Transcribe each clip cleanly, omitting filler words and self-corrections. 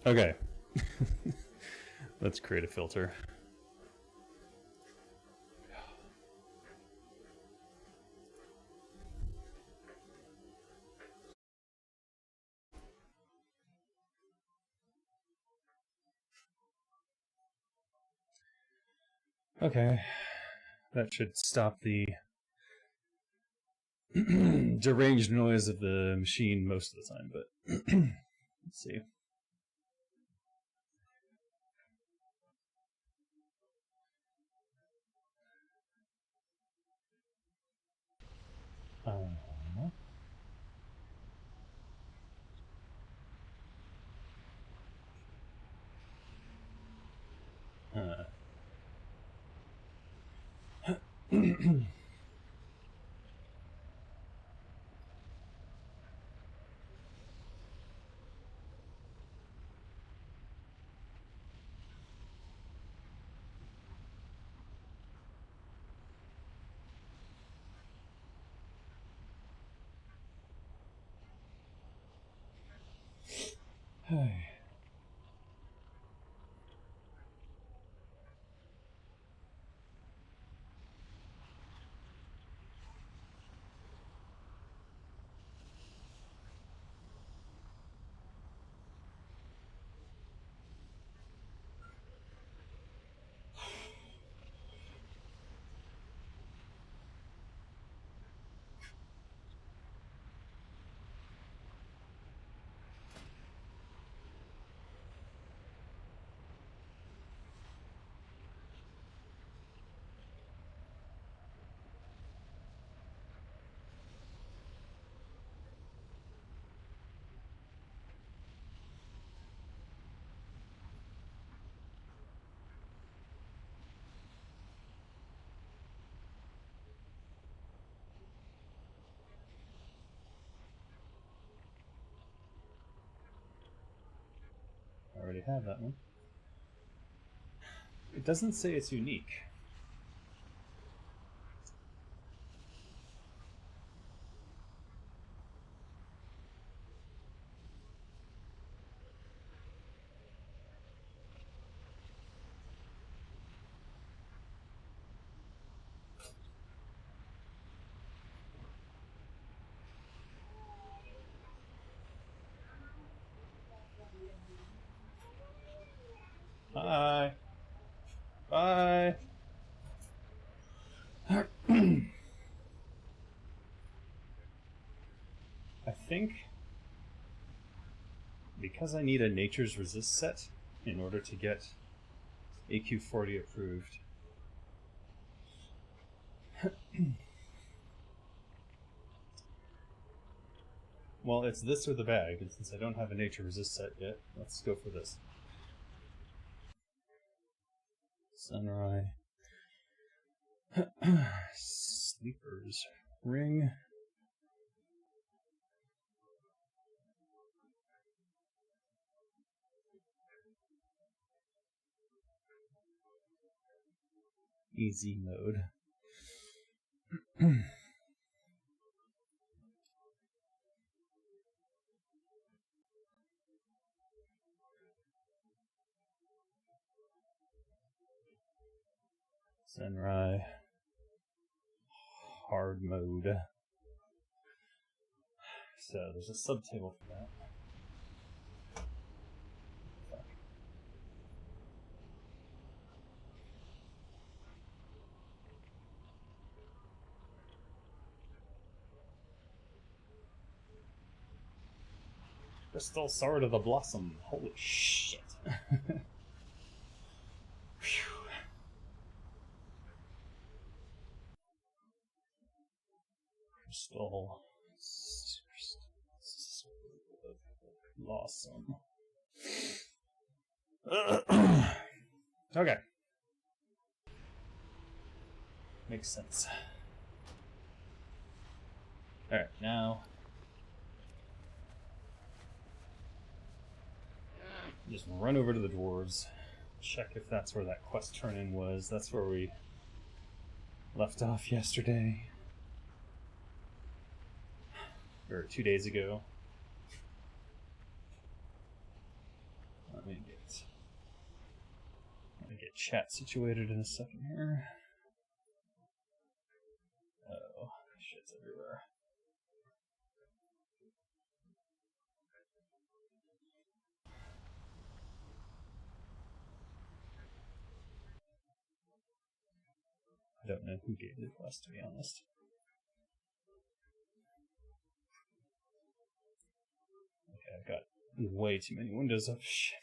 Okay. Let's create a filter. Okay. That should stop the deranged noise of the machine most of the time, but let's see. Hey. I already have that one. It doesn't say it's unique. Bye. Bye. I think because I need a Nature's Resist set in order to get AQ40 approved. Well, it's this or the bag, and since I don't have a Nature Resist set yet, let's go for this. Sunrise. Sleepers. Ring. Easy mode. Sunrise. Hard mode. So there's a subtable for that. Fuck. Crystal Sword of the Blossom. Holy shit. Crystal Sword of the Blossom. Okay. Makes sense. Alright, now just run over to the dwarves, check if that's where that quest turn-in was. That's where we left off yesterday. Or 2 days ago. get chat situated in a second here. Oh, shit's everywhere. I don't know who gave the quest, to be honest. Okay, I've got way too many windows up. Shit.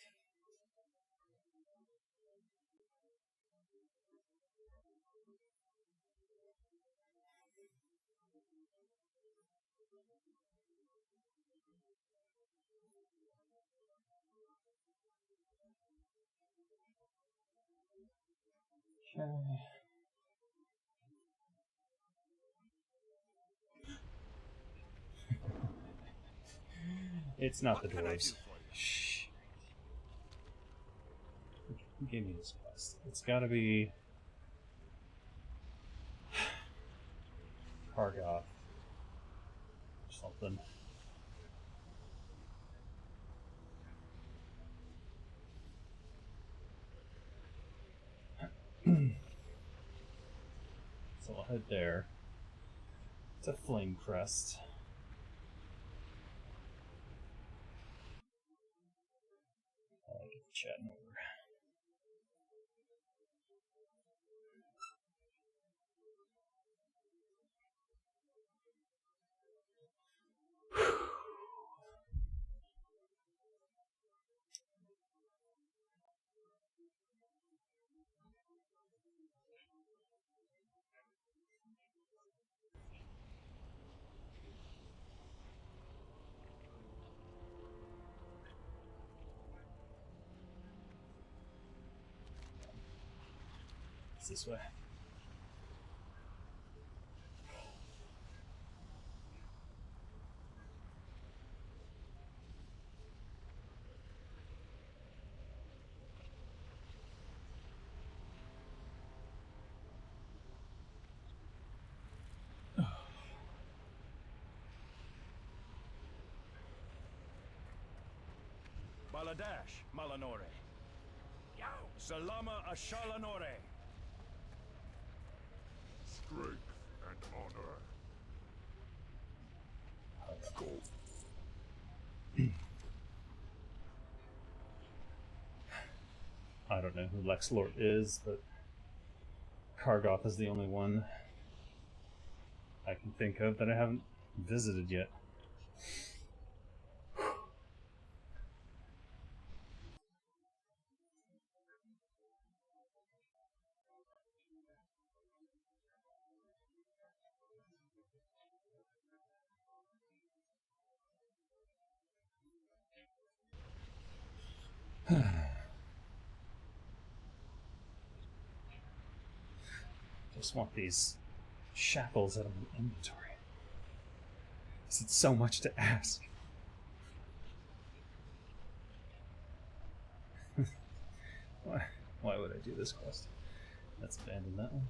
Okay. It's not the dwarves. Shh. Who gave me this quest? It's gotta be Kargoth or something. So I'll head there. It's a flame crest. I'll get the chatting over. It's this way. Baladash, Malanore. Salama Ashalanore. Strength and honor. Let's go. I don't know who Lexlord is, but Kargoth is the only one I can think of that I haven't visited yet. Just want these shackles out of my inventory. Is it so much to ask? Why would I do this quest? Let's abandon that one.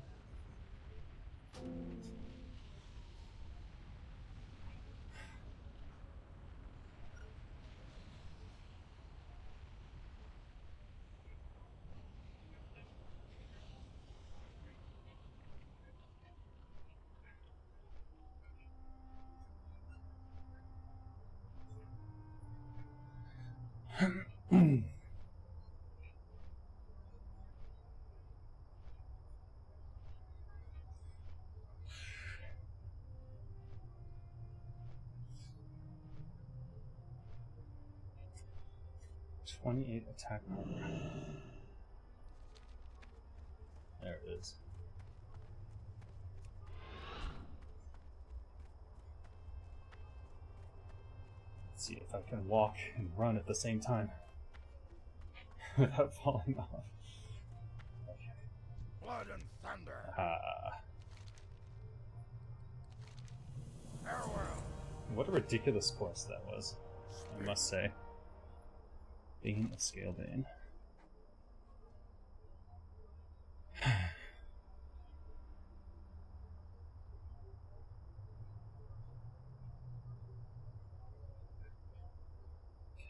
.28 attack power. There it is. Let's see if I can walk and run at the same time without falling off. Okay. Blood and thunder. Farewell. What a ridiculous quest that was, I must say. Bane of Scalebane.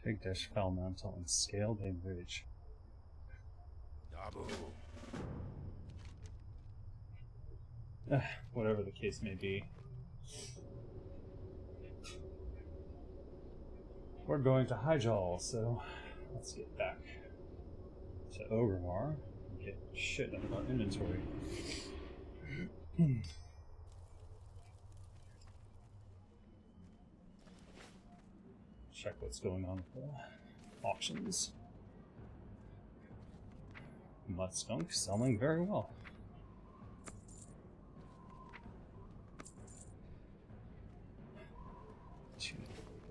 Big Dash Fell Mantle and Scalebane Ridge. Dabu. Whatever the case may be. We're going to Hyjal, so let's get back to Ogremar and get shit out of our inventory. Check what's going on with the auctions. Mud Skunk selling very well.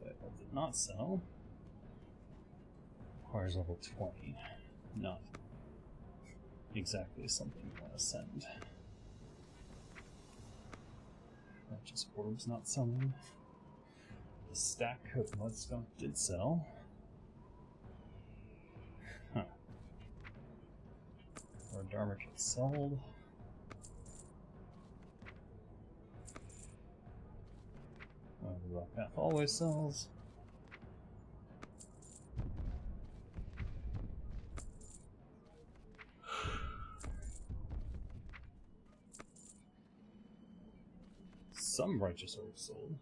That did not sell. Requires level 20. Not exactly something you want to send. Righteous Orbs not selling. The stack of Mud Skunk did sell. Huh. Our Dharma kit sold. The Rock Path always sells. Some Righteous Orbs sold.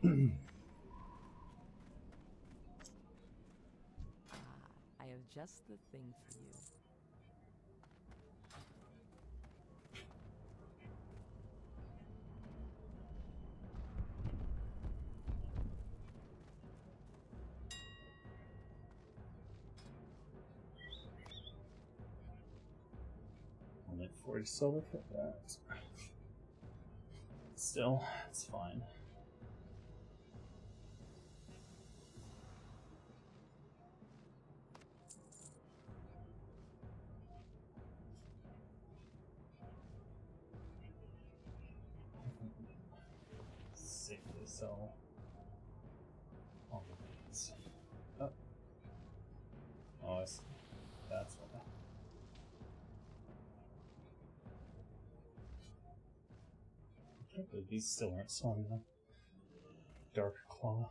I have just the thing for you. I'll make 40 silver for that. Still, it's fine. Safely sell all of these. Oh, I see. That's why. I can't believe these still aren't selling the Dark Claw.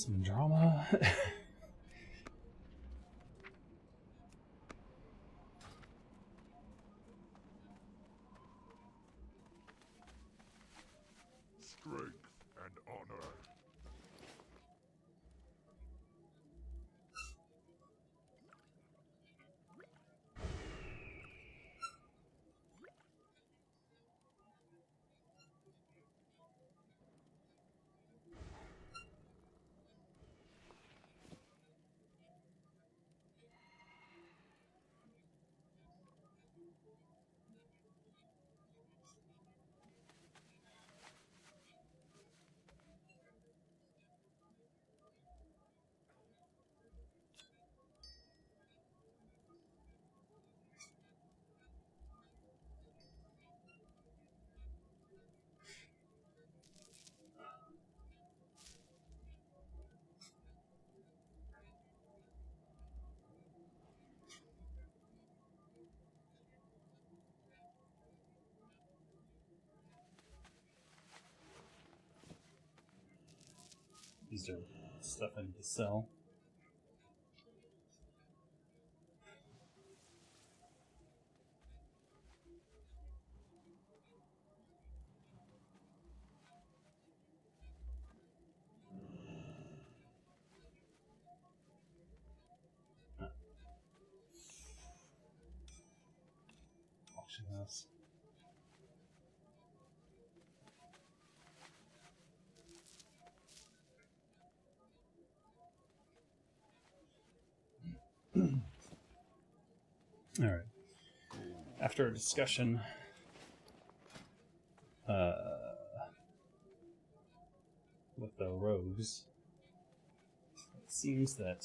Some drama. Strength and honor. These are stuff I need to sell. Auction house. All right. After a discussion, with the rogues, it seems that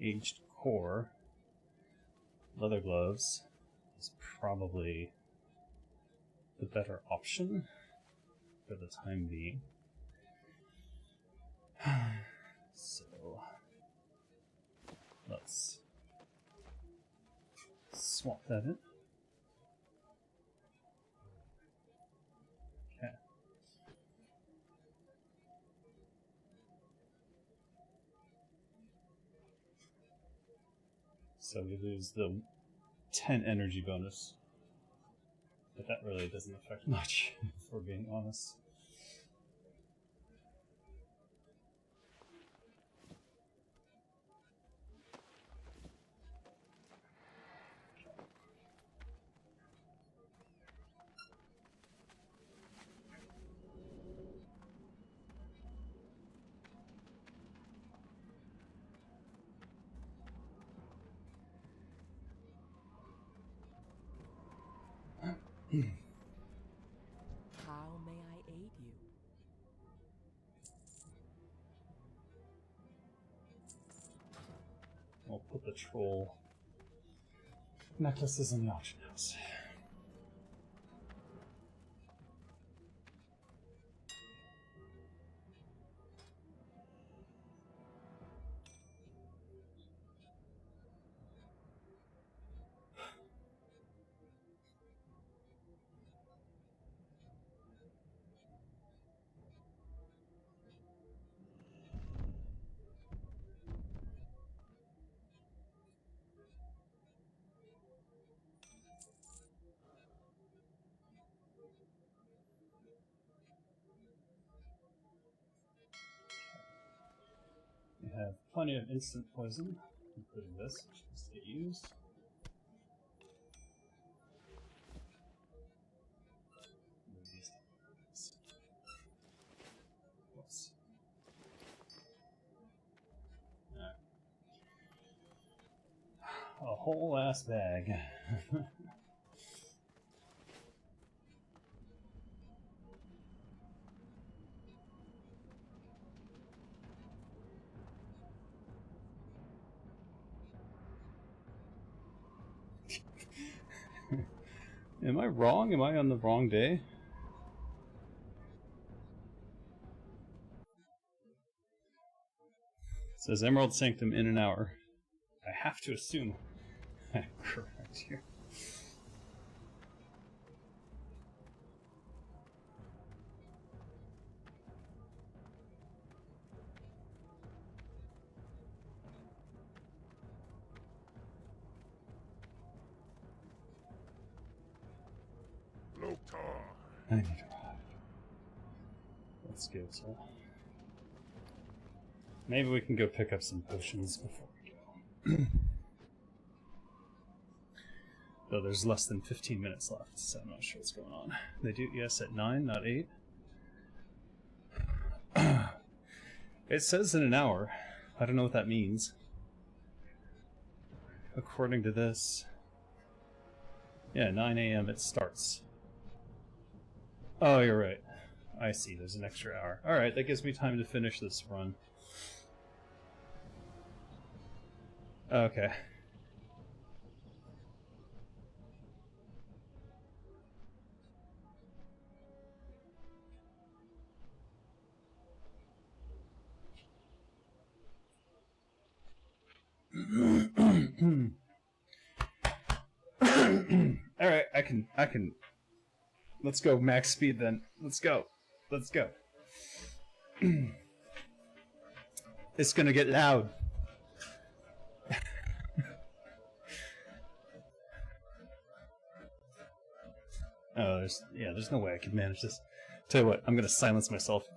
aged core leather gloves is probably the better option for the time being. So let's swap that in. Okay. So we lose the 10 energy bonus. But that really doesn't affect much, if we're being honest. How may I aid you? We'll put the troll necklaces in the auction house. We have plenty of instant poison, including this, which needs to get used. Move these things. Whoops. Alright. A whole ass bag. Am I wrong? Am I on the wrong day? It says Emerald Sanctum in an hour. I have to assume I'm correct here. no time. I need to ride. Let's go, so. Maybe we can go pick up some potions before we go. Though there's less than 15 minutes left, so I'm not sure what's going on. They do, yes, at 9, not 8. It says in an hour. I don't know what that means. According to this... Yeah, 9 a.m. it starts. Oh, you're right. I see, there's an extra hour. Alright, that gives me time to finish this run. Okay. Alright, I can... Let's go max speed then. Let's go. Let's go. It's gonna get loud. Oh, there's no way I can manage this. Tell you what, I'm gonna silence myself.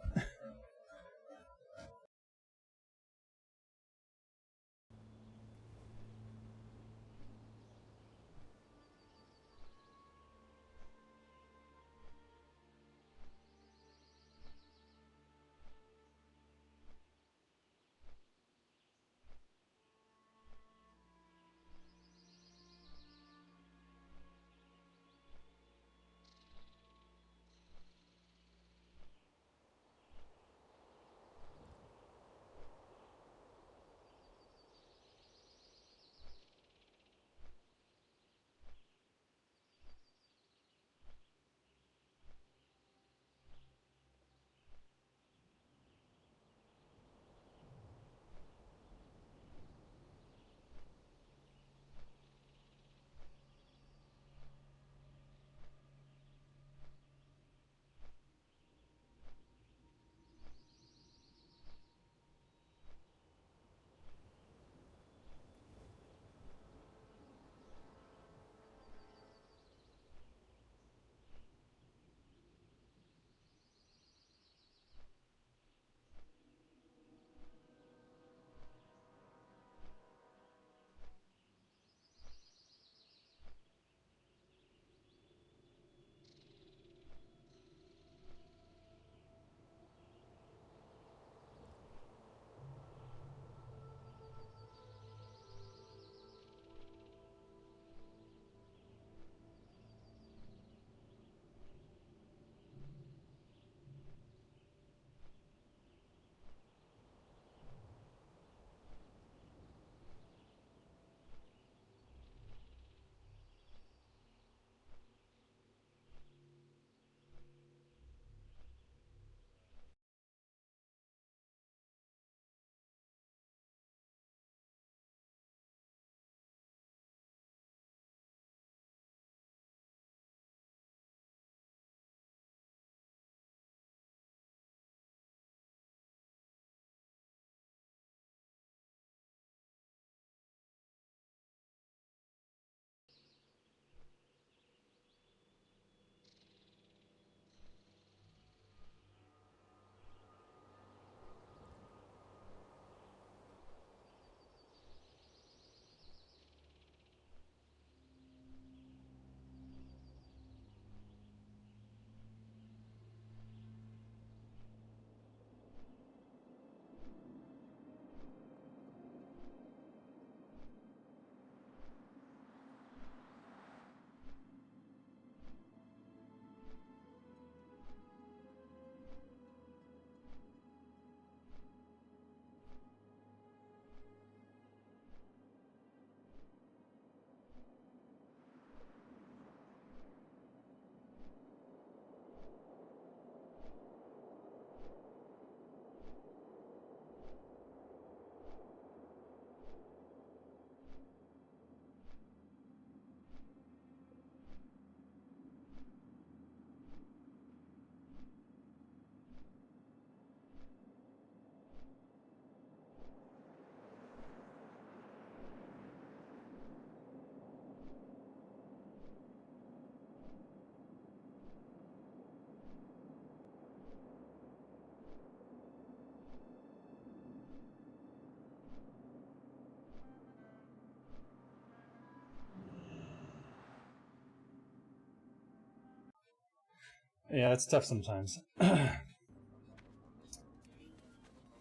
Yeah, it's tough sometimes.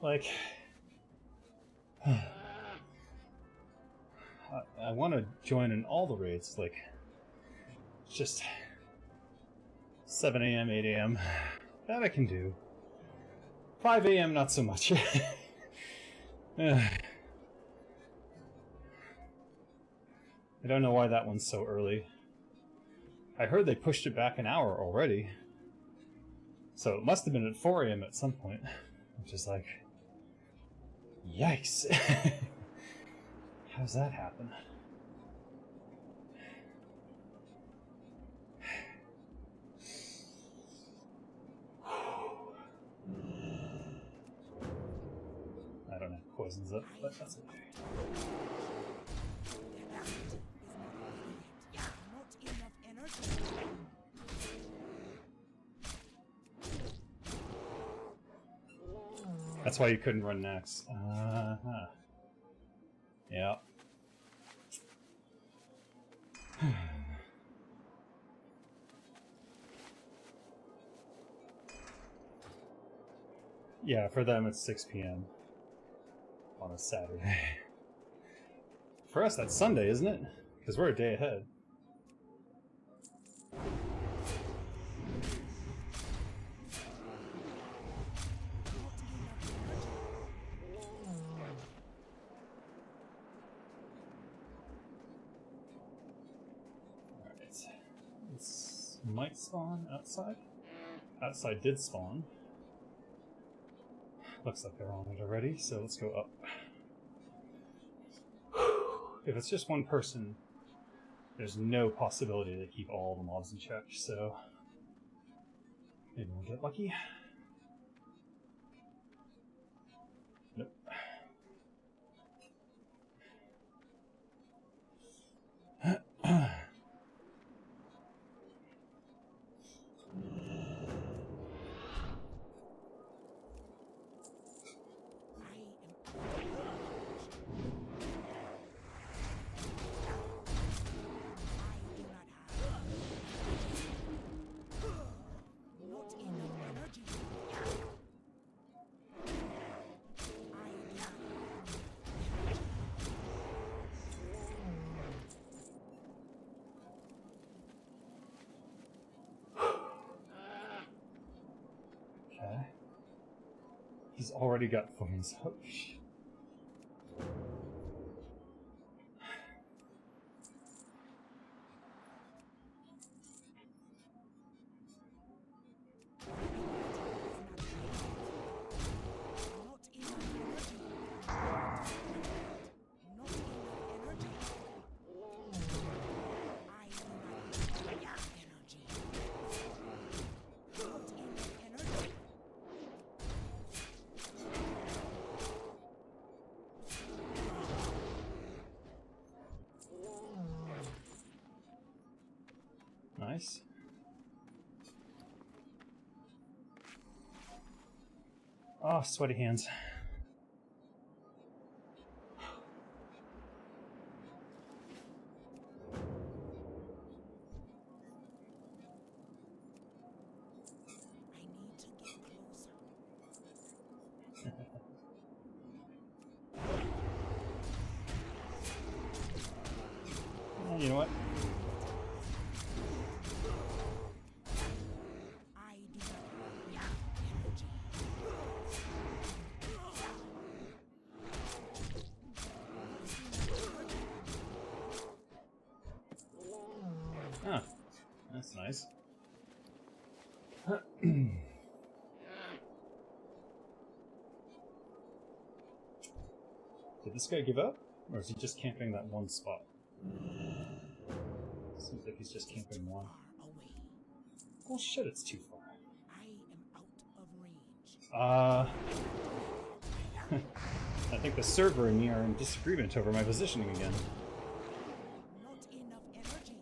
Like, I want to join in all the raids. Like, it's just 7 a.m., 8 a.m. That I can do. 5 a.m. not so much. I don't know why that one's so early. I heard they pushed it back an hour already. So it must have been at 4 a.m. at some point. Which is like... Yikes! How's that happen? I don't have poisons up, but that's okay. Not enough energy. That's why you couldn't run next. Yeah. Yeah, for them it's 6 p.m. on a Saturday. For us that's Sunday, isn't it? Because we're a day ahead. Alright. This might spawn outside. Outside did spawn. Looks like they're on it already, so let's go up. If it's just one person, there's no possibility to keep all the mobs in check, so maybe we'll get lucky. Nope. He's already got thorns. Oh, shit. Nice. Oh, sweaty hands. You know what? Ah, that's nice. Did this guy give up? Or is he just camping that one spot? Seems like he's just camping one. Oh shit, it's too far. I am out of range. I think the server and me are in disagreement over my positioning again. Not enough energy.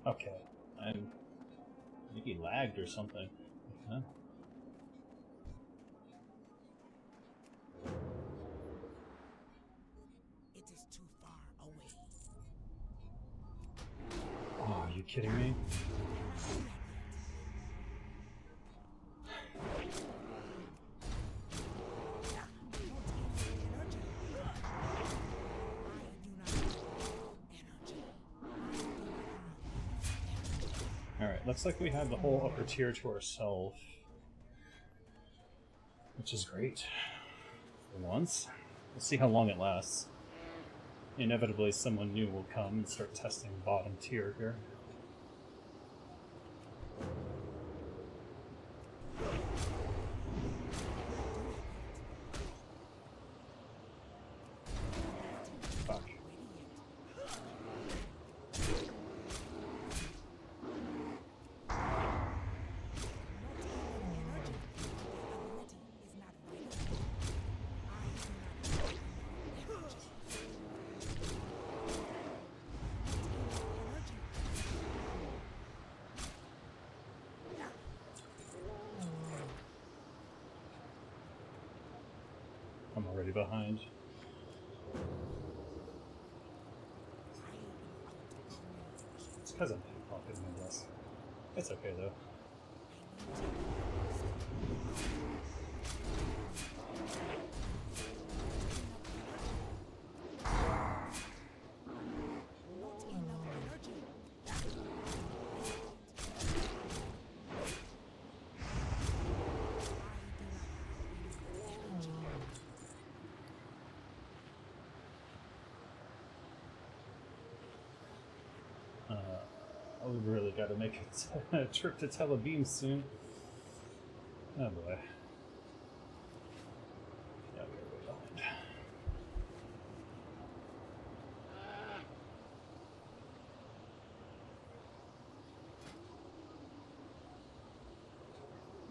Okay, I think he lagged or something. Huh? It is too far away. kidding me? Alright, looks like we have the whole upper tier to ourselves. Which is great. For once. We'll see how long it lasts. Inevitably, someone new will come and start testing bottom tier here. Fuck. I'm already behind. It's because I'm pickpocketing, I guess. It's okay though. We really got to make a trip to Tel Aviv soon. Oh boy. Yeah, we're way behind.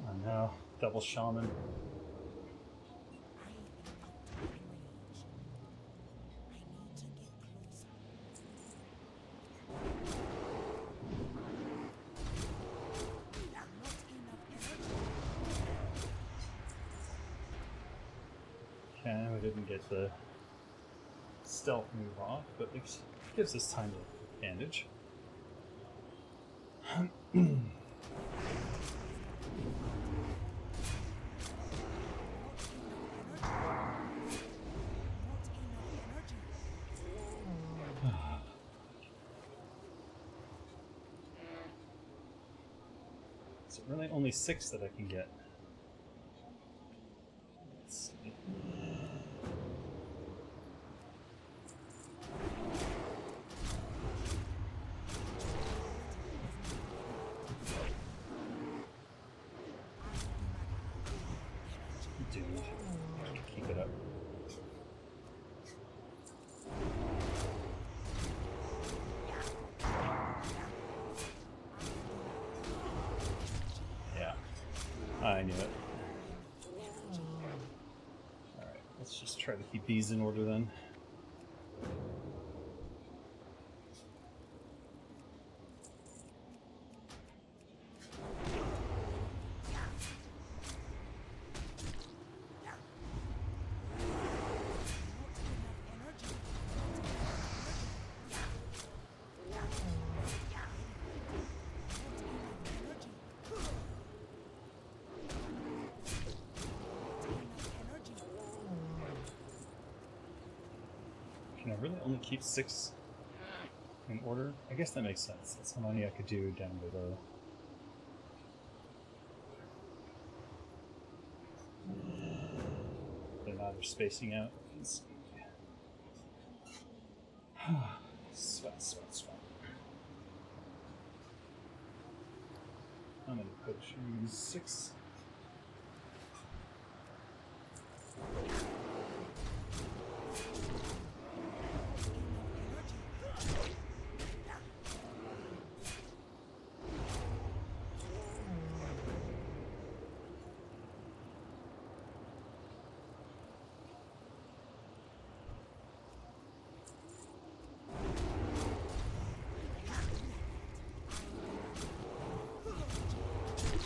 Oh no, double shaman. Okay, we didn't get the stealth move off, but it gives us time to bandage. Is it really only 6 that I can get? Let's see. Dude, keep it up. Yeah, I knew it. Alright, let's just try to keep these in order then. Can I really only keep 6 in order? I guess that makes sense. That's how many I could do down below. They're not spacing out. Let's see. Sweat, sweat, sweat. I'm gonna put shoes 6.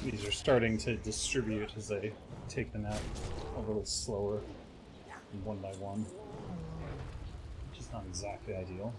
These are starting to distribute as I take them out a little slower, one by one, which is not exactly ideal.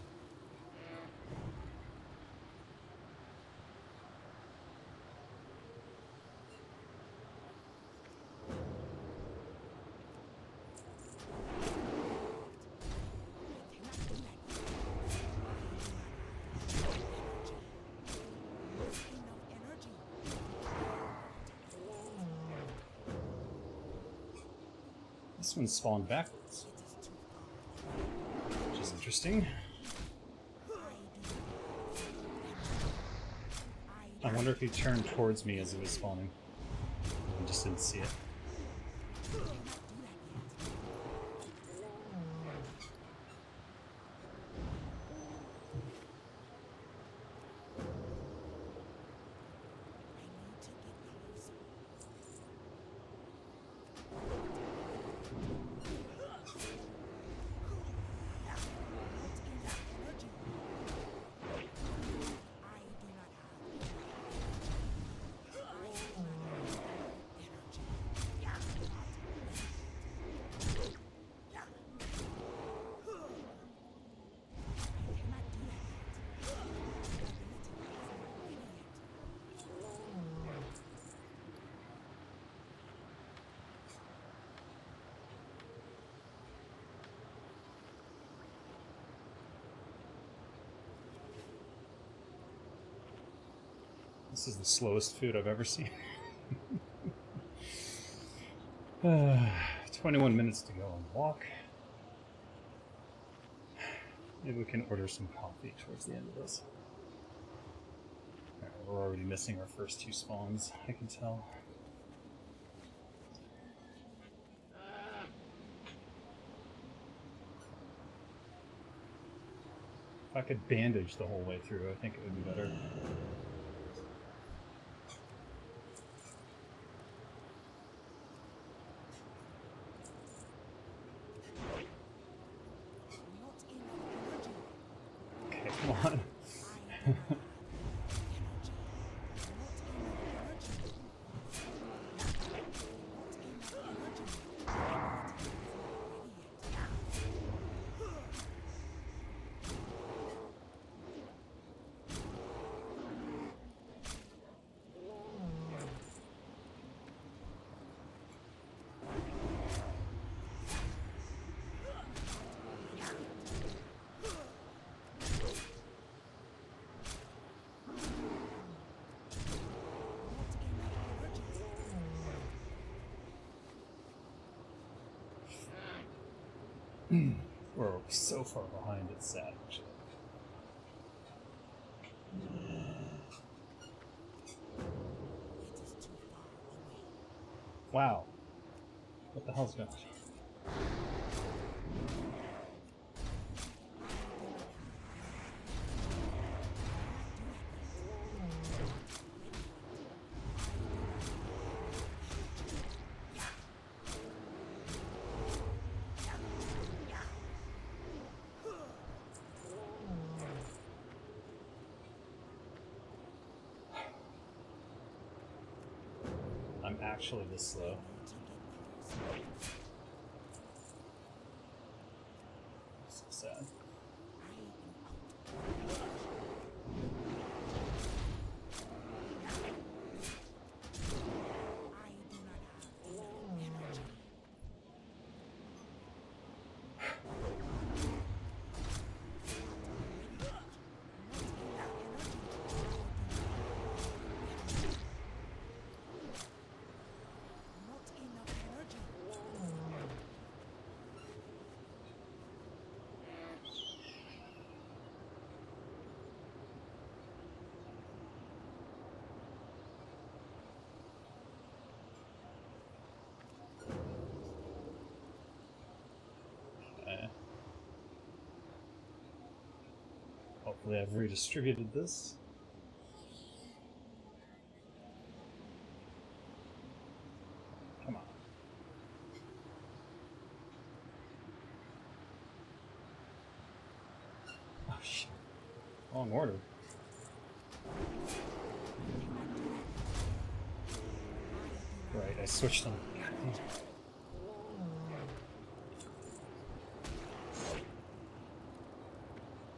This one spawned backwards, which is interesting. I wonder if he turned towards me as he was spawning. I just didn't see it. This is the slowest food I've ever seen. 21 minutes to go on the walk. Maybe we can order some coffee towards the end of this. Alright, we're already missing our first 2 spawns, I can tell. If I could bandage the whole way through, I think it would be better. Okay, come on. We're so far behind, it's sad, actually. Wow. What the hell's going on? I'm actually this slow. So sad. Hopefully I've redistributed this. Come on. Oh shit. Wrong order. Right, I switched them.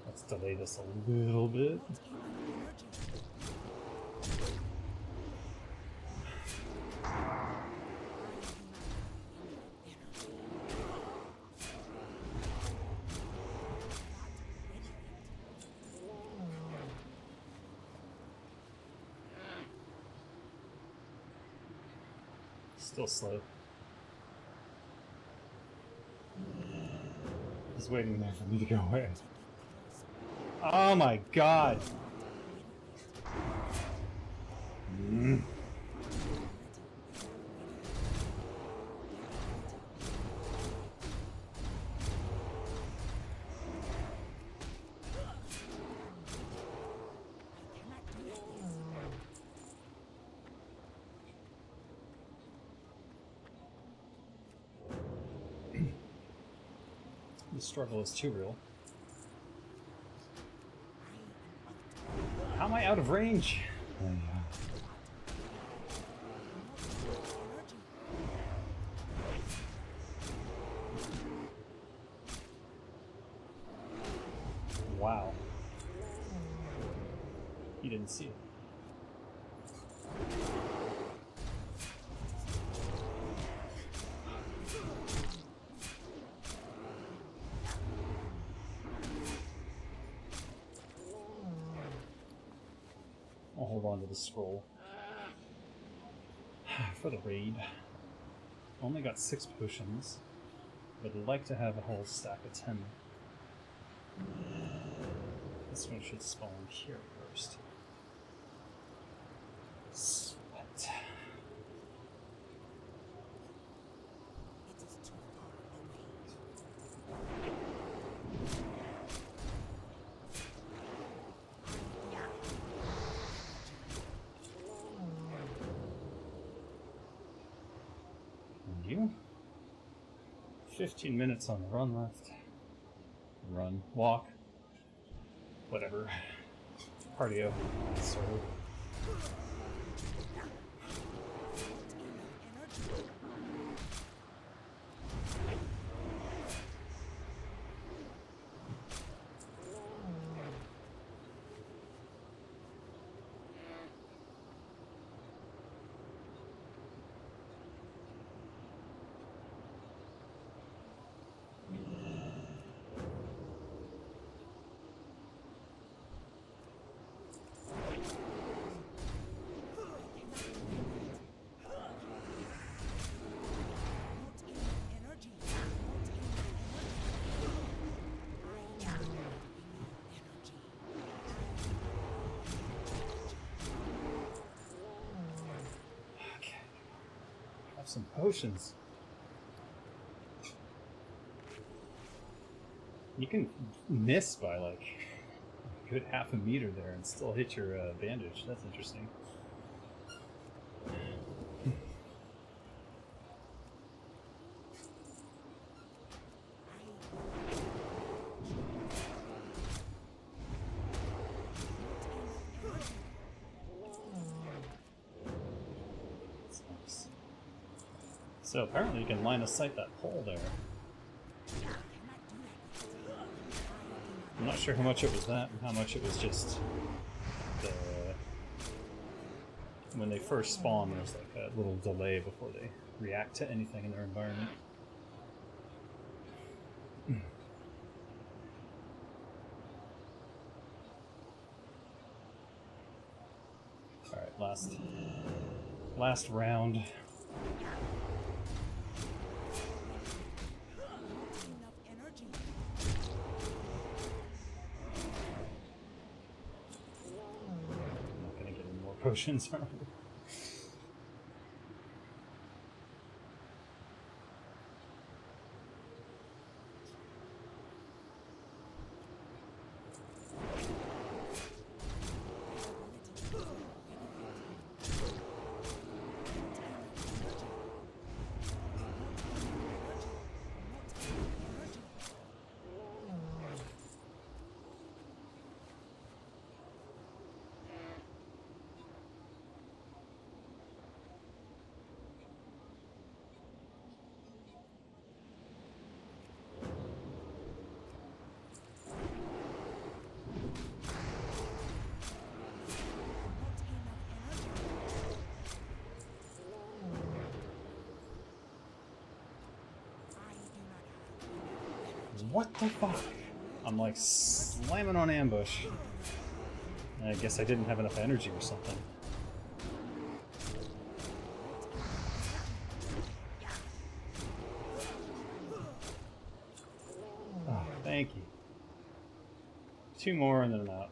Let's delay this a little bit. Still slow. waiting there for me to go away. Oh my god! Mm. The struggle is too real. How am I out of range? Wow. He didn't see it. I'll hold on to the scroll for the raid. Only got 6 potions. Would like to have a whole stack of 10. This one should spawn here first. Sweat. It is too far away. And you? 15 minutes on the run left. Run, walk, whatever. Cardio. So. Some potions. You can miss by like a good half a meter there and still hit your bandage. That's interesting. So apparently you can line of sight that pole there. I'm not sure how much it was that and how much it was just the... When they first spawn, there's like a little delay before they react to anything in their environment. Alright, last round. Potions are. What the fuck? I'm like slamming on ambush. I guess I didn't have enough energy or something. Oh, 2 more and then I'm out.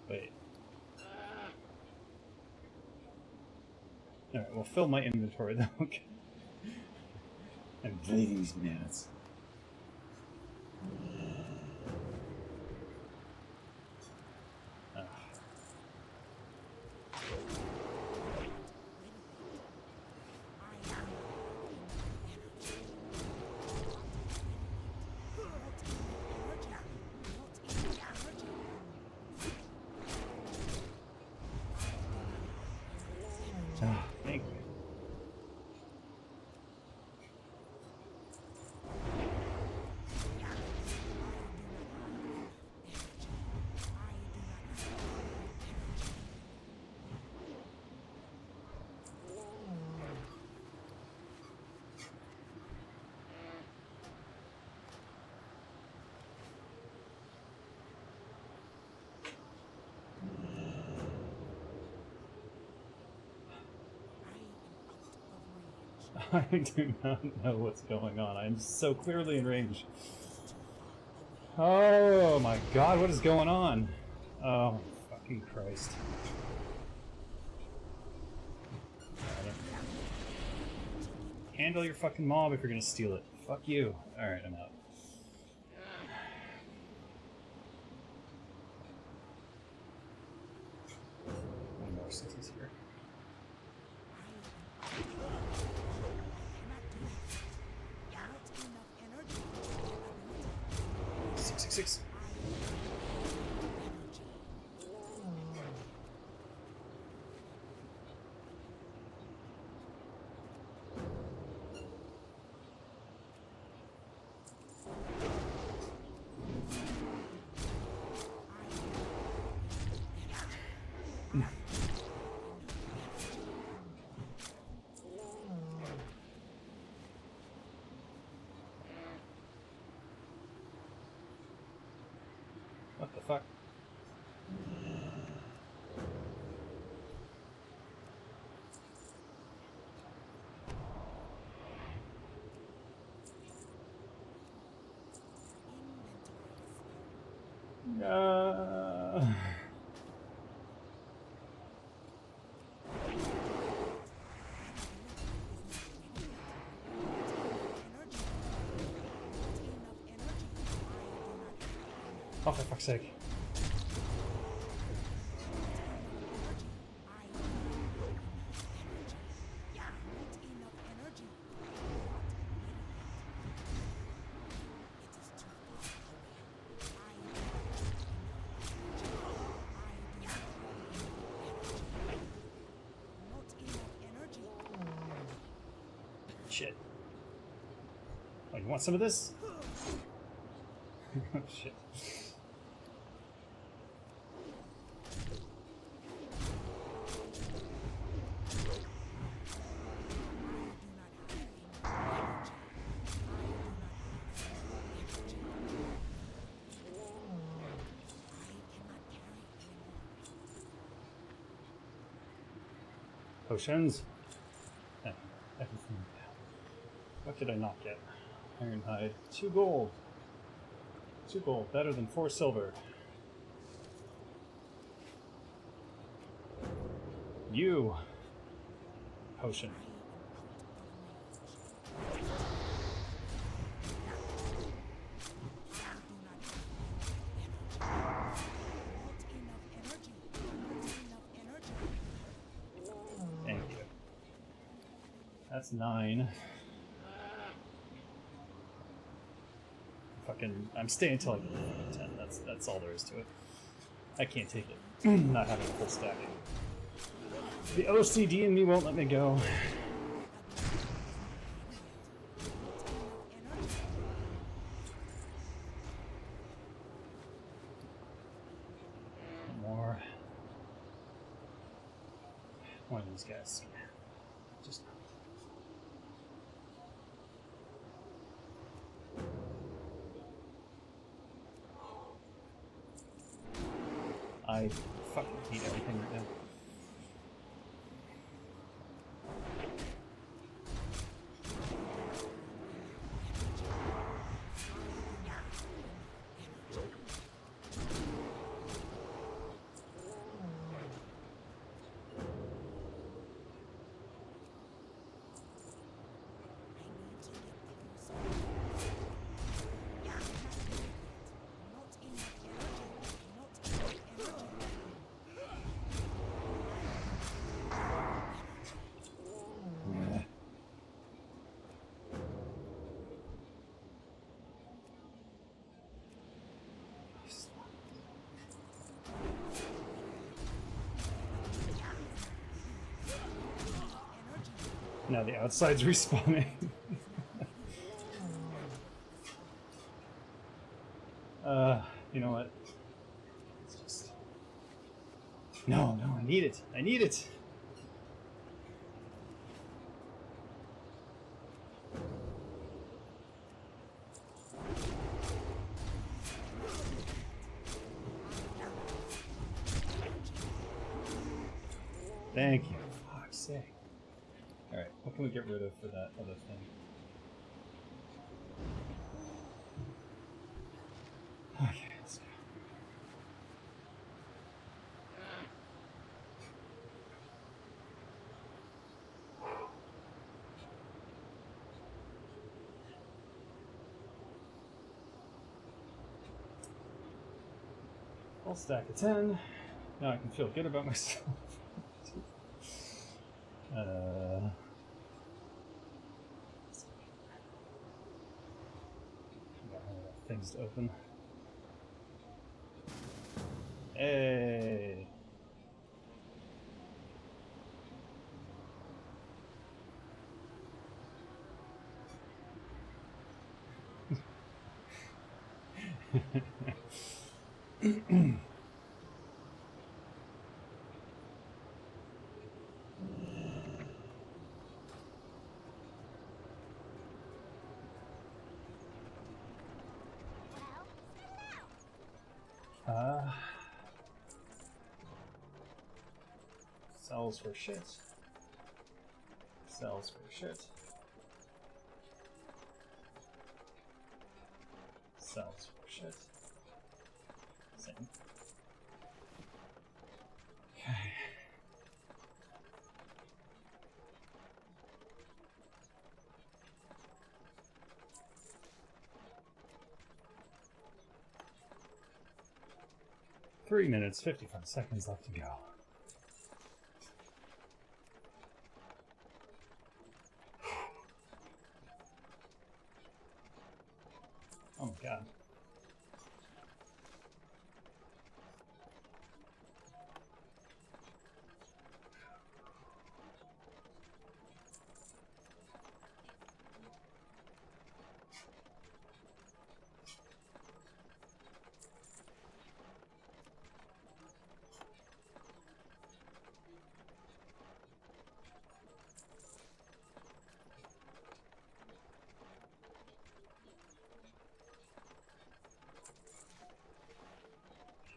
Wait. Alright, we'll fill my inventory though. Okay. I'm bleeding these bananas. Thank you. I do not know what's going on. I'm so clearly in range. Oh my god, what is going on? Oh, fucking Christ. Handle your fucking mob if you're gonna steal it. Fuck you. Alright, I'm out. One more since he's here. 666. What the fuck? Oh, for fuck's sake. Shit. Oh, you want some of this? Oh, shit. Potions. Everything. What did I not get? Iron hide. 2 gold. 2 gold. Better than 4 silver. You. Potion. Thank you. That's 9. Fucking, I'm staying until I get to 10. That's all there is to it. I can't take it. Not having a full stack. The OCD in me won't let me go. these guys. Just I fucking hate everything right now. Now the outside's respawning. You know what? It's just... No, I need it. I need it. Thank you. For fuck's sake. Alright, what can we get rid of for that other thing? Okay, let's go. Full stack of 10. Now I can feel good about myself. Things to open. Hey. Sells for shit. Sells for shit. Sells for shit. Same. Okay. Three minutes, 55 seconds left to go. Oh my god.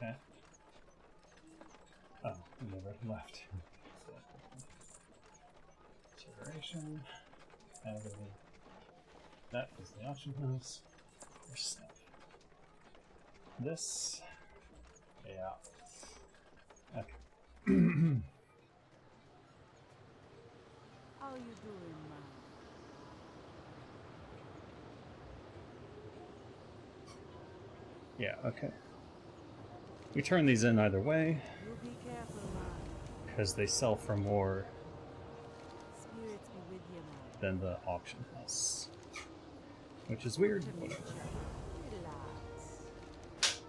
Okay. Oh, and never left. Generation. That is the auction house. There's stuff. This. Yeah. Okay. How you doing, man? Yeah, okay. We turn these in either way, You be careful, man. because they sell for more Spirits be with you, man. than the auction house. Which is weird, but whatever. Relax.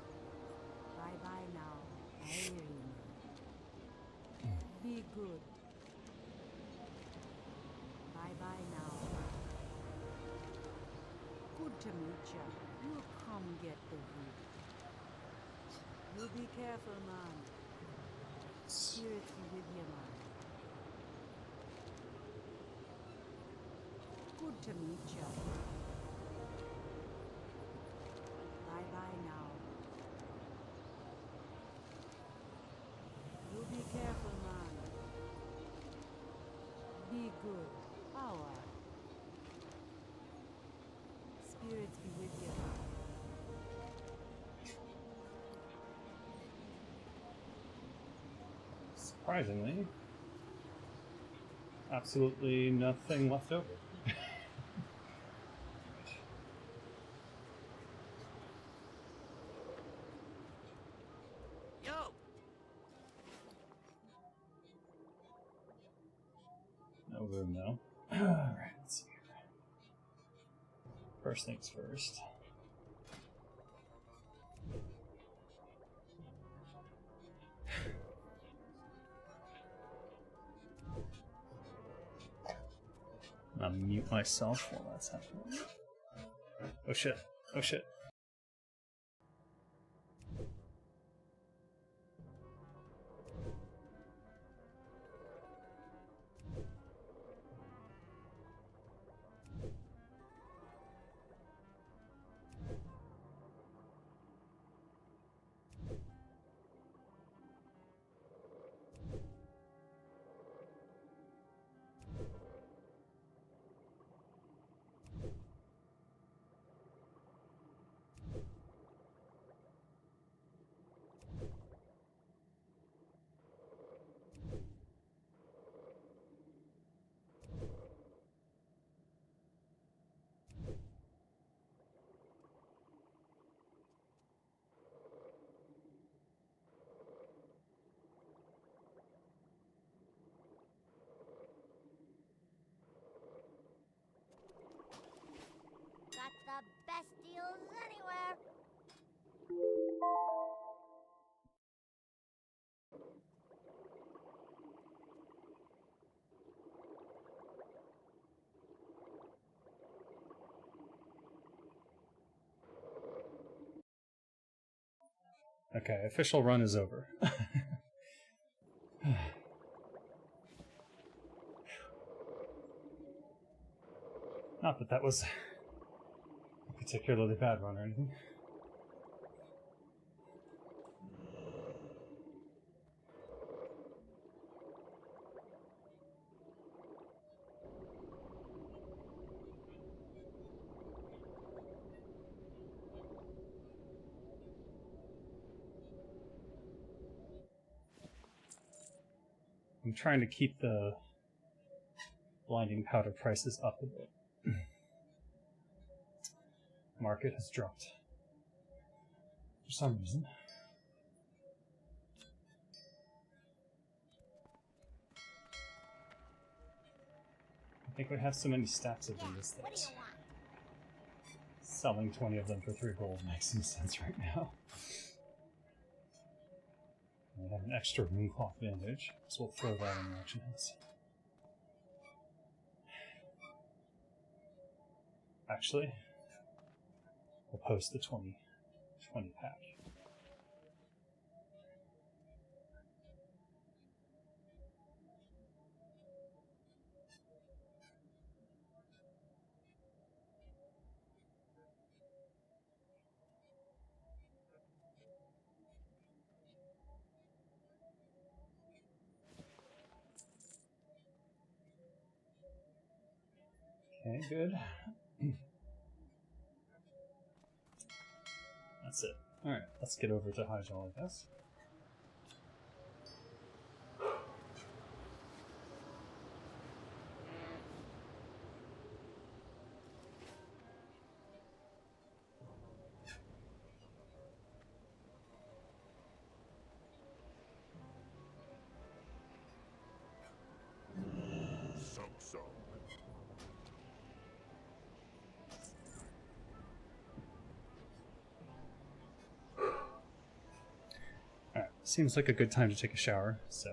Bye-bye now. I hear you, man. Be good. Bye-bye now. Good to meet you. You come get the wood. You be careful, man. Spirits be with you, man. to meet you. Bye bye now. You be careful, man. Be good. Power. Spirits be with you. Surprisingly, absolutely nothing left over. Yo! No room though. Alright, let's see. First things first. I'll mute myself while that's happening. Oh shit. Oh shit. Got the best deals anywhere. Okay, official run is over. Not that that was a particularly bad run or anything. I'm trying to keep the blinding powder prices up a bit. Market has dropped for some reason. I think we have so many stacks of these What do that you want? selling 20 of them for 3 gold makes some sense right now. We have an extra rune cloth bandage, so we'll throw that in the auction house. Actually, we'll post the 20 pack. Okay, good. That's it. Alright, let's get over to Hyjal, I guess. So. Alright, seems like a good time to take a shower, so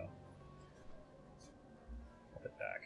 I'll head back.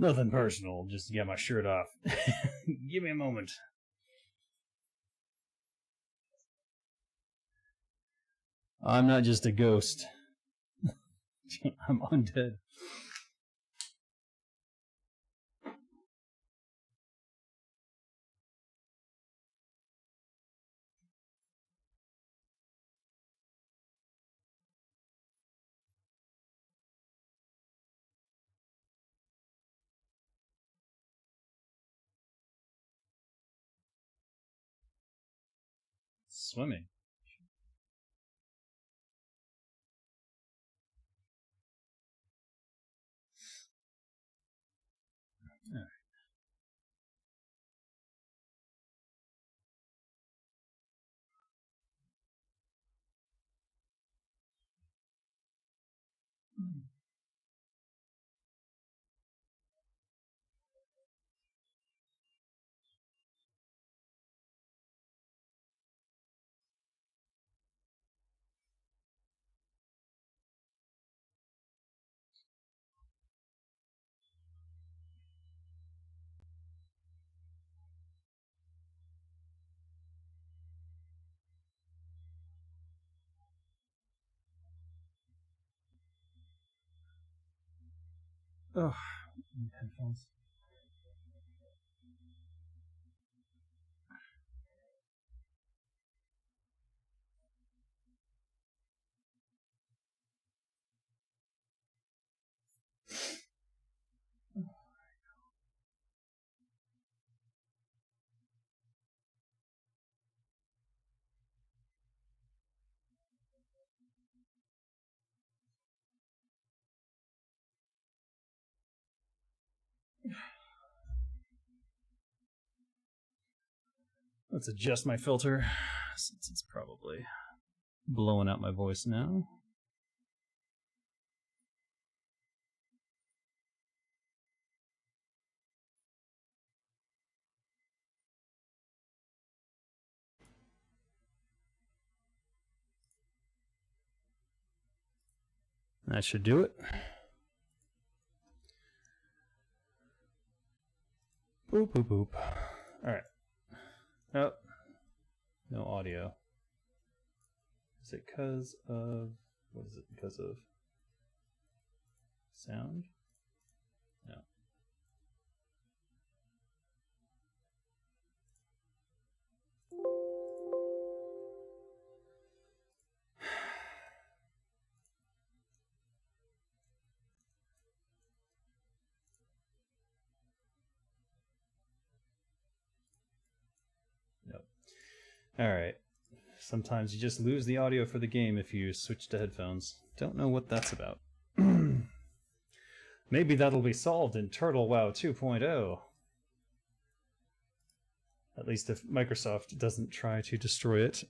Nothing personal, just to get my shirt off. Give me a moment. I'm not just a ghost. I'm undead. Swimming. Alright. Oh, headphones. Let's adjust my filter, since it's probably blowing out my voice now. That should do it. Boop, boop, boop. Alright. Oh. No audio. Is it because of... What is it because of? Sound? No. Nope. Alright. Sometimes you just lose the audio for the game if you switch to headphones. Don't know what that's about. Maybe that'll be solved in Turtle WoW 2.0. At least if Microsoft doesn't try to destroy it.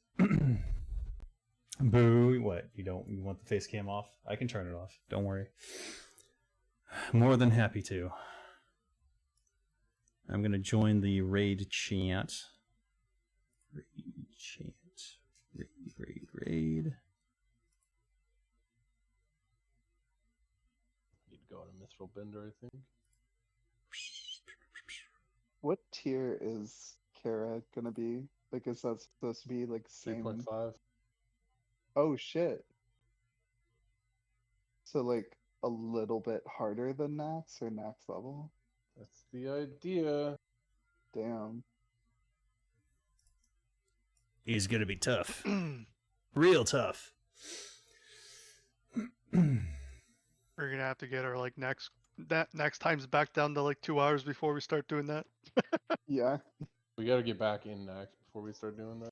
Boo! What? You want the face cam off? I can turn it off. Don't worry. More than happy to. I'm gonna join the raid chat. Raid chat. Raid. You'd go on a Mithril Bender, I think. What tier is Kara gonna be? Like, is that supposed to be like same? 3.5. Oh shit. So like a little bit harder than Nax or Nax level? That's the idea. Damn. He's gonna be tough. Real tough. We're gonna have to get our like next times back down to like 2 hours before we start doing that. Yeah. We gotta get back in next before we start doing that.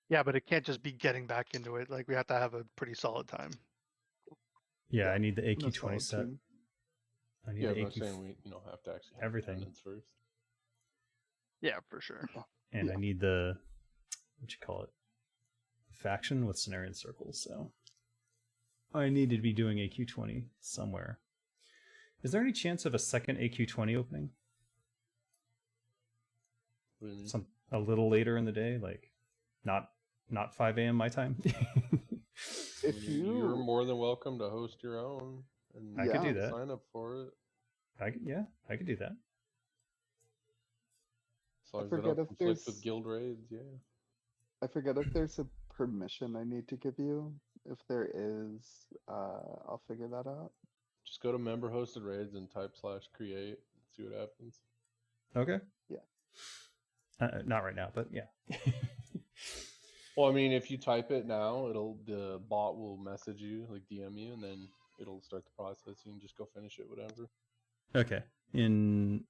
Yeah, but it can't just be getting back into it. Like we have to have a pretty solid time. Yeah, I need the No AQ20 solid set. team. I need Yeah, the but I'm AQ saying we have to actually have everything. attendance first. Yeah, for sure. And Yeah. I need the faction with Cenarian circles, so I need to be doing AQ20 somewhere. Is there any chance of a second AQ20 opening? What do you mean? A little later in the day, like not 5 a.m. my time. If You're you more than welcome to host your own. And I could do Yeah. that. sign up for it. I could do that. As long I as they forget don't if conflict with there's guild raids, yeah. I forget if there's a permission I need to give you. If there is, I'll figure that out. Just go to member hosted raids and type /create and see what happens. Okay. Yeah. Not right now, but yeah. Well, I mean, if you type it now, the bot will message you, like DM you, and then it'll start the process. You can just go finish it, whatever. Okay. In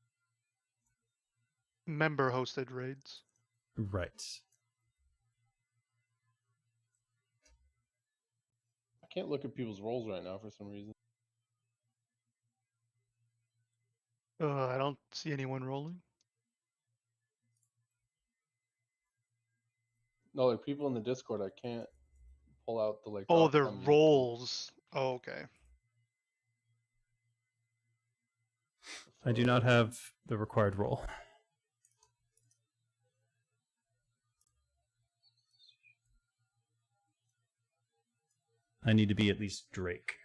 Member hosted raids. right. I can't look at people's roles right now for some reason. I don't see anyone rolling. No, like people in the Discord, I can't pull out the like. Oh, drop their down menu. roles. Oh, okay. I do not have the required role. I need to be at least Drake.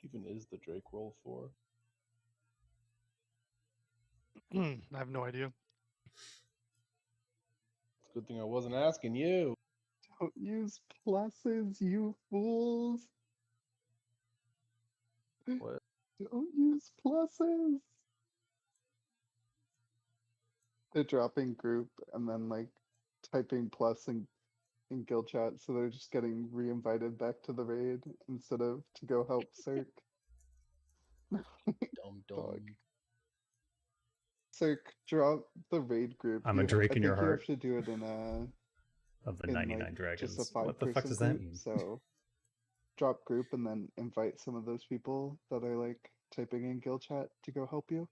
Even is the Drake role for? I have no idea. It's a good thing I wasn't asking you. Don't use pluses, you fools. What? Don't use pluses. They're dropping group and then like typing plus in guild chat, so they're just getting re-invited back to the raid instead of to go help Cirque. Dumb. Dog. Cirque, drop the raid group. I'm a Drake in your You have heart. to do it in a Of the in 99 like dragons. just a What the fuck five-person does that group, mean? So drop group and then invite some of those people that are like typing in guild chat to go help you.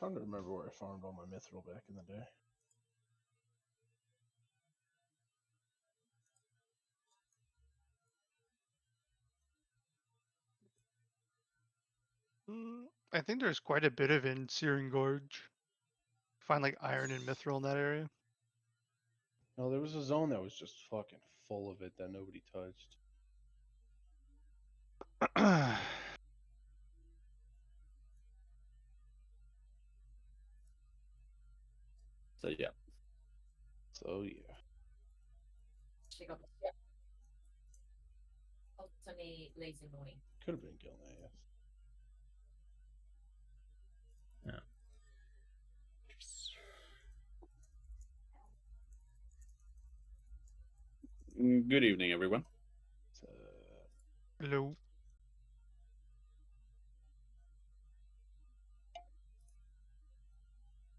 I'm trying to remember where I farmed all my mithril back in the day. I think there's quite a bit of it in Searing Gorge. Find like iron and mithril in that area. No, there was a zone that was just fucking full of it that nobody touched. So yeah. So yeah. Could have been Gilna, yes. Good evening, everyone. Hello.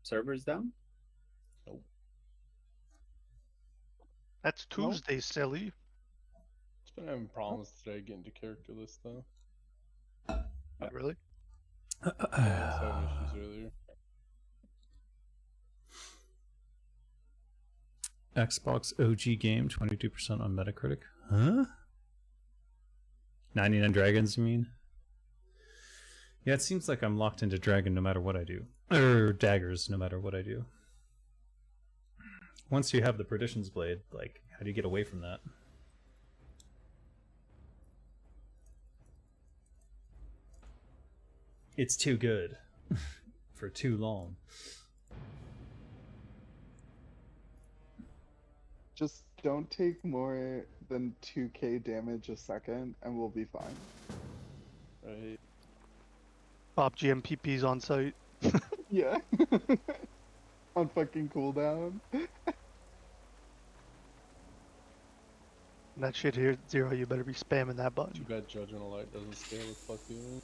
Servers down? Nope. That's Tuesday, silly. It's been having problems today getting to character list though. Not really. I was having issues earlier. Xbox OG game, 22% on Metacritic. Huh? 99 dragons, you mean? Yeah, it seems like I'm locked into dragon no matter what I do. Or daggers no matter what I do. Once you have the Perdition's Blade, like, how do you get away from that? It's too good. For too long. Just don't take more than 2k damage a second and we'll be fine. Right. Pop GMPP's on site. Yeah. On fucking cooldown. that shit here, Zero, you better be spamming that Too button. bad Judgment of Light doesn't scale with plus healing.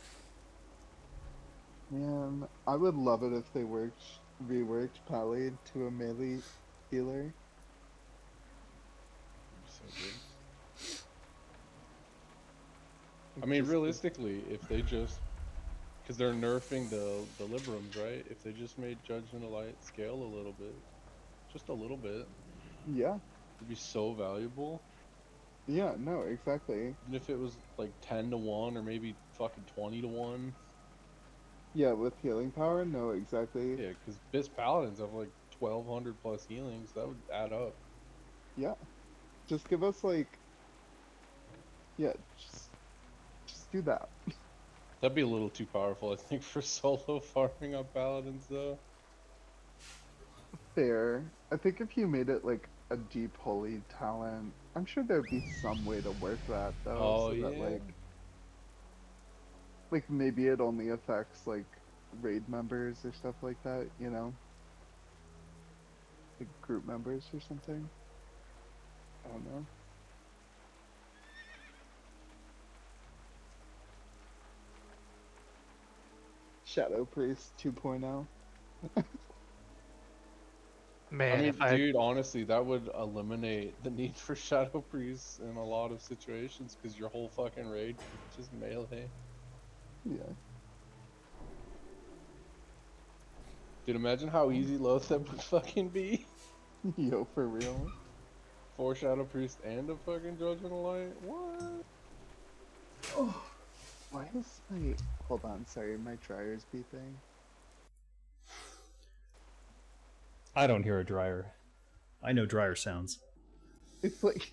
Man, I would love it if they reworked Pally to a melee healer. So good. I mean, Just- realistically, if they just, because they're nerfing the Librams, right? If they just made Judgment of Light scale a little bit, just a little bit, Yeah, it'd be so valuable. yeah, no, exactly. Even if it was like 10 to 1 or maybe fucking 20 to 1. Yeah, with healing power, no, exactly. Yeah, because Bis Paladins have like 1200 plus healings. That would add up. Yeah, just give us like, yeah, just do that. That'd be a little too powerful, I think, for solo farming on Paladins, though. Fair. I think if you made it like a deep holy talent, I'm sure there'd be some way to work that though. Oh, so that yeah. like maybe it only affects like raid members or stuff like that, you know? Like group members or something. I don't know. Shadow Priest 2.0. Man, I mean, if I dude, honestly, that would eliminate the need for Shadow Priests in a lot of situations, because your whole fucking raid is just melee. Yeah. Dude, imagine how easy Loatheb would fucking be. Yo, for real. 4 Shadow Priest and a fucking Judgment of Light? What? Why is my... Hold on, sorry, my dryer's beeping. I don't hear a dryer. I know dryer sounds. It's like...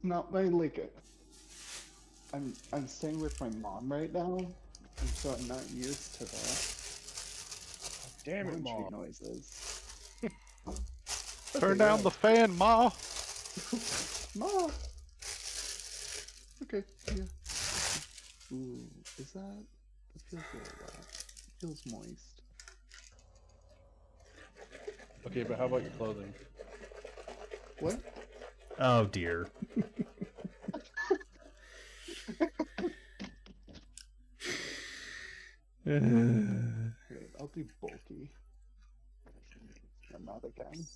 not my, like... I'm staying with my mom right now, and so I'm not used to the Damn it, laundry Mom. noises. turn down the fan, Ma. Mom! Okay, yeah. Ooh, is that... That feels a little wet. It feels moist. Okay, but how about your clothing? What? Oh dear. Great, I'll do bulky. And not again.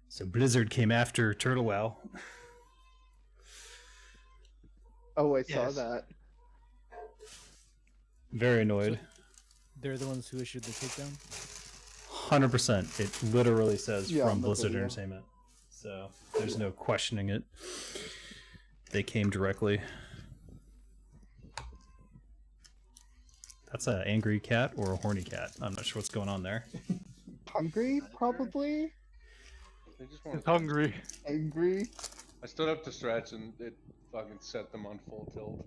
So Blizzard came after Turtle WoW. Oh, I saw Yes. that. Very annoyed. They're the ones who issued the takedown? 100%. It literally says Yeah, from on the Blizzard video. Entertainment. So there's no questioning it. They came directly. That's an angry cat or a horny cat. I'm not sure what's going on there. Hungry, probably? They just want It's hungry. Angry? I stood up to stretch and it fucking set them on full tilt.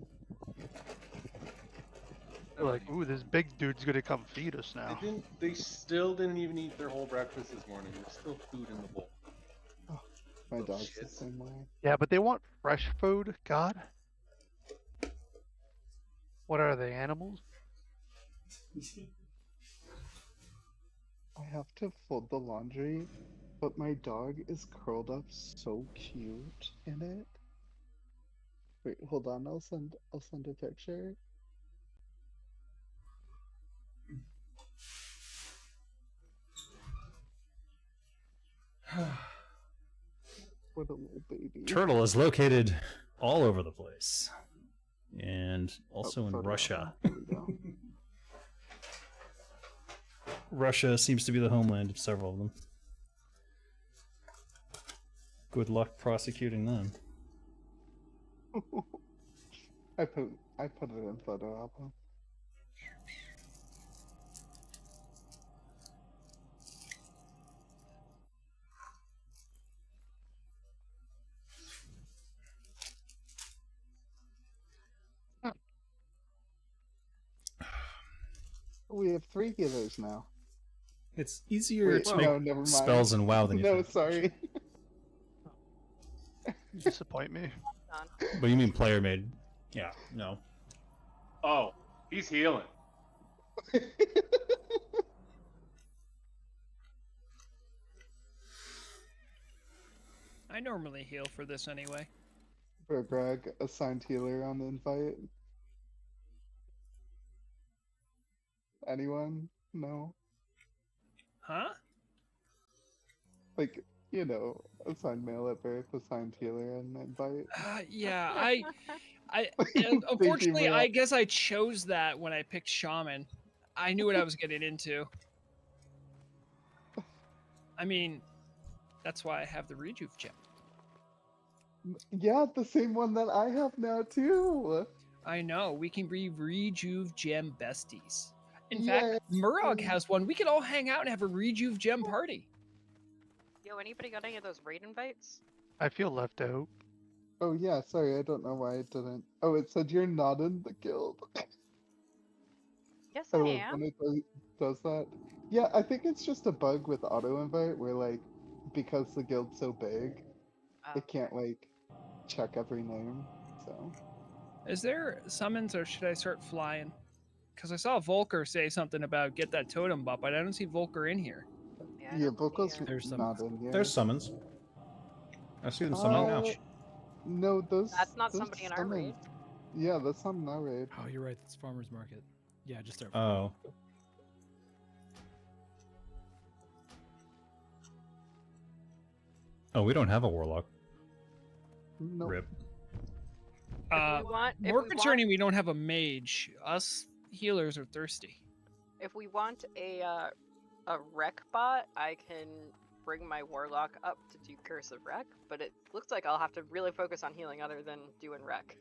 They're like, ooh, this big dude's gonna come feed us now. They still didn't even eat their whole breakfast this morning. There's still food in the bowl. My Oh, dog's the shit. same way. Yeah, but they want fresh food. God. What are they, animals? I have to fold the laundry, but my dog is curled up so cute in it. Wait, hold on, I'll send a picture. What a little baby. Turtle is located all over the place. And also in photo Russia. album. There we go. Russia seems to be the homeland of several of them. Good luck prosecuting them. I put it in photo album. We have 3 healers now. It's easier Wait, to no, make never mind. spells in WoW than you No, think. sorry. You disappoint me. What do you mean player made? Yeah, no. Oh, he's healing. I normally heal for this anyway. For Greg, assigned healer on the invite. Anyone? No? Huh? Like, assigned male at birth, assigned healer on the invite. Yeah, I Thank you, unfortunately, I Matt. guess I chose that when I picked shaman. I knew what I was getting into. I mean, that's why I have the rejuve gem. Yeah, the same one that I have now too. I know, we can be rejuve gem besties. In Yay. fact, Murog has one. We could all hang out and have a rejuve gem party. Yo, anybody got any of those raid invites? I feel left out. Oh yeah, sorry, I don't know why it didn't. Oh, it said you're not in the guild. Yes, I I love am. when it does that. Yeah, I think it's just a bug with auto invite where like because the guild's so big, it can't like check every name. So Is there summons or should I start flying? Because I saw Volker say something about get that totem up, but I don't see Volker in here. yeah, vocals There's not in here. There's summons. I see them summoning now. No, those. That's not those somebody in our raid. summons- Yeah, that's not in our raid. Oh, you're right. That's farmer's market. Yeah, just start. Oh. Oh, we don't have a warlock. Nope. Rip. More concerning, we don't have a mage. Us healers are thirsty. If we want a rec bot, I can bring my warlock up to do Curse of Rec, but it looks like I'll have to really focus on healing other than doing rec.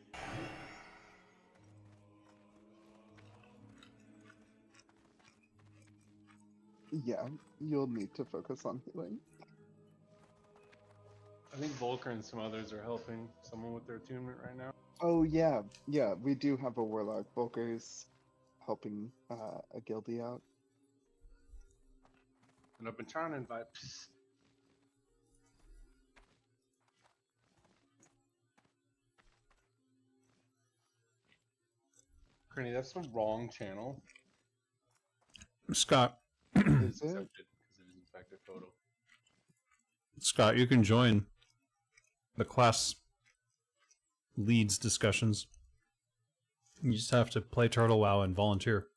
Yeah, you'll need to focus on healing. I think Volker and some others are helping someone with their attunement right now. Oh yeah, we do have a warlock. Volker's helping a guildie out. And I've been trying to invite. Granny, that's the wrong channel. Scott. Is it? Accepted because it is in fact a photo. Scott, you can join the class leads discussions. You just have to play Turtle WoW and volunteer.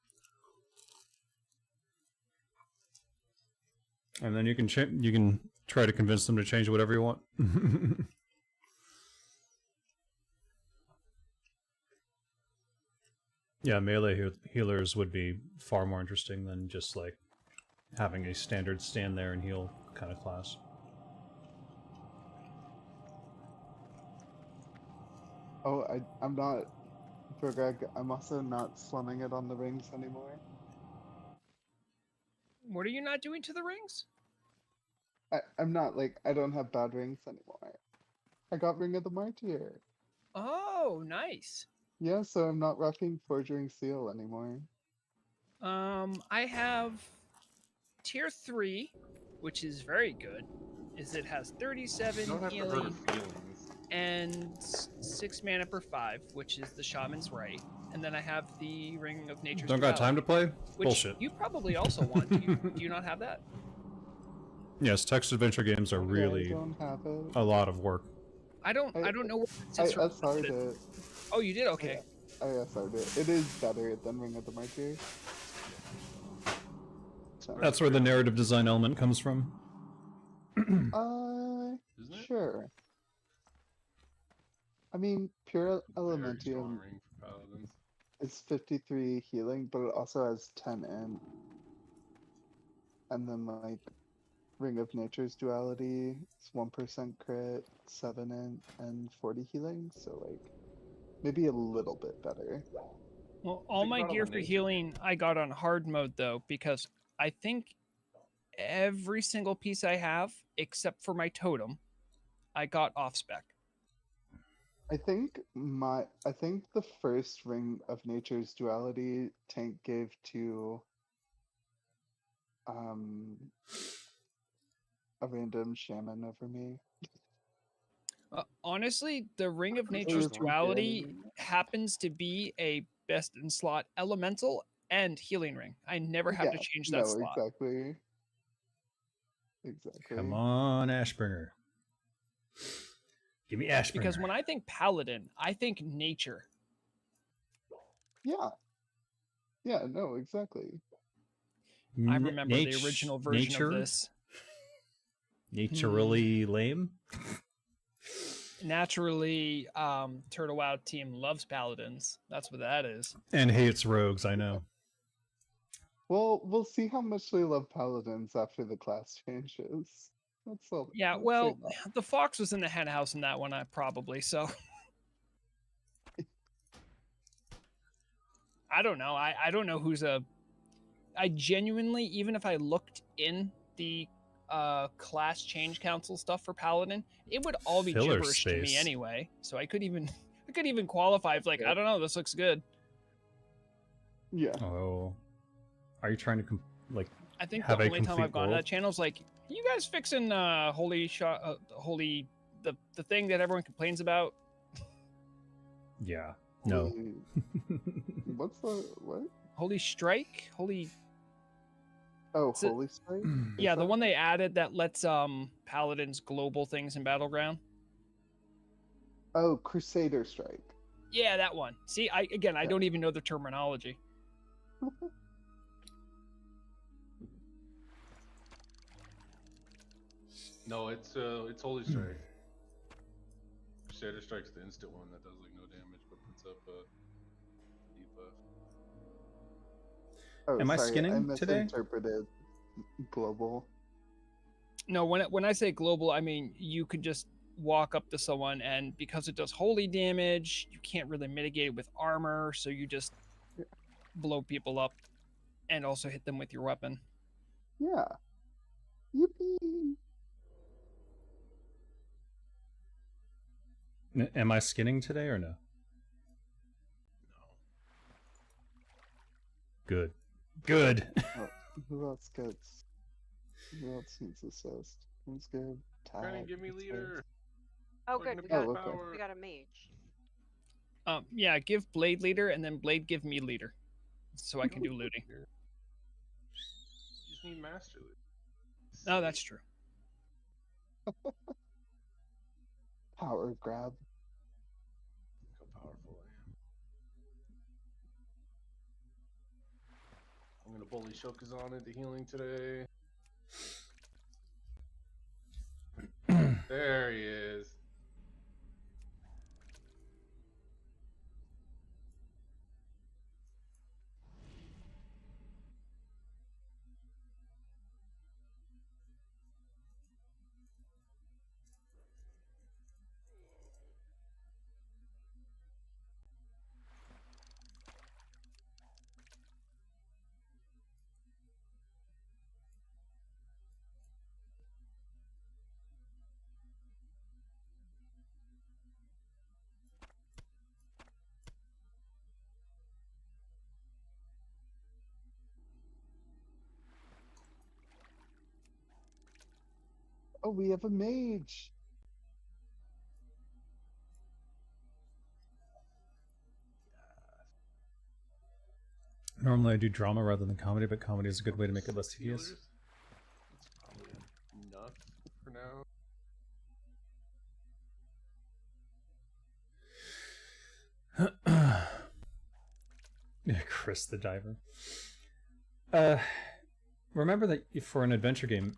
And then you can try to convince them to change whatever you want. Yeah, melee healers would be far more interesting than just like having a standard stand there and heal kind of class. Oh, I'm not. For Greg, I'm also not slumming it on the rings anymore. What are you not doing to the rings? I'm not like I don't have bad rings anymore. I got Ring of the Martyr. Oh, nice. Yeah, so I'm not rocking Forging Seal anymore. I have tier 3, which is very good. It has 37 You don't have to hurt healing her feelings. and 6 mana per 5, which is the Shaman's Right. And then I have the Ring of Nature's Don't got time to play? which Bullshit. you probably also want. Do you not have that? Yes, text adventure games are really don't have it. a lot of work. I don't know where it I sits from- SR'd it. Oh, you did? Okay. I SR'd it. It is better than Ring of the Martyr. So, That's where the narrative design element comes from. sure. I mean, Pure Very strong Elementium ring for paladins. is 53 healing, but it also has 10 int. And then, like, Ring of Nature's Duality is 1% crit, 7 int, and 40 healing, so, like, maybe a little bit better. Well, all my gear for healing I got on hard mode though, because I think every single piece I have, except for my totem, I got off spec. I think the first Ring of Nature's Duality tank gave to a random shaman over me. Honestly, the Ring of It Nature's was Duality good. happens to be a best in slot elemental and healing ring. I never have to change that slot. Exactly. Exactly. Come on, Ashbringer. Give me Ashburner. Because when I think paladin, I think nature. Yeah. Yeah, no, exactly. I remember the original version of this. Naturally lame? Naturally, Turtle WoW team loves paladins. That's what that is. And hates rogues, I know. Well, we'll see how much they love paladins after the class changes. That's all. Yeah, let's well, say that. the fox was in the hen house in that one, probably, so. I don't know. I don't know who's a... I genuinely, even if I looked in the class change council stuff for paladin, it would all be Filler gibberish to me space. anyway. So I could even qualify if like, I don't know, this looks good. Yeah. Oh. Are you trying to I think have the a only time complete I've gone to world? that channel is like, you guys fixing holy the thing that everyone complains about? Yeah. No. What's the what? Holy Strike? Holy... Oh, Is it- Holy Strike? Yeah, the one they added that lets paladins global things in Battleground. Oh, Crusader Strike. Yeah, that one. See, I don't even know the terminology. No, it's Holy Strike. Crusader Strike's the instant one that does like no damage but puts up a debuff. Oh, Am I sorry, skinning I today? misinterpreted global. No, when I say global, I mean you could just walk up to someone, and because it does holy damage, you can't really mitigate it with armor, so you just blow people up and also hit them with your weapon. Yeah. Yippee! Am I skinning today or no? Good. Good. Oh, who else gets? Who else needs assist? Who's good? Trying to Tag, give me assist. leader. Oh, We're good. gonna We be got, okay. power. we got a mage. Yeah, give Blade leader, and then Blade give me leader, so I can do looting. You just need master leader. Oh, that's true. Power grab. Look how powerful I am. I'm gonna bully Shokazan into healing today. There he is. Oh, we have a mage. Normally I do drama rather than comedy, but comedy is a good way to make it less tedious. Healers? That's probably enough for now. Chris the diver. Remember that for an adventure game,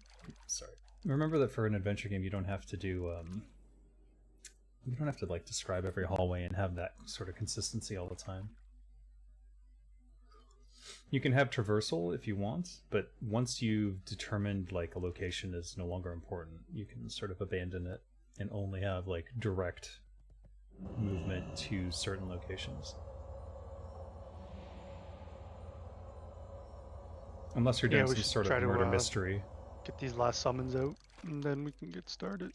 remember that for an adventure game you don't have to do you don't have to like describe every hallway and have that sort of consistency all the time. You can have traversal if you want, but once you've determined like a location is no longer important, you can sort of abandon it and only have like direct movement to certain locations. Unless you're doing we some should sort try of to, murder mystery. Get these last summons out, and then we can get started.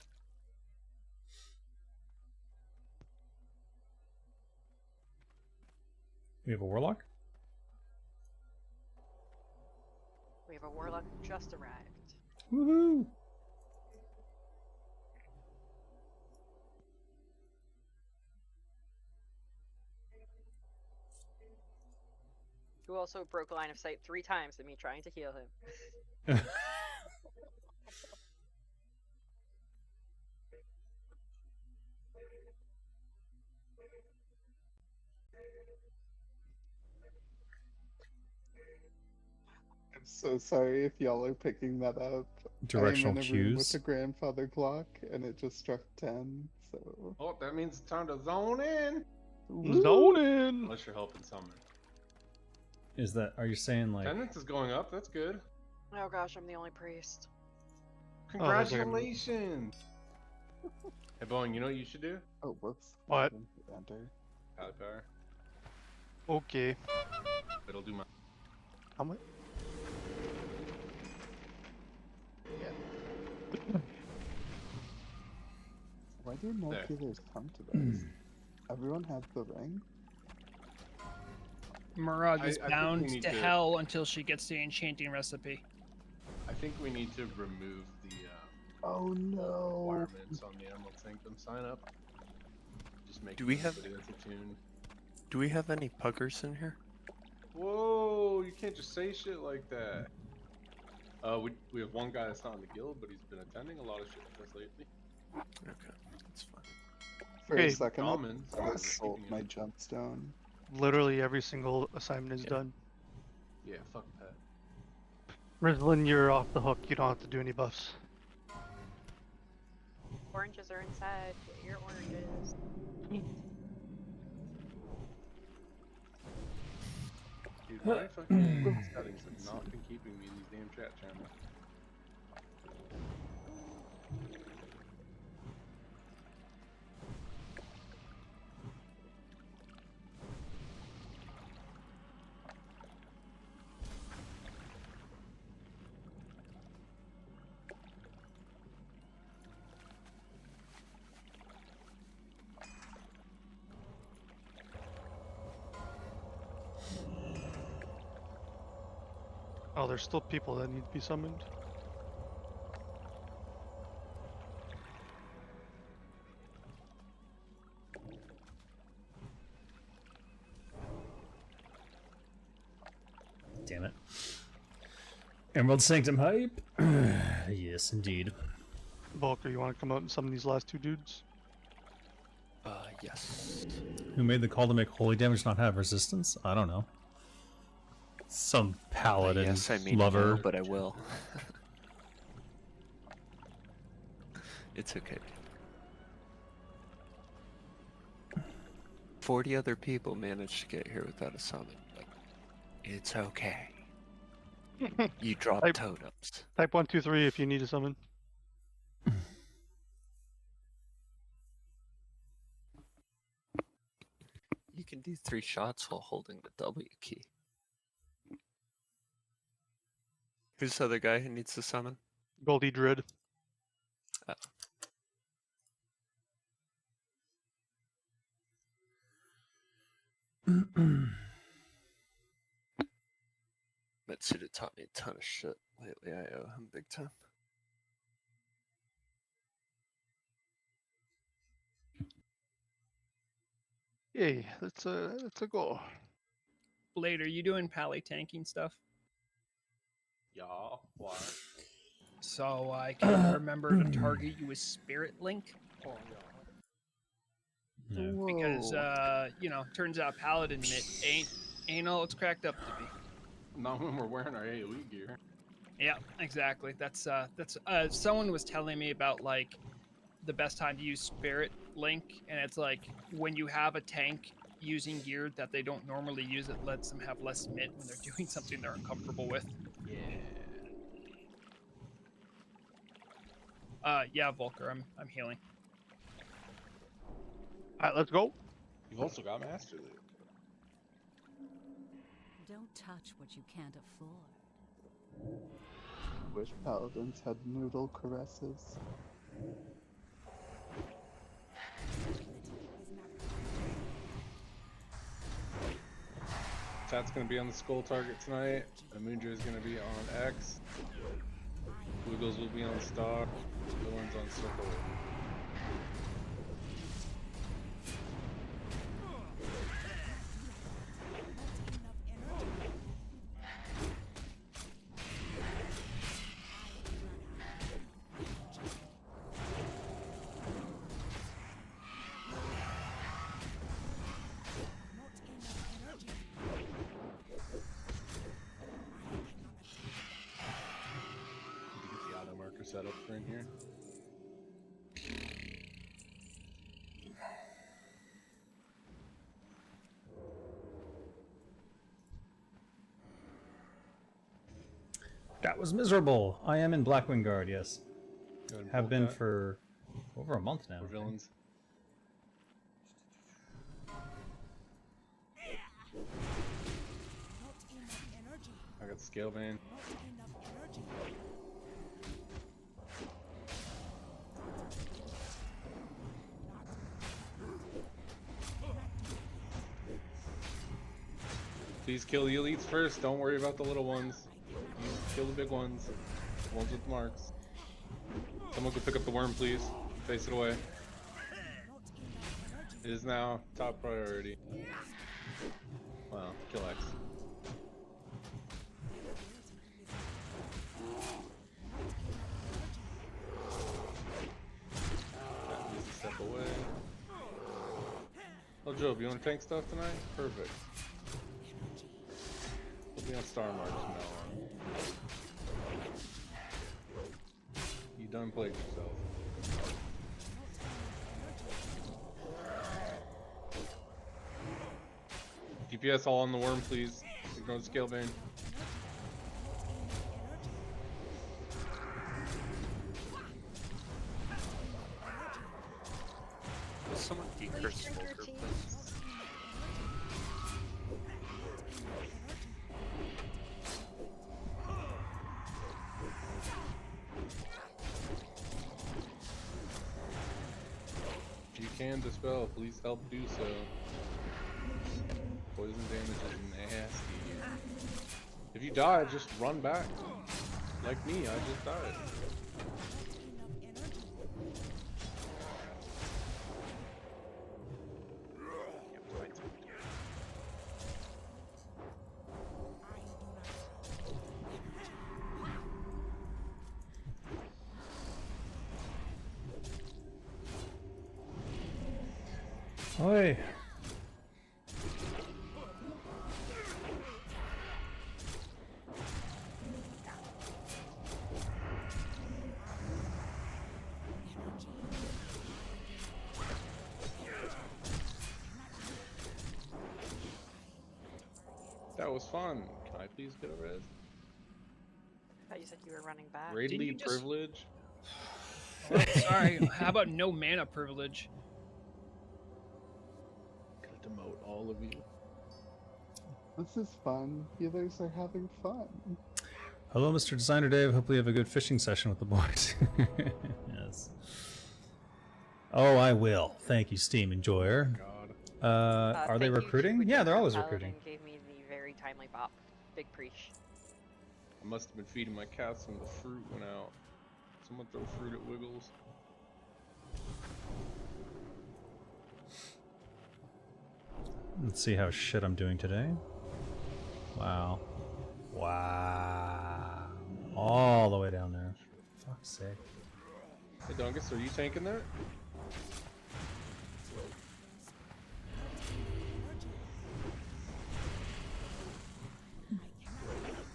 We have a warlock? We have a warlock who just arrived. Woohoo! Who also broke line of sight 3 times to me trying to heal him. So sorry if y'all are picking that up. Directional I am in a room with cues. the grandfather clock, and it just struck 10. So Oh, that means it's time to zone in. Zone in. Unless you're helping summon. Is that? Are you saying like? Attendance is going up. That's good. Oh gosh, I'm the only priest. there's like a- Congratulations. Hey, Boeing, you know what you should do? oh, whoops. What? Enter. Pally power. Okay. It'll do my. How much? Why do no There. healers come to this? Everyone has the ring. Murad is I think we bound need to to- hell until she gets the enchanting recipe. I think we need to remove the Oh no! requirements on the Emerald Sanctum sign up. Just make Do we have- everybody that's attuned. Do we have any puggers in here? Whoa! You can't just say shit like that. We have one guy that's not in the guild, but he's been attending a lot of shit with us lately. Okay, that's fine. For Hey, a second, I Common, so thought I we're sold keeping my it. gemstone. Literally every single assignment is Yeah. done. Yeah, fuck that. Rizlin, you're off the hook. You don't have to do any buffs. Oranges are inside. Get your oranges. Dude, my fucking settings have not been keeping me in these damn chat channels. Oh, there's still people that need to be summoned. Damn it. Emerald Sanctum hype. Yes, indeed. Volker, you want to come out and summon these last two dudes? Yes. Who made the call to make holy damage not have resistance? I don't know. Some paladin Yes, I mean lover. no, but I will. It's okay. 40 other people managed to get here without a summon, but it's okay. You drop I- totems. Type 1, 2, 3 if you need a summon. You can do 3 shots while holding the W key. Who's the other guy who needs to summon? Goldie Druid. Oh. Mitsuda taught me a ton of shit lately. I owe him big time. Yay, that's a goal. Blade, are you doing pally tanking stuff? Yeah, why? So I can remember to target you with Spirit Link. Oh, yeah. Yeah. Because you know, turns out Paladin ain't all it's cracked up to be. Not when we're wearing our AoE gear. Yeah, exactly. That's someone was telling me about like the best time to use Spirit Link, and it's like when you have a tank using gear that they don't normally use, it lets them have less mint when they're doing something they're uncomfortable with. Yeah, Volker, I'm healing. Alright, let's go. You've also got Master Loot. Don't touch what you can't afford. Wish paladins had noodle caresses. Chat's gonna be on the skull target tonight. Amundra is gonna be on X. Wiggles will be on Star. The one's on Circle. setup for in here. That was miserable. I am in Blackwing Guard, yes. Go ahead and Have bolt been that. for over a month now. For villains. I got scale vein. Please kill the elites first. Don't worry about the little ones. You kill the big ones. The ones with marks. Someone could pick up the worm, please. Face it away. It is now top priority. Wow, kill X. That needs to step away. Oh, Job, you want to tank stuff tonight? Perfect. We'll be on Star March from now on. You done played yourself. DPS all on the worm, please. Ignore the scale vein. Will someone decurse Smoker, please? If you can dispel, please help do so. Poison damage is nasty. If you die, just run back. Like me, I just died. Oi. That was fun. Can I please get a res? I thought you said you were running back. Raidly you just- privilege? Oh, sorry. How about no mana privilege? Gonna demote all of you. This is fun. You guys are having fun. Hello, Mr. Designer Dave. Hopefully you have a good fishing session with the boys. Yes. Oh, I will. Thank you, Steam Enjoyer. God. Are they Thank you, recruiting? Twitch Yeah, they're always Paladin recruiting. Gave me the very timely bop. Big preach. I must have been feeding my cats when the fruit went out. Someone throw fruit at Wiggles. Let's see how shit I'm doing today. Wow. Wow. All the way down there. For fuck's sake. Hey Dungus, are you tanking that?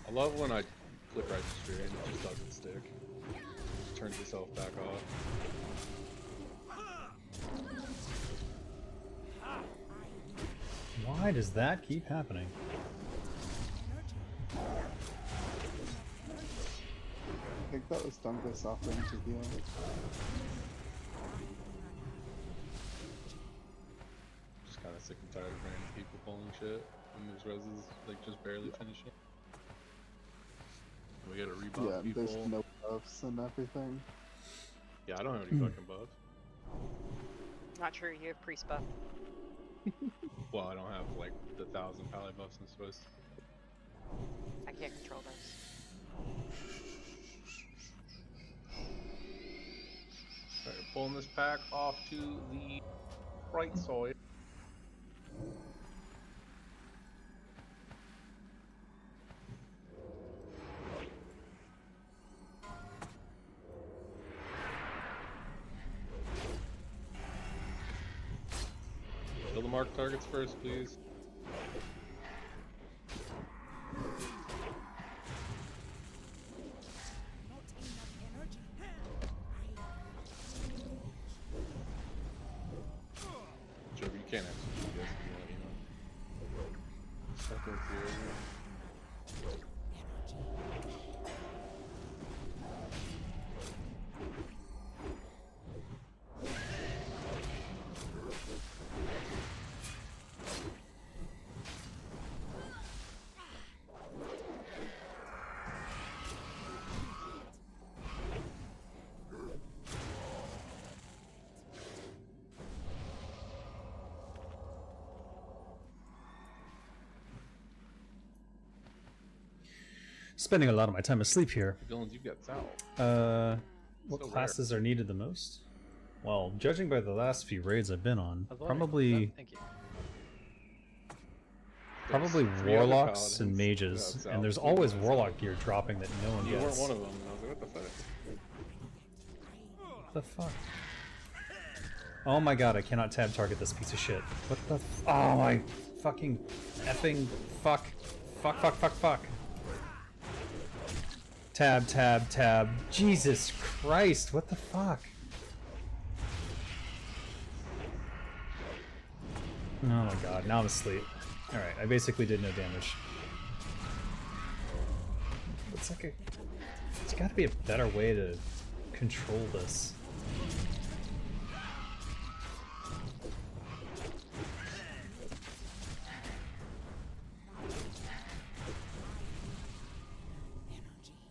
I love when I click registry and it just doesn't stick. It just turns itself back off. Why does that keep happening? I think that was Dungus offering to heal. Just kind of sick and tired of random people pulling shit when those reses like just barely finishing. We gotta rebuff Yeah, people. there's no buffs and everything. Yeah, I don't have any fucking buffs. Not true, you have priest buff. Well, I don't have like the 1,000 pally buffs I'm supposed to. I can't control those. Alright, pulling this pack off to the right side. Kill the marked targets first, please. Welcome to you. Spending a lot of my time asleep here. Villains, you've got Sal. What So classes are needed the most? Well, judging by the last few raids I've been on, Hello, probably thank you. probably There's 3 other warlocks and paladins mages, without Sal. and there's always warlock gear dropping that no one You gets. weren't one of them. And I was like, what the fuck? What the fuck? Oh my god, I cannot tab target this piece of shit. What the oh my fucking effing fuck. Fuck. Tab. Jesus Christ, what the fuck? Oh my god, now I'm asleep. Alright, I basically did no damage. It's like there's gotta be a better way to control this.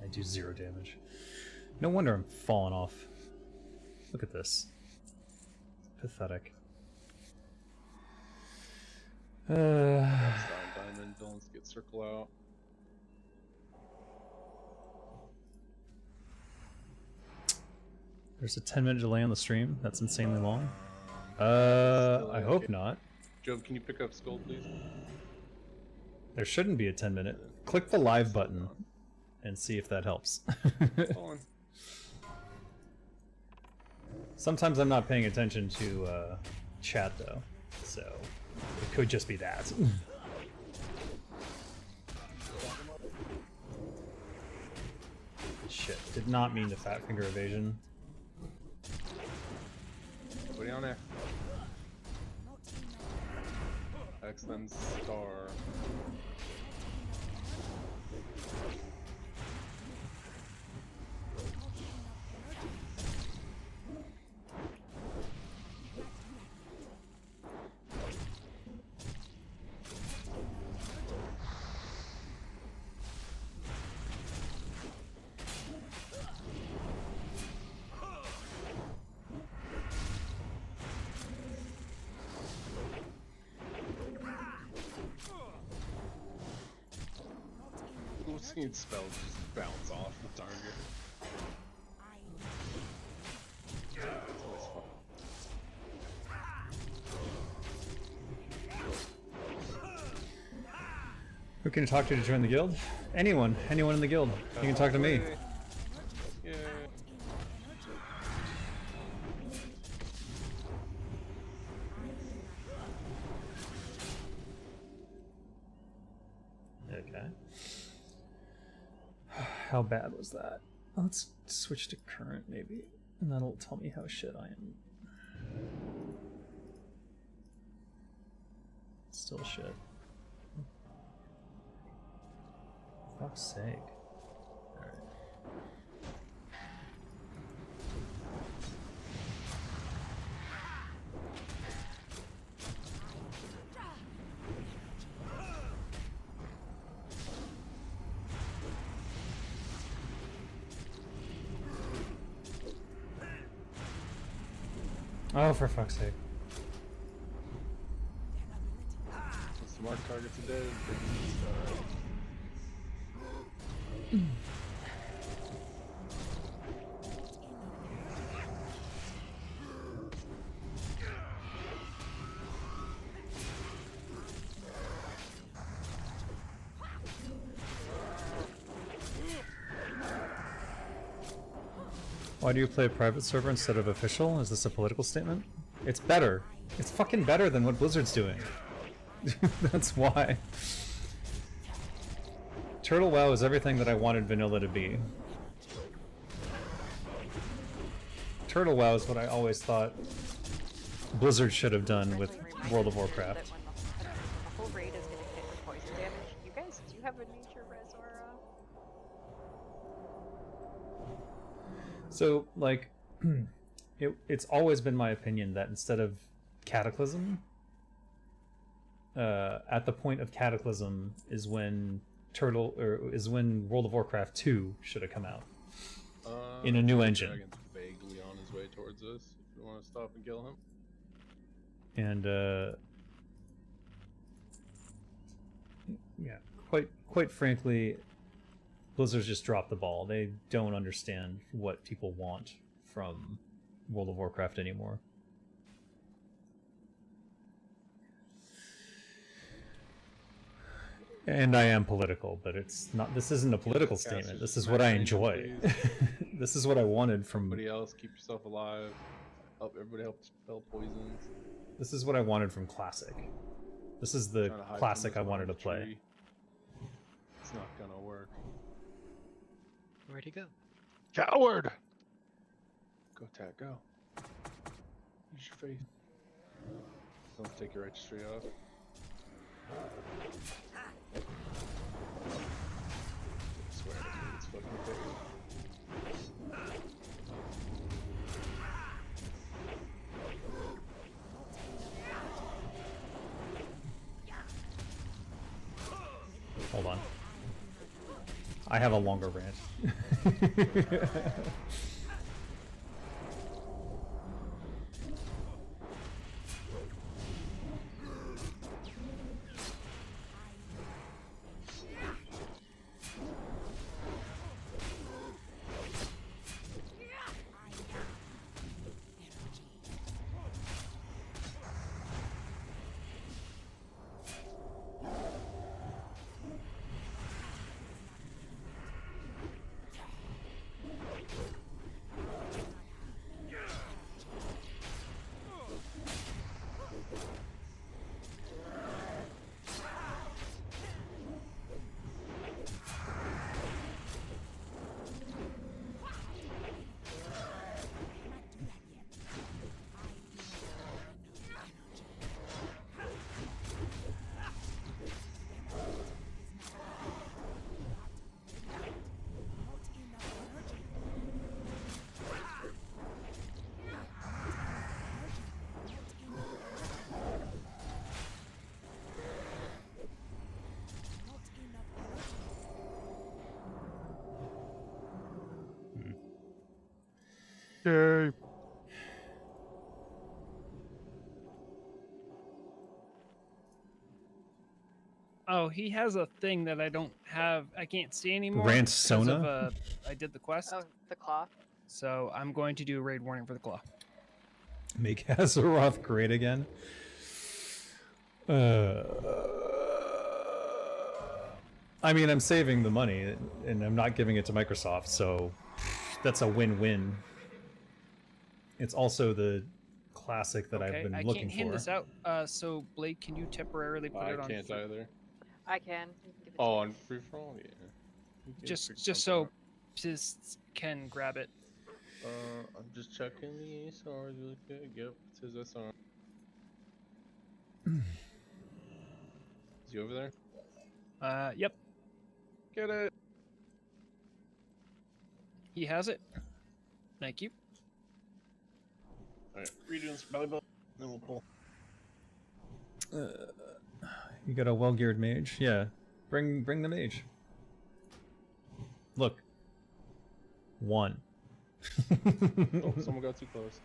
I do 0 damage. No wonder I'm falling off. Look at this. Pathetic. Diamond, villains get circle out. There's a 10-minute delay on the stream. That's insanely long. I hope not. Job, can you pick up Skull, please? There shouldn't be a 10-minute. Click the live button and see if that helps. Hold on. Sometimes I'm not paying attention to chat though, so it could just be that. Shit, did not mean the fat finger evasion. What are you on there? X then star. Seeing spells just bounce off the target. It's always fun. Who can you talk to join the guild? Anyone in the guild. You can talk to me. Yeah. Okay. How bad was that? Let's switch to current maybe, and that'll tell me how shit I am. Still shit. Fuck's sake. Alright. Oh, for fuck's sake. Smart targets are dead. Why do you play a private server instead of official? Is this a political statement? It's better. It's fucking better than what Blizzard's doing. That's why. Turtle WoW is everything that I wanted vanilla to be. Turtle WoW is what I always thought Blizzard should have done with World of Warcraft. The whole raid is getting hit with poison damage, So, like, it's always been my opinion that instead of Cataclysm, at the point of Cataclysm is when World of Warcraft 2 should have come out in a new engine. Dragon's vaguely on his way towards us. If we want to stop and kill him. And yeah, quite frankly, Blizzard's just dropped the ball. They don't understand what people want from World of Warcraft anymore. And I am political, but it's not. This isn't a political statement. This is what I enjoy. This is what I wanted from everybody else. Keep yourself alive. Help everybody. Help spell poisons. This is what I wanted from Classic. This is the Classic I wanted to play. It's not gonna work. Where'd he go? Coward! Go, Tat, go. Use your face. Don't take your registry off. I swear to God, it's fucking face. Hold on. I have a longer rant. Yay. Oh, he has a thing that I don't have. I can't see anymore. Rant because Sona? of, I did the quest. Oh, the claw. So I'm going to do a raid warning for the claw. Make Azeroth great again. I mean, I'm saving the money, and I'm not giving it to Microsoft, so that's a win-win. It's also the classic that I've been I looking can't hand for. this out. So Blake, can you temporarily put it on? I can't either. I can. Give it Oh, to on free for all, yeah. You can Just pick so something up. Piss can grab it. I'm just checking the SRs really quick. Yep, it says SR. Is he over there? Yep. Get it. He has it. Thank you. Alright, redoing some belly button, then we'll pull. You got a well-geared mage? Yeah. Bring the mage. Look. 1. Oh, someone got too close.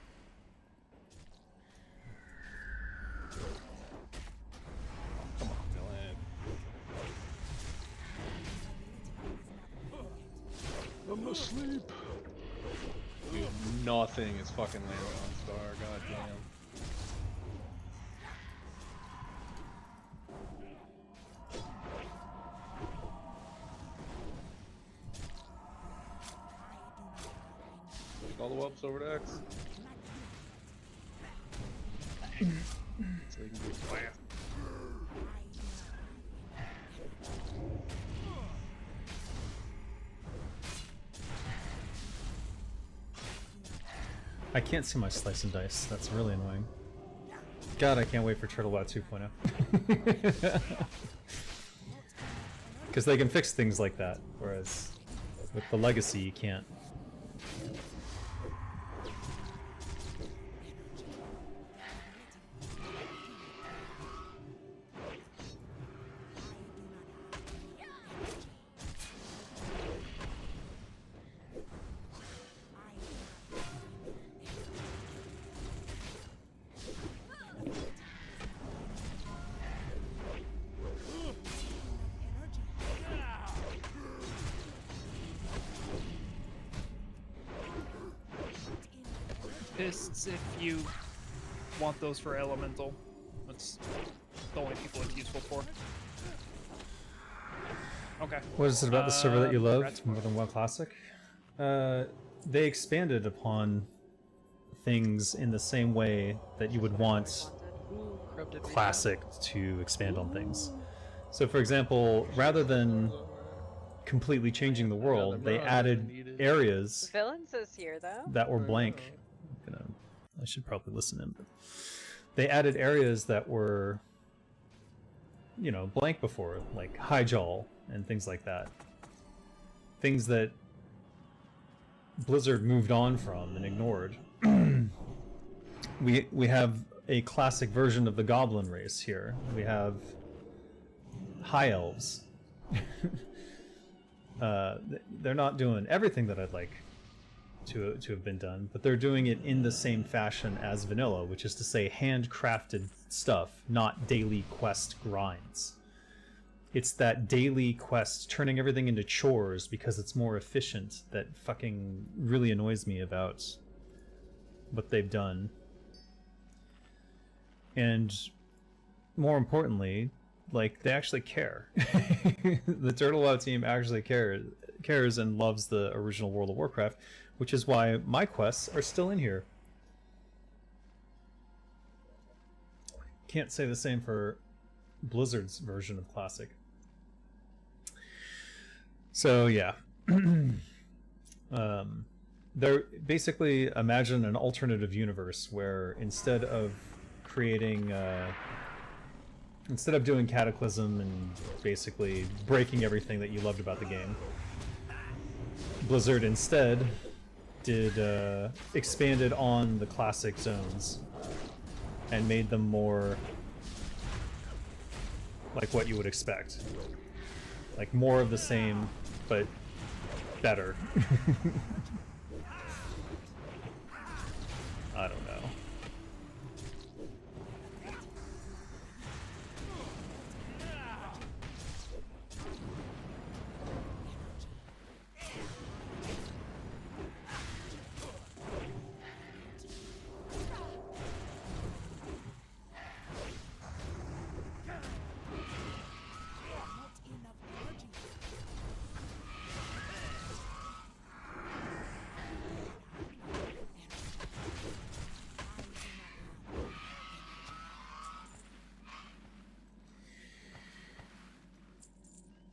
Come on, Dylan. I'm asleep. Dude, nothing is fucking landing on Star, goddamn. Take all the whelps over to X. So they can get blast. I can't see my slice and dice. That's really annoying. God, I can't wait for TurtleBot 2.0. Because they can fix things like that, whereas with the Legacy you can't. Pists if you want those for elemental. That's the only people it's useful for. Okay. What is it about the server that you love Congrats. more than WoW Classic? They expanded upon things in the same way that you would want Ooh, corrupted Classic to expand on things. So, for example, rather than completely changing the world, they added areas Villains is here though. that were blank. I should probably listen in, but they added areas that were, you know, blank before, like Highjaw and things like that. Things that Blizzard moved on from and ignored. We have a classic version of the Goblin race here. We have High Elves. They're not doing everything that I'd like to have been done, but they're doing it in the same fashion as vanilla, which is to say handcrafted stuff, not daily quest grinds. It's that daily quest, turning everything into chores because it's more efficient, that fucking really annoys me about what they've done. And more importantly, like, they actually care. The Turtle WoW team actually cares and loves the original World of Warcraft, which is why my quests are still in here. Can't say the same for Blizzard's version of Classic. So yeah. They're basically, imagine an alternative universe where instead of creating instead of doing Cataclysm and basically breaking everything that you loved about the game, Blizzard instead did expanded on the classic zones and made them more like what you would expect. Like more of the same, but better. I don't know.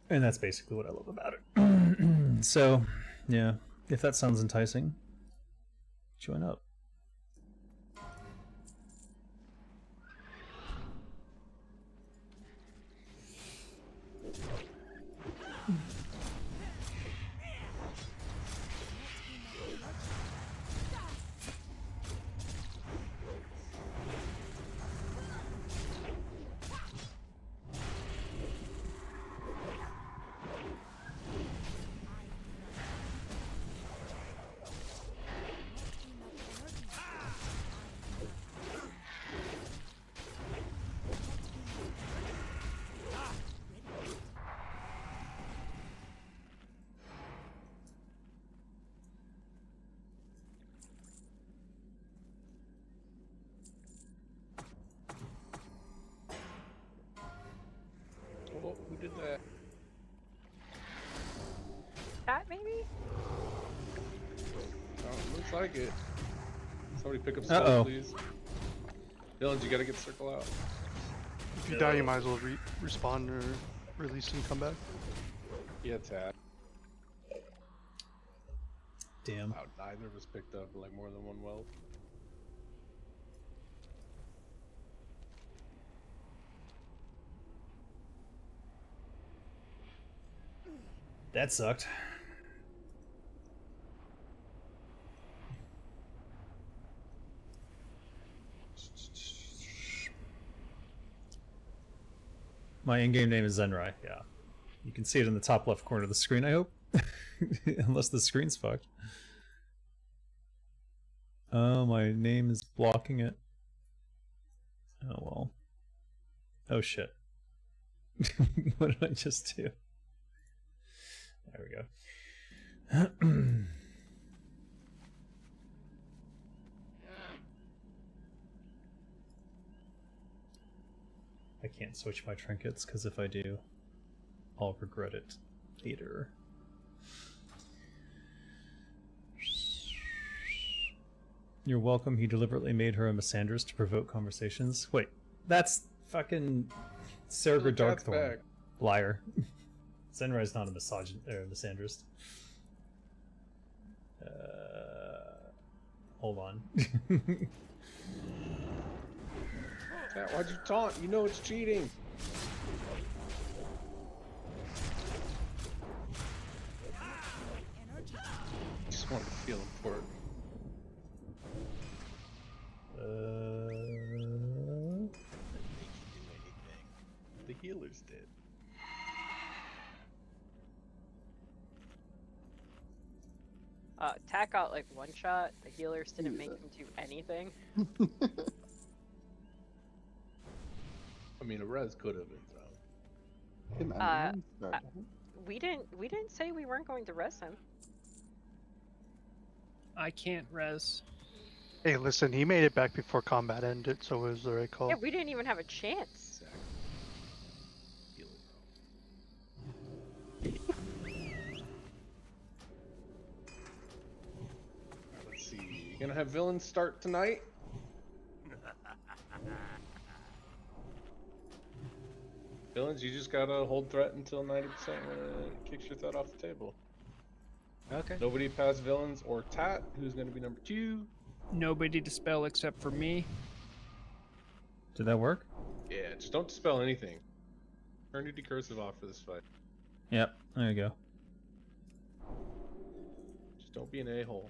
And that's basically what I love about it. So, yeah, if that sounds enticing, join up. Oh, who did that? Cat maybe? Oh, looks like it. Somebody pick up Uh-oh. Skull, please. Dylan, you gotta get Circle out. If you die, you might as well respawn or release and come back. Yeah, Tad. Damn. Wow, neither of us picked up like more than one weld. That sucked. My in-game name is Zenrai, yeah. You can see it in the top left corner of the screen, I hope. Unless the screen's fucked. Oh, my name is blocking it. Oh, well. Oh, shit. What did I just do? There we go. can't switch my trinkets, because if I do, I'll regret it later. You're welcome. He deliberately made her a misandrist to provoke conversations. Wait, that's fucking Serger Darkthorn. Liar. Senrai's not a misandrist. Hold on. Cat, why'd you taunt? You know it's cheating. Just want to feel important. The healer's dead. Tack got like one shot. The healers didn't make him do anything. I mean, a res could have been thrown. We didn't say we weren't going to res him. I can't res. Hey, listen, he made it back before combat ended, so it was the right call. Yeah, we didn't even have a chance. Let's see. You gonna have villains start tonight? Villains, you just gotta hold threat until 90% kicks your threat off the table. Okay. Nobody past villains or Tat, who's gonna be number 2. Nobody dispel except for me. Did that work? Yeah, just don't dispel anything. Turn your decursive off for this fight. Yep, there you go. Just don't be an a-hole.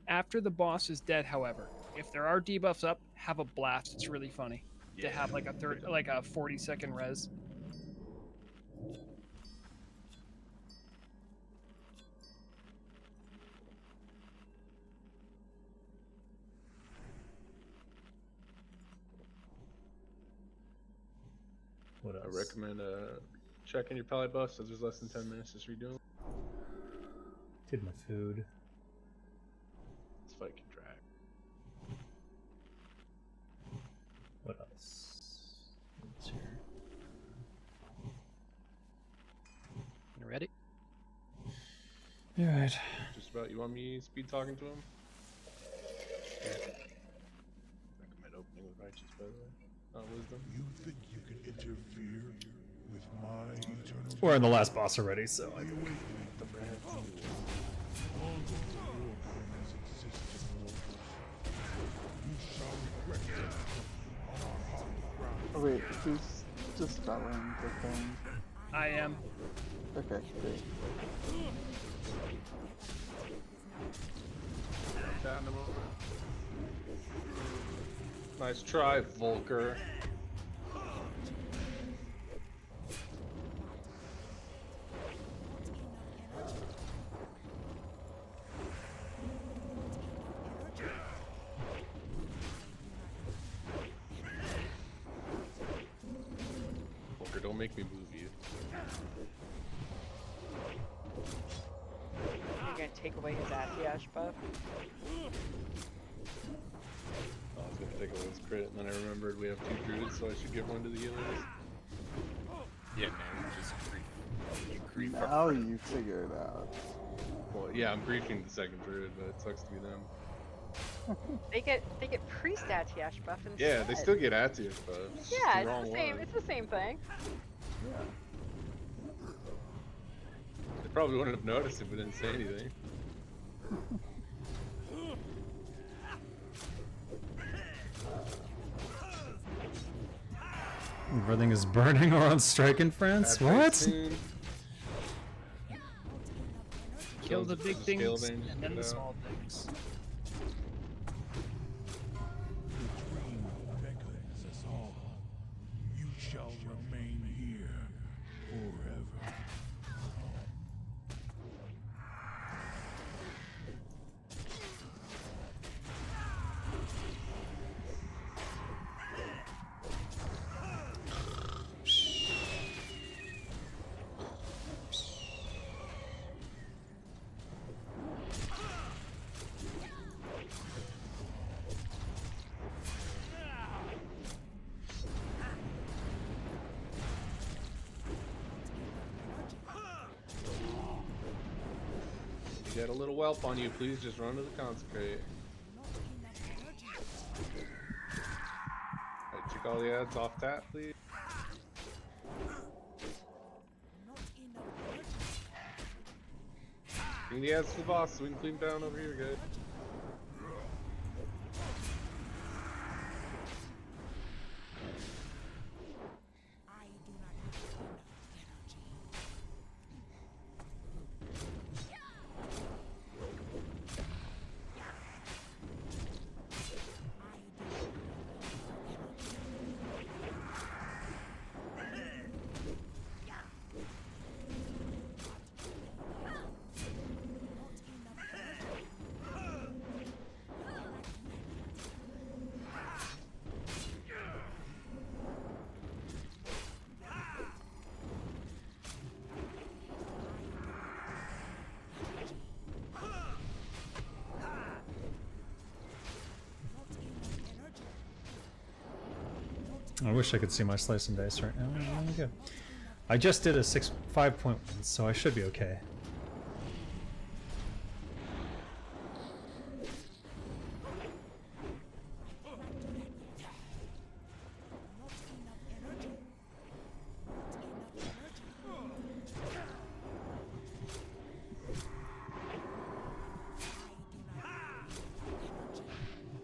After the boss is dead, however, if there are debuffs up, have a blast. It's really funny to have like a 40-second res. What else? I recommend checking your pally buffs as there's less than 10 minutes to redo them. Did my food. This fight can drag. What else? What's here? You ready? You're right. Just about. You want me speed talking to him? Recommend opening with righteous, by the way. Not wisdom. You think you can interfere with my eternal... We're in the last boss already, so I... The brand new. Oh wait, who's dispelling the thing? I am. Okay, great. Chat in a moment. Nice try, Volker. Volker, don't make me move you. You're gonna take away his Atiash buff? I was gonna take away his crit, and then I remembered we have 2 druids, so I should give one to the healers. Yeah, no, you just grief. Now you figure it out. Well, yeah, I'm griefing the second druid, but it sucks to be them. They get priest Atiash buff instead. Yeah, they still get Atia's buff. It's just Yeah, the wrong it's the same. one. It's the same thing. They probably wouldn't have noticed if we didn't say anything. Everything is burning or on strike in France? What? Kill the big things Scale range, and then get the out. small things. The dream beckons us all. You shall remain here forever. get a little whelp on you, please just run to the consecrate. Alright, check all the ads off tap, please. Bring the ads to the boss so we can clean down over here, guys. I wish I could see my slice and dice right now. There we go. I just did a 5.1, so I should be okay.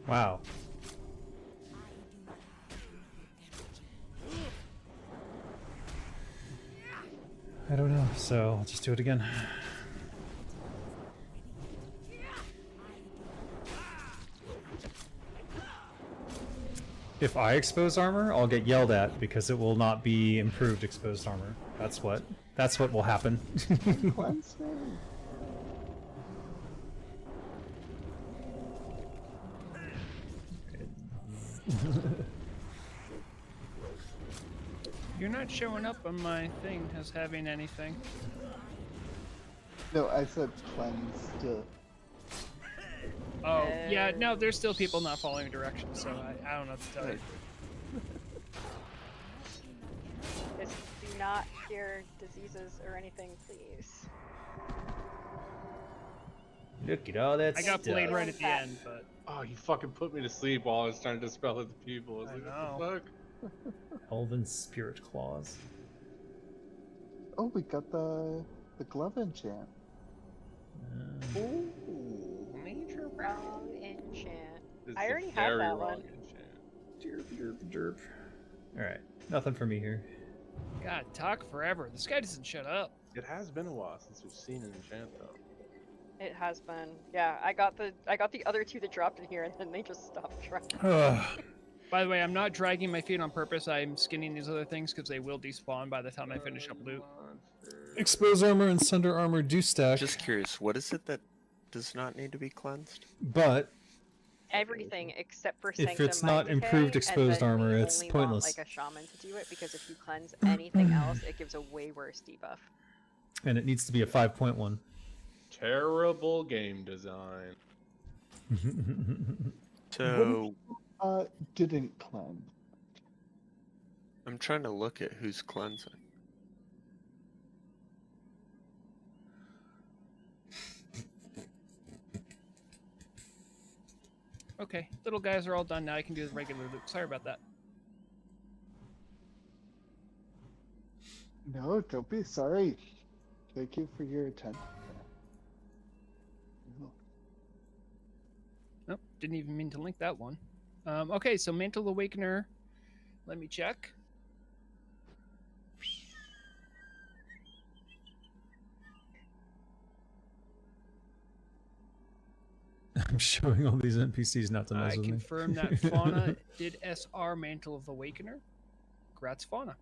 Wow. I don't know, so I'll just do it again. If I expose armor, I'll get yelled at because it will not be improved exposed armor. That's what will happen. Cleanse me. You're not showing up on my thing as having anything. No, I said cleansed. Oh, yeah, no, there's still people not following directions, so I don't know what to tell you. Just do not cure diseases or anything, please. Look at all that I got played right at the end, but... Oh, you fucking put me to sleep while I was trying to dispel other people. I was like, what the fuck? Elven Spirit Claws. Oh, we got the glove enchant. Ooh, Major wrong enchant. this I is a already have very that wrong one. enchant. Derp. Alright, nothing for me here. God, talk forever. This guy doesn't shut up. It has been a while since we've seen an enchant, though. It has been. Yeah, I got the other two that dropped in here, and then they just stopped trying. By the way, I'm not dragging my feet on purpose. I'm skinning these other things because they will despawn by the time I finish up loot. Expose armor and Sunder armor do stack. Just curious, what is it that does not need to be cleansed? But Everything except for if Sanctum it's not Mind improved Decay, exposed and then armor, we it's only pointless. Want, like a shaman to do it, because if you cleanse anything else, it gives a way worse debuff. And it needs to be a 5.1. Terrible game design. So Didn't cleanse. I'm trying to look at who's cleansing. Okay, little guys are all done now. I can do the regular loot. Sorry about that. No, don't be sorry. Thank you for your attention. Nope, didn't even mean to link that one. Okay, so Mantle Awakener. Let me check. I'm showing all these NPCs not to mess I with me. confirm that Fauna did SR Mantle of Awakener. Congrats, Fauna.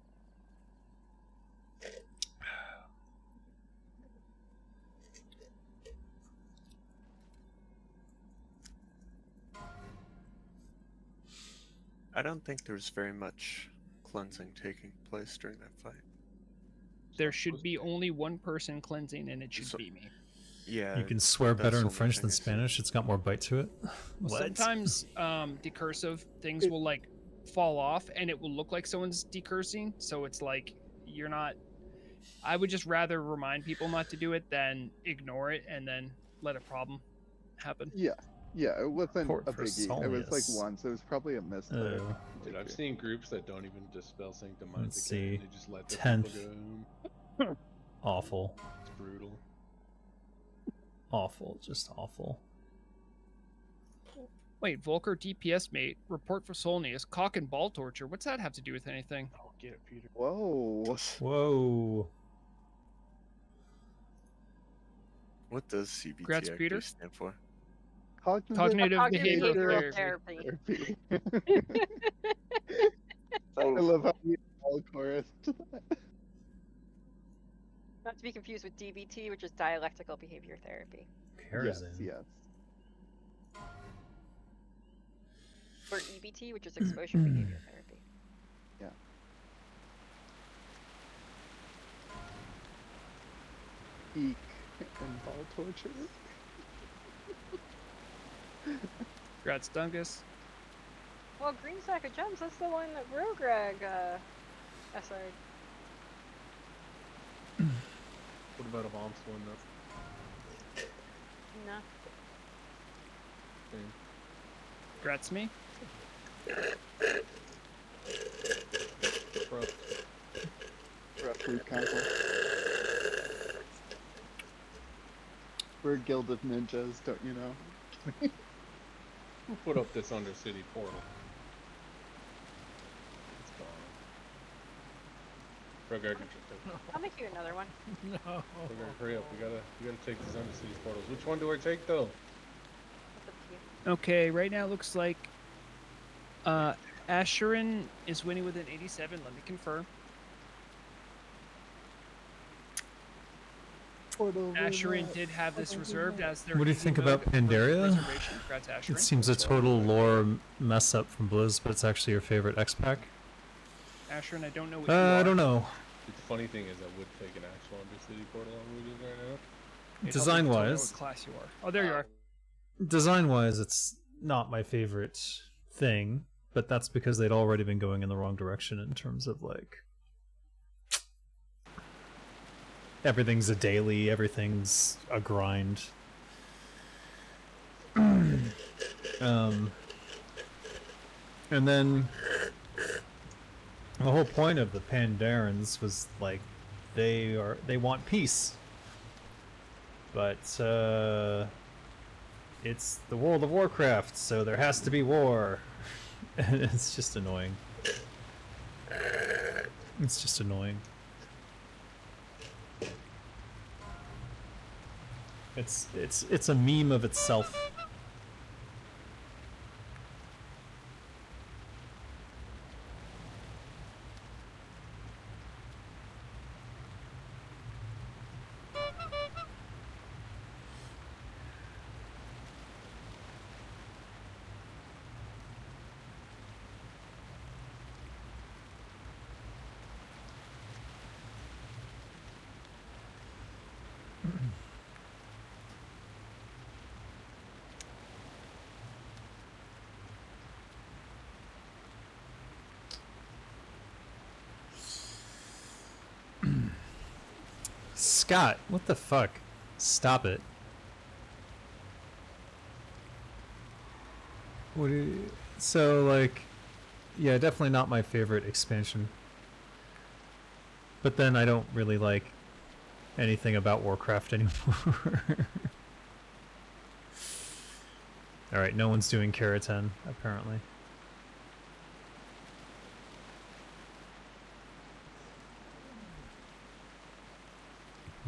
I don't think there's very much cleansing taking place during that fight. There should be only one person cleansing, and it should be me. Yeah. You can swear that's better the in only French thing than I see. Spanish. It's got more bite to it. What? Sometimes decursive things will like fall off, and it will look like someone's decursing. So it's like you're not. I would just rather remind people not to do it than ignore it and then let a problem happen. Yeah, yeah, it wasn't Port a for biggie. It was like Solnius. once. It was probably a misclick. Oh. Dude, I've seen groups that don't even dispel Sanctum Let's Decay, see. and they just let the 10th. people go. Awful. It's brutal. Awful. Just awful. Wait, Volker DPS mate, report for Solnius, cock and ball torture. What's that have to do with anything? Oh, get it, Peter. Whoa. Whoa. What does CBT Congrats, actually Peter. stand for? Cognitive behavioral behavioral therapy. therapy. I love how you all chorus to that. Not to be confused with DBT, which is dialectical behavior therapy. Yes, Karazin. yes. Or EBT, which is exposure behavior therapy. Yeah. Eek and ball torture. Congrats, Dungus. Well, Green Sack of Gems, that's the one that Rograg SR'd. What about a Vomps one, though? No. Same. Congrats me. Bro. Rough week, Council. We're a guild of ninjas, don't you know? Who put up this Undercity portal? It's gone. Rogard, I'll make you another one. No. Rogard, hurry up. We gotta take these Undercity portals. Which one do I take, though? That's up to you. Okay, right now it looks like Asherin is winning with an 87. Let me confirm. Asherin did have this reserved as their. What do you think easy about mode Pandaria? reservation. Congrats, Asherin. It seems a total lore mess up from Blizz, but it's actually your favorite X-Pack. Asherin, I don't know what you are. I don't know. The funny thing is, I would take an actual Undercity portal on Wounded right now. It helps me tell Design-wise, what class you are. Oh, there you are. design-wise, it's not my favorite thing, but that's because they'd already been going in the wrong direction in terms of like everything's a daily, everything's a grind. And then the whole point of the Pandarans was like they want peace. But it's the World of Warcraft, so there has to be war. And it's just annoying. It's just annoying. It's a meme of itself. Scott, what the fuck? Stop it. What do you... So, like, yeah, definitely not my favorite expansion. But then I don't really like anything about Warcraft anymore. Alright, no one's doing Keratin, apparently.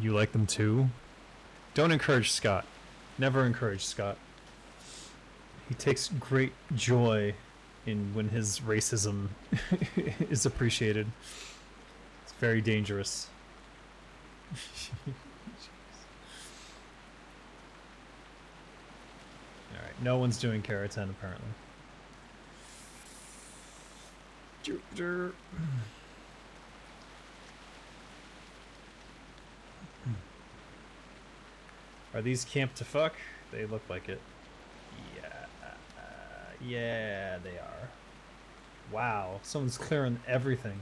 You like them too? Don't encourage Scott. Never encourage Scott. He takes great joy in when his racism is appreciated. It's very dangerous. Alright, no one's doing Keratin apparently. Jupiter. Are these camp to fuck? They look like it. Yeah, they are. Wow, someone's clearing everything.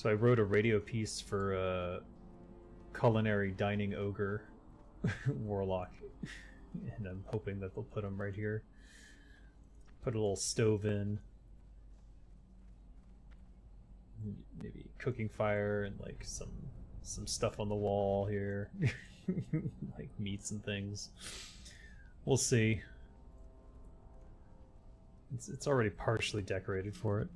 So I wrote a radio piece for a culinary dining ogre warlock, and I'm hoping that they'll put them right here. Put a little stove in, maybe cooking fire, and like some stuff on the wall here, like meats and things. We'll see. It's already partially decorated for it.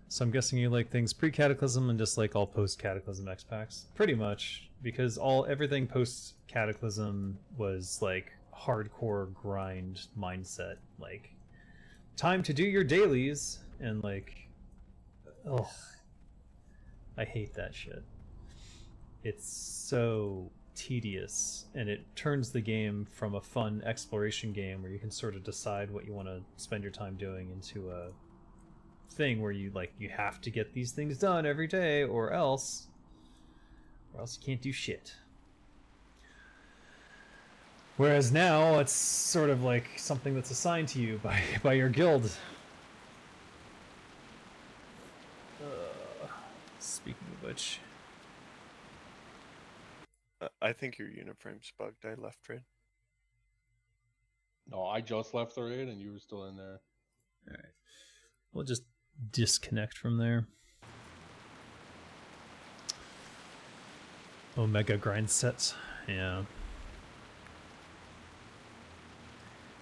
So I'm guessing you like things pre-Cataclysm and just like all post-Cataclysm X-Packs. Pretty much, because everything post-Cataclysm was like hardcore grind mindset. Like, time to do your dailies, and like, ugh. I hate that shit. It's so tedious, and it turns the game from a fun exploration game where you can sort of decide what you want to spend your time doing into a thing where you have to get these things done every day, or else you can't do shit. Whereas now it's sort of like something that's assigned to you by your guild. Speaking of which, I think your uniframe's bugged. I left raid. No, I just left the raid and you were still in there. Alright. We'll just disconnect from there. Omega grind sets. Yeah.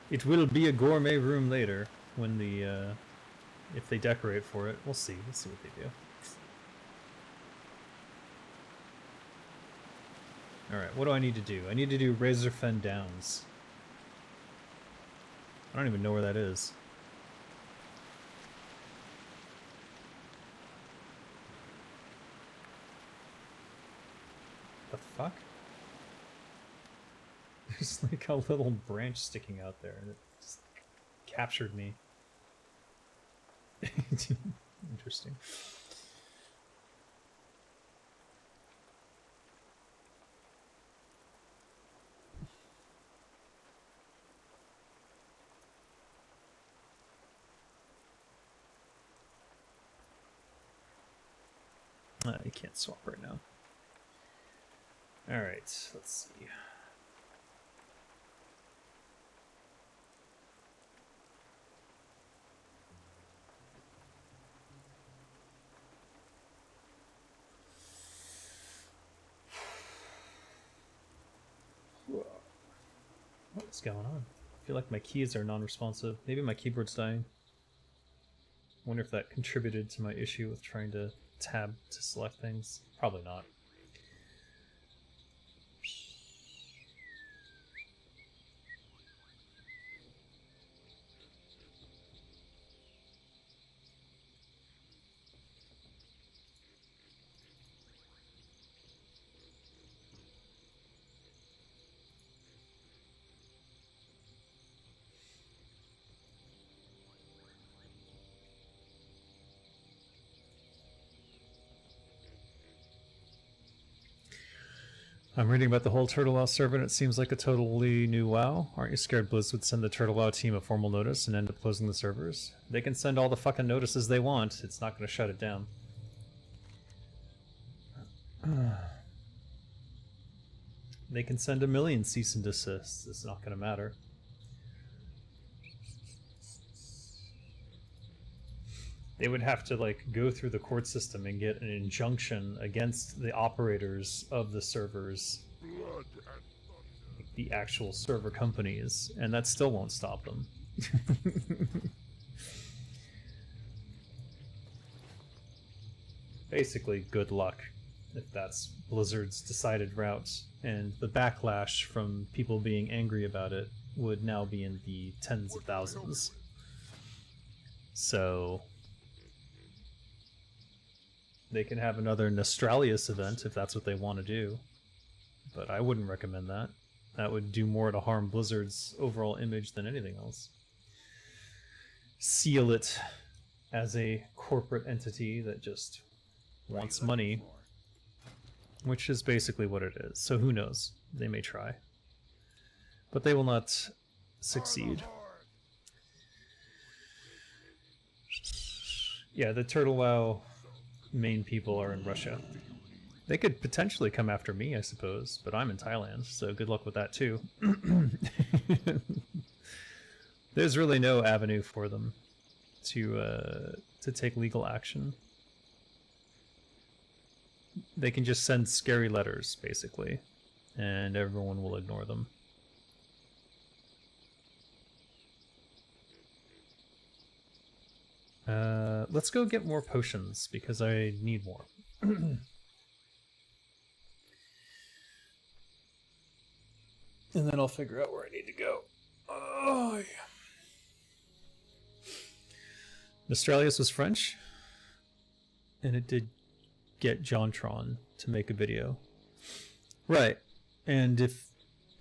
It will be a gourmet room later when the if they decorate for it. We'll see. We'll see what they do. Alright, what do I need to do? I need to do Razorfen Downs. I don't even know where that is. The fuck? There's like a little branch sticking out there and it just captured me. Interesting. You can't swap right now. Alright, let's see. What's going on? I feel like my keys are non-responsive. Maybe my keyboard's dying. I wonder if that contributed to my issue with trying to tab to select things. Probably not. I'm reading about the whole Turtle WoW server and it seems like a totally new WoW. Aren't you scared Blizz would send the Turtle WoW team a formal notice and end up closing the servers? They can send all the fucking notices they want. It's not going to shut it down. They can send 1,000,000 cease and desists. It's not going to matter. They would have to like go through the court system and get an injunction against the operators of the servers, like the actual server companies, and that still won't stop them. Basically, good luck if that's Blizzard's decided route, and the backlash from people being angry about it would now be in the tens of thousands. So they can have another Nostralius event if that's what they want to do, but I wouldn't recommend that. That would do more to harm Blizzard's overall image than anything else. Seal it as a corporate entity that just wants money, which is basically what it is. So who knows? They may try, but they will not succeed. Yeah, the Turtle WoW main people are in Russia. They could potentially come after me, I suppose, but I'm in Thailand, so good luck with that too. There's really no avenue for them to take legal action. They can just send scary letters, basically, and everyone will ignore them. Let's go get more potions, because I need more. And then I'll figure out where I need to go. Oh, yeah. Australius was French, and it did get Jontron to make a video. Right. And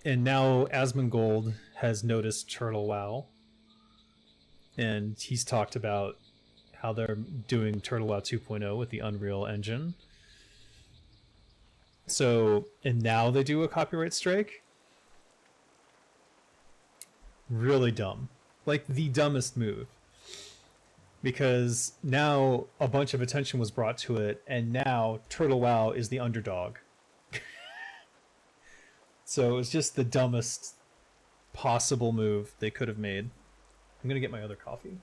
now Asmongold has noticed Turtle WoW, and he's talked about how they're doing Turtle WoW 2.0 with the Unreal Engine. So, and now they do a copyright strike? Really dumb. Like, the dumbest move. Because now a bunch of attention was brought to it, and now Turtle WoW is the underdog. So it was just the dumbest possible move they could have made. I'm gonna get my other coffee.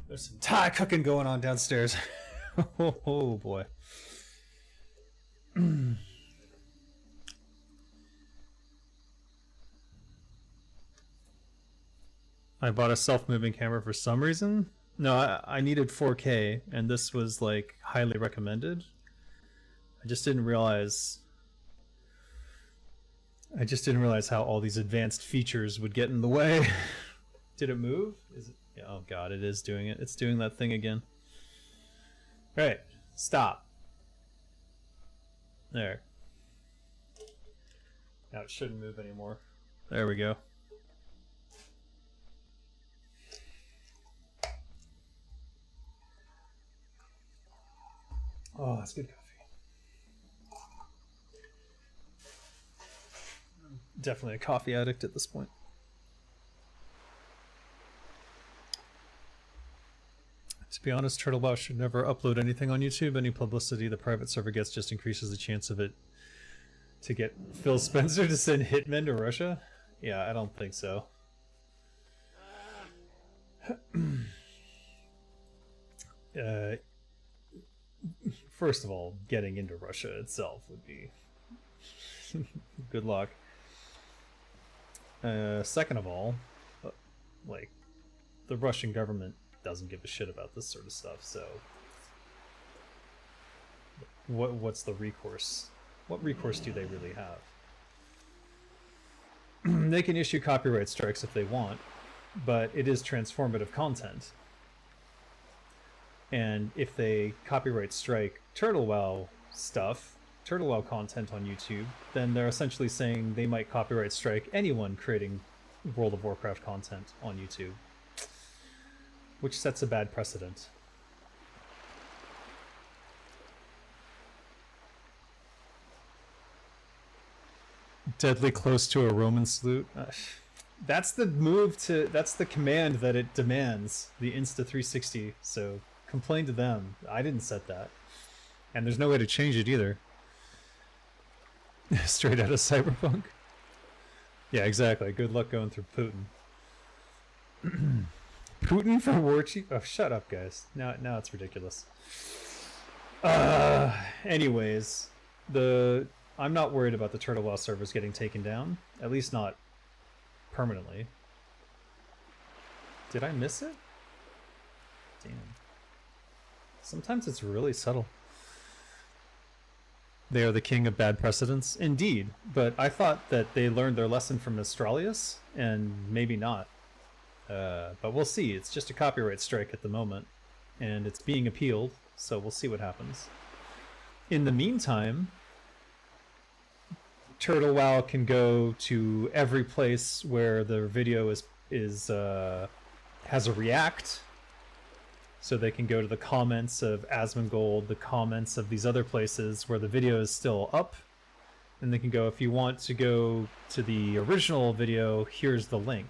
There's some Thai cooking going on downstairs. Oh boy. I bought a self-moving camera for some reason. No, I needed 4K, and this was like highly recommended. I just didn't realize how all these advanced features would get in the way. Did it move? Is it? Yeah, oh god, it is doing it. It's doing that thing again. Right, stop. There. Now it shouldn't move anymore. There we go. Oh, that's good coffee. Definitely a coffee addict at this point. To be honest, Turtle WoW should never upload anything on YouTube. Any publicity the private server gets just increases the chance of it to get Phil Spencer to send hitmen to Russia. Yeah, I don't think so. First of all, getting into Russia itself would be good luck. Second of all, like, the Russian government doesn't give a shit about this sort of stuff, so what's the recourse? What recourse do they really have? They can issue copyright strikes if they want, but it is transformative content. And if they copyright strike Turtle WoW stuff, Turtle WoW content on YouTube, then they're essentially saying they might copyright strike anyone creating World of Warcraft content on YouTube, which sets a bad precedent. Deadly close to a Roman salute. That's the move to, that's the command that it demands, the Insta360, so complain to them. I didn't set that. And there's no way to change it either. Straight out of Cyberpunk. Yeah, exactly. Good luck going through Putin. Putin for war chief? Oh, shut up, guys. Now it's ridiculous. Anyways, I'm not worried about the Turtle WoW servers getting taken down. At least not permanently. Did I miss it? Damn. Sometimes it's really subtle. They are the king of bad precedents. Indeed, but I thought that they learned their lesson from Astralius, and maybe not. But we'll see. It's just a copyright strike at the moment, and it's being appealed, so we'll see what happens. In the meantime, Turtle WoW can go to every place where the video has a react. So they can go to the comments of Asmongold, the comments of these other places where the video is still up. And they can go, if you want to go to the original video, here's the link.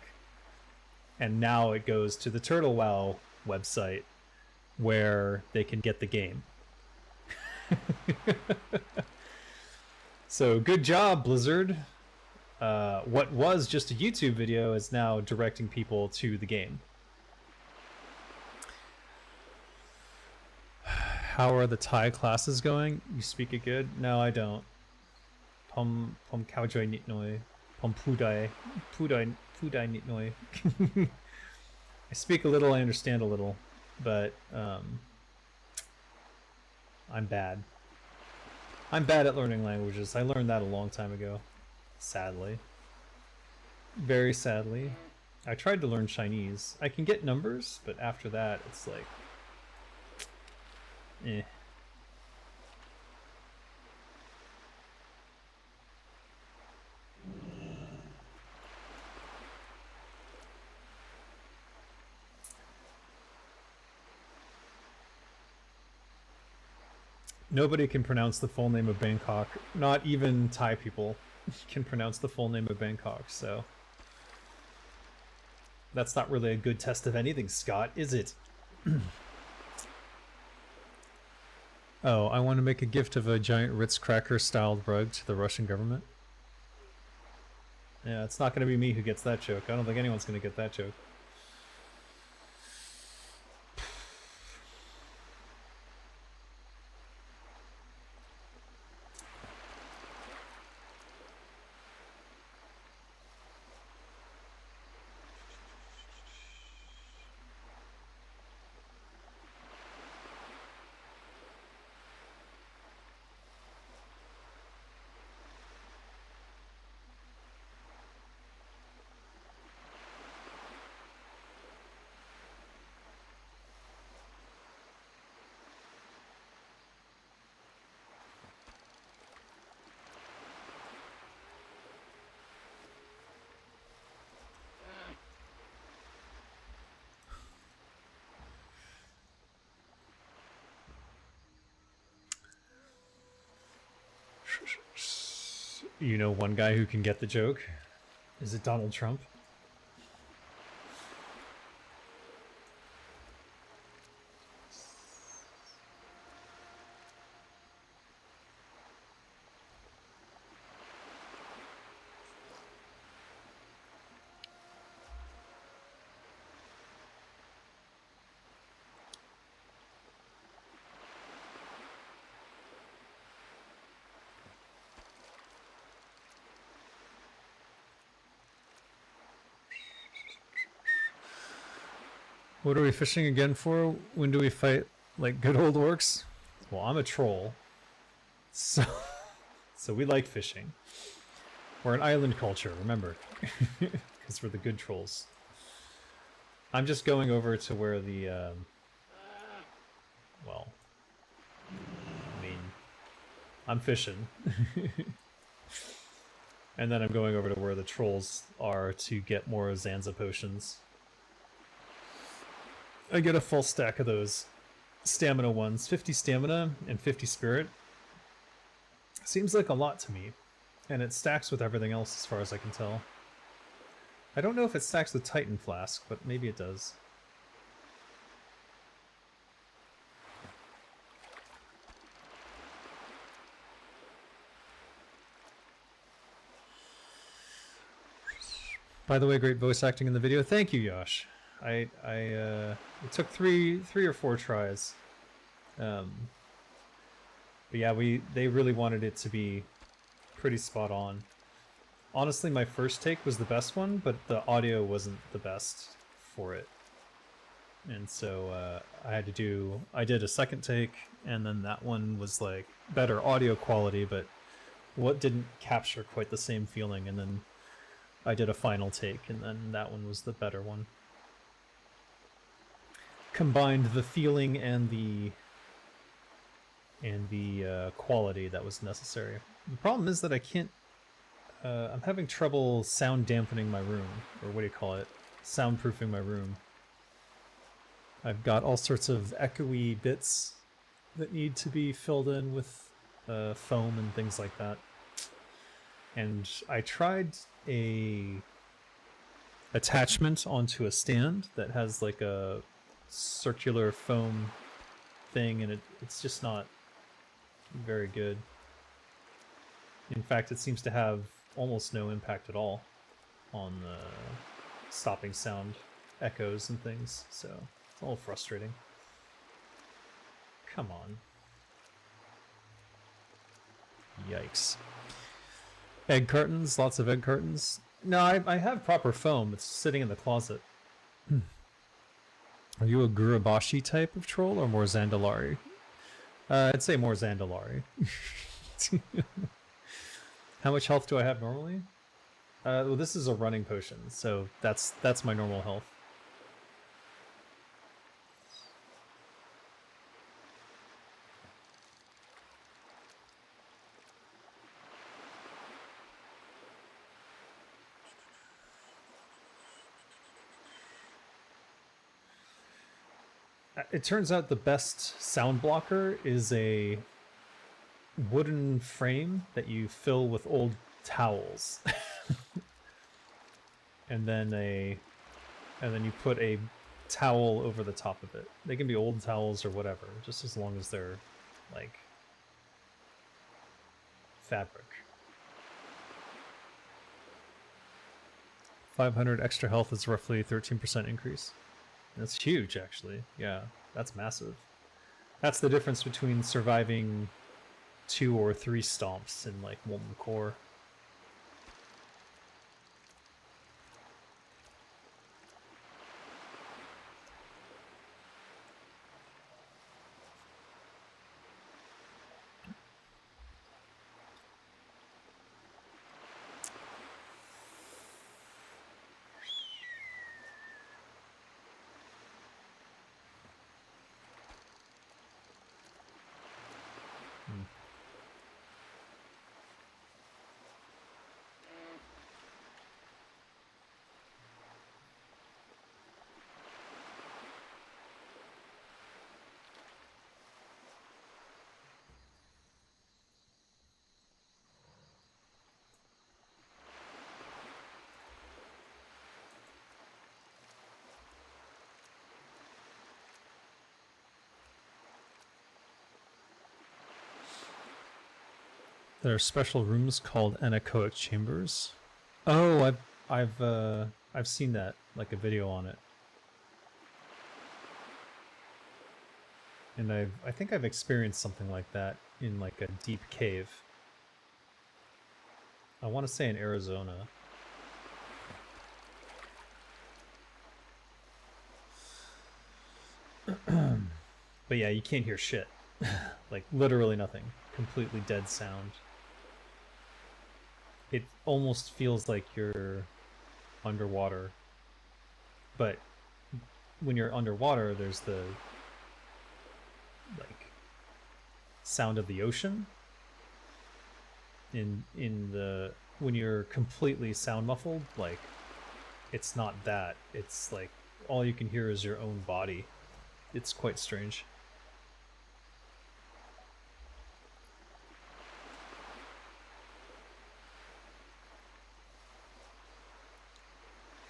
And now it goes to the Turtle WoW website where they can get the game. So good job, Blizzard. What was just a YouTube video is now directing people to the game. How are the Thai classes going? You speak it good? No, I don't. Pom kao joy nit noi. Pom pudai nit noi. I speak a little, I understand a little, but I'm bad. I'm bad at learning languages. I learned that a long time ago. Sadly. Very sadly. I tried to learn Chinese. I can get numbers, but after that, it's like... eh. Nobody can pronounce the full name of Bangkok. Not even Thai people can pronounce the full name of Bangkok, so... that's not really a good test of anything, Scott, is it? Oh, I want to make a gift of a giant Ritz cracker-styled rug to the Russian government. Yeah, it's not going to be me who gets that joke. I don't think anyone's going to get that joke. You know one guy who can get the joke? Is it Donald Trump? What are we fishing again for? When do we fight like good old orcs? Well, I'm a troll. So we like fishing. We're an island culture, remember. Because we're the good trolls. I'm just going over to where the, well, I mean, I'm fishing. And then I'm going over to where the trolls are to get more Zanza potions. I get a full stack of those stamina ones. 50 stamina and 50 spirit. Seems like a lot to me. And it stacks with everything else as far as I can tell. I don't know if it stacks with Titan Flask, but maybe it does. By the way, great voice acting in the video. Thank you, Yosh. It took three or four tries. But yeah, they really wanted it to be pretty spot on. Honestly, my first take was the best one, but the audio wasn't the best for it. and so I did a second take, and then that one was like better audio quality, but what didn't capture quite the same feeling, and then I did a final take, and then that one was the better one. Combined the feeling and the quality that was necessary. The problem is that I can't. I'm having trouble sound dampening my room, or what do you call it? Soundproofing my room. I've got all sorts of echoey bits that need to be filled in with foam and things like that. And I tried a attachment onto a stand that has like a circular foam thing, and it's just not very good. In fact, it seems to have almost no impact at all on stopping sound echoes and things, so it's a little frustrating. Come on. Yikes. Egg cartons, lots of egg cartons. No, I have proper foam. It's sitting in the closet. Are you a Gurabashi type of troll or more Zandalari? I'd say more Zandalari. How much health do I have normally? Well, this is a running potion, so that's my normal health. It turns out the best sound blocker is a wooden frame that you fill with old towels. and then you put a towel over the top of it. They can be old towels or whatever, just as long as they're like fabric. 500 extra health is roughly a 13% increase. That's huge, actually. Yeah, that's massive. That's the difference between surviving 2 or 3 stomps in like Molten Core. There are special rooms called anechoic chambers. Oh, I've seen that, like a video on it. And I think I've experienced something like that in like a deep cave. I want to say in Arizona. But yeah, you can't hear shit. Like literally nothing. Completely dead sound. It almost feels like you're underwater. But when you're underwater, there's the like sound of the ocean. In the when you're completely sound muffled, like it's not that. It's like all you can hear is your own body. It's quite strange.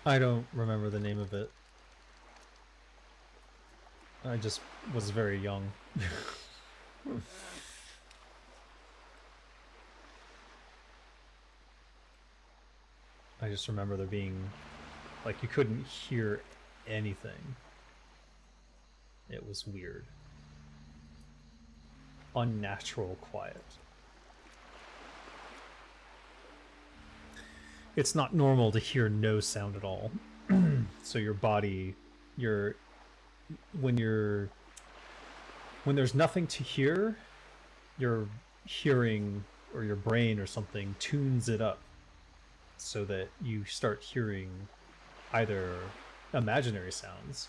I don't remember the name of it. I just was very young. I just remember there being, like, you couldn't hear anything. It was weird. Unnatural quiet. It's not normal to hear no sound at all. So your body, your when there's nothing to hear, your hearing or your brain or something tunes it up so that you start hearing either imaginary sounds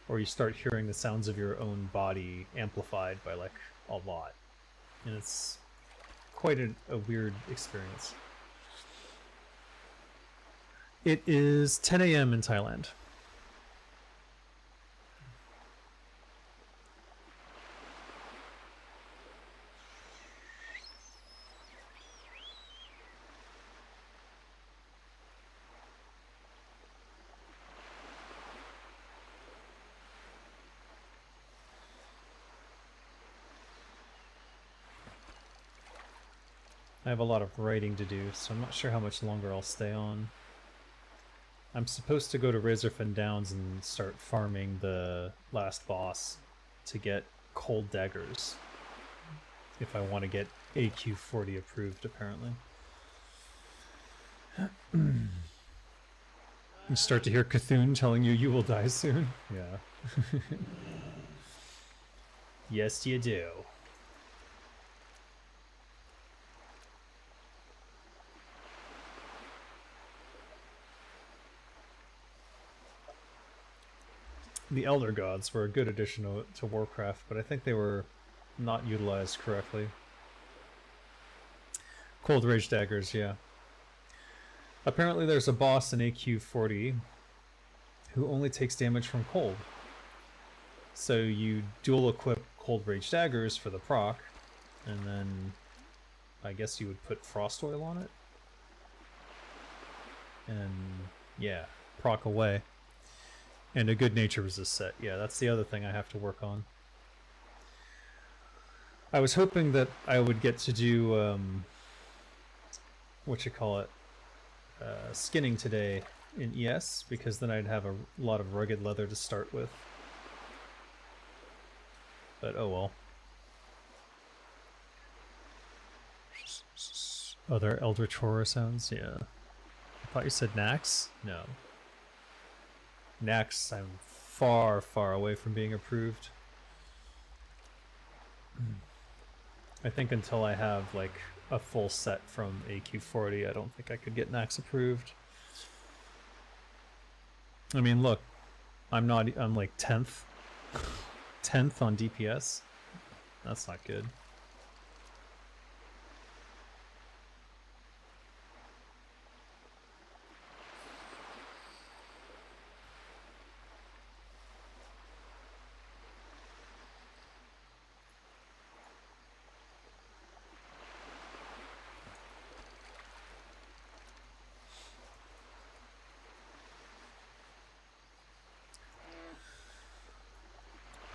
or you start hearing the sounds of your own body amplified by like a lot. And it's quite a weird experience. It is 10 a.m. in Thailand. I have a lot of writing to do, so I'm not sure how much longer I'll stay on. I'm supposed to go to Razorfen Downs and start farming the last boss to get cold daggers. If I want to get AQ40 approved, apparently. You start to hear Cthulhu telling you you will die soon. Yeah. Yes, you do. The Elder Gods were a good addition to Warcraft, but I think they were not utilized correctly. Cold Rage Daggers, yeah. Apparently there's a boss in AQ40 who only takes damage from cold. So you dual equip Cold Rage Daggers for the proc, and then I guess you would put Frost Oil on it. And yeah, proc away. And a good nature resist set. Yeah, that's the other thing I have to work on. I was hoping that I would get to do, skinning today in ES, because then I'd have a lot of rugged leather to start with. But oh well. Other Eldritch Horror sounds? Yeah. I thought you said Nax? No. Nax, I'm far, far away from being approved. I think until I have like a full set from AQ40, I don't think I could get Nax approved. I mean, look, I'm like 10th. 10th on DPS. That's not good.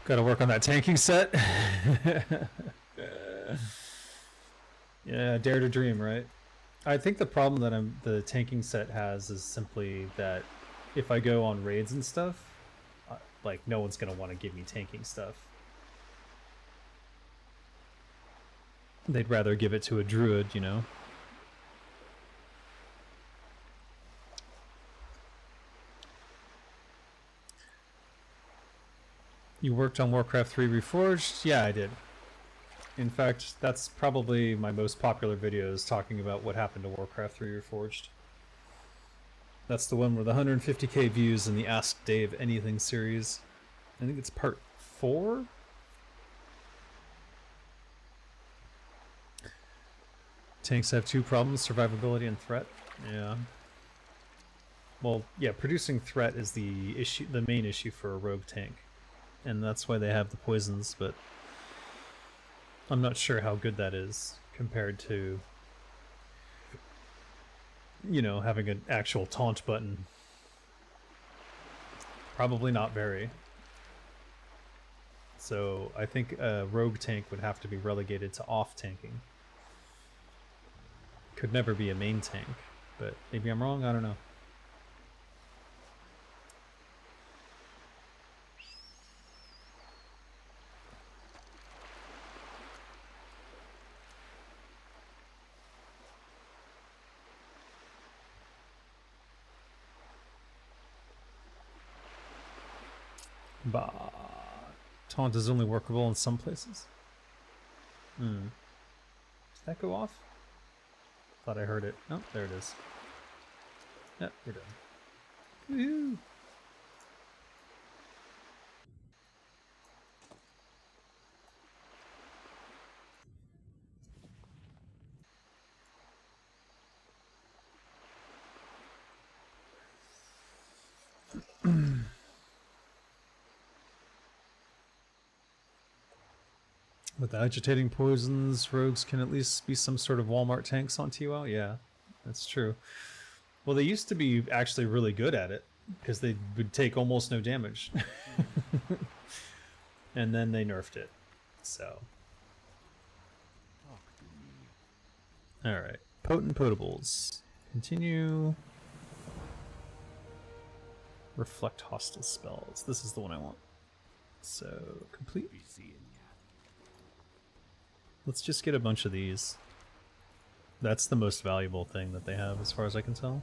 Got to work on that tanking set. Yeah, dare to dream, right? I think the problem that the tanking set has is simply that if I go on raids and stuff, like no one's gonna want to give me tanking stuff. They'd rather give it to a druid, you know. You worked on Warcraft 3 Reforged? Yeah, I did. In fact, that's probably my most popular video, is talking about what happened to Warcraft 3 Reforged. That's the one with 150k views in the Ask Dave Anything series. I think it's part 4? Tanks have two problems, survivability and threat. Yeah. Well, yeah, producing threat is the issue, the main issue for a rogue tank. And that's why they have the poisons, but I'm not sure how good that is compared to, you know, having an actual taunt button. Probably not very. So I think a rogue tank would have to be relegated to off tanking. Could never be a main tank, but maybe I'm wrong, I don't know. Bah. Taunt is only workable in some places. Hmm. Did that go off? Thought I heard it. Oh, there it is. Yep, we're done. Woohoo! With the agitating poisons, rogues can at least be some sort of Walmart tanks on TWL? Yeah, that's true. Well, they used to be actually really good at it, because they would take almost no damage. And then they nerfed it, so. Alright, potent potables. Continue. Reflect hostile spells. This is the one I want. So, complete. Let's just get a bunch of these. That's the most valuable thing that they have, as far as I can tell.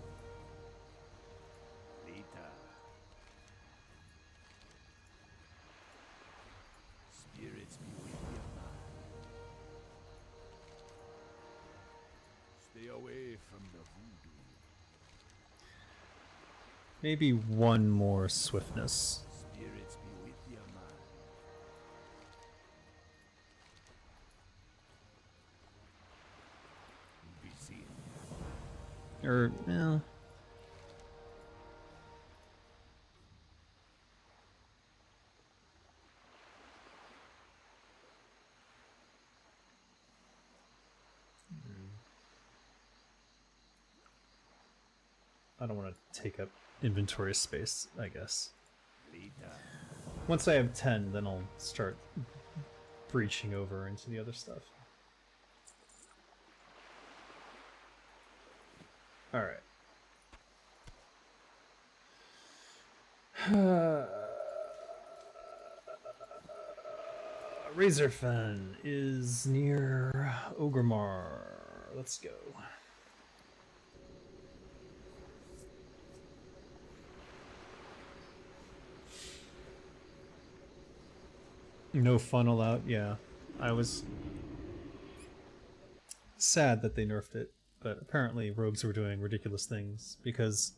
Spirits be with you, man. Stay away from the voodoo. Maybe one more swiftness. Spirits be with you, man. Be seeing Or, yeah. I don't want to take up inventory space, I guess. Once I have 10, then I'll start breaching over into the other stuff. Alright. Razorfen is near Ogremar. Let's go. No funnel out, yeah. I was sad that they nerfed it, but apparently rogues were doing ridiculous things because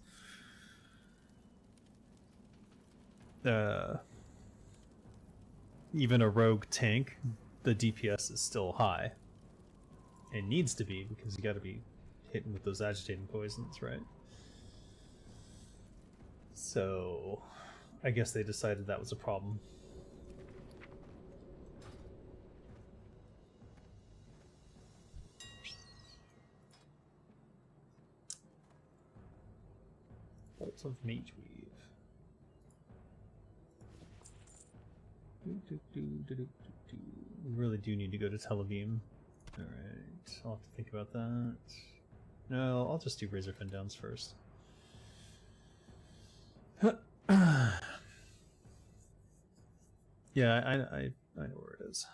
even a rogue tank, the DPS is still high. It needs to be because you gotta be hitting with those agitating poisons, right? So I guess they decided that was a problem. Bolt of Mage Weave. We really do need to go to Telebeam. Alright, I'll have to think about that. No, I'll just do Razorfen Downs first. Yeah, I know where it is.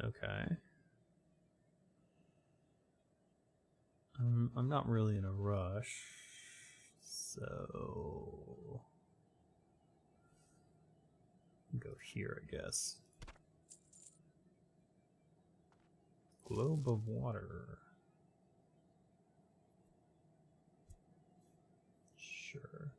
Okay. I'm not really in a rush, so go here, I guess. Globe of water. Sure.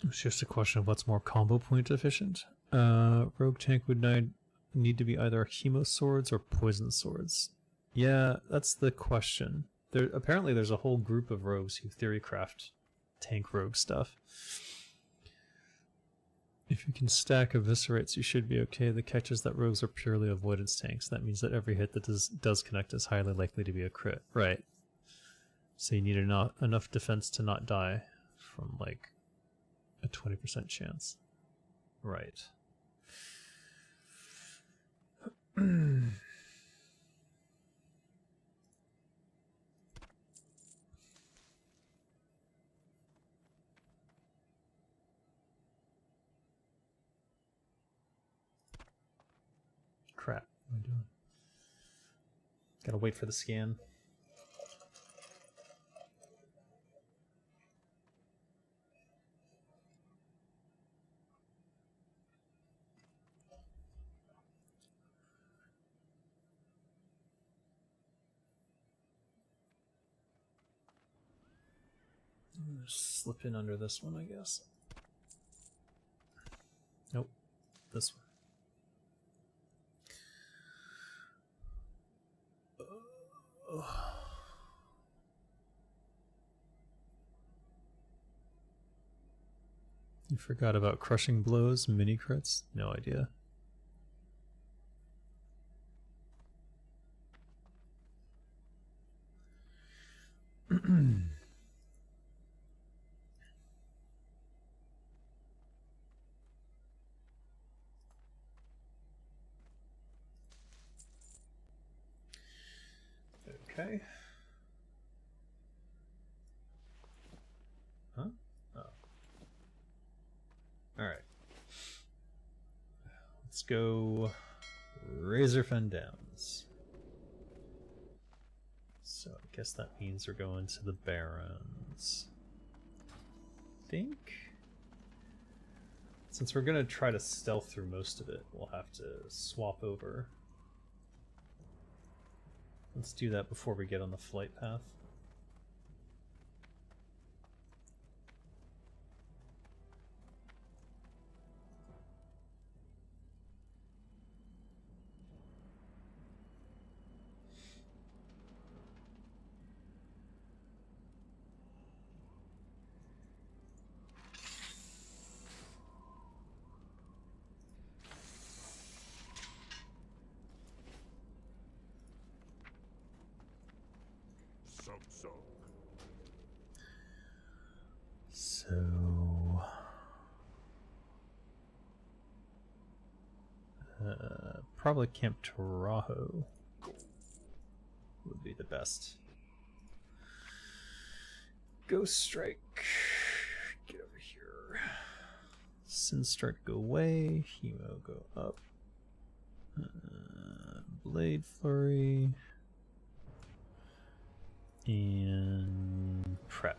It's just a question of what's more combo point efficient. Rogue tank would need to be either chemo swords or poison swords. Yeah, that's the question. Apparently there's a whole group of rogues who theorycraft tank rogue stuff. If you can stack eviscerates, you should be okay. The catch is that rogues are purely avoidance tanks. That means that every hit that does connect is highly likely to be a crit. Right. So you need enough defense to not die from like a 20% chance. Right. Crap. What am I doing? Gotta wait for the scan. Just slip in under this one, I guess. Nope. This one. You forgot about crushing blows, mini crits? No idea. Okay. Huh? Oh. Alright. Let's go Razor Fen Downs. So I guess that means we're going to the Barrens. Think? Since we're gonna try to stealth through most of it, we'll have to swap over. Let's do that before we get on the flight path. So probably Camp Taurajo would be the best. Ghost Strike, get over here. Sin Strike, go away. Hemo, go up. Blade Flurry and prep.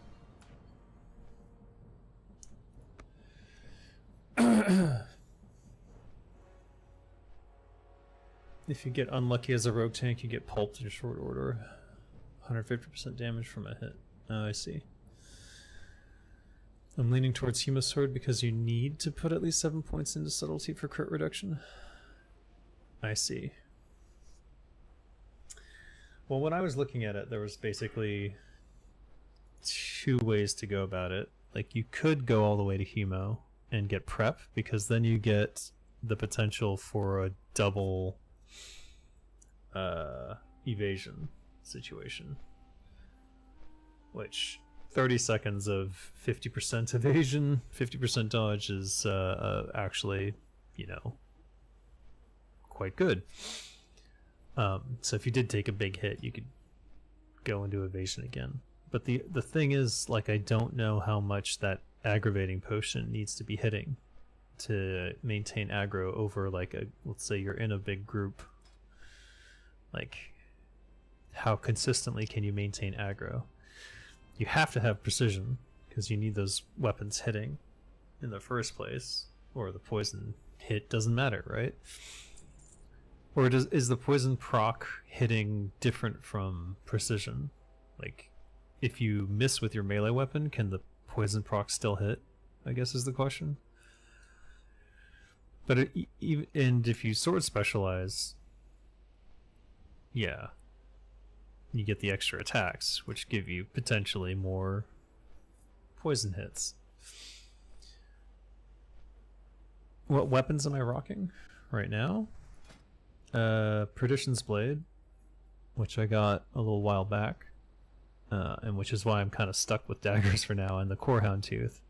If you get unlucky as a rogue tank, you get pulped in short order. 150% damage from a hit. Oh, I see. I'm leaning towards Sword because you need to put at least 7 points into subtlety for crit reduction. I see. Well, when I was looking at it, there was basically 2 ways to go about it. Like, you could go all the way to Hemo and get prep, because then you get the potential for a double evasion situation, which 30 seconds of 50% evasion, 50% dodge is actually, you know, quite good. So if you did take a big hit, you could go into evasion again. But the thing is, like, I don't know how much that aggravating potion needs to be hitting to maintain aggro over, like, a, let's say you're in a big group. Like, how consistently can you maintain aggro? You have to have precision, because you need those weapons hitting in the first place, or the poison hit doesn't matter, right? Or is the poison proc hitting different from precision? Like, if you miss with your melee weapon, can the poison proc still hit? I guess is the question. But and if you sword specialize, yeah, you get the extra attacks, which give you potentially more poison hits. What weapons am I rocking right now? Perdition's Blade, which I got a little while back, and which is why I'm kind of stuck with daggers for now, and the Corehound Tooth.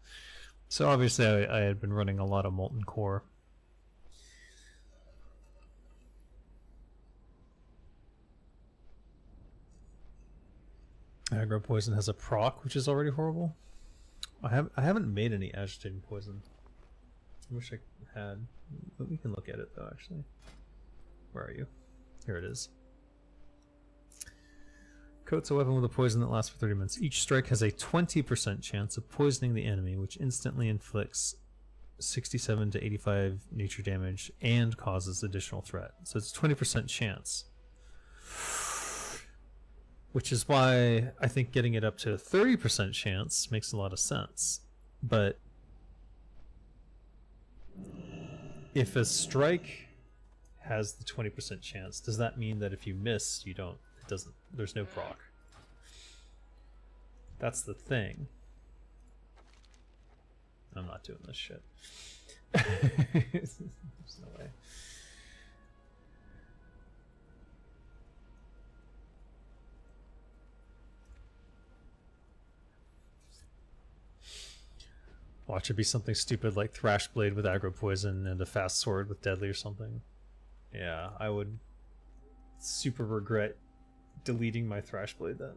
So obviously I had been running a lot of Molten Core. Aggro Poison has a proc, which is already horrible. I haven't made any Agitating Poison. I wish I had, but we can look at it though, actually. Where are you? Here it is. Coats a weapon with a poison that lasts for 30 minutes. Each strike has a 20% chance of poisoning the enemy, which instantly inflicts 67 to 85 nature damage and causes additional threat. So it's a 20% chance. Which is why I think getting it up to a 30% chance makes a lot of sense. But if a strike has the 20% chance, does that mean that if you miss, you don't, it doesn't, there's no proc? That's the thing. I'm not doing this shit. There's no way. Watch it be something stupid like Thrash Blade with aggro poison and a fast sword with deadly or something. Yeah, I would super regret deleting my Thrash Blade then.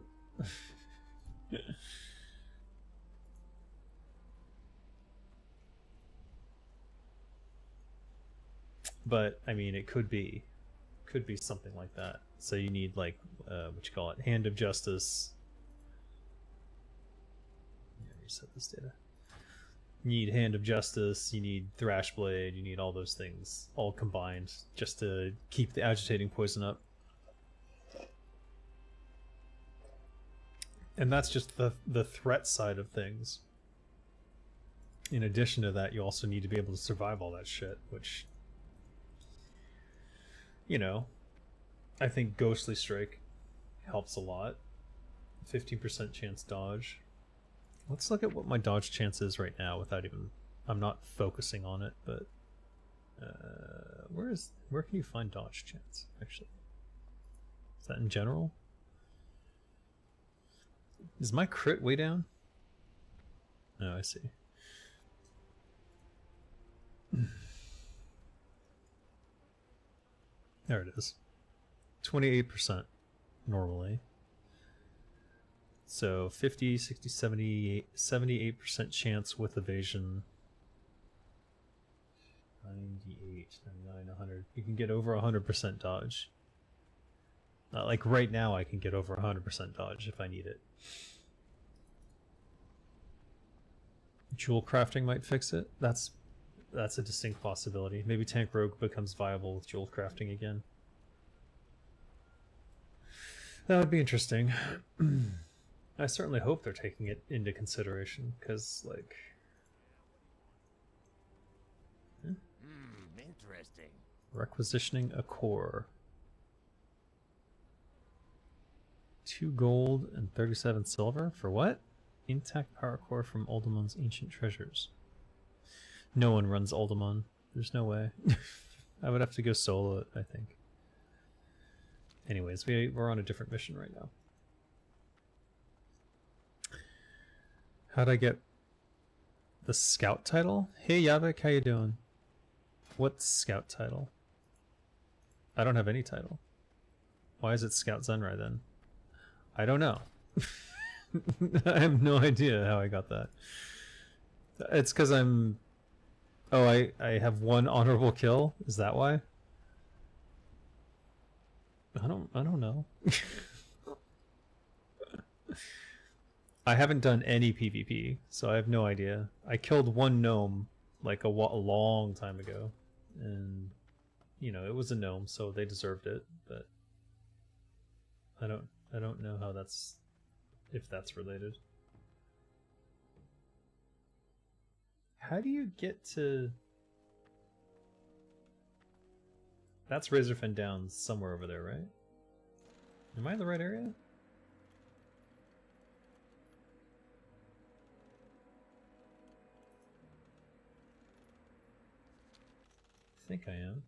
But I mean, it could be something like that. So you need like what you call it, Hand of Justice. Yeah, reset this data. You need Hand of Justice, you need Thrash Blade, you need all those things all combined just to keep the agitating poison up. And that's just the threat side of things. In addition to that, you also need to be able to survive all that shit, which, you know, I think Ghostly Strike helps a lot. 15% chance dodge. Let's look at what my dodge chance is right now without even... I'm not focusing on it, but... where can you find dodge chance, actually? Is that in general? Is my crit way down? Oh, I see. There it is. 28% normally. So 50, 60, 70, 78% chance with evasion. 98, 99, 100. You can get over 100% dodge. Like right now I can get over 100% dodge if I need it. Jewel crafting might fix it. That's a distinct possibility. Maybe Tank Rogue becomes viable with jewel crafting again. That would be interesting. I certainly hope they're taking it into consideration, because, like... Interesting. Requisitioning a core. 2 gold and 37 silver? For what? Intact power core from Uldamon's ancient treasures. No one runs Uldamon. There's no way. I would have to go solo it, I think. Anyways, we're on a different mission right now. How'd I get the scout title? Hey Yavik, how you doing? What's scout title? I don't have any title. Why is it Scout Zenrai then? I don't know. I have no idea how I got that. It's because I'm... Oh, I have 1 honorable kill? Is that why? I don't know. I haven't done any PvP, so I have no idea. I killed 1 gnome like a long time ago, and you know, it was a gnome, so they deserved it, but I don't know how that's, if that's related. How do you get to... That's Razorfen Downs somewhere over there, right? Am I in the right area? I think I am.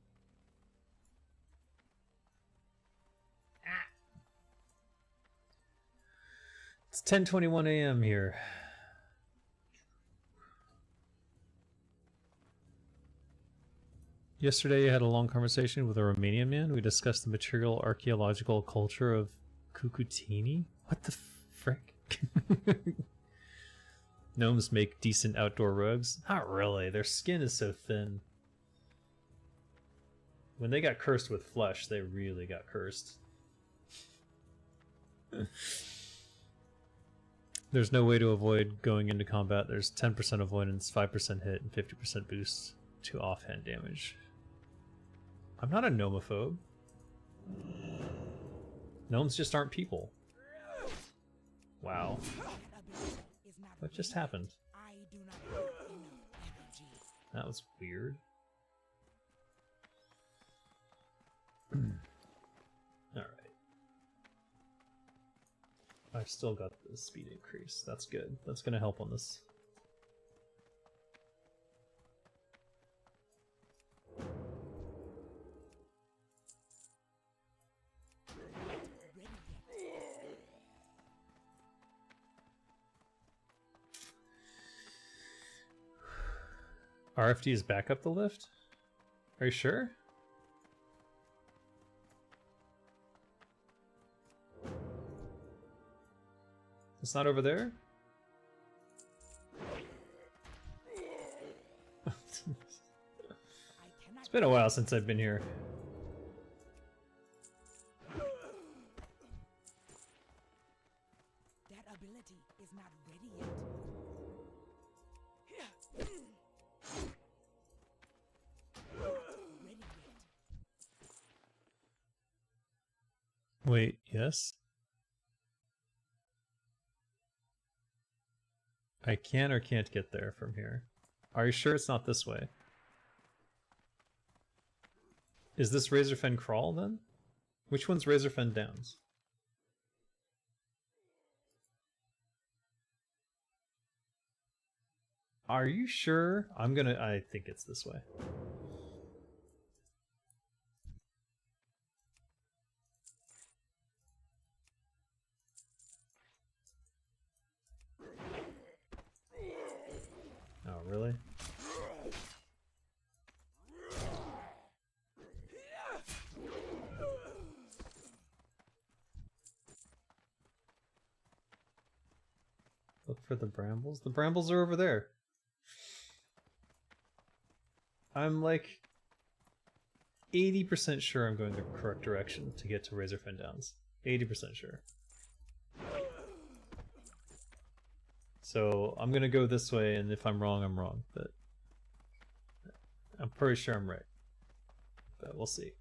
It's 10:21 a.m. here. Yesterday, I had a long conversation with a Romanian man. We discussed the material archaeological culture of Cucutini. What the frick? Gnomes make decent outdoor rugs. Not really. Their skin is so thin. When they got cursed with flesh, they really got cursed. There's no way to avoid going into combat. There's 10% avoidance, 5% hit, and 50% boost to offhand damage. I'm not a gnomophobe. Gnomes just aren't people. Wow. What just happened? That was weird. Alright. I've still got the speed increase. That's good. That's gonna help on this. RFD is back up the lift? Are you sure? It's not over there? It's been a while since I've been here. That ability is not ready yet. Wait, yes? I can or can't get there from here. Are you sure it's not this way? Is this Razorfen Crawl then? Which one's Razorfen Downs? Are you sure? I think it's this way. Oh, really? Look for the brambles. The brambles are over there. I'm like 80% sure I'm going the correct direction to get to Razorfen Downs. 80% sure. So I'm gonna go this way, and if I'm wrong, I'm wrong. But I'm pretty sure I'm right. But we'll see.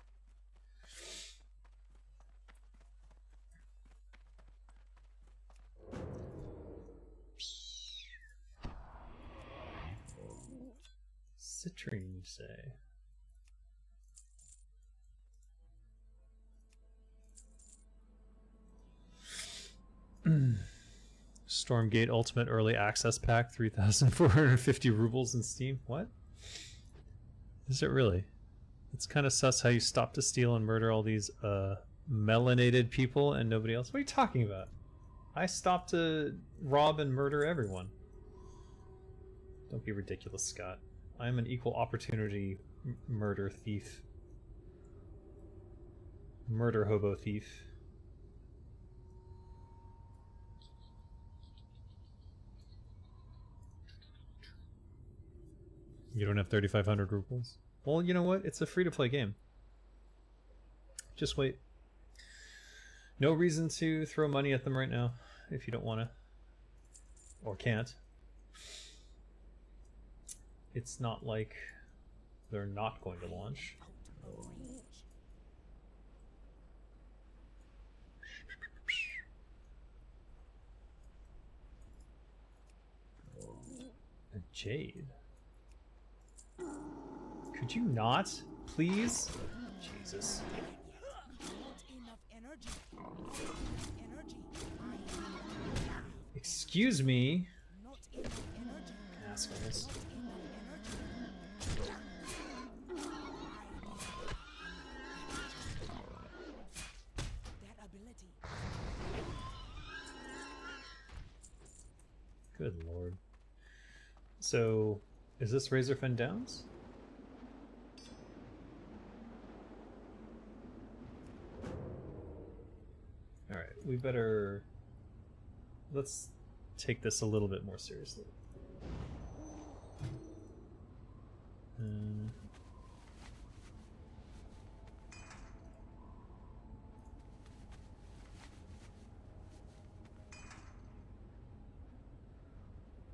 Citrine, you say? Stormgate Ultimate Early Access Pack, 3,450 rubles in Steam. What? Is it really? It's kind of sus how you stop to steal and murder all these melanated people and nobody else. What are you talking about? I stopped to rob and murder everyone. Don't be ridiculous, Scott. I am an equal opportunity murder thief. Murder hobo thief. You don't have 3,500 rubles? Well, you know what? It's a free-to-play game. Just wait. No reason to throw money at them right now if you don't want to. Or can't. It's not like they're not going to launch. A jade. Could you not, please? Jesus. Excuse me. Assholes. Good lord. So, is this Razorfen Downs? Alright, we better... Let's take this a little bit more seriously.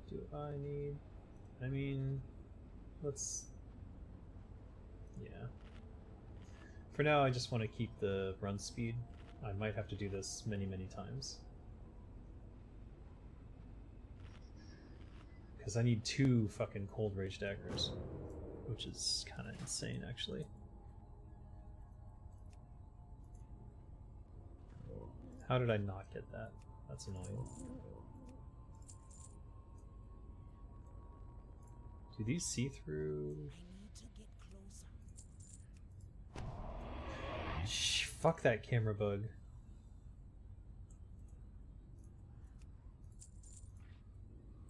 Do I need... I mean... Let's... Yeah. For now, I just want to keep the run speed. I might have to do this many, many times. Because I need 2 fucking Cold Rage daggers. Which is kind of insane, actually. How did I not get that? That's annoying. Do these see through? Shh, fuck that camera bug.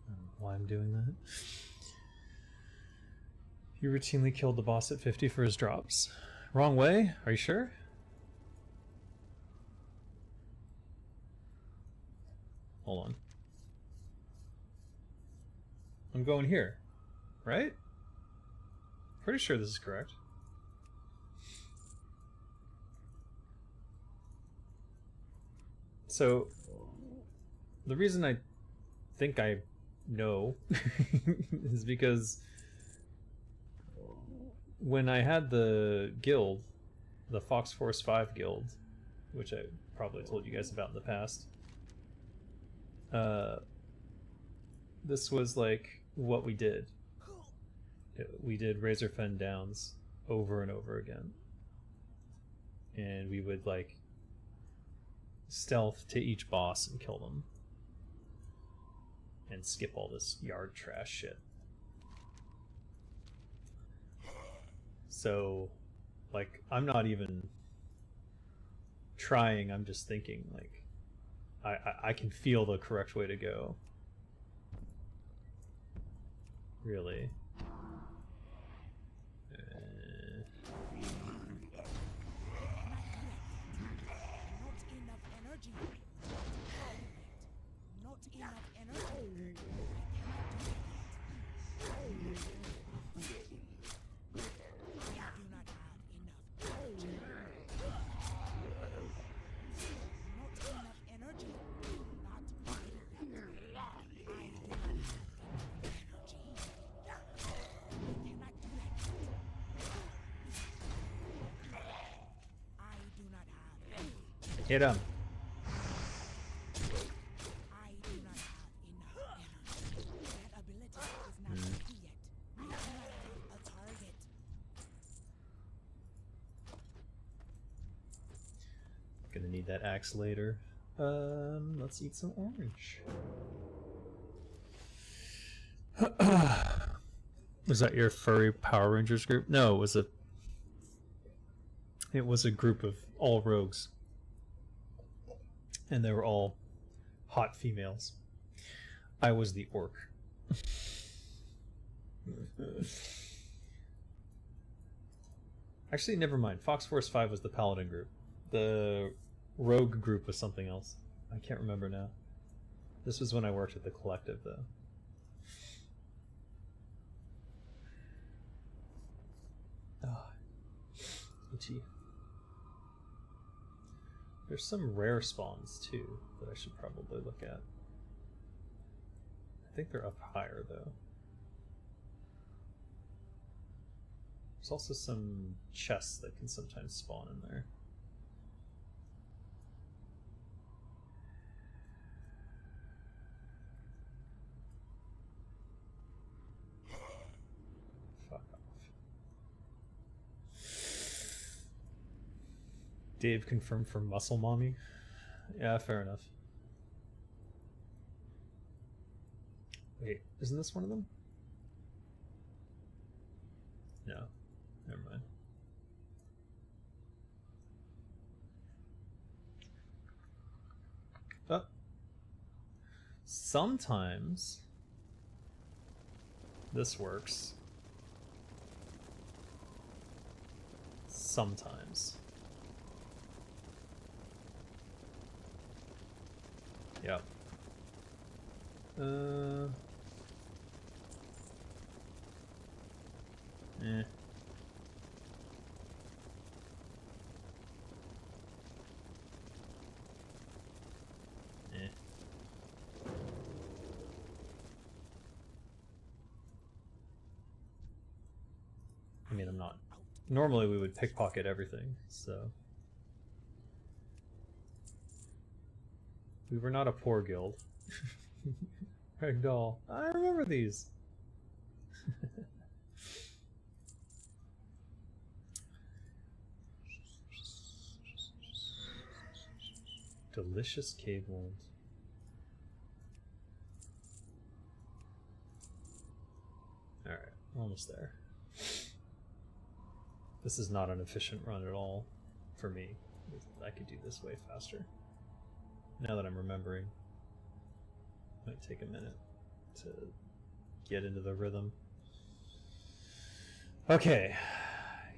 I don't know why I'm doing that. You routinely killed the boss at 50 for his drops. Wrong way? Are you sure? Hold on. I'm going here, right? Pretty sure this is correct. So, the reason I think I know is because when I had the guild, the Fox Force 5 guild, which I probably told you guys about in the past, this was like what we did. We did Razorfen Downs over and over again. And we would like stealth to each boss and kill them. And skip all this yard trash shit. So, like, I'm not even trying, I'm just thinking, like, I can feel the correct way to go. Really. Hit him. Gonna need that axe later. Let's eat some orange. Was that your furry Power Rangers group? No, it was a group of all rogues. And they were all hot females. I was the orc. Actually, never mind. Fox Force 5 was the paladin group. The rogue group was something else. I can't remember now. This was when I worked at the collective, though. Ah, itchy. There's some rare spawns too that I should probably look at. I think they're up higher though. There's also some chests that can sometimes spawn in there. Fuck off. Dave confirmed for Muscle Mommy. Yeah, fair enough. Wait, isn't this one of them? No, never mind. Oh. Sometimes this works. Sometimes. Eh. Eh. I mean, I'm not. Normally we would pickpocket everything, so. We were not a poor guild. Ragdoll. I remember these. Delicious cave wound. Alright, almost there. This is not an efficient run at all for me. I could do this way faster. Now that I'm remembering. Might take a minute to get into the rhythm. Okay,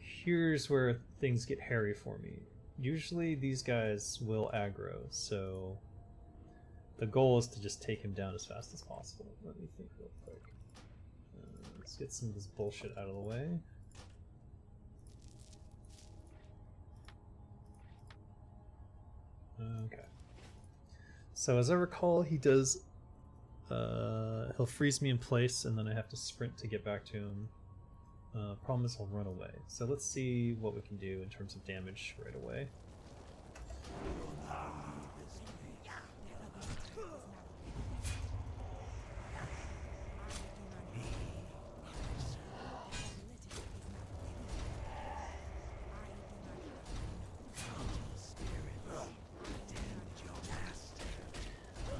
here's where things get hairy for me. Usually these guys will aggro, so the goal is to just take him down as fast as possible. Let me think real quick. Let's get some of this bullshit out of the way. Okay. So as I recall, he does, he'll freeze me in place and then I have to sprint to get back to him. Problem is he'll run away. So let's see what we can do in terms of damage right away.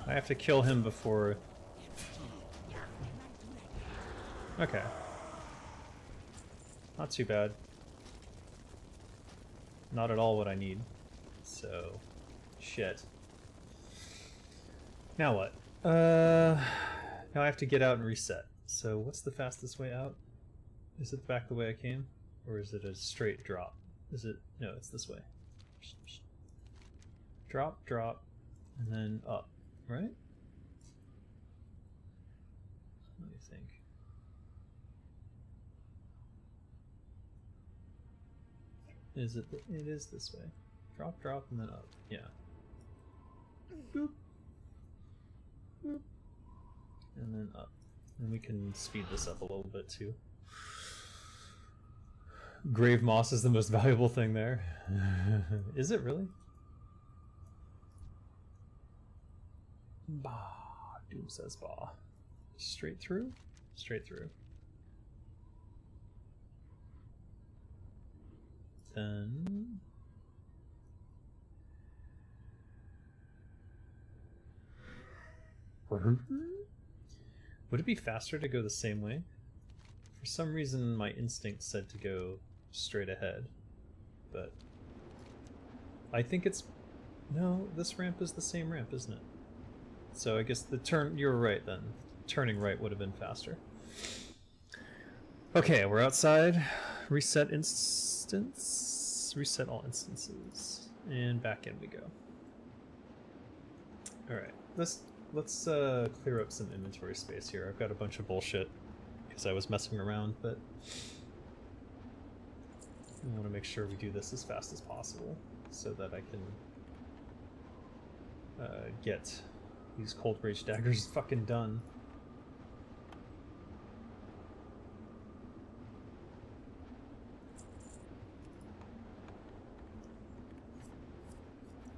I have to kill him before... Okay. Not too bad. Not at all what I need. So... shit. Now what? Now I have to get out and reset. So what's the fastest way out? Is it back the way I came? Or is it a straight drop? Is it... no, it's this way. Drop, drop, and then up. Right? Let me think. Is it? It is this way. Drop, drop, and then up. Yeah. Boop. Boop. And then up. And we can speed this up a little bit too. Grave moss is the most valuable thing there. Is it really? Bah. Doom says bah. Straight through? Straight through. Then... would it be faster to go the same way? For some reason my instinct said to go straight ahead, but I think it's... no, this ramp is the same ramp, isn't it? So I guess the turn... you're right then. Turning right would have been faster. Okay, we're outside. Reset instance. Reset all instances. And back in we go. Alright, let's clear up some inventory space here. I've got a bunch of bullshit because I was messing around, but I want to make sure we do this as fast as possible so that I can get these Cold Rage daggers fucking done.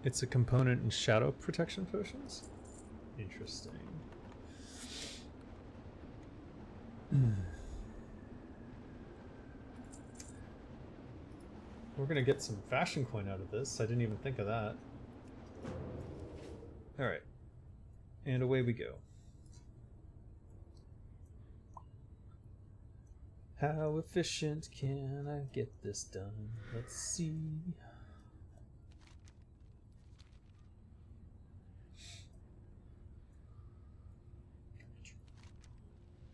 It's a component in shadow protection potions? Interesting. We're gonna get some fashion coin out of this. I didn't even think of that. Alright. And away we go. How efficient can I get this done? Let's see.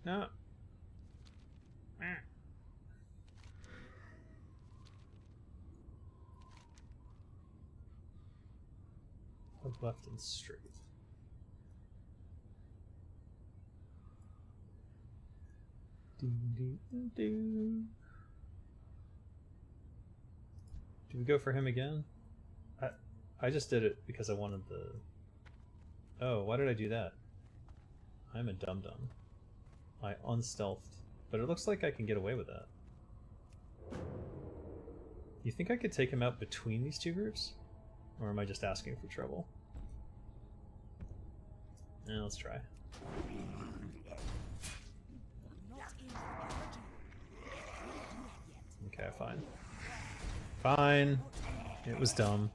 No. Left and straight. Do we go for him again? I just did it because I wanted the... Oh, why did I do that? I'm a dum-dum. I unstealthed. But it looks like I can get away with that. You think I could take him out between these two groups? Or am I just asking for trouble? Yeah, let's try. Okay, fine. Fine. It was dumb.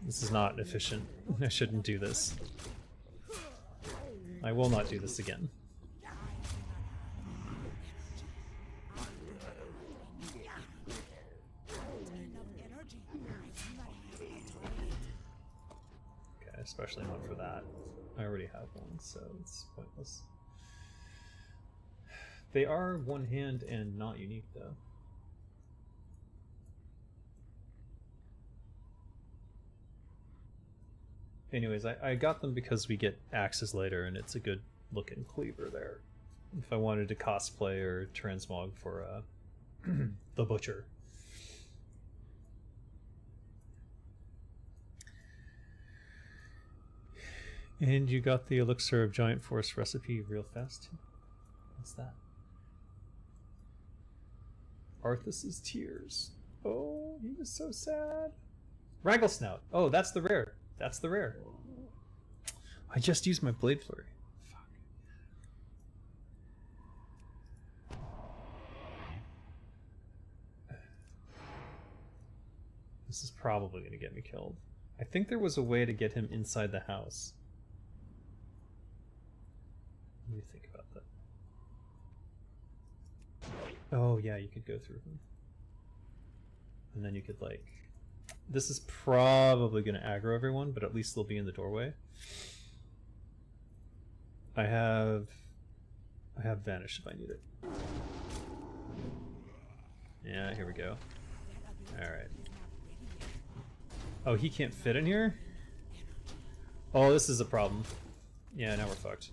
This is not efficient. I shouldn't do this. I will not do this again. Okay, especially not for that. I already have one, so it's pointless. They are one hand and not unique, though. Anyways, I got them because we get axes later, and it's a good looking cleaver there. If I wanted to cosplay or transmog for the butcher. And you got the elixir of giant force recipe real fast. What's that? Arthas's tears. Oh, he was so sad. Ragglesnout. Oh, that's the rare. That's the rare. I just used my blade flurry. Fuck. This is probably going to get me killed. I think there was a way to get him inside the house. What do you think about that? Oh yeah, you could go through him. And then you could like... This is probably going to aggro everyone, but at least they'll be in the doorway. I have Vanish if I need it. Yeah, here we go. Alright. Oh, he can't fit in here? Oh, this is a problem. Yeah, now we're fucked.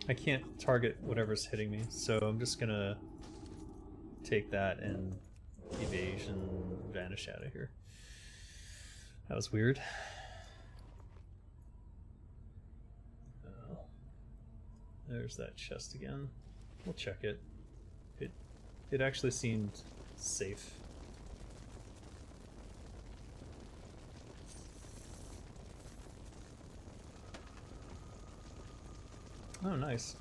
I can't target whatever's hitting me, so I'm just gonna take that and evasion vanish out of here. That was weird. Oh. There's that chest again. We'll check it. It actually seemed safe. Oh, nice.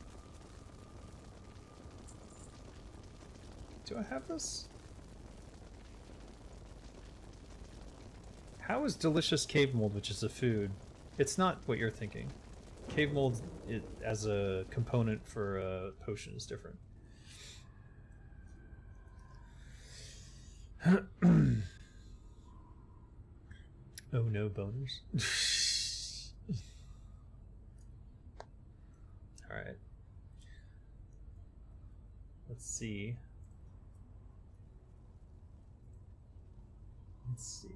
Do I have this? How is delicious cave mold, which is a food? It's not what you're thinking. Cave mold as a component for a potion is different. Oh no, boners. Alright. Let's see. Let's see.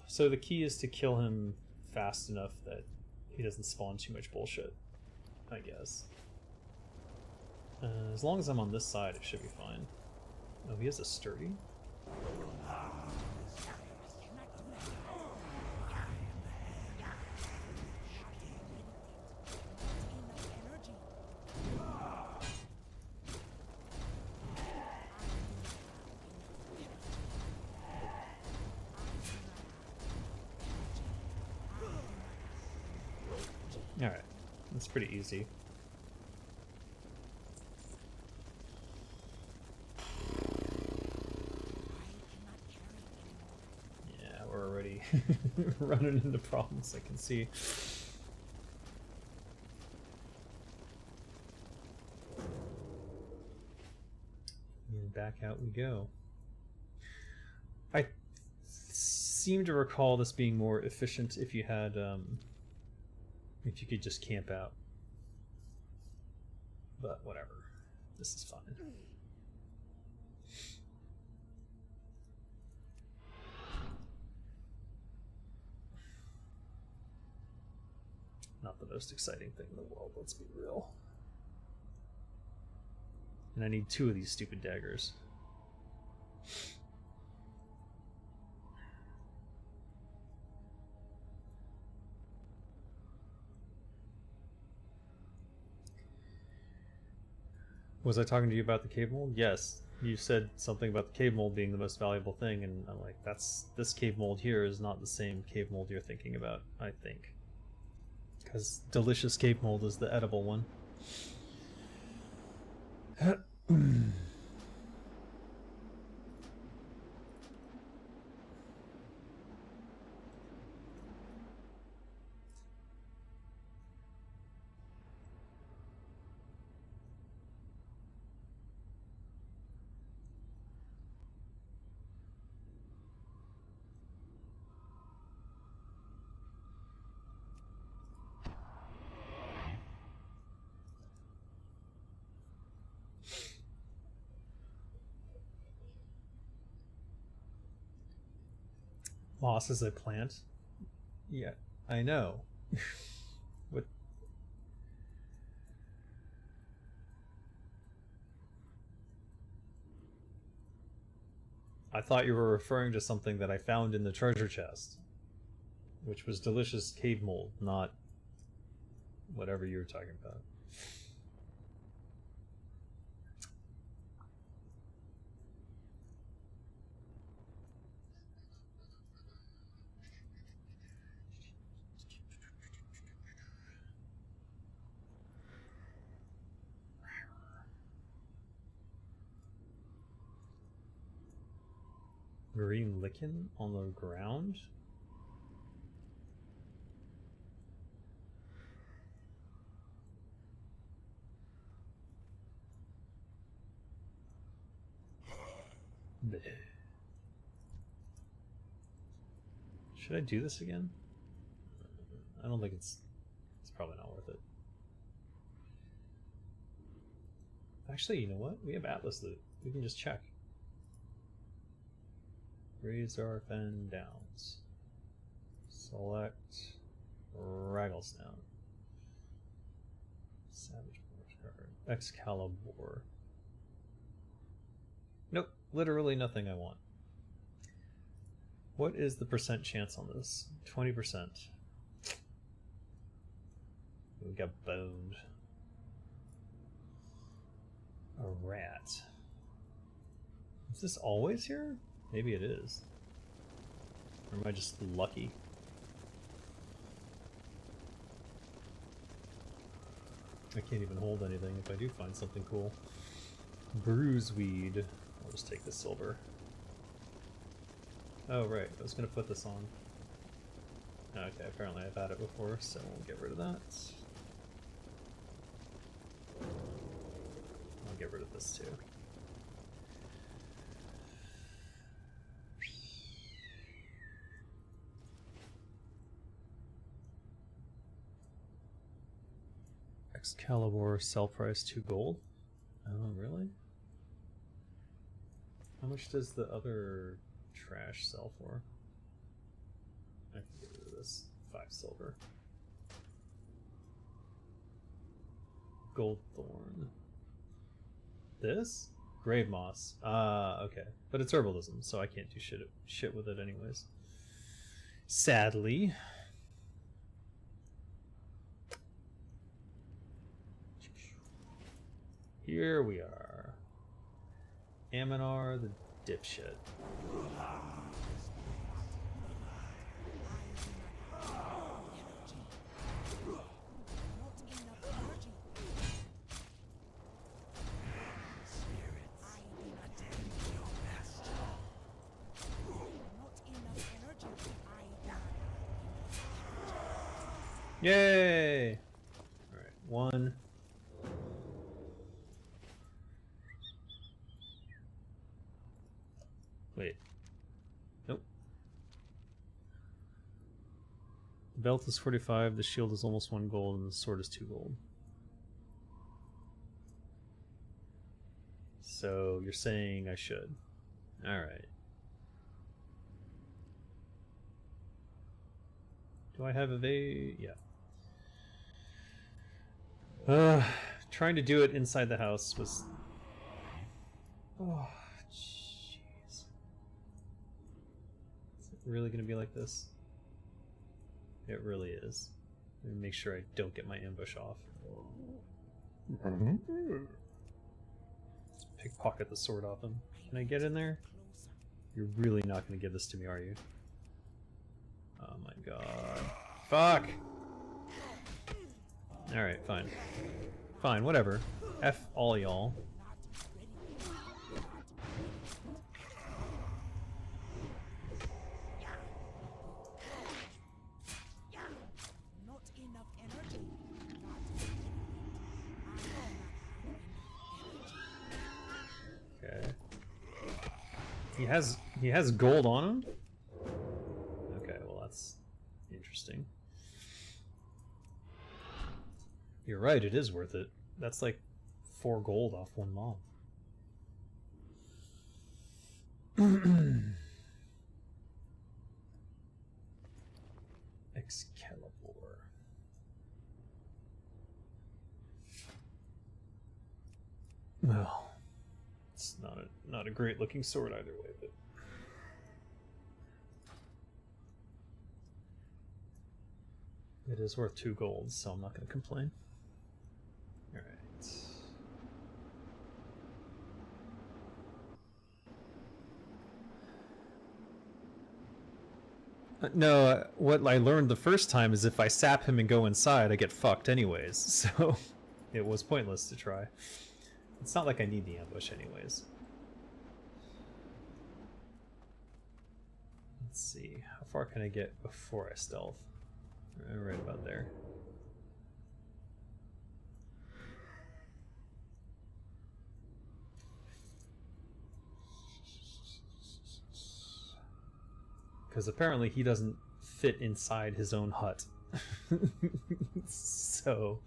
So the key is to kill him fast enough that he doesn't spawn too much bullshit, I guess. As long as I'm on this side, it should be fine. Oh, he has a sturdy? Alright, that's pretty easy. Yeah, we're already running into problems, I can see. back out we go. I seem to recall this being more efficient if you had, if you could just camp out. But whatever, this is fine. Not the most exciting thing in the world, let's be real. And I need 2 of these stupid daggers. Was I talking to you about the cave mold? Yes. You said something about the cave mold being the most valuable thing, and I'm like, this cave mold here is not the same cave mold you're thinking about, I think. Because delicious cave mold is the edible one. Moss is a plant? Yeah, I know. What? I thought you were referring to something that I found in the treasure chest, which was delicious cave mold, not whatever you were talking about. Marine lichen on the ground? Bleh. Should I do this again? I don't think it's probably not worth it. Actually, you know what? We have Atlas loot. We can just check. Razor Fen Downs. Select Ragglesnout. Savage Card. Excalibur. Nope, literally nothing I want. What is the percent chance on this? 20%. We got boned. A rat. Is this always here? Maybe it is. Or am I just lucky? I can't even hold anything if I do find something cool. Bruiseweed. I'll just take the silver. Oh right, I was gonna put this on. Okay, apparently I've had it before, so we'll get rid of that. I'll get rid of this too. Excalibur sell price 2 gold. Oh, really? How much does the other trash sell for? I can get rid of this. 5 silver. Gold thorn. This? Grave moss. Ah, okay. But it's herbalism, so I can't do shit with it anyways. Sadly. Here we are. Aminar the dipshit. Yay! Alright, 1. The belt is 45, the shield is almost 1 gold, and the sword is 2 gold. So you're saying I should. Alright. Do I have evade? Yeah. Trying to do it inside the house was... Oh, jeez. Is it really going to be like this? It really is. Let me make sure I don't get my ambush off. Let's pickpocket the sword off him. Can I get in there? You're really not going to give this to me, are you? Oh my god. Fuck! Alright, fine. Fine, whatever. F all y'all. Okay. He has gold on him? Okay, well that's interesting. You're right, it is worth it. That's like 4 gold off 1 mob. Excalibur. Well, it's not a great looking sword either way, but it is worth 2 gold, so I'm not going to complain. All right. No, what I learned the first time is if I sap him and go inside, I get fucked anyways. So it was pointless to try. It's not like I need the ambush anyways. Let's see, how far can I get before I stealth? Right about there. Because apparently he doesn't fit inside his own hut. So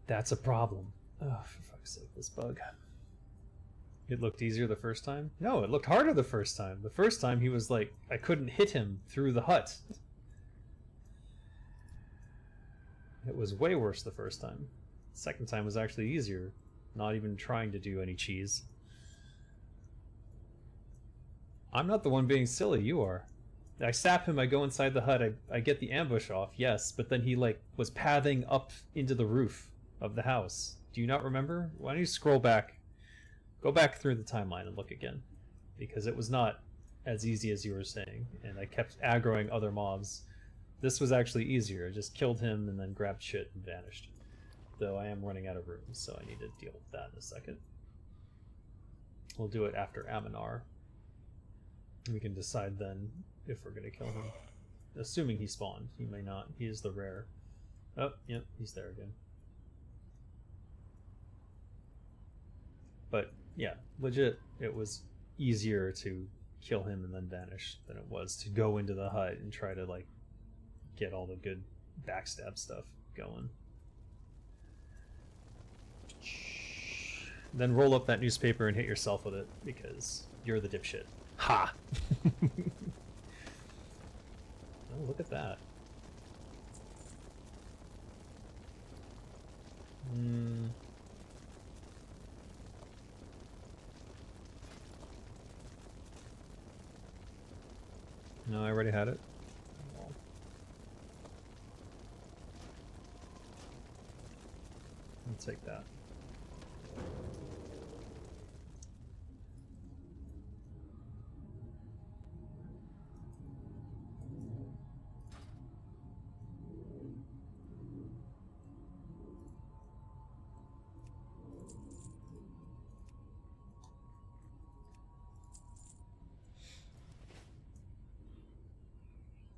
that's a problem. Oh, for fuck's sake, this bug. It looked easier the first time? No, it looked harder the first time. The first time he was like, I couldn't hit him through the hut. It was way worse the first time. The second time was actually easier. Not even trying to do any cheese. I'm not the one being silly, you are. I sap him, I go inside the hut, I get the ambush off, yes, but then he like was pathing up into the roof of the house. Do you not remember? Why don't you scroll back? Go back through the timeline and look again. Because it was not as easy as you were saying, and I kept aggroing other mobs. This was actually easier. I just killed him and then grabbed shit and vanished. Though I am running out of room, so I need to deal with that in a second. We'll do it after Aminar. We can decide then if we're going to kill him. Assuming he spawned. He may not. He is the rare. Oh, yep, he's there again. But, yeah, legit, it was easier to kill him and then vanish than it was to go into the hut and try to, like, get all the good backstab stuff going. Then roll up that newspaper and hit yourself with it, because you're the dipshit. Ha! Oh, look at that. No, I already had it. I'll take that.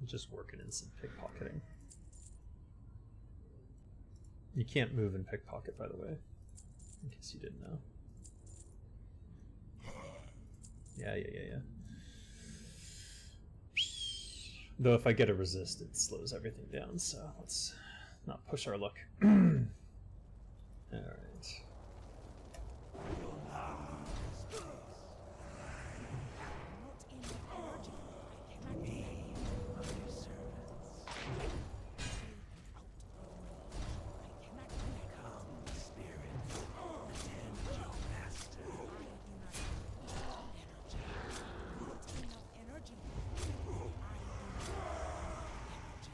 Just working in some pickpocketing. You can't move in pickpocket, by the way, in case you didn't know. Yeah. Though if I get a resist, it slows everything down, so let's not push our luck. Alright.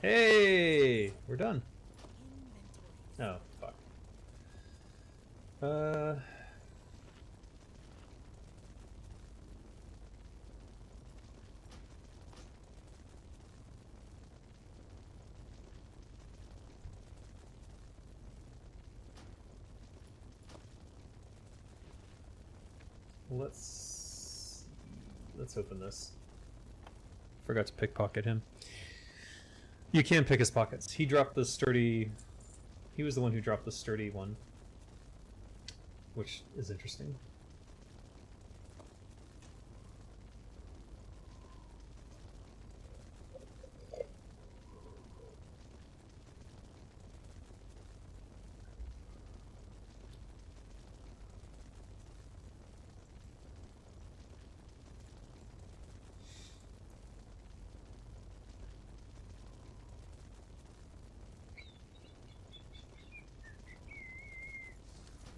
Hey! We're done. Oh, fuck. Let's open this. Forgot to pickpocket him. You can pick his pockets. He dropped the sturdy... He was the one who dropped the sturdy one. Which is interesting.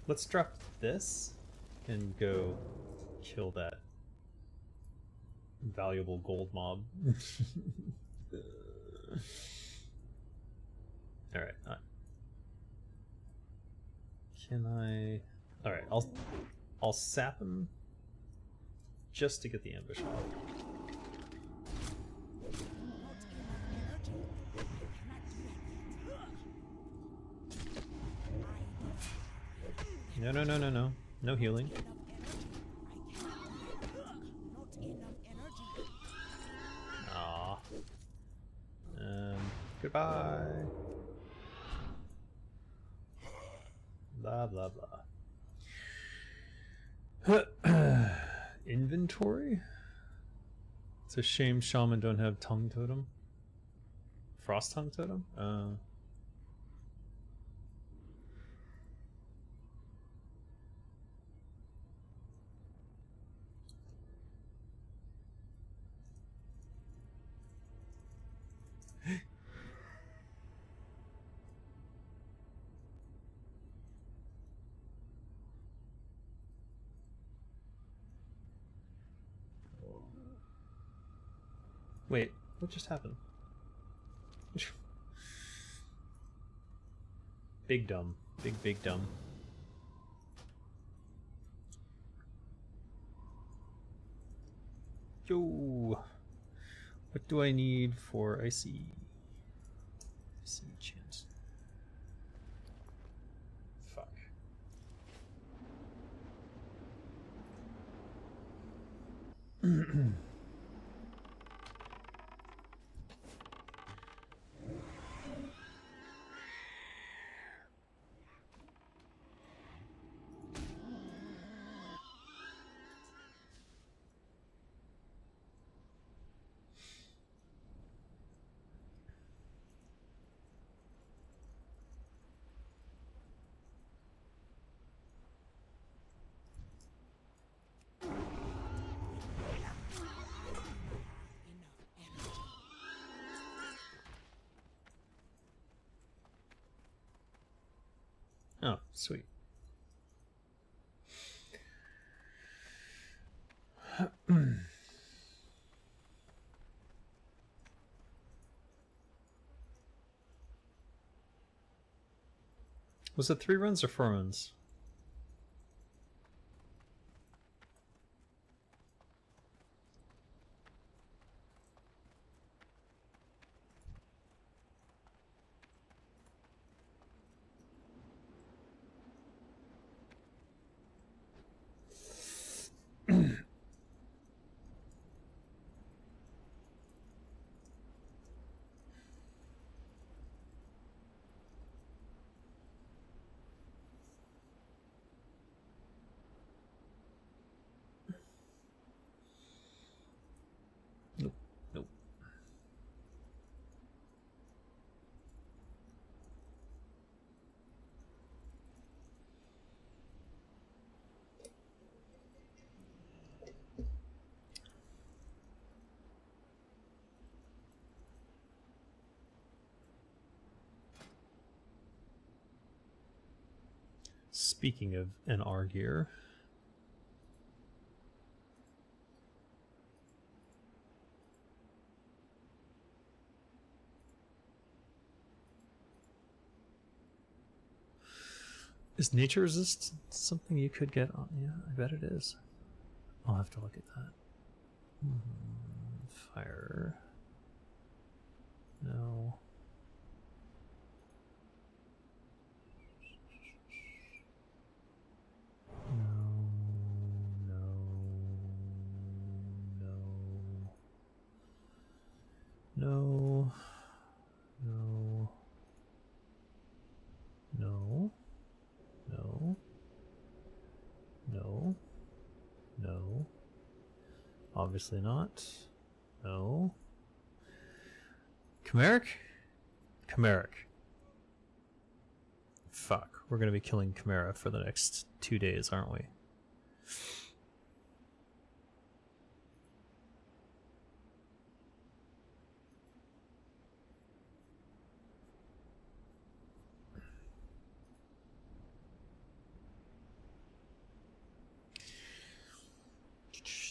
Let's drop this and go kill that valuable gold mob. Alright. Can I... Alright, I'll sap him just to get the ambush off. No. No healing. Aw. Goodbye. Blah, blah, blah. Inventory? It's a shame shaman don't have tongue totem. Frost tongue totem? Wait, what just happened? Big dumb. Big dumb. Yo! What do I need for icy chance? Fuck. Oh, sweet. Was it 3 runs or 4 runs? Speaking of an R gear. Is nature resist something you could get on? Yeah, I bet it is. I'll have to look at that. Fire. No. No. No. No. No. No. No. Obviously not. No. Chimeric? Chimeric. Fuck. We're gonna be killing Chimera for the next 2 days, aren't we?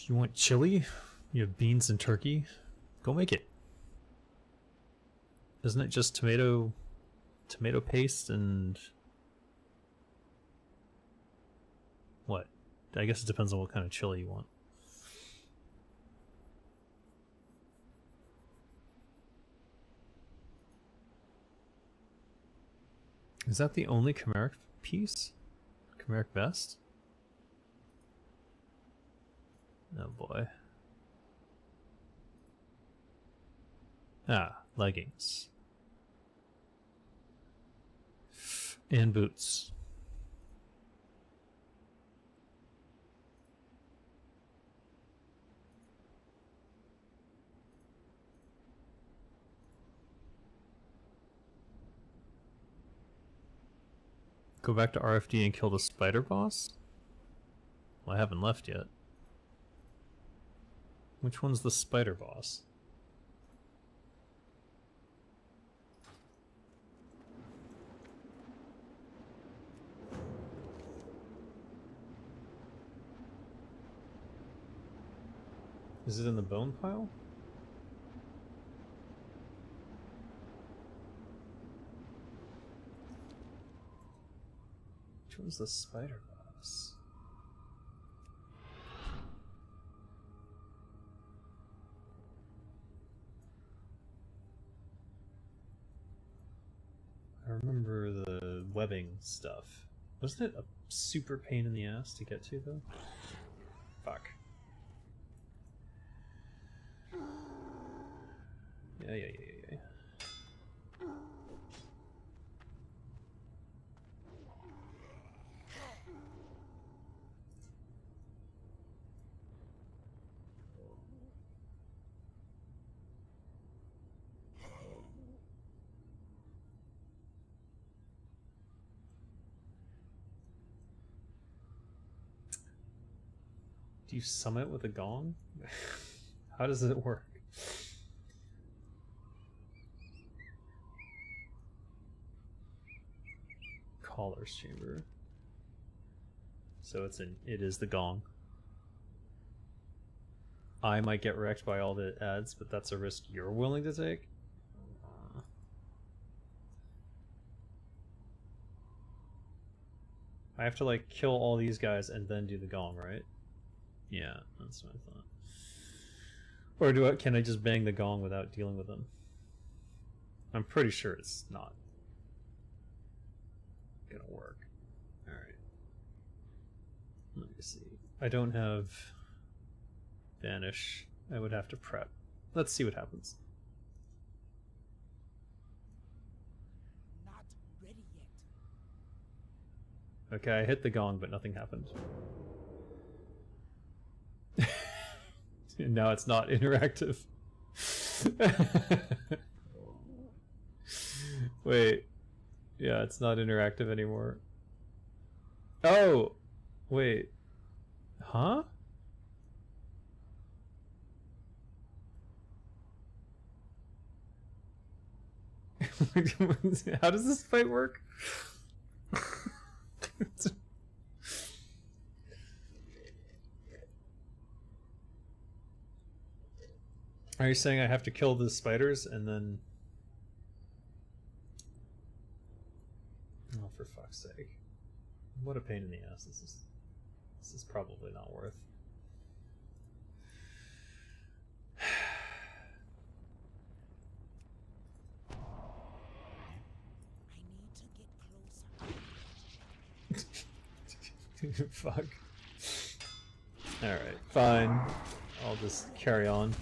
You want chili? You have beans and turkey? Go make it. Isn't it just tomato paste and what? I guess it depends on what kind of chili you want. Is that the only Chimeric piece? Chimeric vest? Oh boy. Ah, leggings. And boots. Go back to RFD and kill the spider boss? Well, I haven't left yet. Which one's the spider boss? Is it in the bone pile? Which one's the spider boss? I remember the webbing stuff. Wasn't it a super pain in the ass to get to, though? Fuck. Yeah. Do you summon it with a gong? How does it work? Caller's chamber. So it is the gong. I might get wrecked by all the ads, but that's a risk you're willing to take? I have to like kill all these guys and then do the gong, right? Yeah, that's what I thought. Or can I just bang the gong without dealing with them? I'm pretty sure it's not gonna work. Alright. Let me see. I don't have Vanish. I would have to prep. Let's see what happens. Not ready yet. Okay, I hit the gong, but nothing happened. And now it's not interactive. Wait. Yeah, it's not interactive anymore. Oh! Wait. Huh? How does this fight work? Are you saying I have to kill the spiders and then... Oh, for fuck's sake. What a pain in the ass this is. This is probably not worth. Fuck. Alright, fine. I'll just carry on.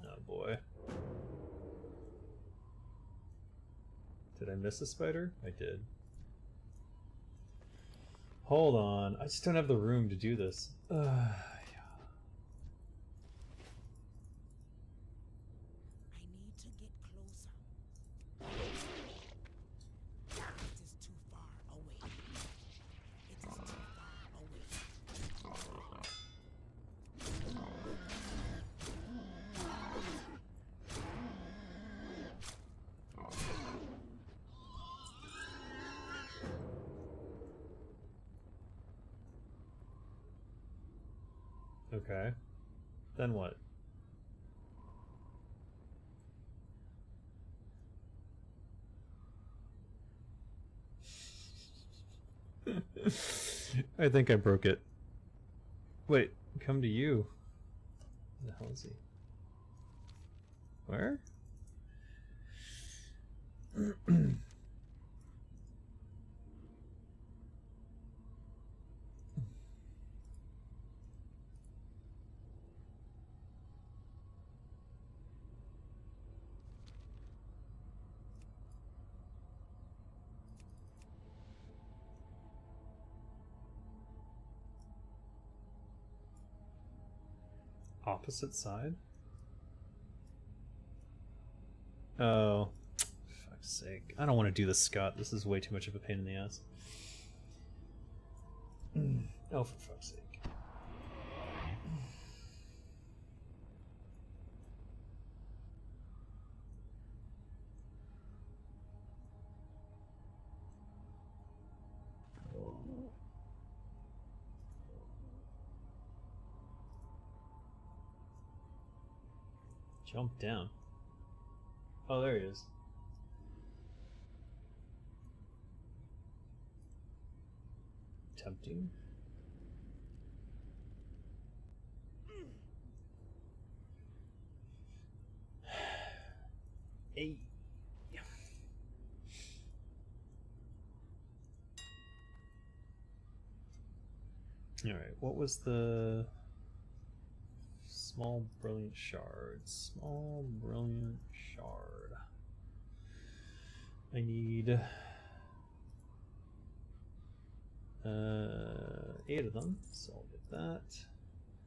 Oh boy. Did I miss a spider? I did. Hold on, I just don't have the room to do this. Okay. Then what? I think I broke it. Wait, come to you. Where the hell is he? Where? Opposite side? Oh, fuck's sake. I don't want to do this, Scott. This is way too much of a pain in the ass. Oh, for fuck's sake. Jump down. Oh, there he is. Tempting. Hey. All right, what was the small brilliant shard? Small brilliant shard. I need 8 of them, so I'll get that.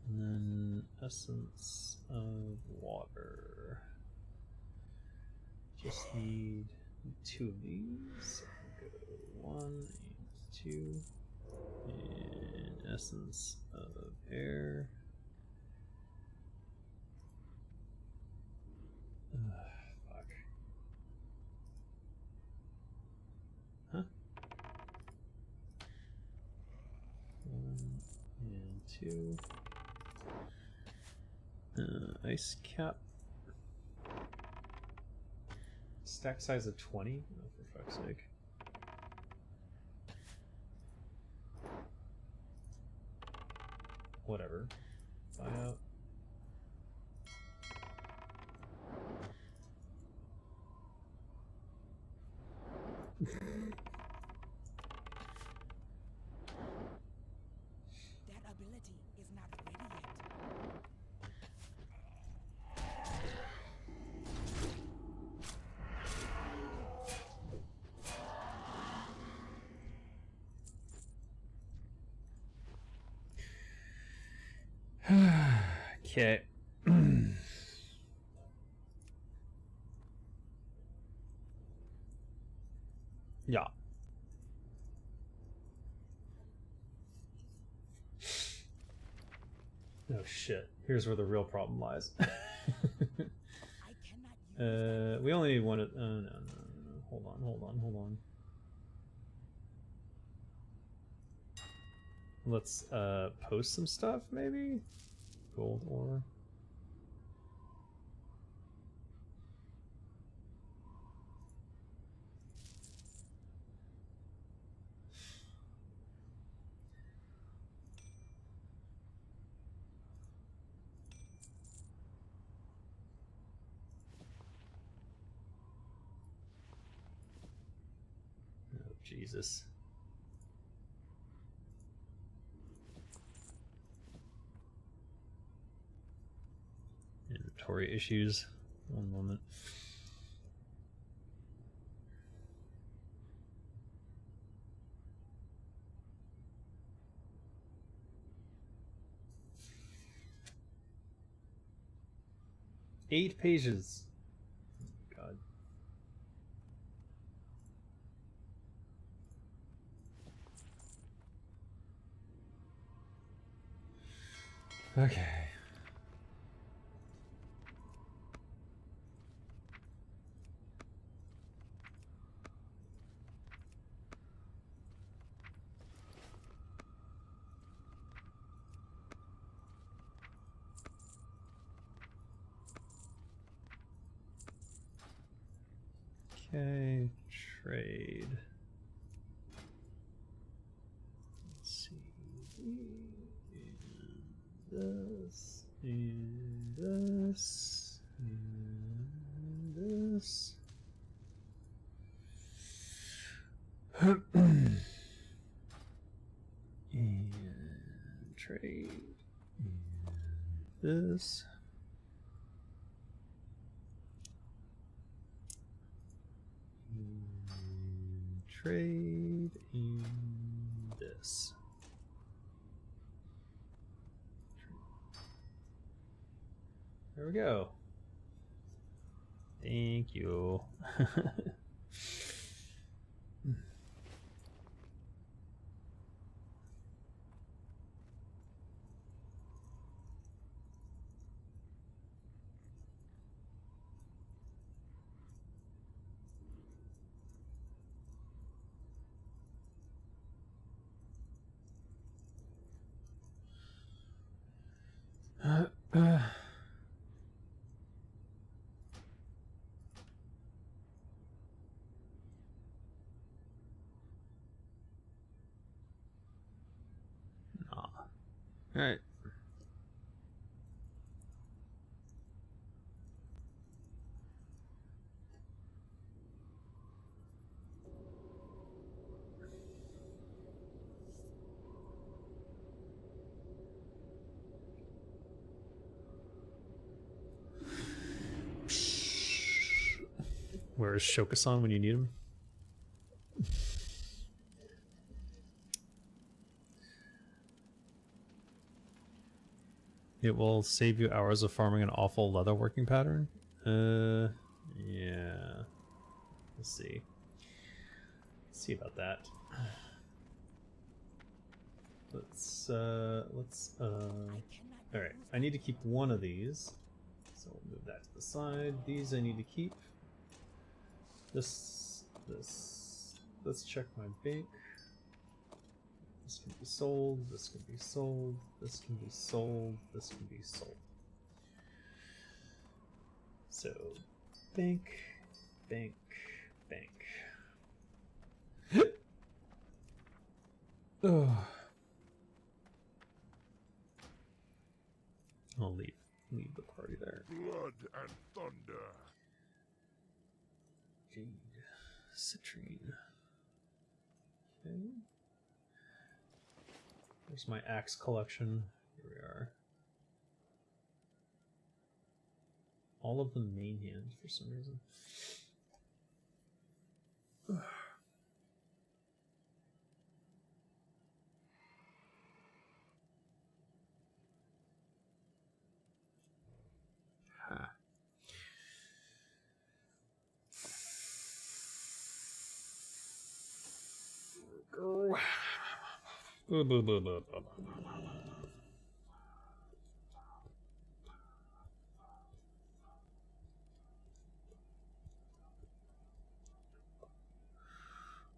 And then essence of water. Just need 2 of these. I'll go 1 and 2. And essence of air. Fuck. Huh? 1 and 2. Ice cap. Stack size of 20? Oh, for fuck's sake. Whatever. Buy out. That ability is not ready yet. Okay. Yeah. Oh shit. Here's where the real problem lies. I cannot We only need one. No. Hold on. Let's post some stuff, maybe. Gold ore. Oh, Jesus. Inventory issues. One moment. Eight pages. God. Okay. Okay, trade. Let's see. This and this and this. And trade. And this. And trade in this. There we go. Thank you. All right. Where is Shokasan when you need him? It will save you hours of farming an awful leather working pattern. Yeah. Let's see. Let's see about that. All right. I need to keep one of these, so we'll move that to the side. These I need to keep. This. Let's check my bank. This can be sold, this can be sold, this can be sold, this can be sold. So, bank. Oh. I'll leave the party there. Blood and thunder. Jade, citrine. Okay. There's my axe collection. Here we are. All of the main hands for some reason. Ha. Go.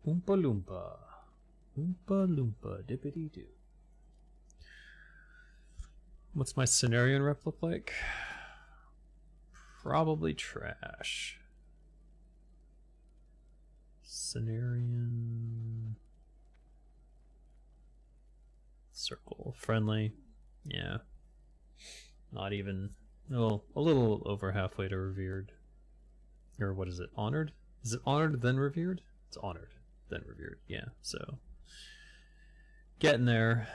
Oompa Loompa. Oompa Loompa dippity doo. What's my Cenarian rep look like? Probably trash. Cenarian. Circle. Friendly. Yeah. Not even. Well, a little over halfway to revered. Or what is it? Honored? Is it honored then revered? It's honored then revered. Yeah, so. Getting there.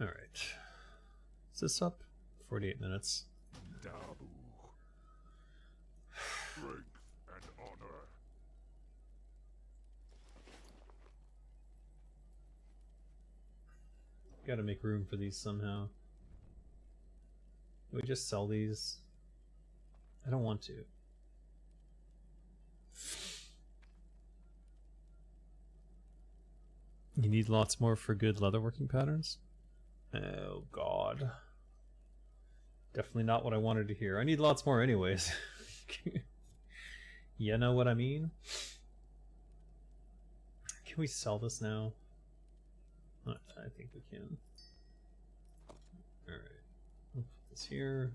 Alright. Is this up? 48 minutes. Dabu. Strength and honor. Gotta make room for these somehow. Can we just sell these? I don't want to. You need lots more for good leatherworking patterns? Oh god. Definitely not what I wanted to hear. I need lots more anyways. You know what I mean? Can we sell this now? I think we can. Alright. We'll put this here.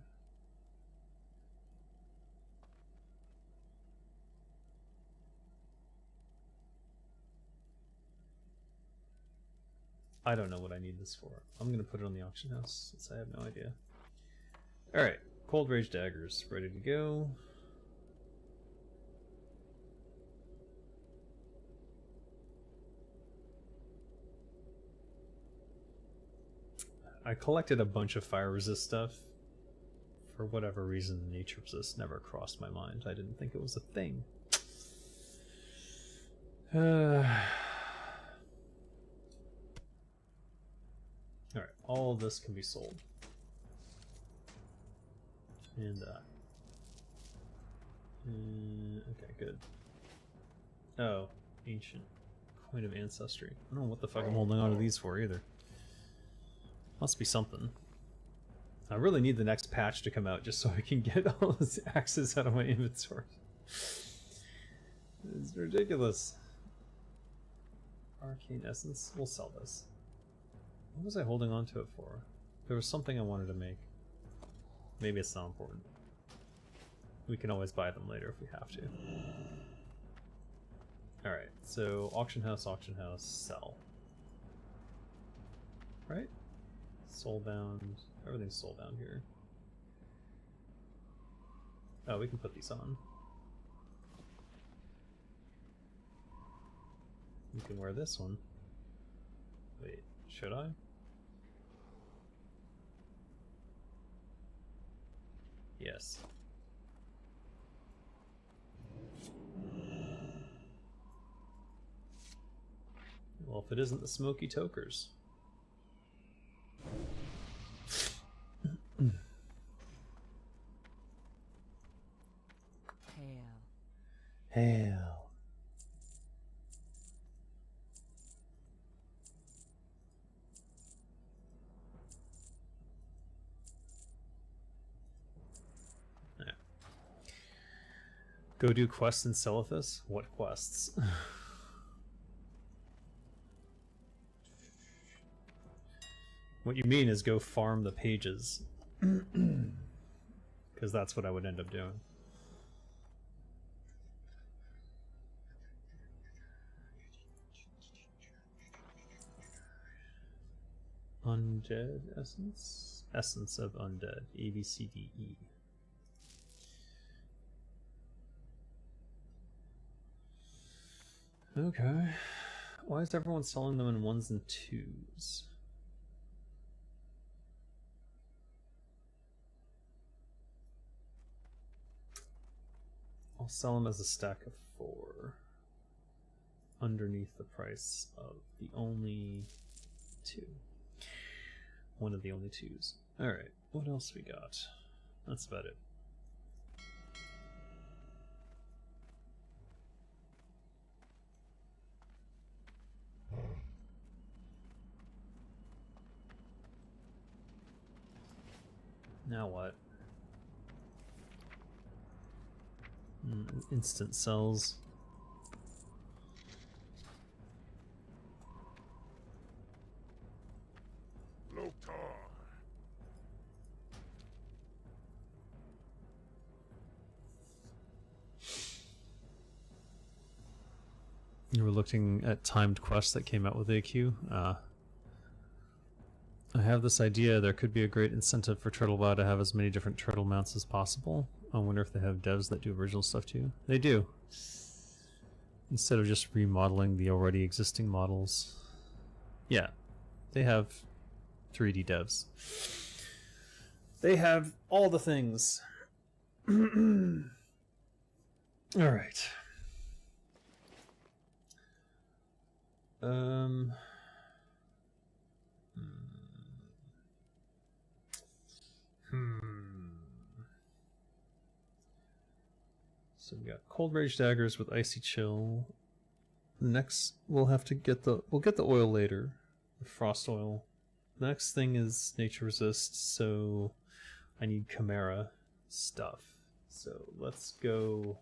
I don't know what I need this for. I'm gonna put it on the auction house since I have no idea. Alright, Cold Rage Daggers, ready to go. I collected a bunch of fire resist stuff. For whatever reason, nature resist never crossed my mind. I didn't think it was a thing. Alright, all of this can be sold. And okay, good. Oh, ancient coin of ancestry. I don't know what the fuck I'm holding on to these for either. Must be something. I really need the next patch to come out just so I can get all those axes out of my inventory. It's ridiculous. Arcane Essence. We'll sell this. What was I holding on to it for? There was something I wanted to make. Maybe it's not important. We can always buy them later if we have to. Alright, so auction house, sell. Right? Soulbound. Everything's soulbound here. Oh, we can put these on. You can wear this one. Wait, should I? Yes. Well, if it isn't the smoky tokers. Hail. Yeah. Go do quests in Celithus? What quests? What you mean is go farm the pages. Because that's what I would end up doing. Undead essence? Essence of undead. A, B, C, D, E. Okay. Why is everyone selling them in ones and twos? I'll sell them as a stack of 4 underneath the price of the only 2. One of the only 2s. Alright, what else we got? That's about it. Now what? Instant sells. Lokar. You were looking at timed quests that came out with AQ. I have this idea there could be a great incentive for TurtleBot to have as many different turtle mounts as possible. I wonder if they have devs that do original stuff too. They do. Instead of just remodeling the already existing models. Yeah, they have 3D devs. They have all the things. Alright. So we got Cold Rage daggers with Icy Chill. Next, we'll get the oil later, the frost oil. The next thing is Nature Resist, so I need Chimera stuff. So let's go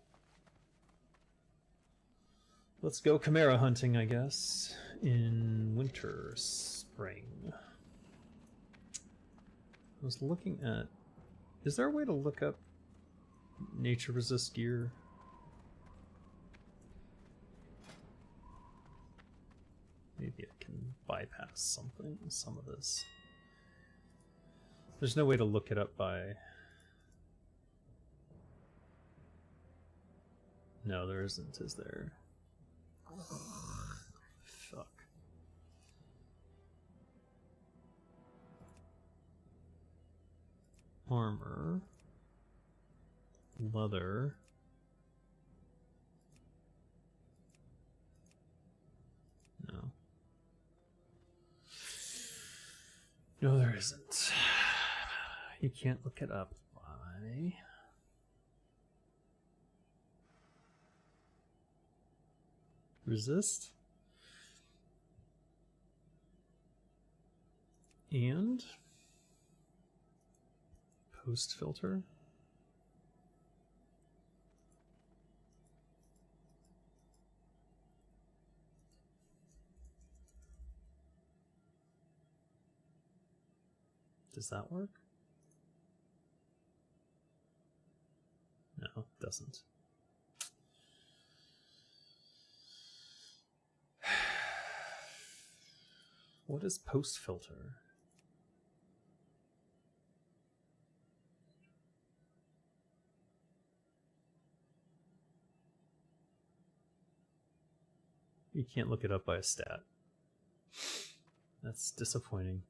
Chimera hunting, I guess, in winter, spring. I was looking at... Is there a way to look up Nature Resist gear? Maybe I can bypass some of this. There's no way to look it up by... No, there isn't, is there? Fuck. Armor. Leather. No. No, there isn't. You can't look it up by... Resist. And... Post filter. Does that work? No, it doesn't. What is post filter? You can't look it up by a stat. That's disappointing.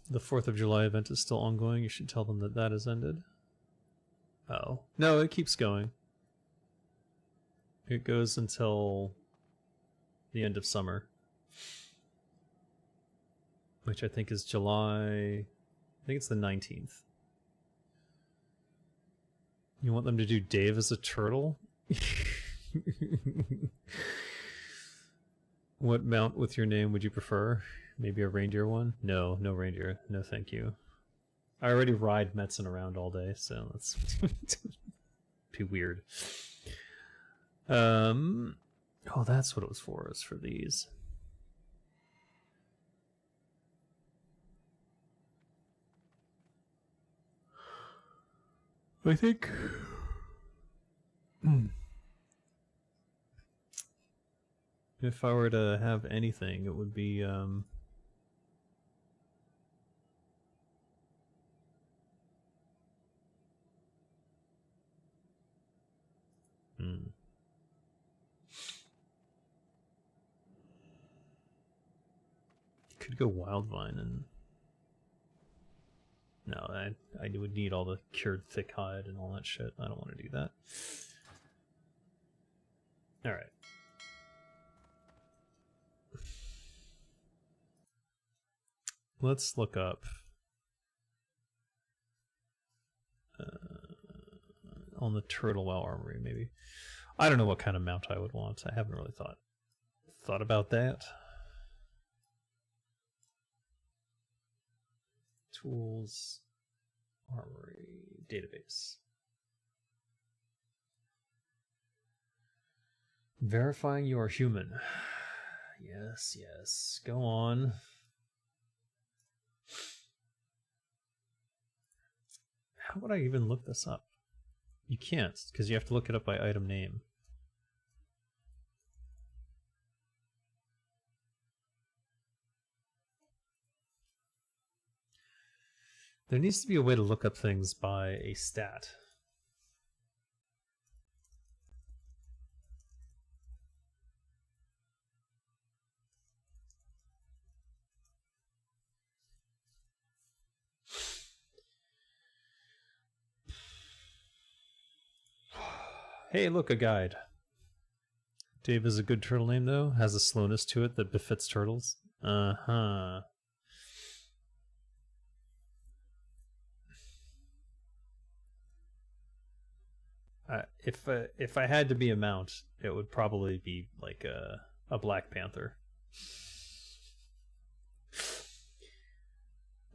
The 4th of July event is still ongoing. You should tell them that that has ended. Oh. No, it keeps going. It goes until the end of summer. Which I think is July... I think it's the 19th. You want them to do Dave as a turtle? What mount with your name would you prefer? Maybe a reindeer one? No, no reindeer. No thank you. I already ride Metzen around all day, so that's too weird. Oh, that's what it was for, is for these. I think... If I were to have anything, it would be, Could go Wildvine and No, I would need all the cured thick hide and all that shit. I don't want to do that. Alright. Let's look up on the Turtle WoW Armory, maybe. I don't know what kind of mount I would want. I haven't really thought about that. Tools, Armory, database. Verifying you are human. Yes, yes. Go on. How would I even look this up? You can't, because you have to look it up by item name. There needs to be a way to look up things by a stat. Hey, look, a guide. Dave is a good turtle name, though. Has a slowness to it that befits turtles. Uh-huh. If I had to be a mount, it would probably be like a Black Panther.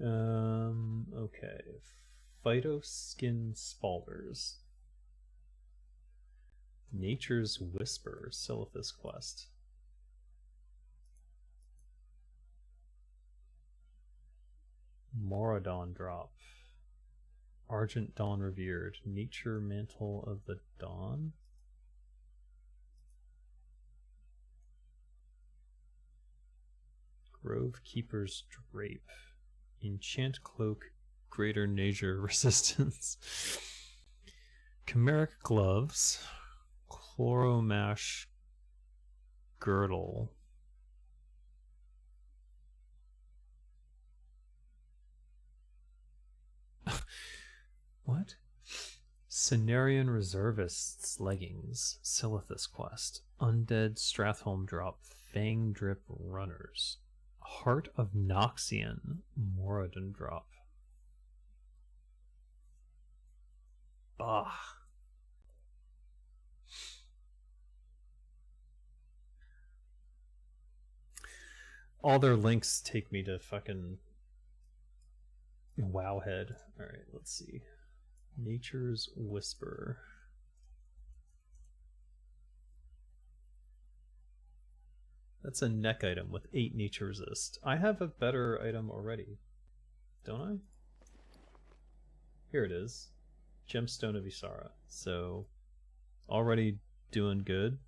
Okay. Phytoskin Spalders. Nature's Whisper, Silithus quest. Moradon drop. Argent Dawn revered. Nature Mantle of the Dawn. Grove Keeper's Drape. Enchant Cloak, Greater Nature Resistance. Chimeric Gloves. Chloromash Girdle. What? Cenarian Reservists Leggings. Silithus quest. Undead Strathholm drop. Fang Drip Runners. Heart of Noxian. Moradin drop. Bah. All their links take me to fucking Wowhead. Alright, let's see. Nature's Whisper. That's a neck item with 8 nature resist. I have a better item already, don't I? Here it is. Gemstone of Isara. So, already doing good.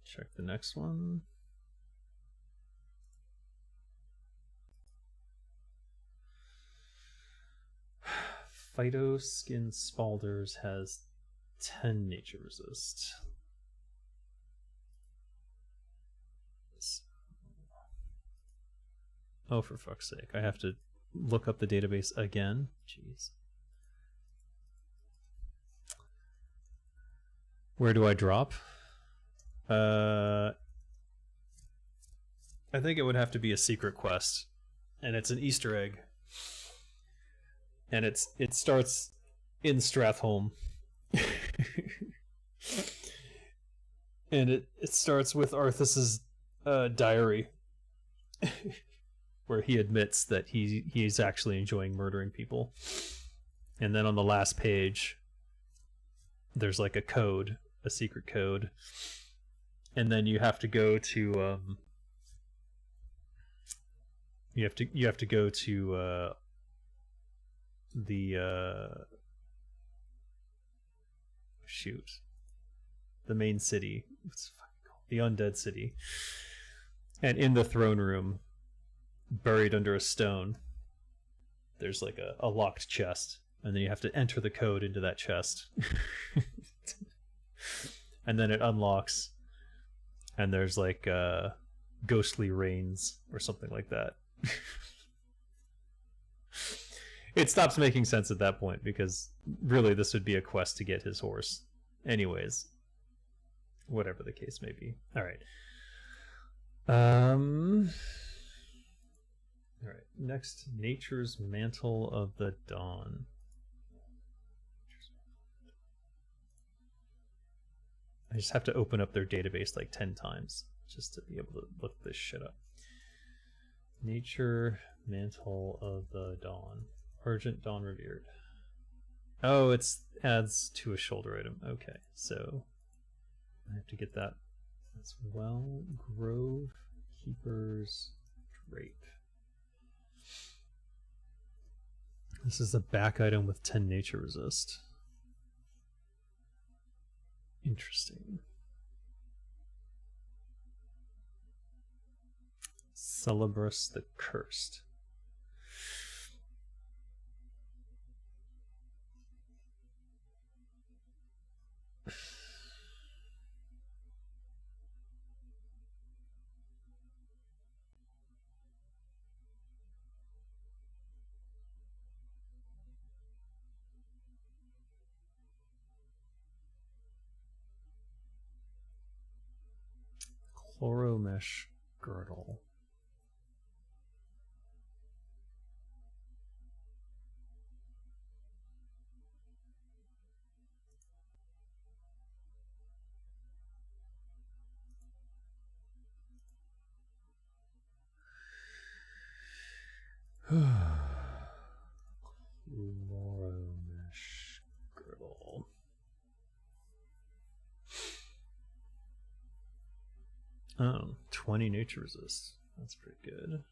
Check the next one. Phytoskin Spalders has 10 nature resist. Oh, for fuck's sake. I have to look up the database again? Jeez. Where do I drop? I think it would have to be a secret quest. And it's an Easter egg. And it starts in Strathholm. And it starts with Arthas's diary. Where he admits that he's actually enjoying murdering people. And then on the last page there's like a code, a secret code. And then you have to go to you have to go to the the main city. What's it fucking called? The Undead City. And in the throne room, buried under a stone, there's like a locked chest, and then you have to enter the code into that chest. And then it unlocks, and there's like ghostly rains or something like that. It stops making sense at that point because really this would be a quest to get his horse. Anyways, whatever the case may be. All right. All right. Next, Nature's Mantle of the Dawn. I just have to open up their database like 10 times just to be able to look this shit up. Nature Mantle of the Dawn. Urgent Dawn Revered. Oh, it's adds to a shoulder item. Okay, so I have to get that as well. Grove Keeper's Drape. This is a back item with 10 nature resist. Interesting. Celebrus the Cursed. Chloromesh Girdle. Chloromesh Girdle. Oh, 20 nature resist. That's pretty good.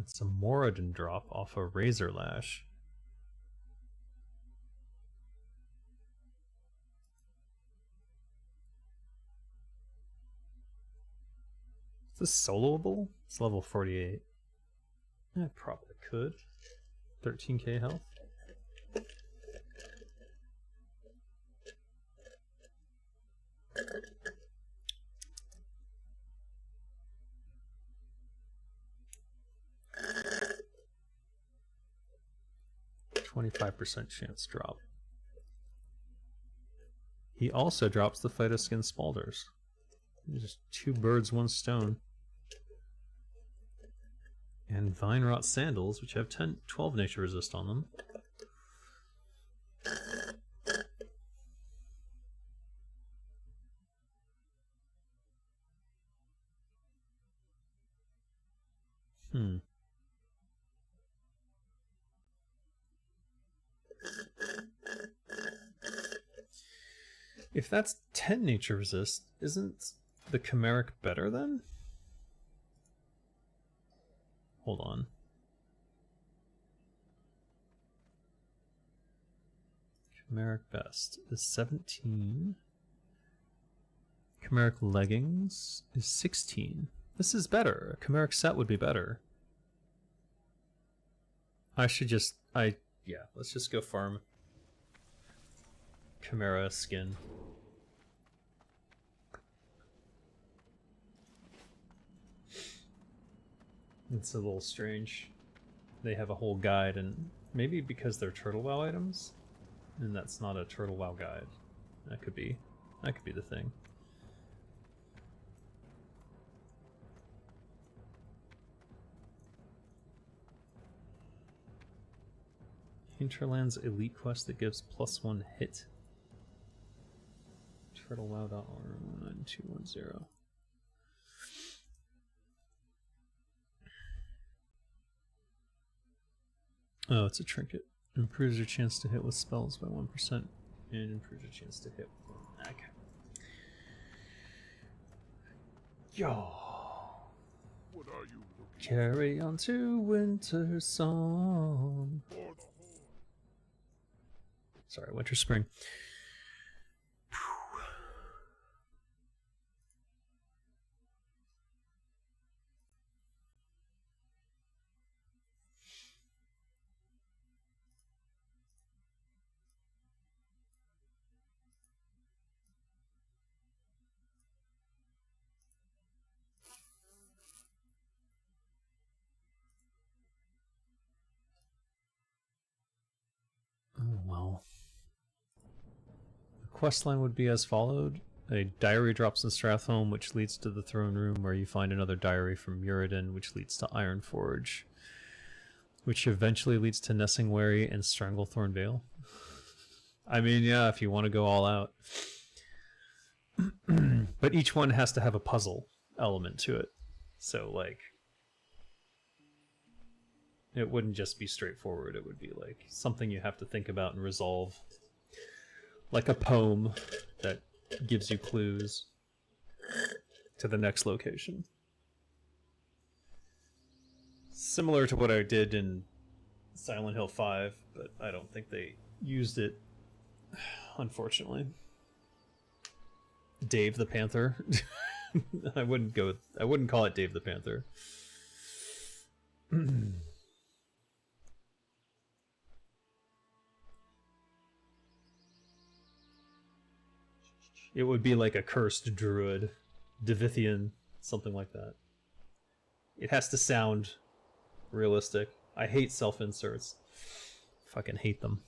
It's a Moradin drop off a Razor Lash. Is this soloable? It's level 48. I probably could. 13k health. %25 chance drop. He also drops the Phytoskin Spalders. Just 2 birds, 1 stone. And Vine Rot Sandals, which have 12 nature resist on them. If that's 10 nature resist, isn't the Chimeric better then? Hold on. Chimeric best is 17. Chimeric leggings is 16. This is better. A Chimeric set would be better. I should just... yeah, let's just go farm Chimera skin. It's a little strange. They have a whole guide, and maybe because they're Turtle WoW items, and that's not a Turtle WoW guide. That could be the thing. Hinterlands Elite Quest that gives +1 hit. TurtleWow.org 9210. Oh, it's a trinket. Improves your chance to hit with spells by 1% and improves your chance to hit with one. Okay. Yo. What are you looking Carry on to winter song. Sorry, winter spring. well. The questline would be as followed. A diary drops in Strathholm, which leads to the throne room, where you find another diary from Muradin, which leads to Ironforge, which eventually leads to Nessingwary and Stranglethorn Vale. I mean, yeah, if you want to go all out. But each one has to have a puzzle element to it. So, like, it wouldn't just be straightforward. It would be, like, something you have to think about and resolve. Like a poem that gives you clues to the next location. Similar to what I did in Silent Hill 5, but I don't think they used it, unfortunately. Dave the Panther. I wouldn't call it Dave the Panther. It would be like a cursed druid, Davithian, something like that. It has to sound realistic. I hate self-inserts. Fucking hate them.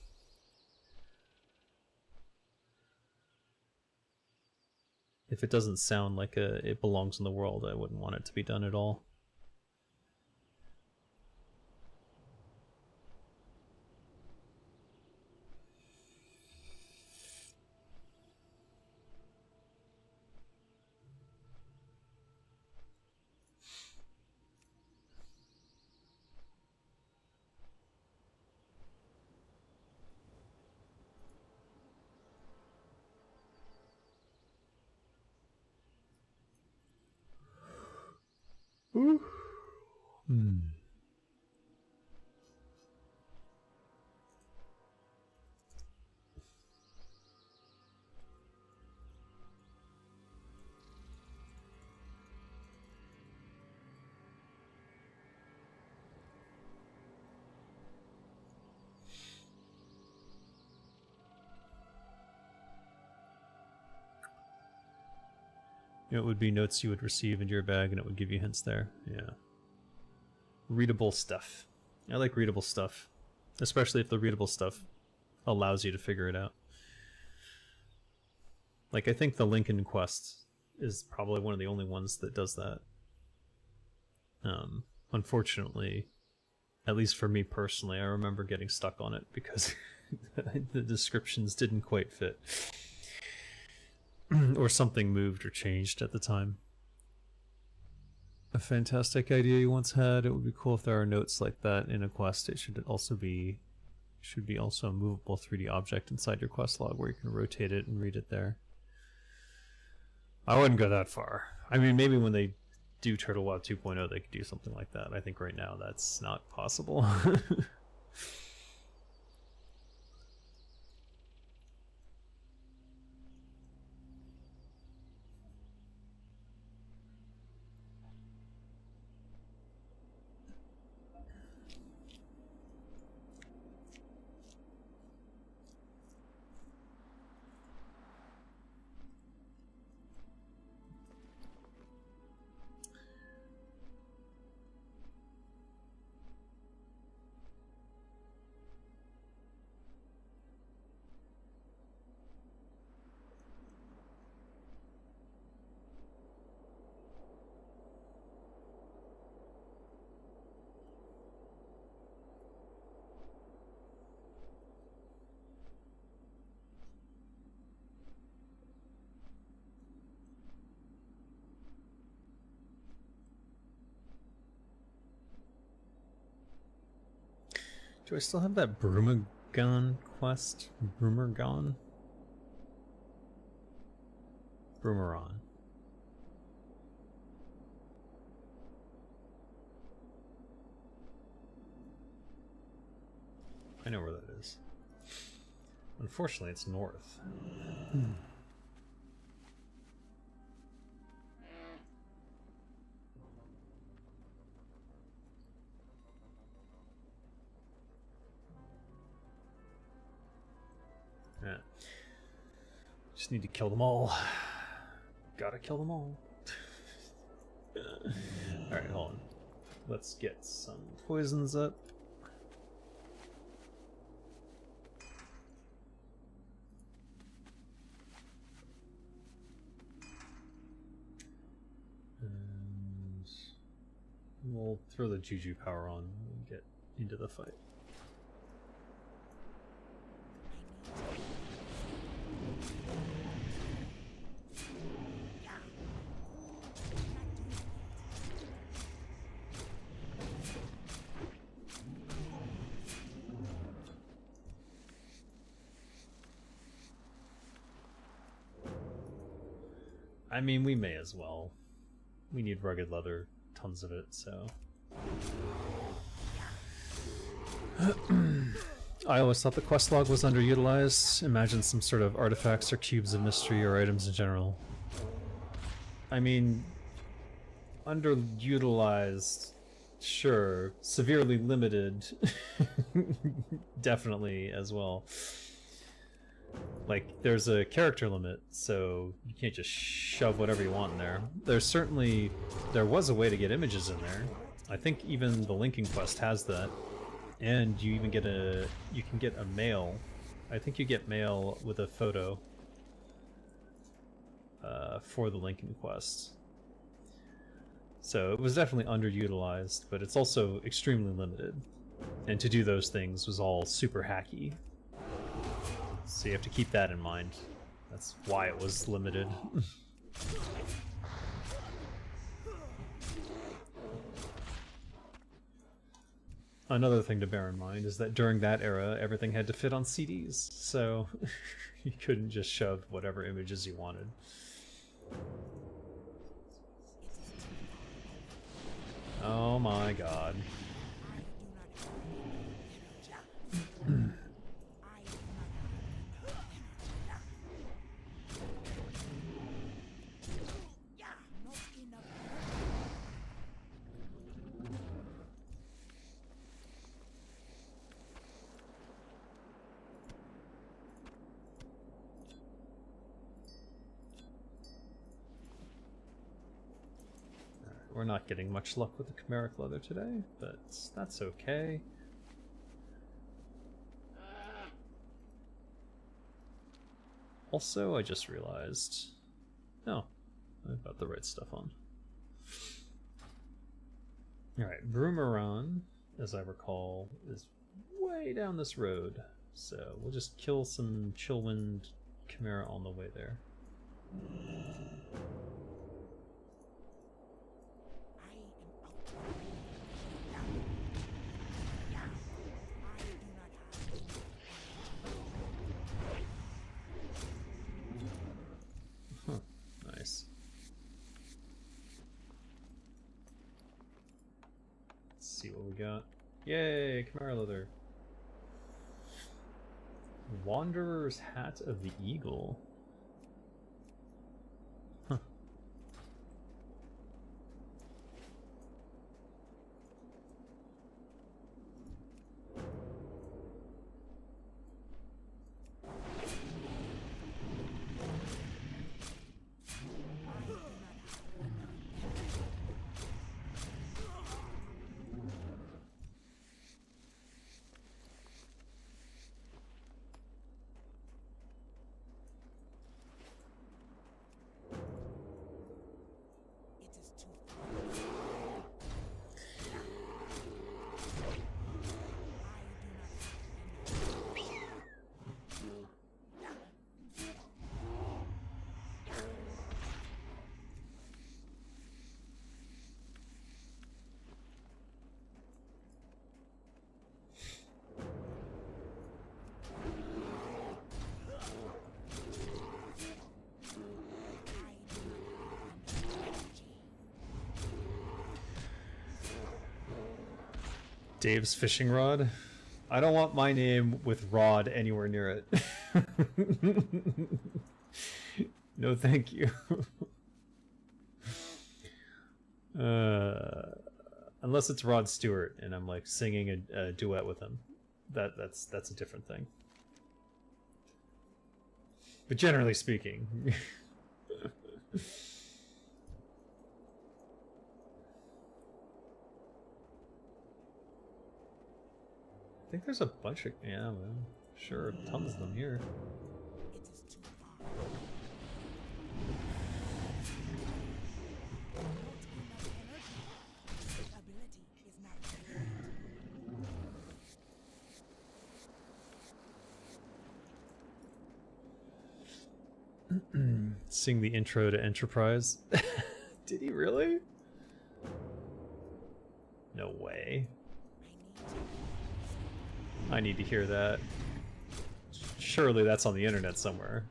If it doesn't sound like it belongs in the world, I wouldn't want it to be done at all. It would be notes you would receive into your bag, and it would give you hints there. Yeah. Readable stuff. I like readable stuff. Especially if the readable stuff allows you to figure it out. Like, I think the Lincoln quest is probably one of the only ones that does that. Unfortunately, at least for me personally, I remember getting stuck on it because the descriptions didn't quite fit. Or something moved or changed at the time. A fantastic idea you once had. It would be cool if there are notes like that in a quest. It should be also a movable 3D object inside your quest log where you can rotate it and read it there. I wouldn't go that far. I mean, maybe when they do Turtle WoW 2.0 they could do something like that. I think right now that's not possible. Do I still have that Brumagon quest? Brumagon? Brumaron. I know where that is. Unfortunately, it's north. Yeah. Just need to kill them all. Gotta kill them all. Alright, hold on. Let's get some poisons up. We'll throw the Juju power on and get into the fight. I mean, we may as well. We need rugged leather, tons of it, so... I always thought the quest log was underutilized. Imagine some sort of artifacts or cubes of mystery or items in general. I mean, underutilized, sure. Severely limited, definitely as well. Like, there's a character limit, so you can't just shove whatever you want in there. There was a way to get images in there. I think even the linking quest has that. And you even get you can get a mail. I think you get mail with a photo for the linking quest. So it was definitely underutilized, but it's also extremely limited. And to do those things was all super hacky. So you have to keep that in mind. That's why it was limited. Another thing to bear in mind is that during that era, everything had to fit on CDs, so you couldn't just shove whatever images you wanted. Oh my god. We're not getting much luck with the chimeric leather today, but that's okay. Also, I just realized... No, I've got the right stuff on. Alright, Broomeron, as I recall, is way down this road. So we'll just kill some Chillwind Chimera on the way there. Huh, nice. Let's see what we got. Yay, Chimera leather. Wanderer's Hat of the Eagle. Huh. Dave's fishing rod? I don't want my name with rod anywhere near it. No thank you. Unless it's Rod Stewart and I'm like singing a duet with him. That's a different thing. But generally speaking. I think there's a bunch of... Yeah, well, sure, tons of them here. Sing the intro to Enterprise. Did he really? No way. I need to hear that. Surely that's on the internet somewhere.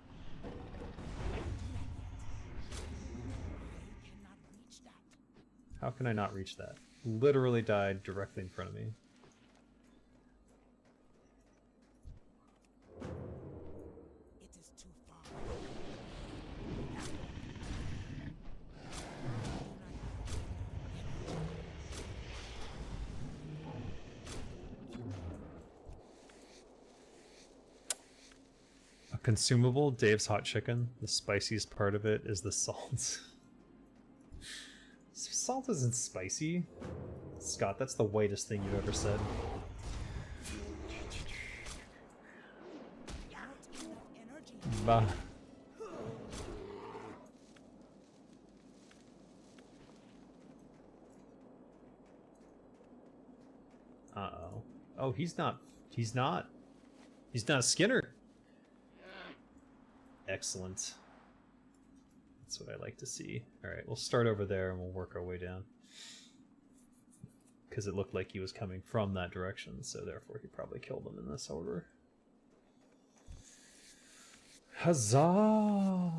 How can I not reach that? Literally died directly in front of me. A consumable, Dave's hot chicken. The spiciest part of it is the salt. Salt isn't spicy. Scott, that's the whitest thing you've ever said. Bah. Uh-oh. Oh, he's not a Skinner. Excellent. That's what I like to see. Alright, we'll start over there and we'll work our way down. Because it looked like he was coming from that direction, so therefore he probably killed him in this order. Huzzah!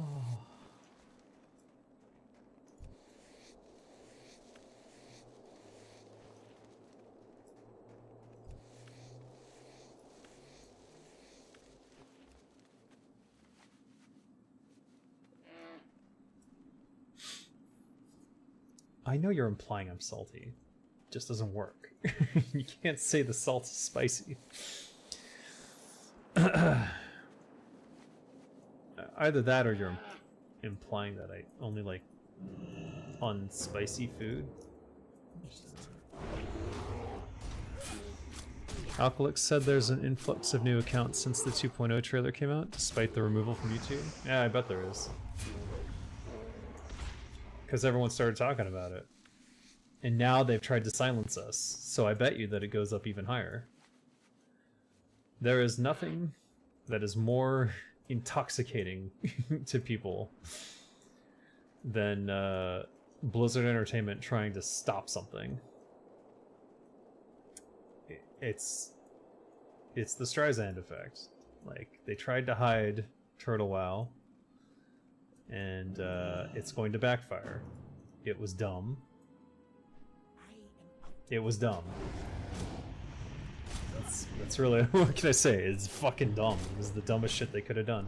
I know you're implying I'm salty. It just doesn't work. You can't say the salt is spicy. Either that or you're implying that I only like unspicy food. Alcoholic said there's an influx of new accounts since the 2.0 trailer came out, despite the removal from YouTube. Yeah, I bet there is. Because everyone started talking about it. And now they've tried to silence us, so I bet you that it goes up even higher. There is nothing that is more intoxicating to people than Blizzard Entertainment trying to stop something. It's the Streisand effect. Like, they tried to hide Turtle WoW, and it's going to backfire. It was dumb. It was dumb. That's really, what can I say? It's fucking dumb. It was the dumbest shit they could have done.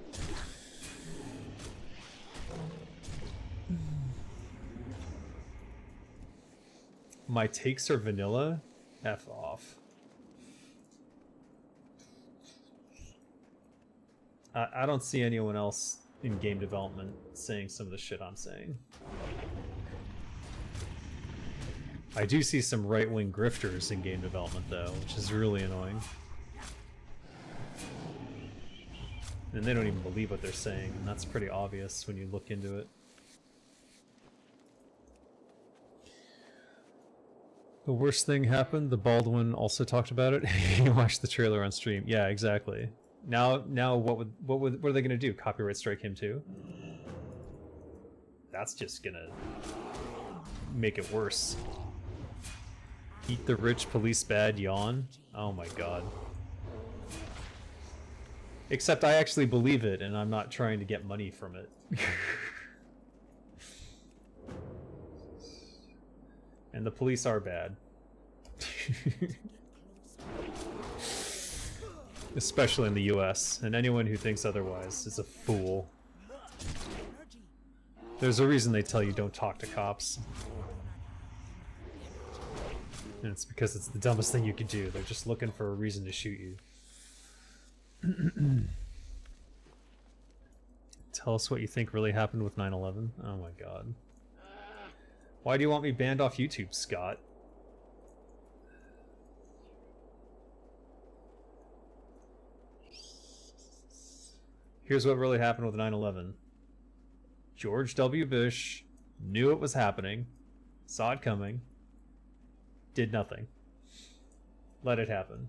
My takes are vanilla? F off. I don't see anyone else in game development saying some of the shit I'm saying. I do see some right-wing grifters in game development though, which is really annoying. And they don't even believe what they're saying, and that's pretty obvious when you look into it. The worst thing happened, the Baldwin also talked about it. You watched the trailer on stream. Yeah, exactly. Now what are they gonna do? Copyright strike him too? That's just gonna make it worse. Eat the rich, police bad, yawn. Oh my god. Except I actually believe it, and I'm not trying to get money from it. And the police are bad. Especially in the US, and anyone who thinks otherwise is a fool. There's a reason they tell you don't talk to cops. And it's because it's the dumbest thing you could do. They're just looking for a reason to shoot you. Tell us what you think really happened with 9/11. Oh my god. Why do you want me banned off YouTube, Scott? Here's what really happened with 9/11. George W. Bush knew it was happening, saw it coming, did nothing. Let it happen.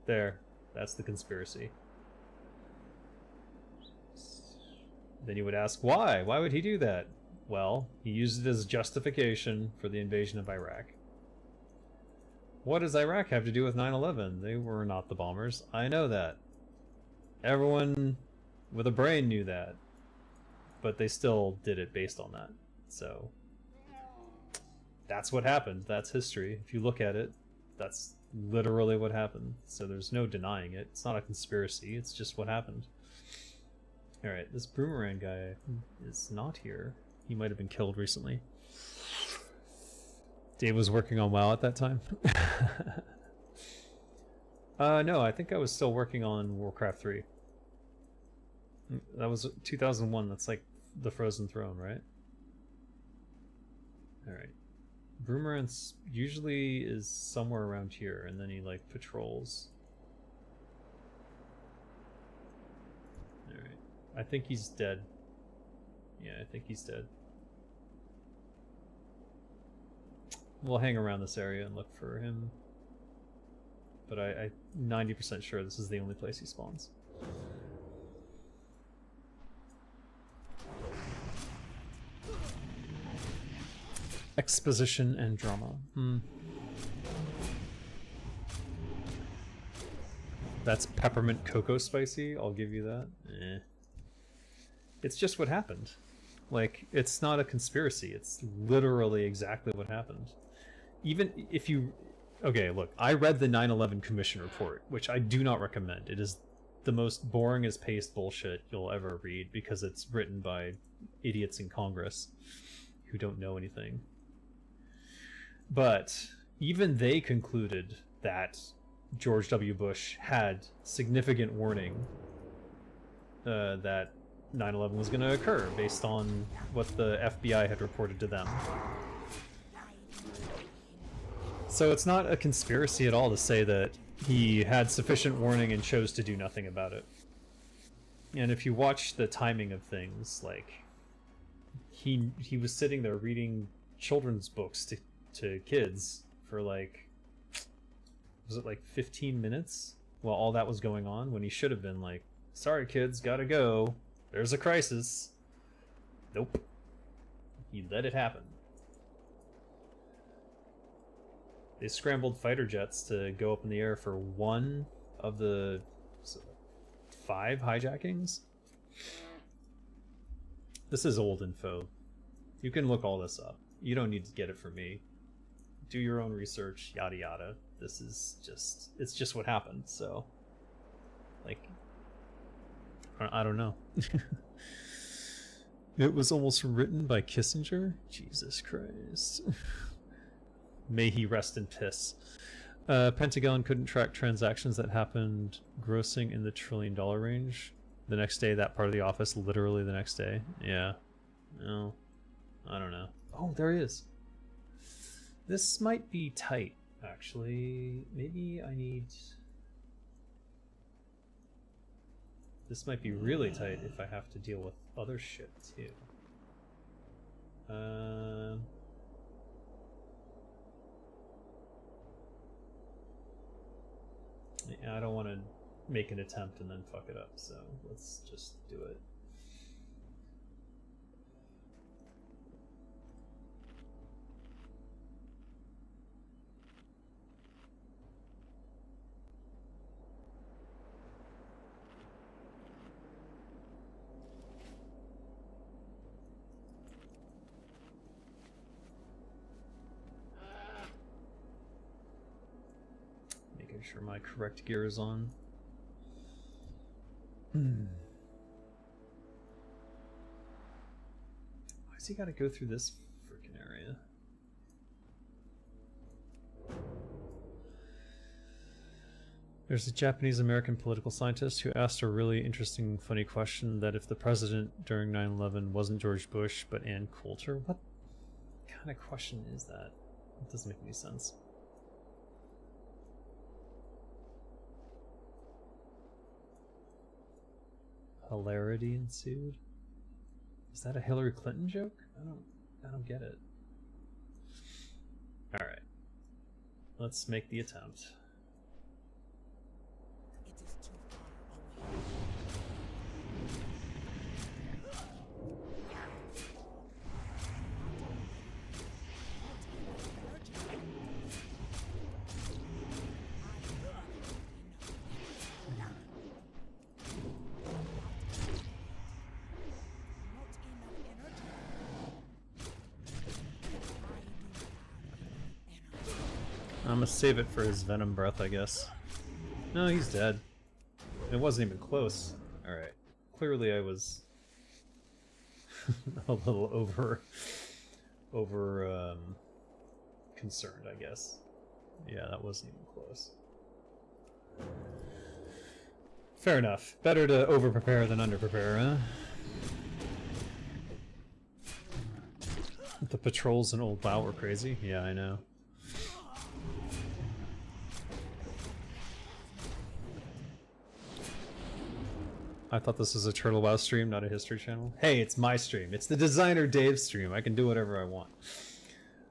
There. That's the conspiracy. Then you would ask, why? Why would he do that? Well, he used it as justification for the invasion of Iraq. What does Iraq have to do with 9/11? They were not the bombers. I know that. Everyone with a brain knew that. But they still did it based on that. So, that's what happened. That's history. If you look at it, that's literally what happened. So there's no denying it. It's not a conspiracy. It's just what happened. Alright, this Boomerang guy is not here. He might have been killed recently. Dave was working on WoW at that time. No, I think I was still working on Warcraft 3. That was 2001. That's like the Frozen Throne, right? Alright. Boomerang usually is somewhere around here, and then he like patrols. Alright. I think he's dead. Yeah, I think he's dead. We'll hang around this area and look for him. But I'm 90% sure this is the only place he spawns. Exposition and drama. That's peppermint cocoa spicy, I'll give you that. Eh. It's just what happened. Like, it's not a conspiracy, it's literally exactly what happened. Even if you... Okay, look, I read the 9/11 Commission report, which I do not recommend. It is the most boring as paced bullshit you'll ever read because it's written by idiots in Congress who don't know anything. But even they concluded that George W. Bush had significant warning that 9/11 was going to occur based on what the FBI had reported to them. So it's not a conspiracy at all to say that he had sufficient warning and chose to do nothing about it. And if you watch the timing of things, like he was sitting there reading children's books to kids for like, was it like 15 minutes while all that was going on, when he should have been like, sorry kids, gotta go, there's a crisis. Nope. He let it happen. They scrambled fighter jets to go up in the air for one of the 5 hijackings. This is old info. You can look all this up. You don't need to get it from me. Do your own research, yada yada. This is just, it's just what happened, so. Like, I don't know. It was almost written by Kissinger? Jesus Christ. May he rest in piss. Pentagon couldn't track transactions that happened grossing in the $1 trillion range. The next day, that part of the office, literally the next day. Yeah. No. I don't know. Oh, there he is. This might be tight, actually. Maybe I need... This might be really tight if I have to deal with other shit, too. Yeah, I don't want to make an attempt and then fuck it up, so let's just do it. Making sure my correct gear is on. Why's he gotta go through this freaking area? There's a Japanese-American political scientist who asked a really interesting, funny question that if the president during 9/11 wasn't George Bush but Ann Coulter, what kind of question is that? It doesn't make any sense. Hilarity ensued. Is that a Hillary Clinton joke? I don't get it. All right, let's make the attempt. I'm gonna save it for his venom breath, I guess. No, he's dead. It wasn't even close. Alright. Clearly I was a little over concerned, I guess. Yeah, that wasn't even close. Fair enough. Better to over-prepare than under-prepare, huh? The patrols in Old WoW were crazy. Yeah, I know. I thought this was a Turtle WoW stream, not a history channel. Hey, it's my stream. It's the designer Dave stream. I can do whatever I want.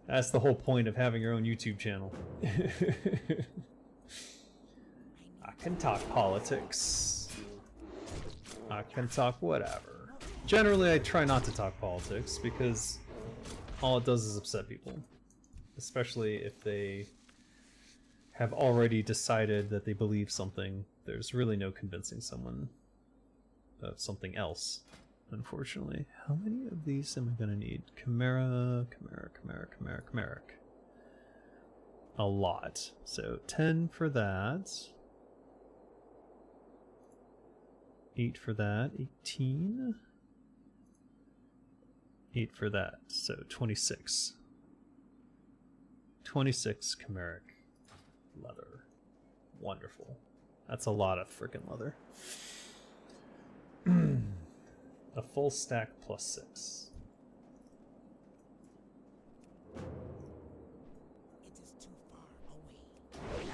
That's the whole point of having your own YouTube channel. I can talk politics. I can talk whatever. Generally, I try not to talk politics because all it does is upset people. Especially if they have already decided that they believe something. There's really no convincing someone of something else, unfortunately. How many of these am I gonna need? Chimeric. A lot. So 10 for that. 8 for that. 18. 8 for that. So 26. 26 chimeric leather. Wonderful. That's a lot of freaking leather. A full stack plus 6. It is too far away.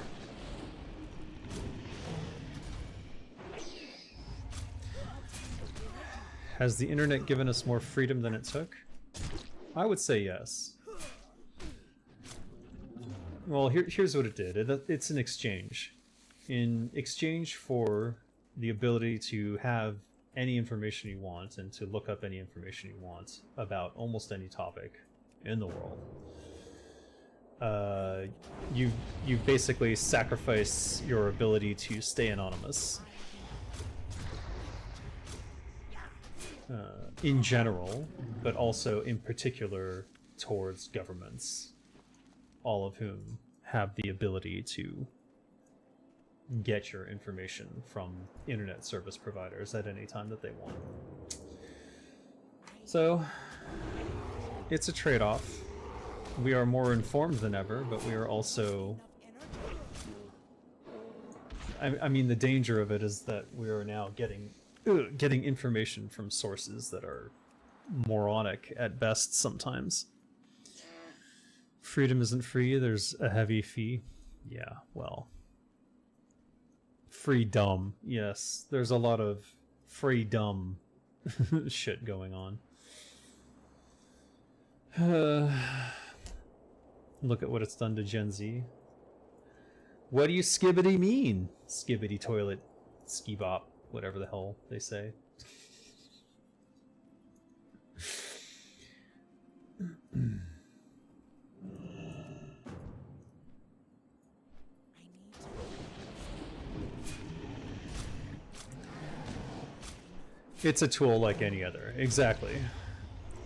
Has the internet given us more freedom than it took? I would say yes. Well, here's what it did. It's an exchange. In exchange for the ability to have any information you want and to look up any information you want about almost any topic in the world, you basically sacrifice your ability to stay anonymous. In general, but also in particular towards governments, all of whom have the ability to get your information from internet service providers at any time that they want. So, it's a trade-off. We are more informed than ever, but we are also... I mean, the danger of it is that we are now getting information from sources that are moronic at best sometimes. Freedom isn't free, there's a heavy fee. Yeah, well... Freedom, yes. There's a lot of freedom shit going on. Look at what it's done to Gen Z. What do you skibbity mean? Skibbity toilet, skibop, whatever the hell they say. It's a tool like any other, exactly.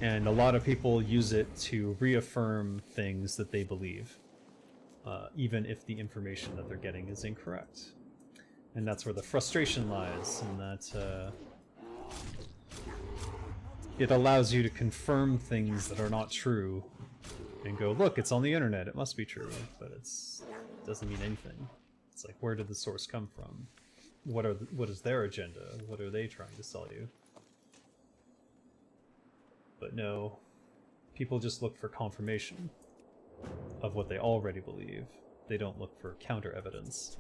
And a lot of people use it to reaffirm things that they believe, even if the information that they're getting is incorrect. And that's where the frustration lies, in that it allows you to confirm things that are not true, and go, look, it's on the internet, it must be true, but it doesn't mean anything. It's like, where did the source come from? What is their agenda? What are they trying to sell you? But no, people just look for confirmation of what they already believe. They don't look for counter evidence.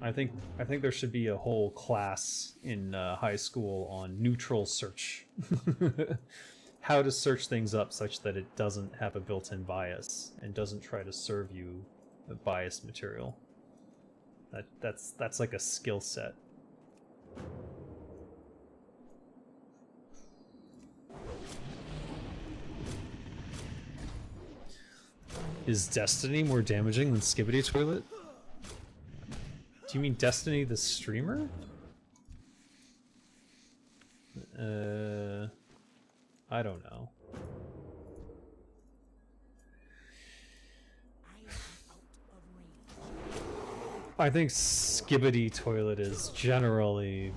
I think there should be a whole class in high school on neutral search. How to search things up such that it doesn't have a built-in bias and doesn't try to serve you a biased material. That's like a skill set. Is Destiny more damaging than Skibbity Toilet? Do you mean Destiny the streamer? I don't know. I think Skibbity Toilet is generally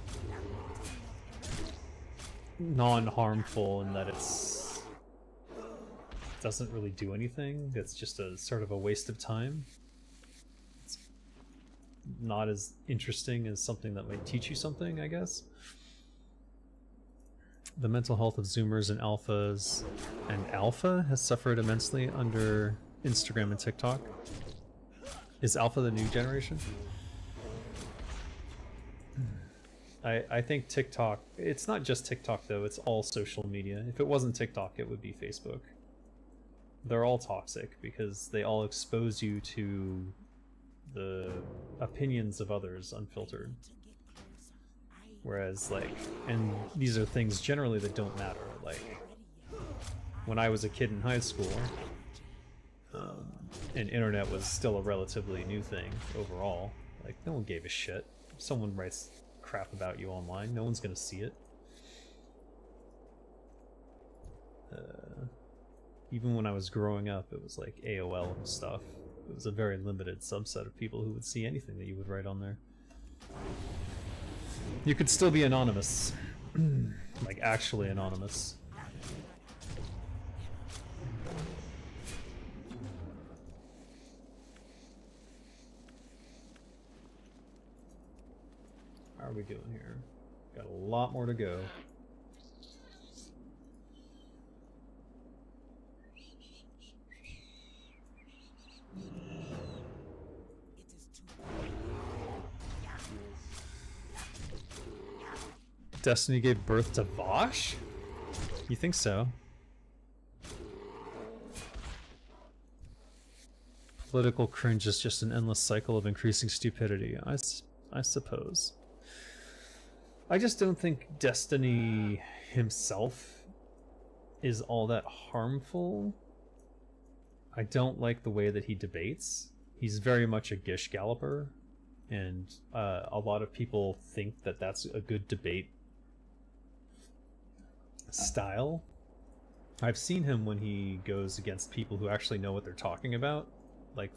non-harmful in that it doesn't really do anything. It's just a sort of a waste of time. It's not as interesting as something that might teach you something, I guess. The mental health of Zoomers and Alphas and Alpha has suffered immensely under Instagram and TikTok. Is Alpha the new generation? I think TikTok, it's not just TikTok though, it's all social media. If it wasn't TikTok, it would be Facebook. They're all toxic because they all expose you to the opinions of others unfiltered. Whereas, like, and these are things generally that don't matter. Like, when I was a kid in high school, and internet was still a relatively new thing overall, like, no one gave a shit. If someone writes crap about you online, no one's gonna see it. Even when I was growing up, it was like AOL and stuff. It was a very limited subset of people who would see anything that you would write on there. You could still be anonymous. Like, actually anonymous. How are we doing here? Got a lot more to go. Destiny gave birth to Vosh? You think so? Political cringe is just an endless cycle of increasing stupidity. I suppose. I just don't think Destiny himself is all that harmful. I don't like the way that he debates. He's very much a gish galloper, and a lot of people think that that's a good debate style. I've seen him when he goes against people who actually know what they're talking about, like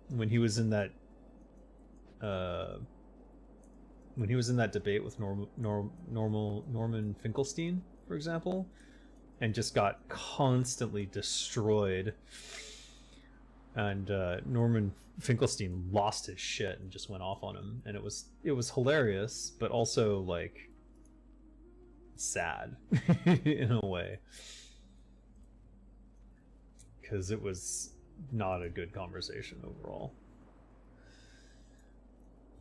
when he was in that debate with Norman Finkelstein, for example, and just got constantly destroyed. And Norman Finkelstein lost his shit and just went off on him, and it was hilarious, but also like sad in a way, because it was not a good conversation overall.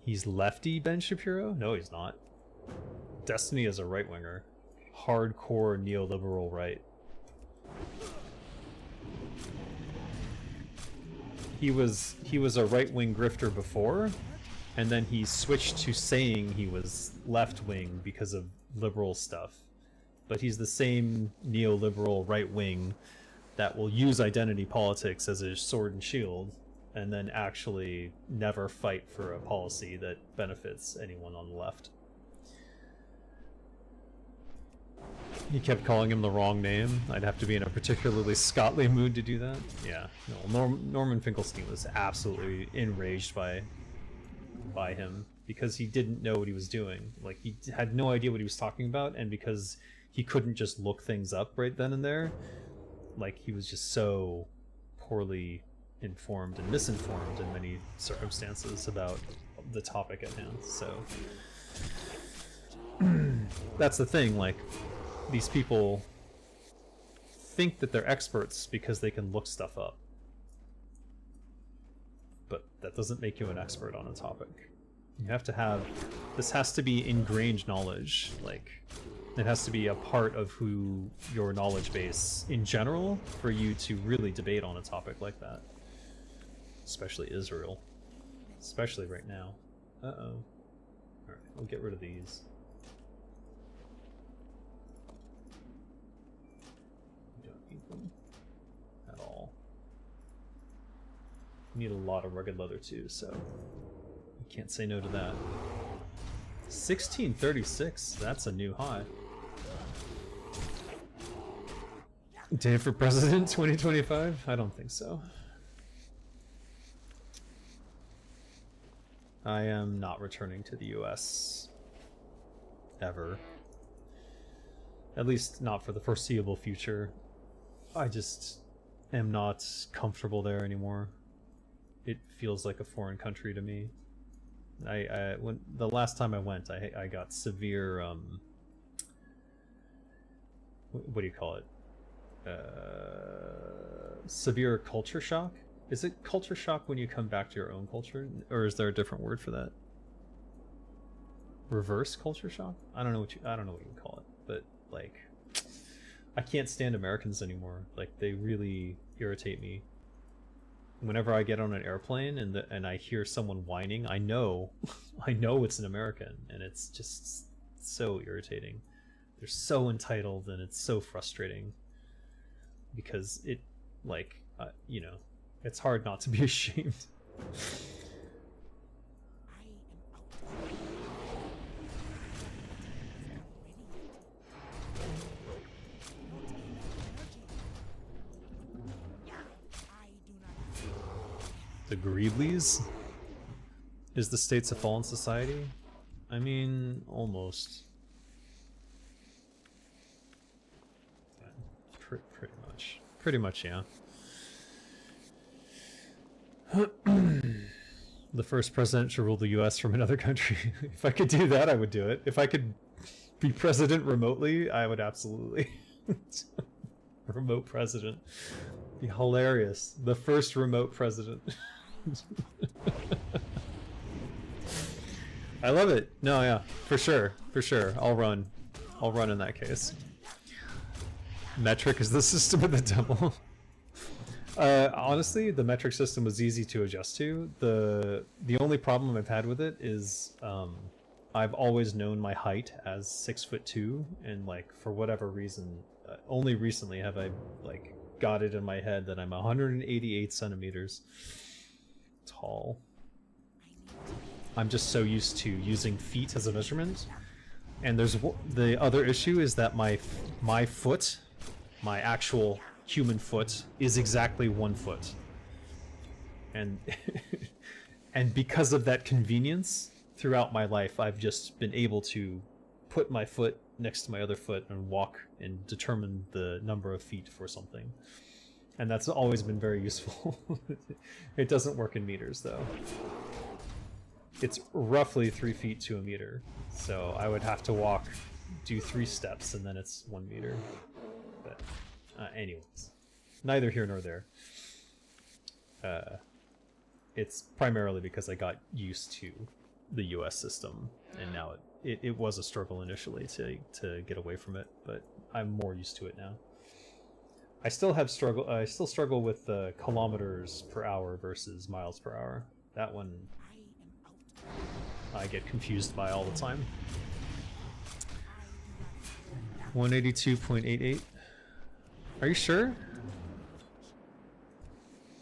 He's lefty, Ben Shapiro? No, he's not. Destiny is a right-winger. Hardcore neoliberal right. He was a right-wing grifter before, and then he switched to saying he was left-wing because of liberal stuff. But he's the same neoliberal right-wing that will use identity politics as a sword and shield, and then actually never fight for a policy that benefits anyone on the left. He kept calling him the wrong name. I'd have to be in a particularly Scotly mood to do that. Yeah, no, Norman Finkelstein was absolutely enraged by him because he didn't know what he was doing. Like, he had no idea what he was talking about, and because he couldn't just look things up right then and there, like, he was just so poorly informed and misinformed in many circumstances about the topic at hand. So that's the thing, like, these people think that they're experts because they can look stuff up, but that doesn't make you an expert on a topic. You have to have, this has to be ingrained knowledge. Like, it has to be a part of who your knowledge base in general for you to really debate on a topic like that. Especially Israel. Especially right now. Uh-oh. Alright, we'll get rid of these. We don't need them at all. We need a lot of rugged leather too, so we can't say no to that. 1636, that's a new high. Dan for president 2025? I don't think so. I am not returning to the US. Ever. At least not for the foreseeable future. I just am not comfortable there anymore. It feels like a foreign country to me. When the last time I went, I got severe what do you call it? Severe culture shock. Is it culture shock when you come back to your own culture, or is there a different word for that? Reverse culture shock? I don't know what you call it, but like, I can't stand Americans anymore. Like, they really irritate me. Whenever I get on an airplane and I hear someone whining, I know it's an American, and it's just so irritating. They're so entitled, and it's so frustrating because it, like, you know, it's hard not to be ashamed. The Greeblies? Is the States a fallen society? I mean, almost. Pretty much. Pretty much, yeah. The first president to rule the US from another country. If I could do that, I would do it. If I could be president remotely, I would absolutely. Remote president. Be hilarious. The first remote president. I love it. No, yeah, for sure, for sure. I'll run in that case. Metric is the system of the devil. Honestly, the metric system was easy to adjust to. The only problem I've had with it is I've always known my height as 6'2", and like for whatever reason, only recently have I like got it in my head that I'm 188 centimeters tall. I'm just so used to using feet as a measurement, and there's the other issue is that my foot, my actual human foot, is exactly 1 foot, and and because of that convenience throughout my life, I've just been able to put my foot next to my other foot and walk and determine the number of feet for something, and that's always been very useful. It doesn't work in meters though. It's roughly 3 feet to a meter, so I would have to walk, do 3 steps, and then it's 1 meter. But anyways, neither here nor there. It's primarily because I got used to the US system, and now it was a struggle initially to get away from it, but I'm more used to it now. I still struggle with kilometers per hour versus miles per hour. That one I get confused by all the time. 182.88. Are you sure?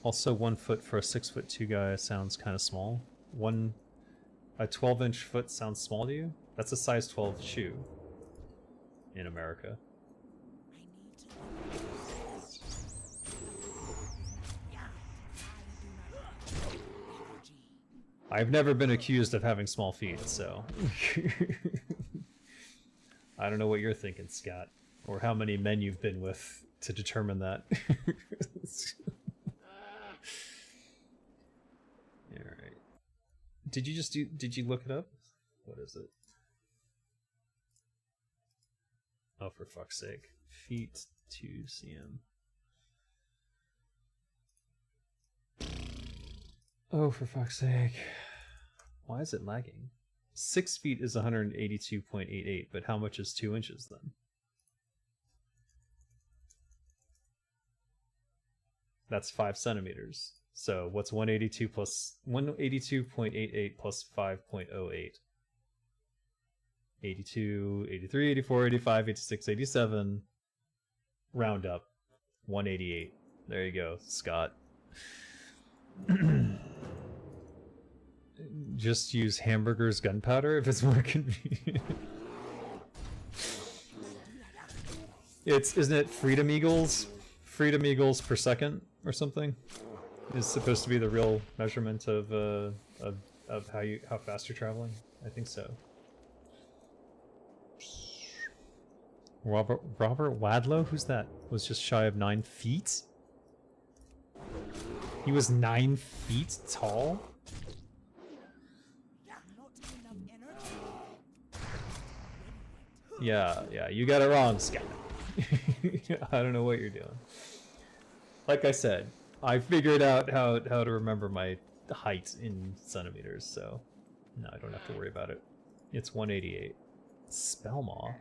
Also, 1 foot for a 6'2" guy sounds kind of small. A 12-inch foot sounds small to you? That's a size 12 shoe in America. I've never been accused of having small feet, so I don't know what you're thinking, Scott, or how many men you've been with to determine that. Alright. Did you look it up? What is it? Oh, for fuck's sake. Feet to cm. Oh, for fuck's sake. Why is it lagging? 6 feet is 182.88, but how much is 2 inches then? That's 5 centimeters. So what's 182 plus 182.88 plus 5.08? 82, 83, 84, 85, 86, 87. Round up. 188. There you go, Scott. Just use Hamburger's gunpowder if it's more convenient. Isn't it Freedom Eagles? freedom eagles per second or something is supposed to be the real measurement of how fast you're traveling. I think so. Robert Wadlow, who's that? Was just shy of 9 feet. He was 9 feet tall. Yeah, you got it wrong, Scout. I don't know what you're doing. Like I said, I figured out how to remember my height in centimeters, so no, I don't have to worry about it. It's 188. Spellmaw.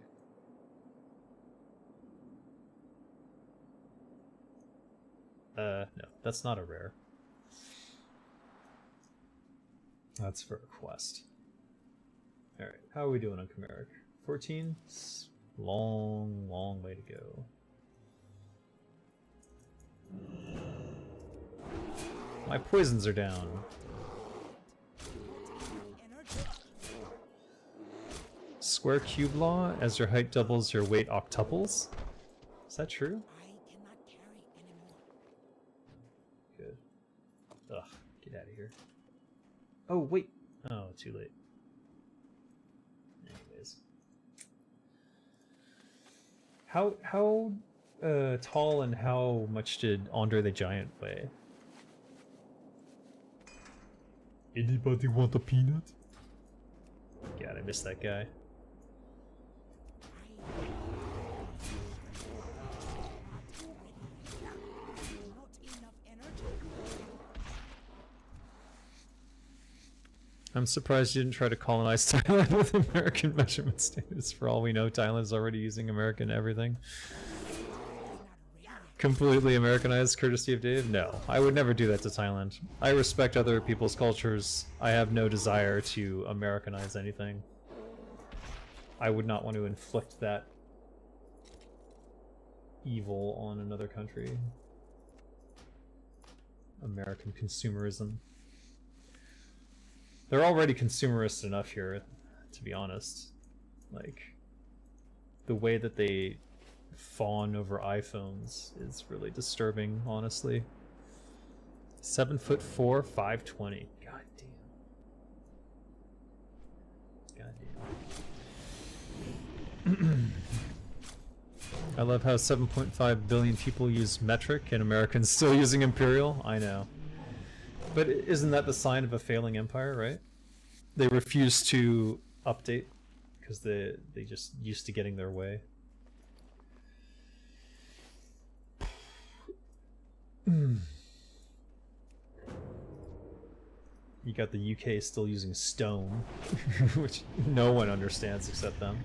No, that's not a rare. That's for a quest. Alright, how are we doing on Chimeric? 14? Long way to go. My poisons are down. Square cube law, as your height doubles, your weight octuples? Is that true? Good. Ugh, get out of here. Oh, wait. Oh, too late. Anyways. How tall and how much did Andre the Giant weigh? Anybody want a peanut? God, I missed that guy. I'm surprised you didn't try to colonize Thailand with American measurement standards. For all we know, Thailand is already using American everything. Completely Americanized, courtesy of Dave? No, I would never do that to Thailand. I respect other people's cultures. I have no desire to Americanize anything. I would not want to inflict that evil on another country. American consumerism. They're already consumerist enough here, to be honest. Like, the way that they fawn over iPhones is really disturbing, honestly. 7'4", 520. God damn. I love how 7.5 billion people use metric and Americans still using imperial. I know. But isn't that the sign of a failing empire, right? They refuse to update because they just used to getting their way. You got the UK still using stone, which no one understands except them.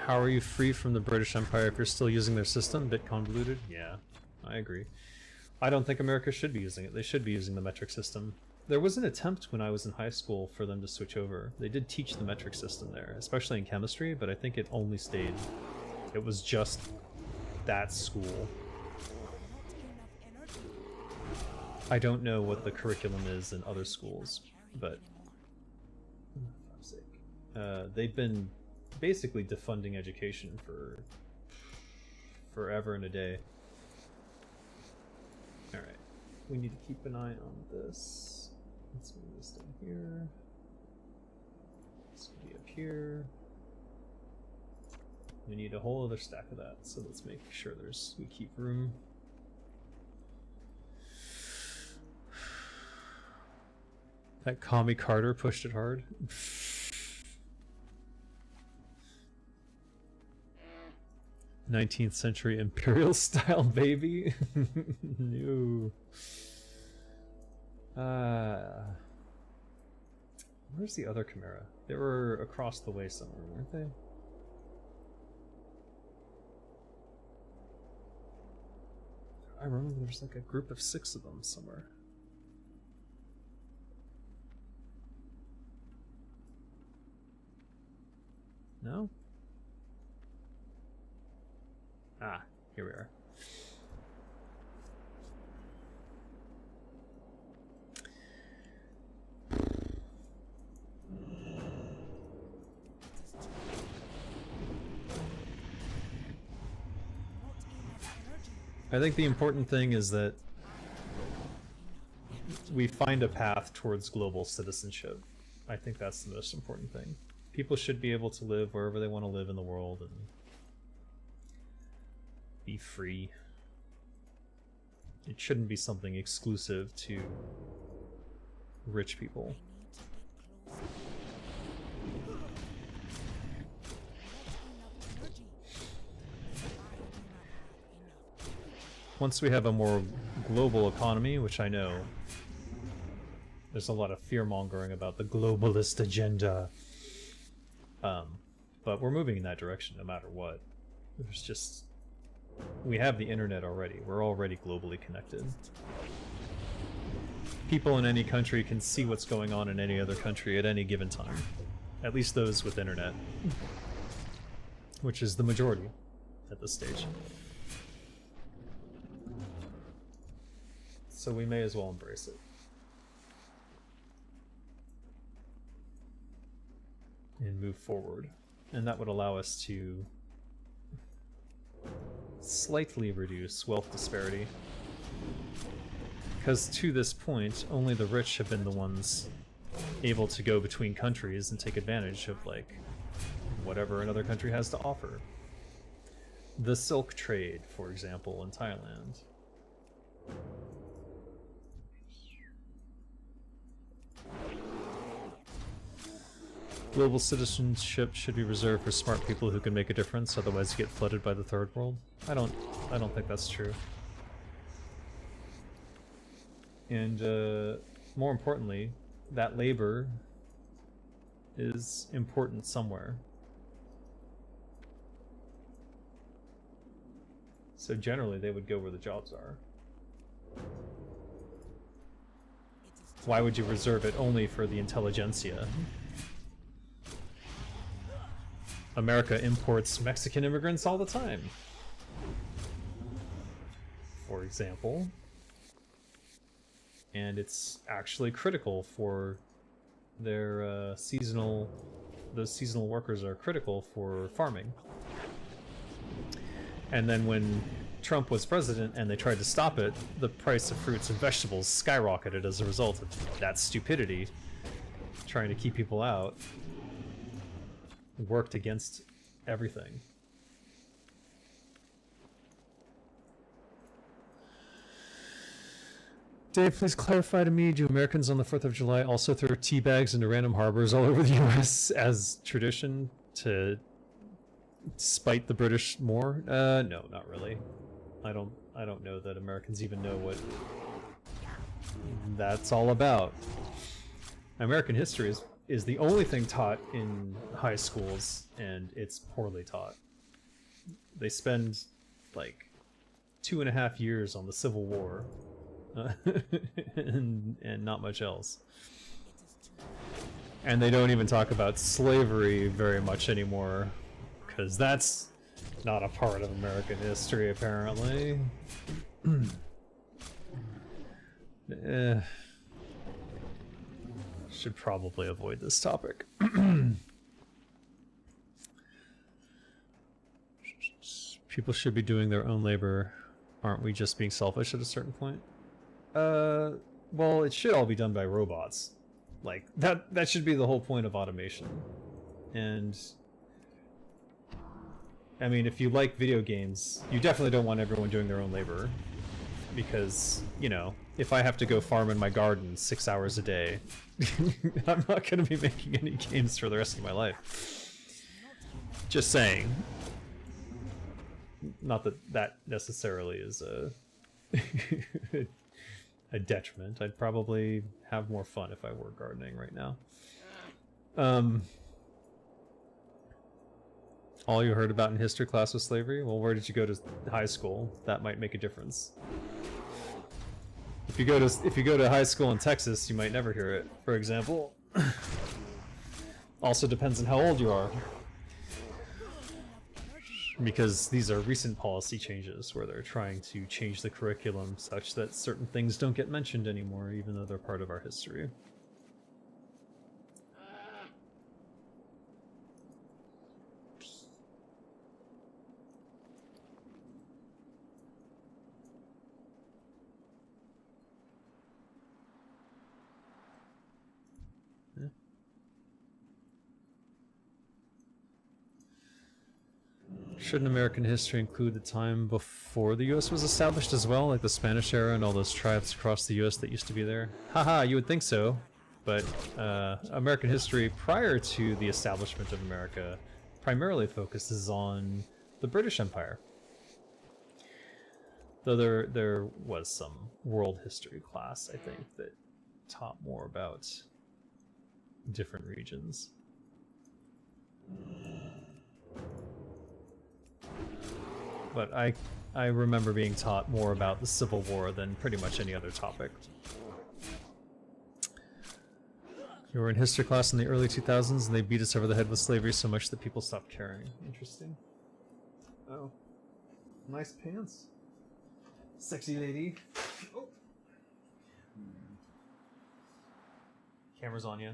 How are you free from the British Empire if you're still using their system? Bit convoluted? Yeah, I agree. I don't think America should be using it. They should be using the metric system. There was an attempt when I was in high school for them to switch over. They did teach the metric system there, especially in chemistry, but I think it only stayed. It was just that school. I don't know what the curriculum is in other schools, but for fuck's sake. They've been basically defunding education for forever and a day. Alright, we need to keep an eye on this. Let's move this down here. This will be up here. We need a whole other stack of that, so let's make sure we keep room. That Commie Carter pushed it hard. 19th century imperial style baby. No. Where's the other Chimera? They were across the way somewhere, weren't they? I remember there was like a group of 6 of them somewhere. No? Ah, here we are. I think the important thing is that we find a path towards global citizenship. I think that's the most important thing. People should be able to live wherever they want to live in the world and be free. It shouldn't be something exclusive to rich people. Once we have a more global economy, which I know there's a lot of fear-mongering about the globalist agenda, but we're moving in that direction no matter what. There's just... we have the internet already. We're already globally connected. People in any country can see what's going on in any other country at any given time. At least those with internet. Which is the majority at this stage. So we may as well embrace it. And move forward. And that would allow us to slightly reduce wealth disparity. Because to this point, only the rich have been the ones able to go between countries and take advantage of, like, whatever another country has to offer. The silk trade, for example, in Thailand. Global citizenship should be reserved for smart people who can make a difference, otherwise you get flooded by the third world. I don't think that's true. And more importantly, that labor is important somewhere. So generally they would go where the jobs are. Why would you reserve it only for the intelligentsia? America imports Mexican immigrants all the time, for example. And it's actually critical for their those seasonal workers are critical for farming. And then when Trump was president and they tried to stop it, the price of fruits and vegetables skyrocketed as a result of that stupidity, trying to keep people out. Worked against everything. Dave, please clarify to me, do Americans on the 4th of July also throw tea bags into random harbors all over the US as tradition to spite the British more? No, not really. I don't know that Americans even know what that's all about. American history is the only thing taught in high schools, and it's poorly taught. They spend like 2.5 years on the Civil War, and not much else. And they don't even talk about slavery very much anymore, because that's not a part of American history, apparently. Should probably avoid this topic. People should be doing their own labor. Aren't we just being selfish at a certain point? Well, it should all be done by robots. Like, that should be the whole point of automation. And I mean, if you like video games, you definitely don't want everyone doing their own labor. Because, you know, if I have to go farm in my garden 6 hours a day, I'm not going to be making any games for the rest of my life. Just saying. not that that necessarily is a a detriment. I'd probably have more fun if I were gardening right now. All you heard about in history class was slavery? Well, where did you go to high school? That might make a difference. If you go to high school in Texas, you might never hear it, for example. Also depends on how old you are. Because these are recent policy changes where they're trying to change the curriculum such that certain things don't get mentioned anymore, even though they're part of our history. Shouldn't American history include the time before the US was established as well, like the Spanish era and all those tribes across the US that used to be there? Haha, you would think so, but American history prior to the establishment of America primarily focuses on the British Empire. Though there was some world history class, I think, that taught more about different regions. But I remember being taught more about the Civil War than pretty much any other topic. You were in history class in the early 2000s and they beat us over the head with slavery so much that people stopped caring. Interesting. Oh. Nice pants. Sexy lady. Oh. Camera's on you.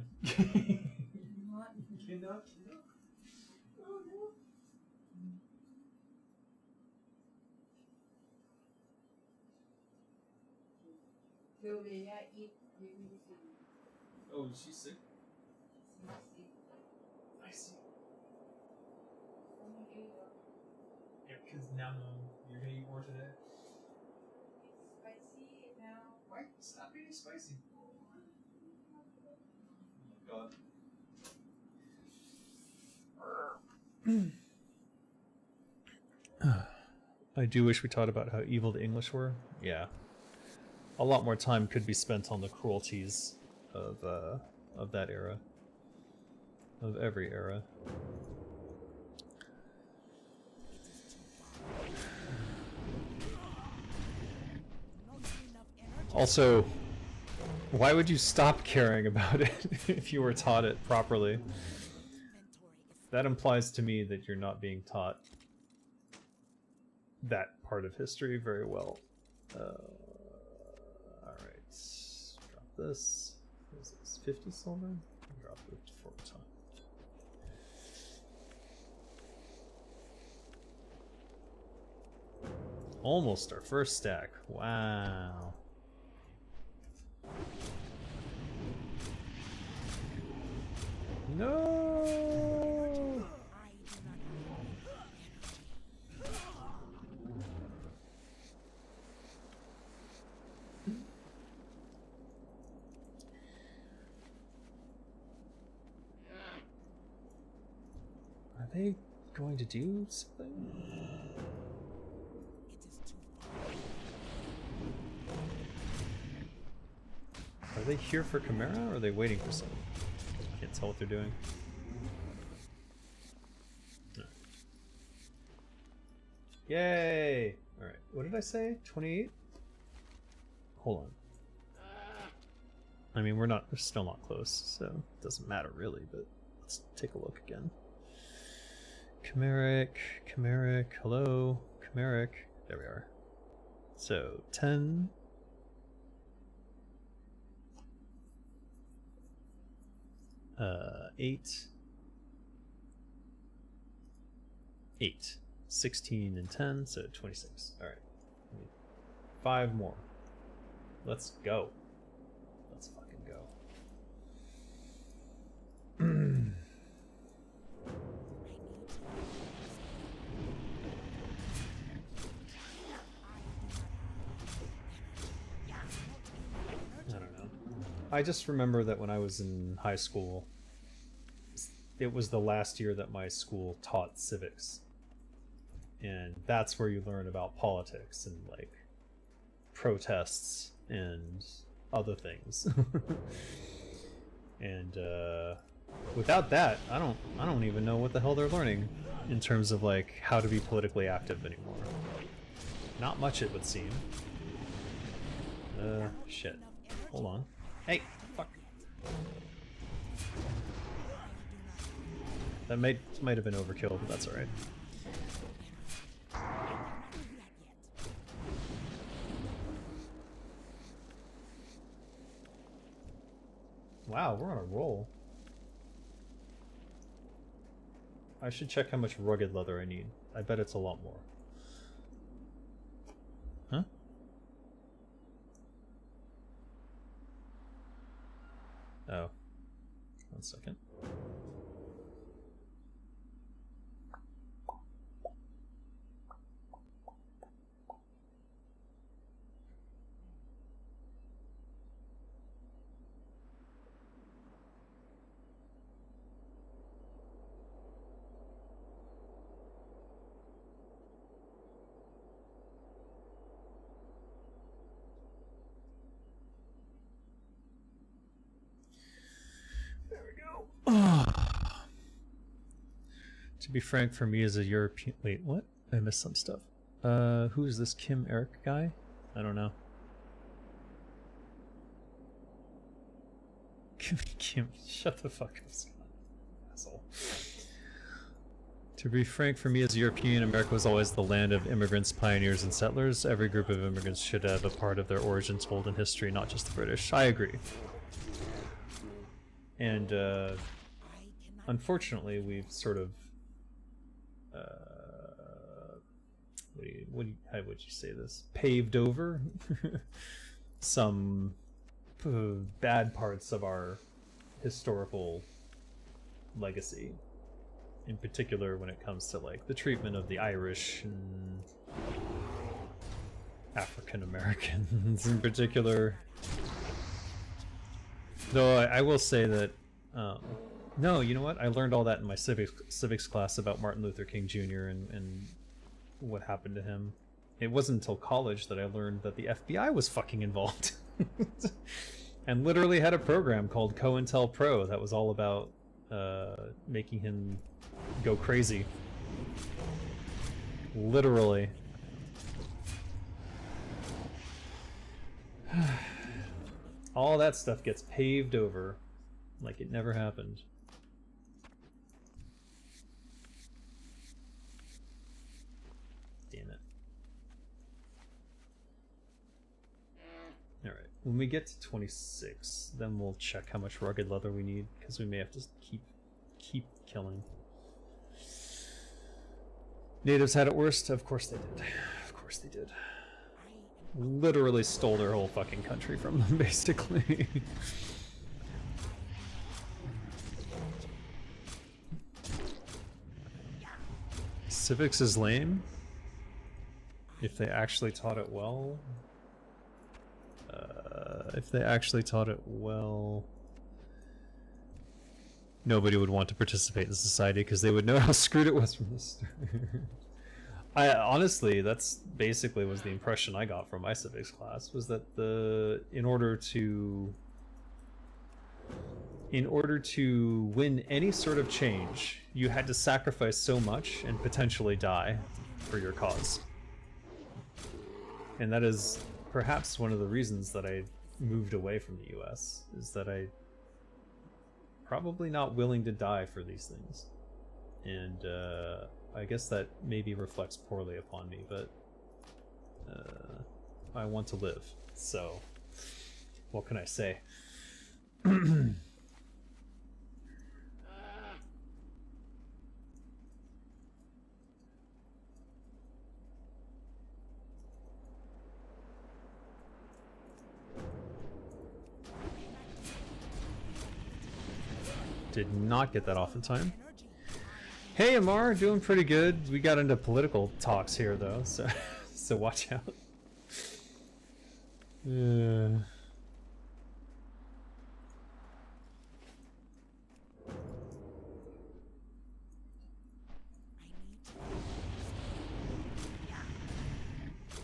Oh, is she sick? I see. Yeah, because now you're gonna eat more today. It's spicy now. Why? Stop eating spicy. Oh my god. I do wish we taught about how evil the English were. Yeah. A lot more time could be spent on the cruelties of that era. Of every era. Also, why would you stop caring about it if you were taught it properly? That implies to me that you're not being taught that part of history very well. Alright, drop this. What is this? 50 silver? Drop it for a time. Almost our first stack. Wow. No! Are they going to do something? Are they here for Chimera, or are they waiting for something? Can't tell what they're doing. No. Yay! Alright, what did I say? 28? Hold on. I mean, we're still not close, so it doesn't matter really, but let's take a look again. Chimeric, hello, Chimeric. There we are. So, 10. Eight. 16 and 10, so 26. Alright. 5 more. Let's go. Let's fucking go. I don't know. I just remember that when I was in high school, it was the last year that my school taught civics. and that's where you learn about politics and like protests and other things. And without that, I don't even know what the hell they're learning in terms of like how to be politically active anymore. Not much, it would seem. Shit. Hold on. Hey, fuck. That might have been overkill, but that's alright. Wow, we're on a roll. I should check how much rugged leather I need. I bet it's a lot more. Huh? Oh. 1 second. To be frank, for me as a European... Wait, what? I missed some stuff. Who is this Kim Eric guy? I don't know. Kim, shut the fuck up, Scott. Asshole. To be frank, for me as a European, America was always the land of immigrants, pioneers, and settlers. Every group of immigrants should have a part of their origins told in history, not just the British. I agree. And, unfortunately, we've sort of how would you say this? Paved over some bad parts of our historical legacy. In particular, when it comes to like the treatment of the Irish and African Americans in particular. Though I will say that. No, you know what? I learned all that in my civics class about Martin Luther King Jr. and what happened to him. It wasn't until college that I learned that the FBI was fucking involved. And literally had a program called COINTELPRO that was all about making him go crazy. Literally. All that stuff gets paved over like it never happened. Damn it. Alright, when we get to 26, then we'll check how much rugged leather we need, because we may have to keep killing. Natives had it worst? Of course they did. Of course they did. Literally stole their whole fucking country from them, basically. Civics is lame. If they actually taught it well. If they actually taught it well, nobody would want to participate in society because they would know how screwed it was from the start. I honestly, that's basically was the impression I got from my civics class, was that in order to win any sort of change, you had to sacrifice so much and potentially die for your cause. And that is perhaps one of the reasons that I moved away from the US, is that I probably not willing to die for these things. And I guess that maybe reflects poorly upon me, but I want to live, so what can I say? Did not get that off in time. Hey Amar, doing pretty good. We got into political talks here though, so so watch out.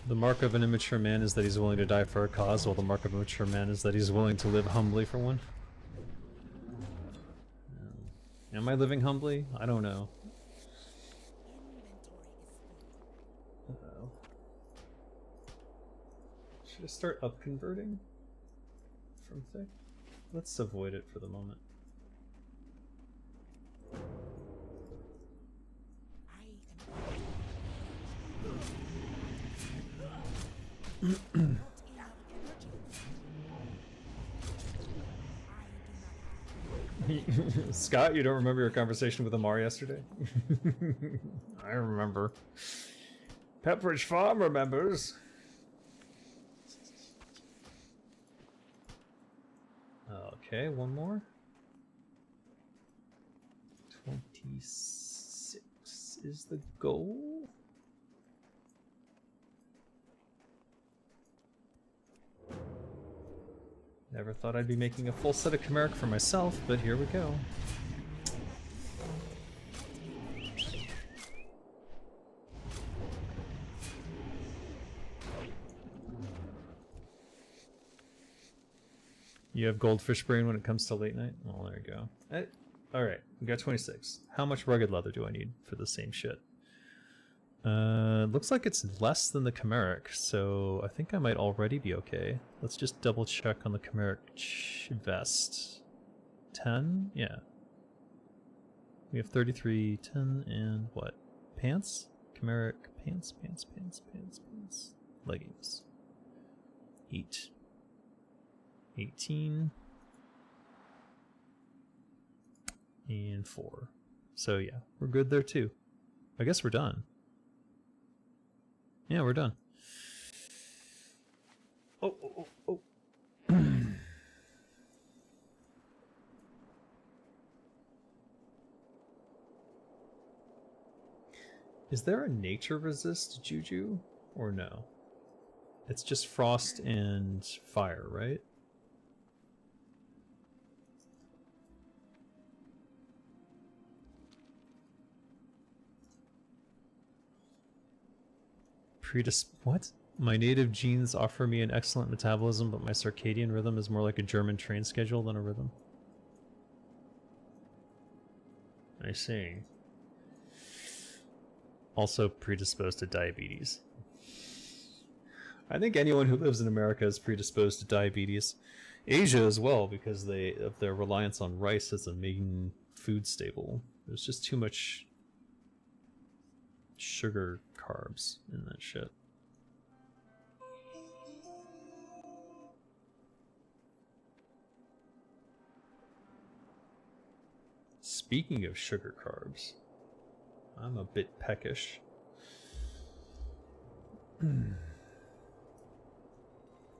The mark of an immature man is that he's willing to die for a cause, while the mark of a mature man is that he's willing to live humbly for one. Am I living humbly? I don't know. Uh-oh. Should I start upconverting from thick? Let's avoid it for the moment. Scott, you don't remember your conversation with Amar yesterday? I remember. Pepperidge Farm remembers. Okay, one more. 26 is the goal. Never thought I'd be making a full set of Chimeric for myself, but here we go. You have goldfish brain when it comes to late night? Well, there you go. Alright, we got 26. How much rugged leather do I need for the same shit? Looks like it's less than the Chimeric, so I think I might already be okay. Let's just double check on the Chimeric vest. 10? Yeah. We have 33, 10, and what? Pants? Chimeric pants. Leggings. 8. 18. And 4. So yeah, we're good there too. I guess we're done. Yeah, we're done. Oh. Is there a nature resist Juju or no? It's just frost and fire, right? What? My native genes offer me an excellent metabolism, but my circadian rhythm is more like a German train schedule than a rhythm. I see. Also predisposed to diabetes. I think anyone who lives in America is predisposed to diabetes. Asia as well, because of their reliance on rice as a main food staple. There's just too much sugar carbs in that shit. Speaking of sugar carbs, I'm a bit peckish.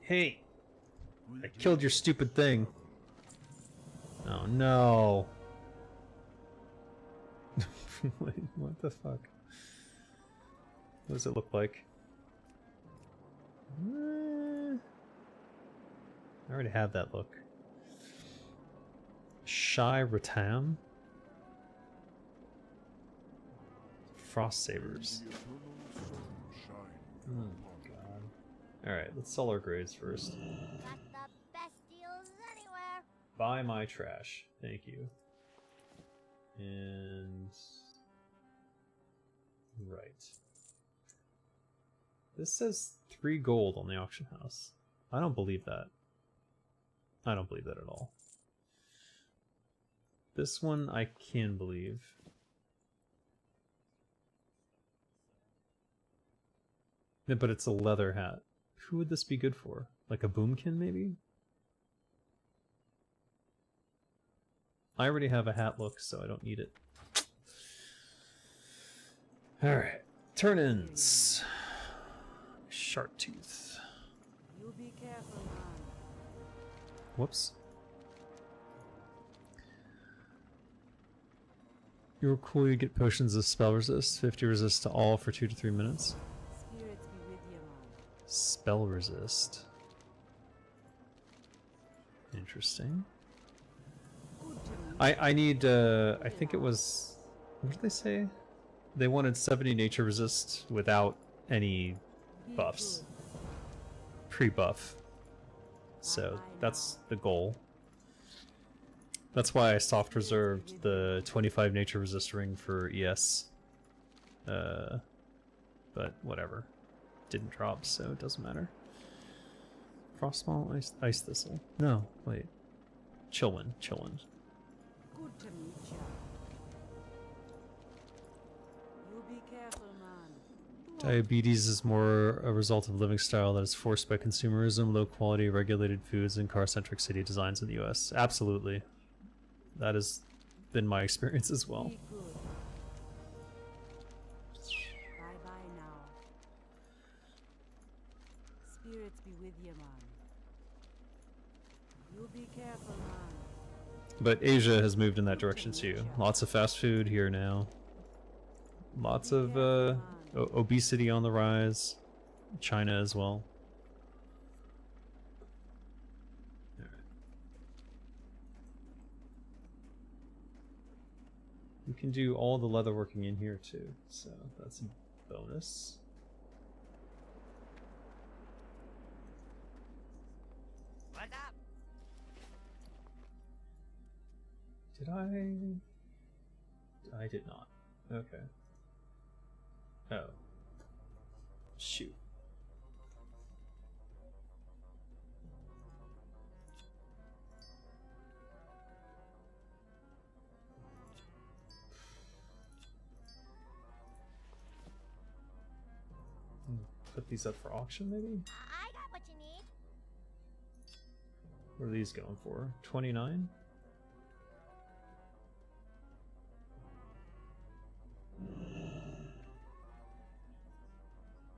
Hey! I killed your stupid thing. Oh no. Wait, what the fuck? What does it look like? I already have that look. Shy Ratam? Frost Sabers. Oh god. Alright, let's sell our grades first. Got the best deals anywhere. Buy my trash. Thank you. And... right. This says 3 gold on the auction house. I don't believe that. I don't believe that at all. This one I can believe. Yeah, but it's a leather hat. Who would this be good for? Like a boomkin, maybe? I already have a hat look, so I don't need it. Alright. Turn-ins. Shark tooth. You be careful, man. Whoops. You're cool, you get potions of spell resist. 50 resist to all for 2 to 3 minutes. Spirits be with you, man. Spell resist. Interesting. I need, I think it was... what did they say? They wanted 70 nature resist without any buffs. Pre-buff. So that's the goal. That's why I soft reserved the 25 nature resist ring for ES. But whatever. Didn't drop, so it doesn't matter. Frostmaw, ice thistle. No, wait. Chillwind. Good to meet you. You be careful, man. Diabetes is more a result of living style that is forced by consumerism, low quality, regulated foods, and car-centric city designs in the US. Absolutely. That has been my experience as well. Be good. Bye-bye now. Spirits be with you, man. You be careful, man. But Asia has moved in that direction too. Lots of fast food here now. Lots of obesity on the rise. China as well. We can do all the leatherworking in here too, so that's a bonus. What's up? Did I? I did not. Okay. Oh. Shoot. Put these up for auction, maybe? I got what you need. What are these going for? 29?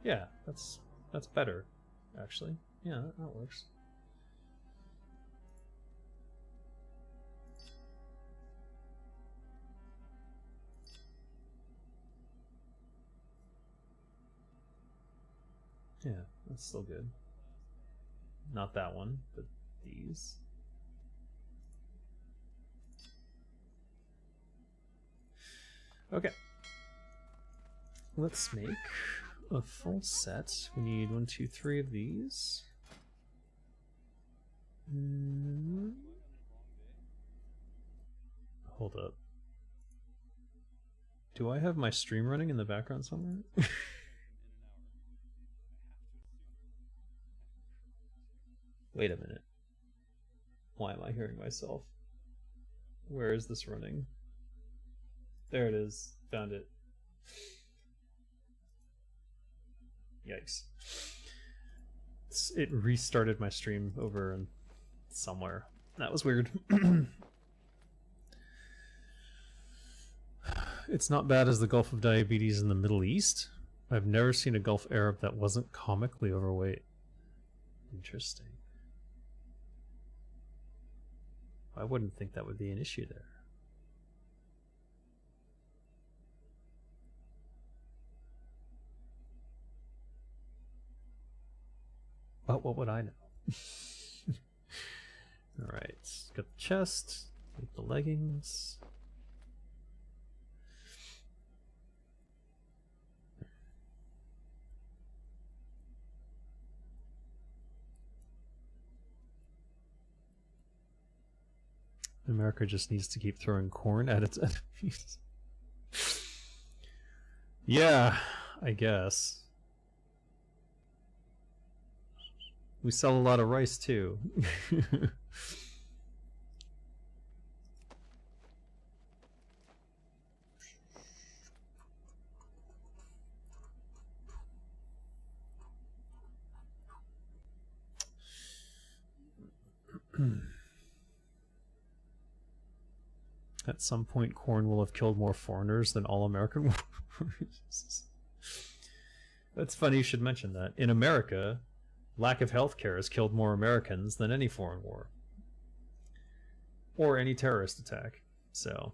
Yeah, that's better, actually. Yeah, that works. Yeah, that's still good. Not that one, but these. Okay. Let's make a full set. We need 1, 2, 3 of these. Hold up. Do I have my stream running in the background somewhere? Wait a minute. Why am I hearing myself? Where is this running? There it is. Found it. Yikes. It restarted my stream over and somewhere. That was weird. It's not bad as the Gulf of Diabetes in the Middle East. I've never seen a Gulf Arab that wasn't comically overweight. Interesting. I wouldn't think that would be an issue there. But what would I know? Alright, got the chest, get the leggings. America just needs to keep throwing corn at its enemies. Yeah, I guess. We sell a lot of rice too. At some point, corn will have killed more foreigners than all American warriors. That's funny you should mention that. In America, lack of health care has killed more Americans than any foreign war. Or any terrorist attack. So,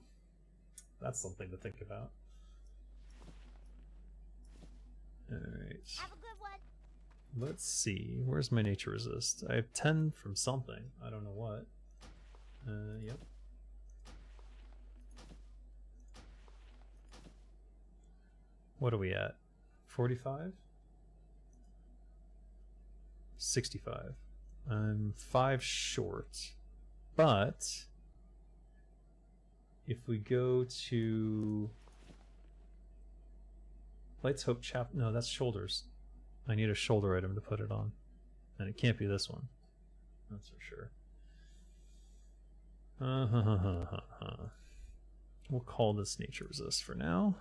that's something to think about. Alright. Have a good one. Let's see. Where's my nature resist? I have 10 from something. I don't know what. Yep. What are we at? 45? 65. I'm 5 short. But if we go to Lights Hope Chap, no, that's shoulders. I need a shoulder item to put it on. And it can't be this one. That's for sure. We'll call this Nature Resist for now.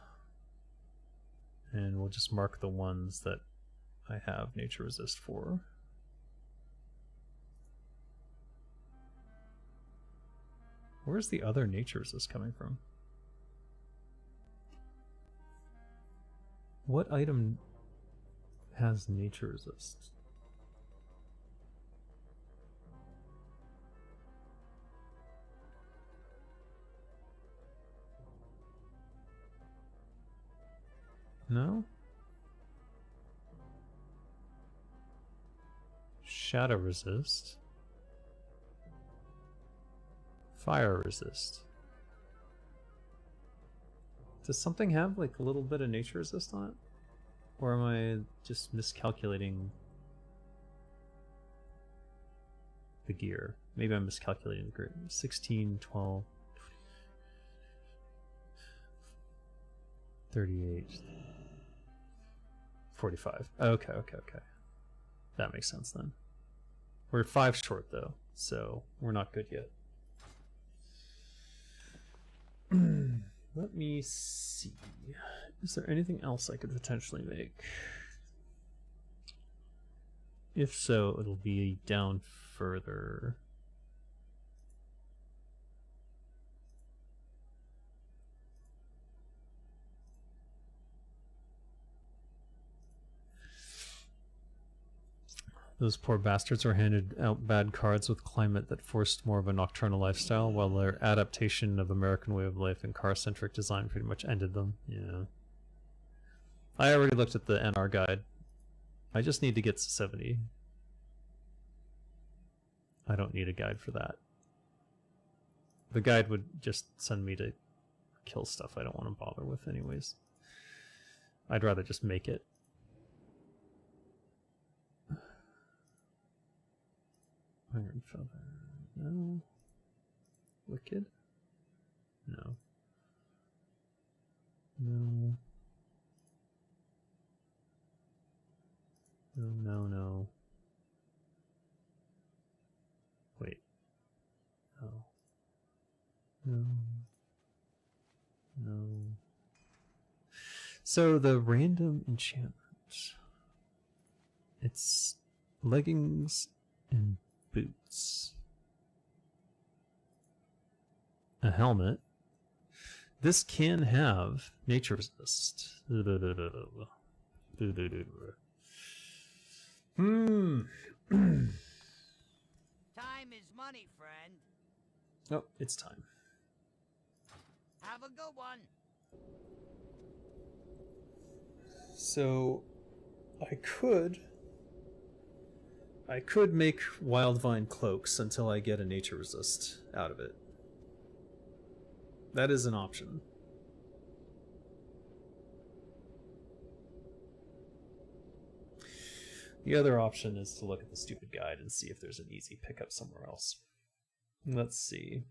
And we'll just mark the ones that I have Nature Resist for. Where's the other Nature Resist coming from? What item has Nature Resist? No? Shadow Resist. Fire Resist. Does something have like a little bit of Nature Resist on it? Or am I just miscalculating the gear? Maybe I'm miscalculating the gear. 16, 12, 38, 45. Okay. That makes sense then. We're 5 short though, so we're not good yet. Let me see. Is there anything else I could potentially make? If so, it'll be down further. Those poor bastards were handed out bad cards with climate that forced more of a nocturnal lifestyle, while their adaptation of American way of life and car-centric design pretty much ended them. Yeah. I already looked at the NR guide. I just need to get to 70. I don't need a guide for that. The guide would just send me to kill stuff I don't want to bother with anyways. I'd rather just make it. Iron Feather. No. Wicked? No. No. No. Wait. No. No. So the random enchantment. It's leggings and boots. A helmet. This can have Nature Resist. Time is money, friend. Oh, it's time. Have a good one. So I could make Wildvine cloaks until I get a Nature Resist out of it. That is an option. The other option is to look at the stupid guide and see if there's an easy pickup somewhere else. Let's see.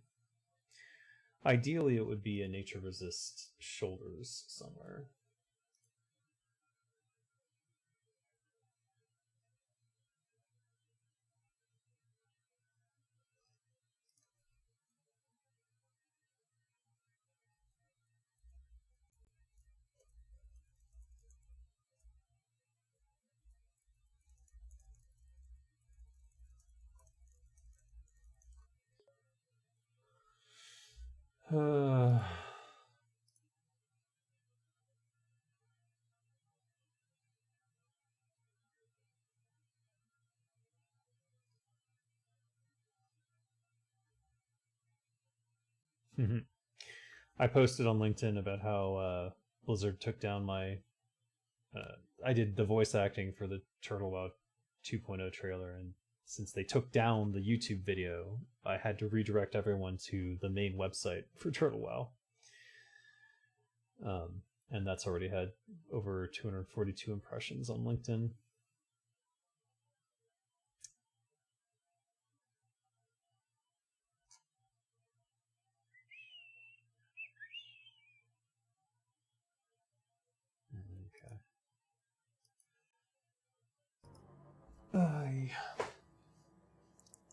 Ideally, it would be a Nature Resist shoulders somewhere. I posted on LinkedIn about how Blizzard took down my... I did the voice acting for the Turtle WoW 2.0 trailer, and since they took down the YouTube video, I had to redirect everyone to the main website for Turtle WoW. And that's already had over 242 impressions on LinkedIn.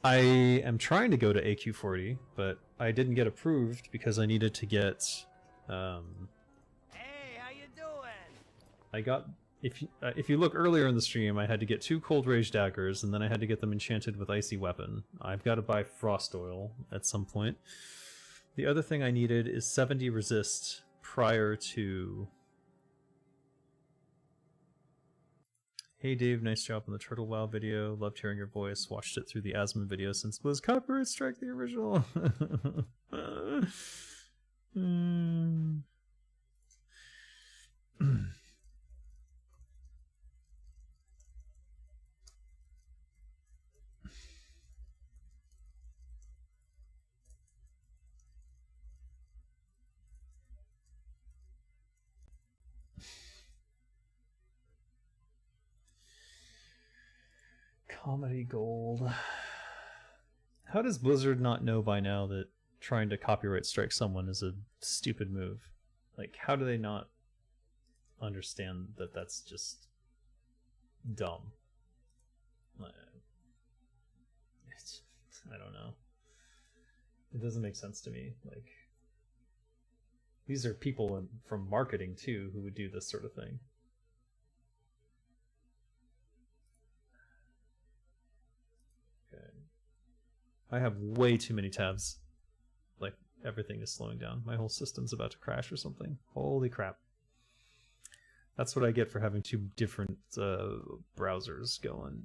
I am trying to go to AQ40, but I didn't get approved because I needed to get. Hey, how you doing? I got if you look earlier in the stream, I had to get 2 Cold Rage daggers, and then I had to get them enchanted with Icy Weapon. I've got to buy Frost Oil at some point. The other thing I needed is 70 resist prior to. Hey Dave, nice job on the Turtle WoW video. Loved hearing your voice. Watched it through the Asma video since Blizz copyright strike the original. Comedy gold. How does Blizzard not know by now that trying to copyright strike someone is a stupid move? Like, how do they not understand that that's just dumb? I don't know. It doesn't make sense to me. Like, these are people from marketing too who would do this sort of thing. I have way too many tabs. Like, everything is slowing down. My whole system's about to crash or something. Holy crap. That's what I get for having 2 different browsers going.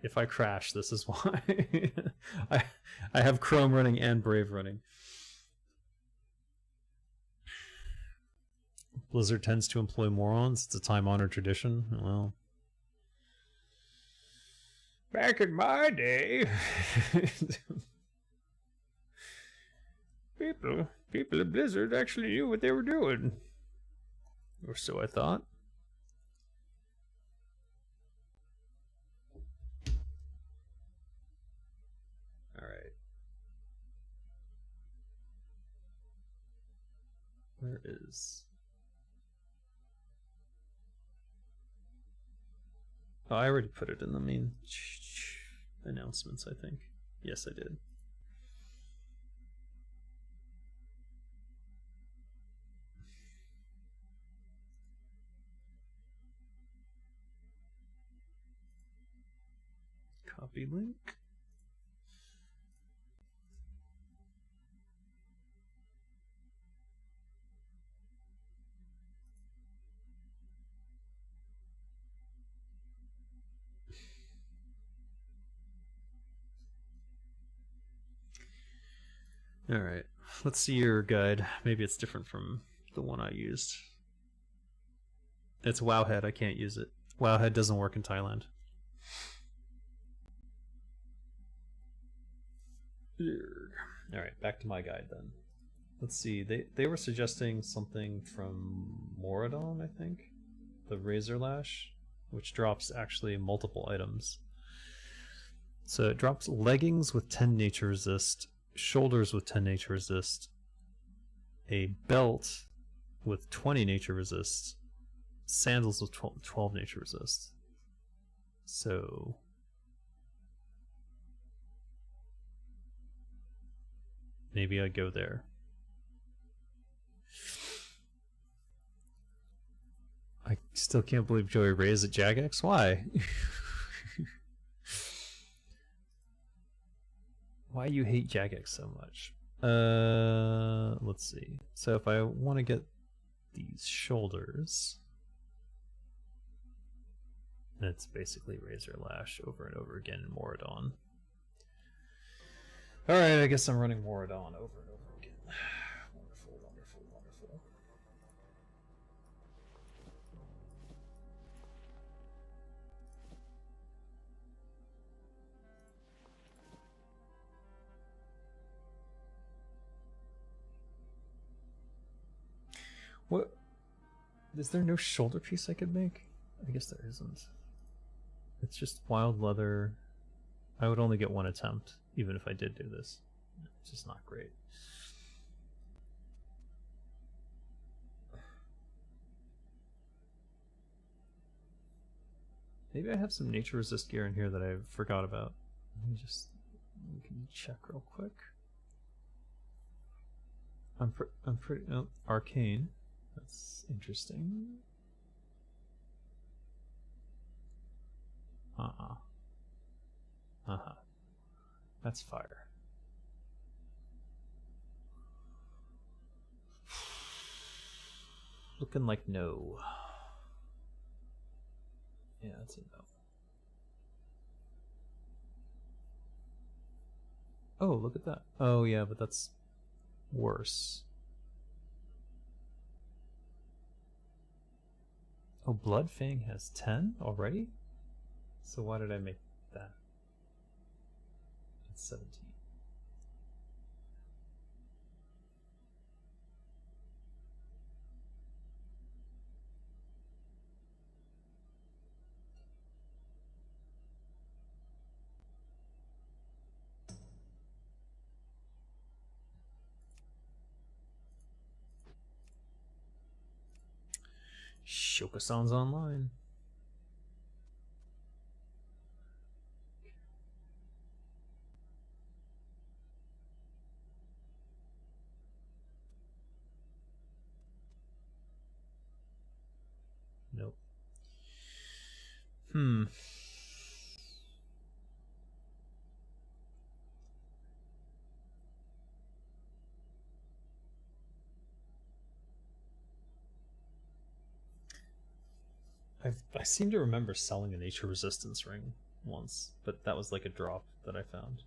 If I crash, this is why. I have Chrome running and Brave running. Blizzard tends to employ morons. It's a time-honored tradition. Well, back in my day, people at Blizzard actually knew what they were doing. Or so I thought. Alright. Where is... Oh, I already put it in the main announcements, I think. Yes, I did. Copy link. Alright, let's see your guide. Maybe it's different from the one I used. It's Wowhead, I can't use it. Wowhead doesn't work in Thailand. Alright, back to my guide then. Let's see, they were suggesting something from Moradon, I think? The Razor Lash, which drops actually multiple items. So it drops leggings with 10 nature resist, shoulders with 10 nature resist, a belt with 20 nature resist, sandals with 12 nature resist. So maybe I'd go there. I still can't believe Joey Ray is at Jagex. Why? Why you hate Jagex so much? Let's see. So if I want to get these shoulders, it's basically Razor Lash over and over again in Moradon. Alright, I guess I'm running Moradon over and over again. Wonderful, wonderful, wonderful. What? Is there no shoulder piece I could make? I guess there isn't. It's just wild leather. I would only get one attempt, even if I did do this. It's just not great. Maybe I have some nature resist gear in here that I forgot about. Let me just we can check real quick. I'm pretty oh, arcane. That's interesting. That's fire. Looking like no. Yeah, that's a no. Oh, look at that. Oh yeah, but that's worse. Oh, Bloodfang has 10 already? So why did I make that? That's 17. Shokasan's online. Nope. I seem to remember selling a nature resistance ring once, but that was like a drop that I found.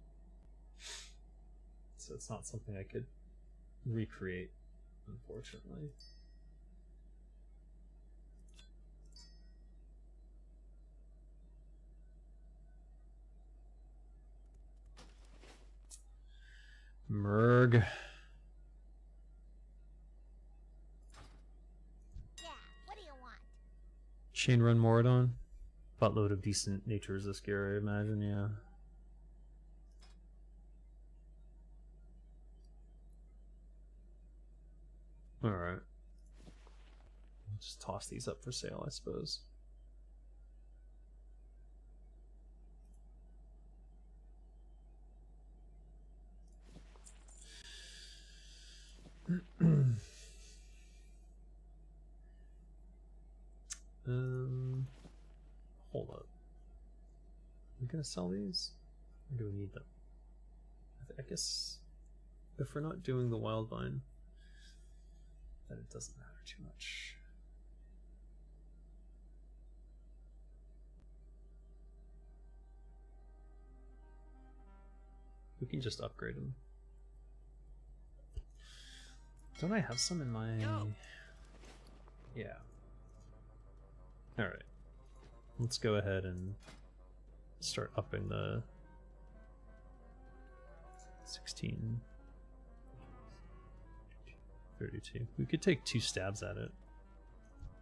So it's not something I could recreate, unfortunately. Merg. Chain Run Moradon. Buttload of decent nature resist gear, I imagine, yeah. Alright. Just toss these up for sale, I suppose. Hold up. Are we gonna sell these? Or do we need them? I guess if we're not doing the wild vine, then it doesn't matter too much. We can just upgrade them. Don't I have some in my... Yeah. Alright. Let's go ahead and start upping the 16, 32. We could take 2 stabs at it.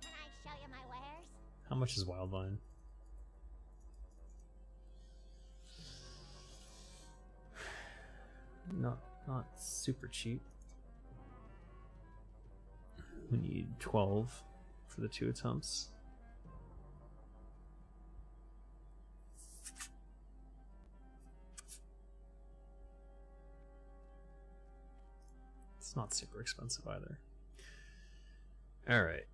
Can I show you my wares? How much is Wildvine? Not super cheap. We need 12 for the 2 attempts. It's not super expensive either. Alright.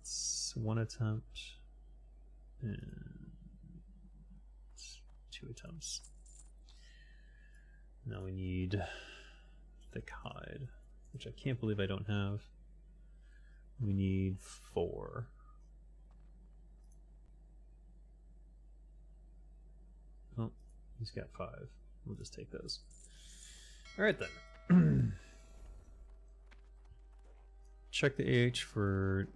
It's 1 attempt and 2 attempts. Now we need thick hide, which I can't believe I don't have. We need 4. Oh, he's got 5. We'll just take those. Alright then. Check the AH for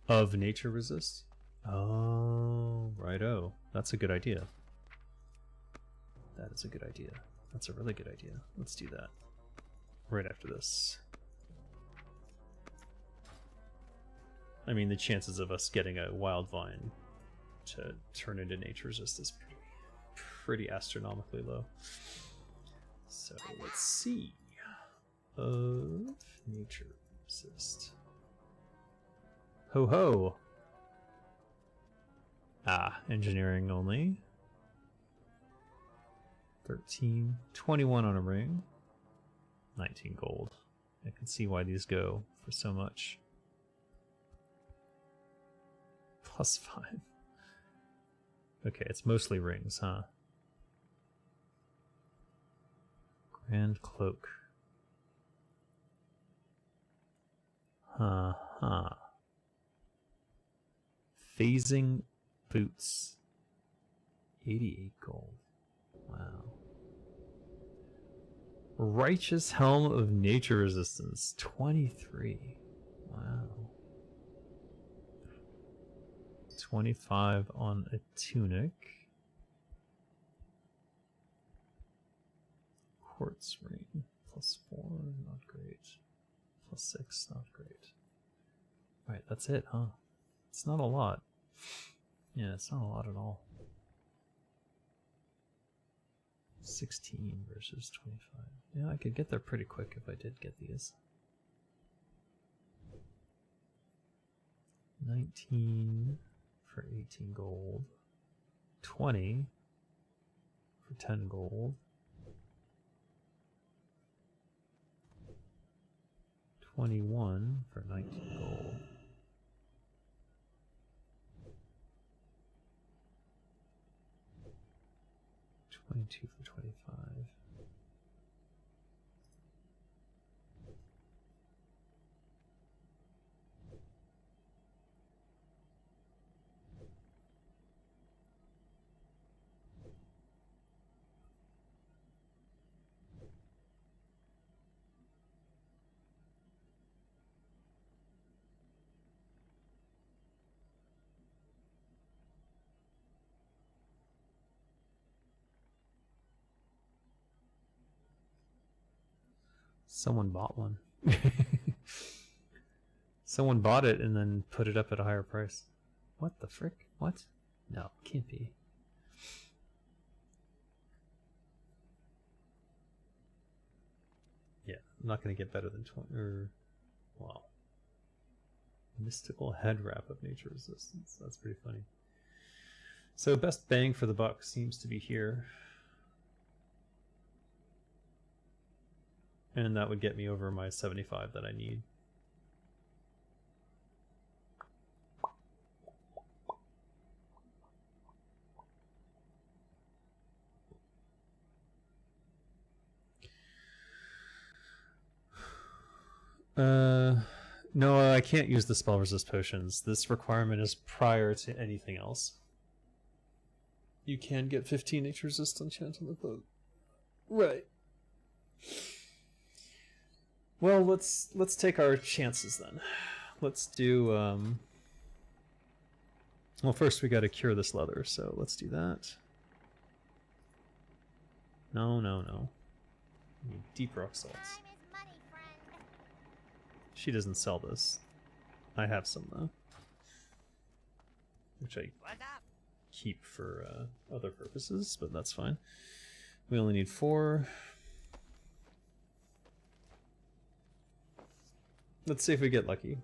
of nature resist. Oh, righto. That's a good idea. That is a good idea. That's a really good idea. Let's do that. Right after this. I mean, the chances of us getting a wild vine to turn into nature resist is pretty astronomically low. So let's see. Of nature resist. Ho ho! Ah, engineering only. 13, 21 on a ring. 19 gold. I can see why these go for so much. +5. Okay, it's mostly rings, huh? Grand cloak. Huh. Phasing boots. 88 gold. Wow. Righteous Helm of Nature Resistance. 23. Wow. 25 on a tunic. Quartz ring. +4, not great. +6, not great. Right, that's it, huh? It's not a lot. Yeah, it's not a lot at all. 16 versus 25. Yeah, I could get there pretty quick if I did get these. 19 for 18 gold. 20 for 10 gold. 21 for 19 gold. 22 for 25. Someone bought one. Someone bought it and then put it up at a higher price. What the frick? What? No, can't be. Yeah, I'm not going to get better than 20. Wow. Mystical head wrap of nature resistance. That's pretty funny. So best bang for the buck seems to be here. And that would get me over my 75 that I need. No, I can't use the spell resist potions. This requirement is prior to anything else. You can get 15 nature resist enchant on the boat. Right. Well, let's take our chances then. Let's do well, first we got to cure this leather, so let's do that. No. We need deep rock salts. She doesn't sell this. I have some though, which I keep for other purposes, but that's fine. We only need 4. Let's see if we get lucky.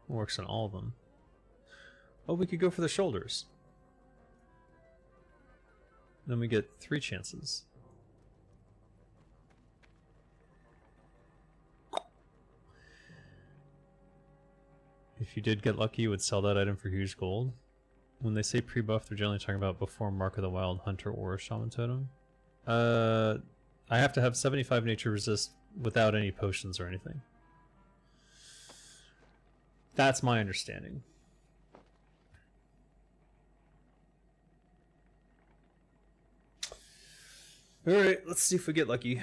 Works on all of them. Oh, we could go for the shoulders. Then we get 3 chances. If you did get lucky, you would sell that item for huge gold. When they say pre-buff, they're generally talking about before Mark of the Wild Hunter or Shaman Totem. I have to have 75 nature resist without any potions or anything. That's my understanding. Alright, let's see if we get lucky.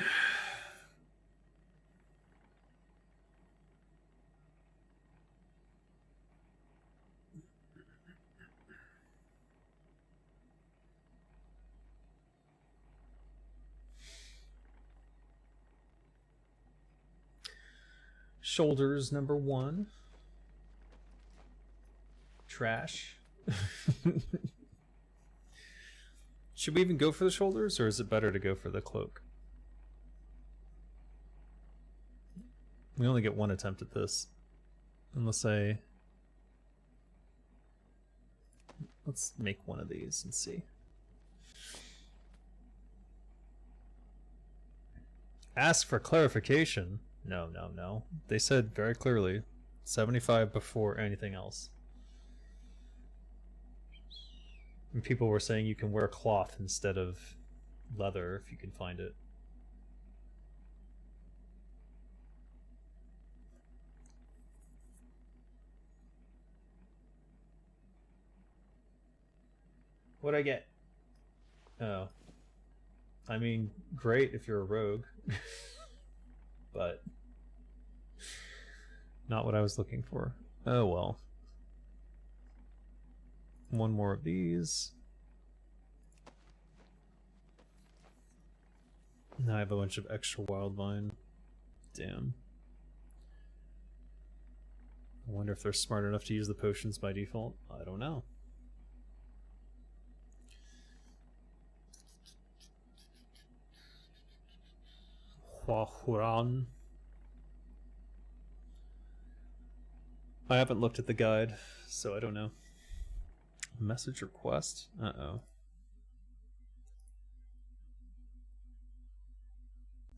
Shoulders number 1. Trash. Should we even go for the shoulders, or is it better to go for the cloak? We only get one attempt at this. Unless I... Let's make one of these and see. Ask for clarification. No, no, no. They said very clearly 75 before anything else. And people were saying you can wear cloth instead of leather if you can find it. What'd I get? Oh. I mean, great if you're a rogue. But not what I was looking for. Oh well. One more of these. Now I have a bunch of extra wild vine. Damn. I wonder if they're smart enough to use the potions by default. I don't know. Huahuran. I haven't looked at the guide, so I don't know. Message request? Uh-oh.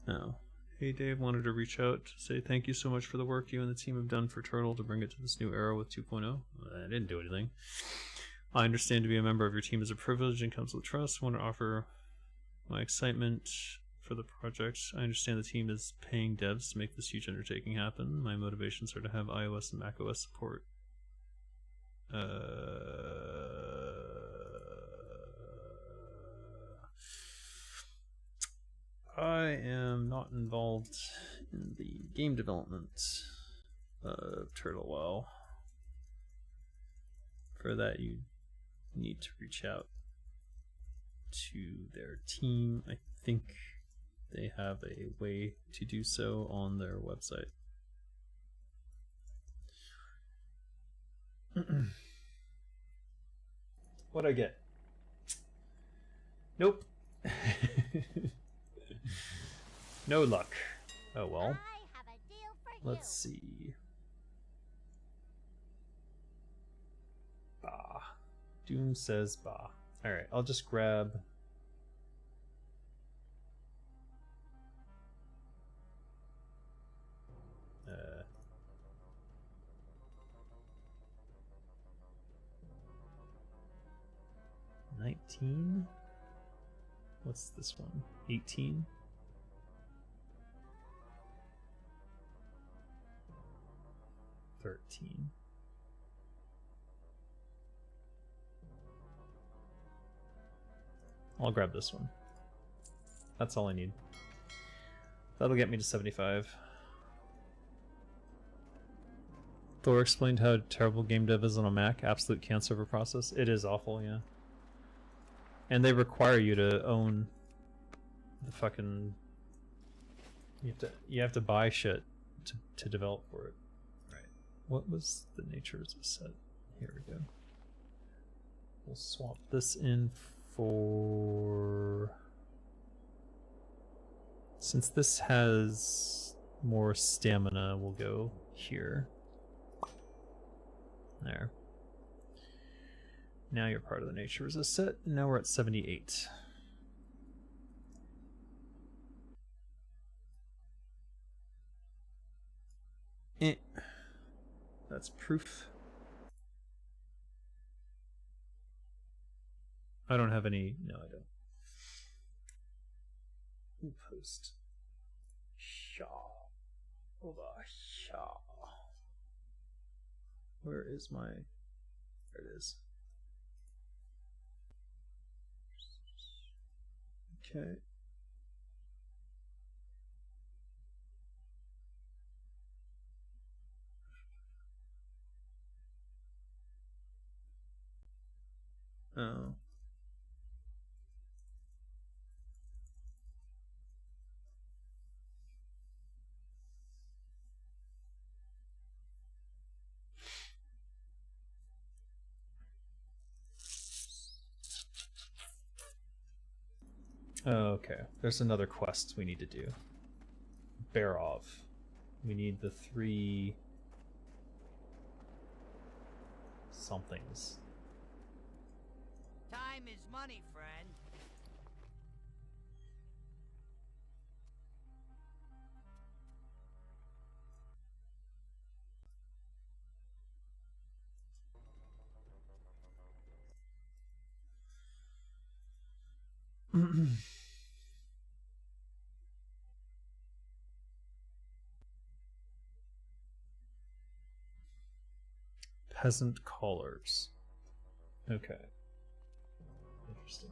Oh. Hey Dave, wanted to reach out to say thank you so much for the work you and the team have done for Turtle to bring it to this new era with 2.0. I didn't do anything. I understand to be a member of your team is a privilege and comes with trust. I want to offer my excitement for the project. I understand the team is paying devs to make this huge undertaking happen. My motivations are to have iOS and macOS support. I am not involved in the game development of Turtle WoW. For that, you need to reach out to their team. I think they have a way to do so on their website. What'd I get? Nope. No luck. Oh well. Let's see. Bah. Doom says bah. Alright, I'll just grab... 19? What's this one? 18? $13. I'll grab this one. That's all I need. That'll get me to 75. Thor explained how terrible game dev is on a Mac. Absolute cancer of a process. It is awful, yeah. And they require you to own the fucking... You have to buy shit to develop for it. Right. What was the nature of the set? Here we go. We'll swap this in for... Since this has more stamina, we'll go here. There. Now you're part of the nature resist set, and now we're at 78. That's proof. I don't have any... No, I don't. Ooh, post. Shaw. Over. Shaw. Where is my... There it is. Okay. Oh. Okay, there's another quest we need to do. Barov. We need the 3 somethings. Time is money, friend. Peasant callers. Okay. Interesting.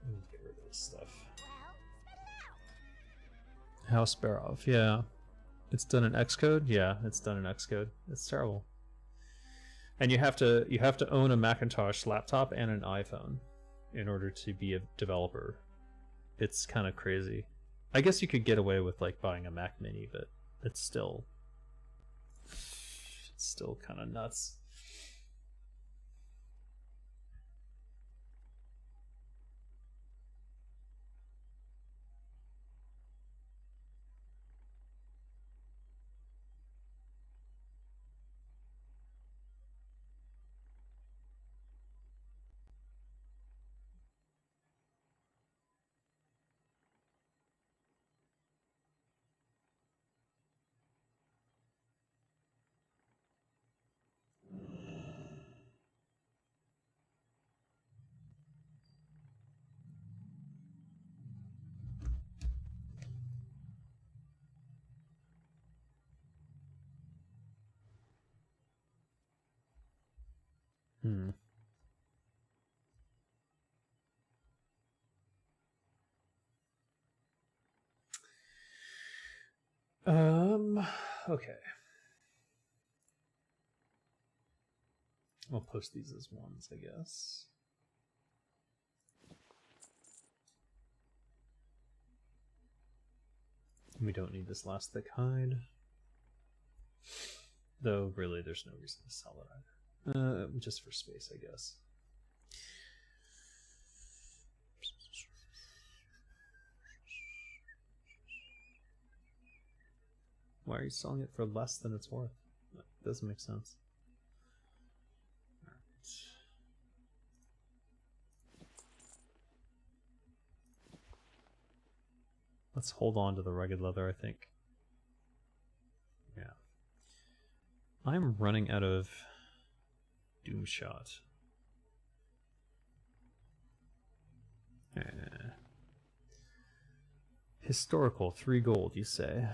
Let me get rid of this stuff. House Barov, yeah. It's done in Xcode? Yeah, it's done in Xcode. It's terrible. And you have to own a Macintosh laptop and an iPhone in order to be a developer. It's kind of crazy. I guess you could get away with like buying a Mac Mini, but it's still kind of nuts. Hmm. Okay. I'll post these as ones, I guess. We don't need this last thick hide. Though, really, there's no reason to sell it either. Just for space, I guess. Why are you selling it for less than it's worth? That doesn't make sense. Let's hold on to the rugged leather, I think. Yeah. I'm running out of Doomshot. Historical, 3 gold, you say?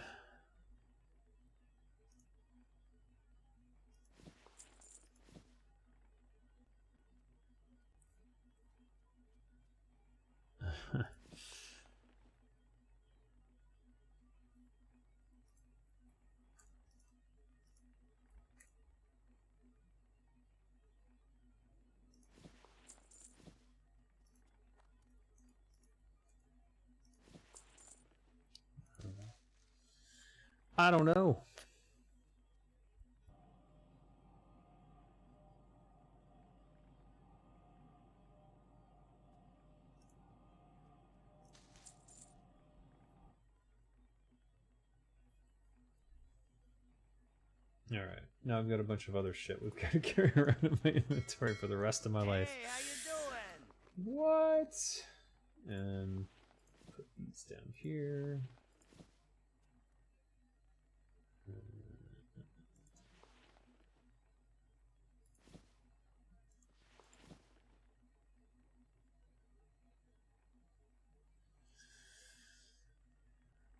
I don't know. Alright, now I've got a bunch of other shit we've got to carry around in my inventory for the rest of my life. Hey, how you doing? What? And put these down here.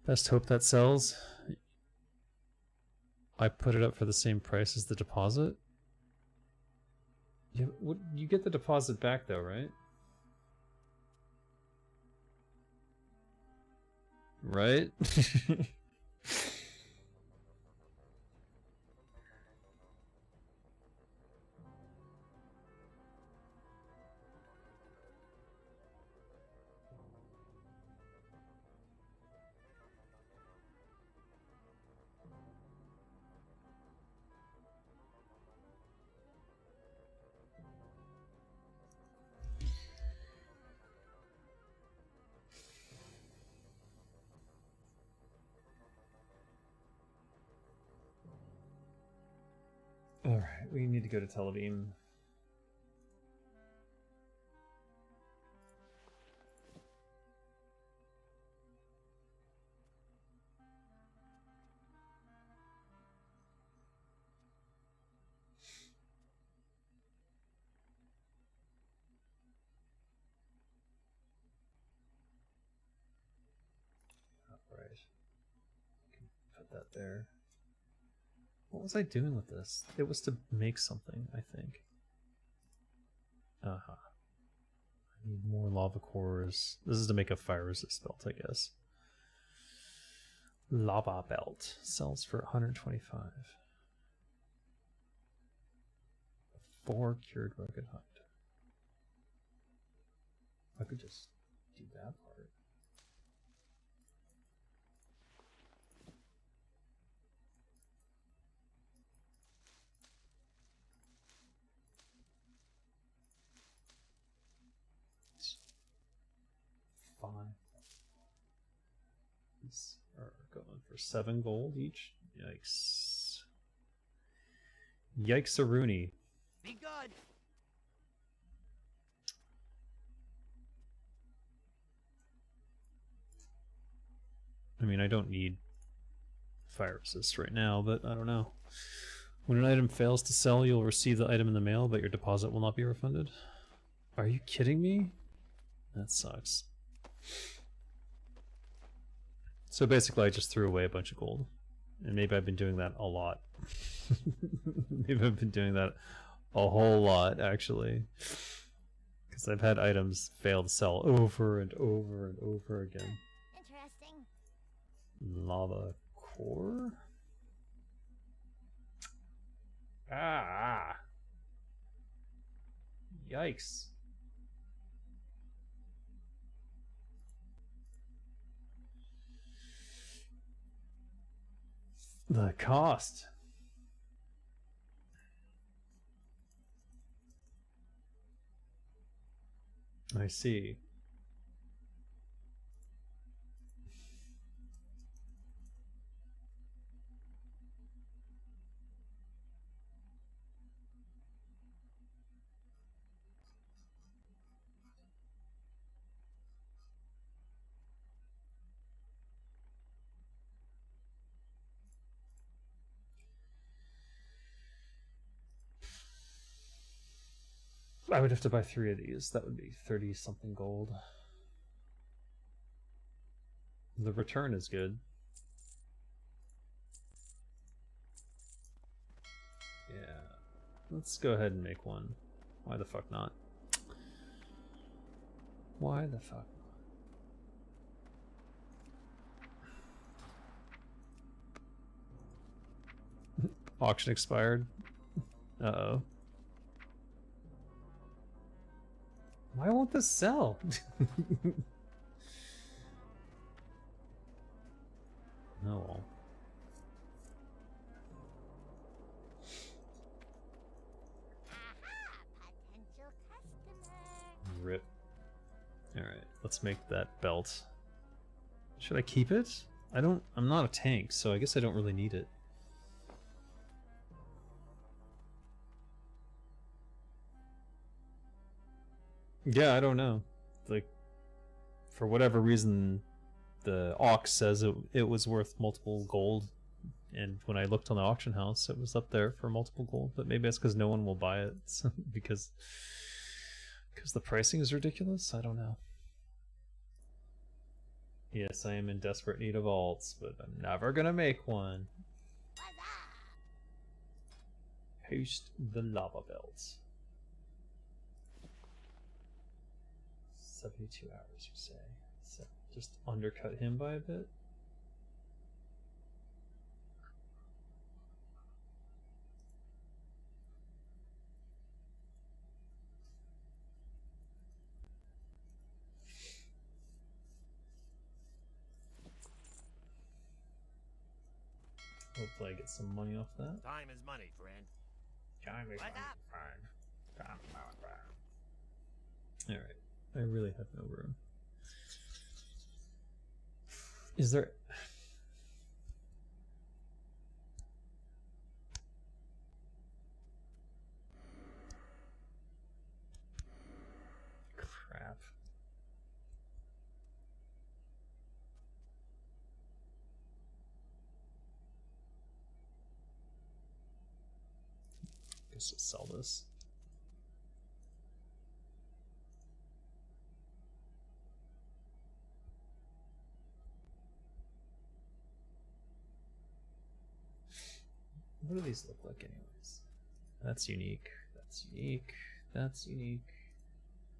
Best hope that sells. I put it up for the same price as the deposit. You get the deposit back though, right? Right? Alright, we need to go to Tel Aviv. Alright. Put that there. What was I doing with this? It was to make something, I think. Uh-huh. I need more lava cores. This is to make a fire resist belt, I guess. Lava belt sells for 125. 4 cured rugged hide. I could just do that part. Fine. These are going for 7 gold each. Yikes. Yikes-a-rooney. Be good. I mean, I don't need fire resist right now, but I don't know. When an item fails to sell, you'll receive the item in the mail, but your deposit will not be refunded. Are you kidding me? That sucks. So basically I just threw away a bunch of gold. And maybe I've been doing that a lot. Maybe I've been doing that a whole lot, actually. Because I've had items fail to sell over and over and over again. Interesting. Lava core? Ah! Yikes. The cost. I see. I would have to buy 3 of these. That would be 30 something gold. The return is good. Yeah. Let's go ahead and make one. Why the fuck not? Why the fuck not? Auction expired. Uh-oh. Why won't this sell? Oh well. Potential customer. Rip. Alright, let's make that belt. Should I keep it? I'm not a tank, so I guess I don't really need it. Yeah, I don't know. Like, for whatever reason, the aux says it was worth multiple gold, and when I looked on the auction house, it was up there for multiple gold. But maybe it's because no one will buy it because the pricing is ridiculous. I don't know. Yes, I am in desperate need of alts, but I'm never gonna make one. Post the lava belts. 72 hours, you say? So just undercut him by a bit? Hopefully I get some money off that. Time is money, friend. Time is What's money, up? friend. Time is money, friend. Alright. I really have no room. Is there... Let's just sell this. What do these look like anyways? That's unique. That's unique. That's unique.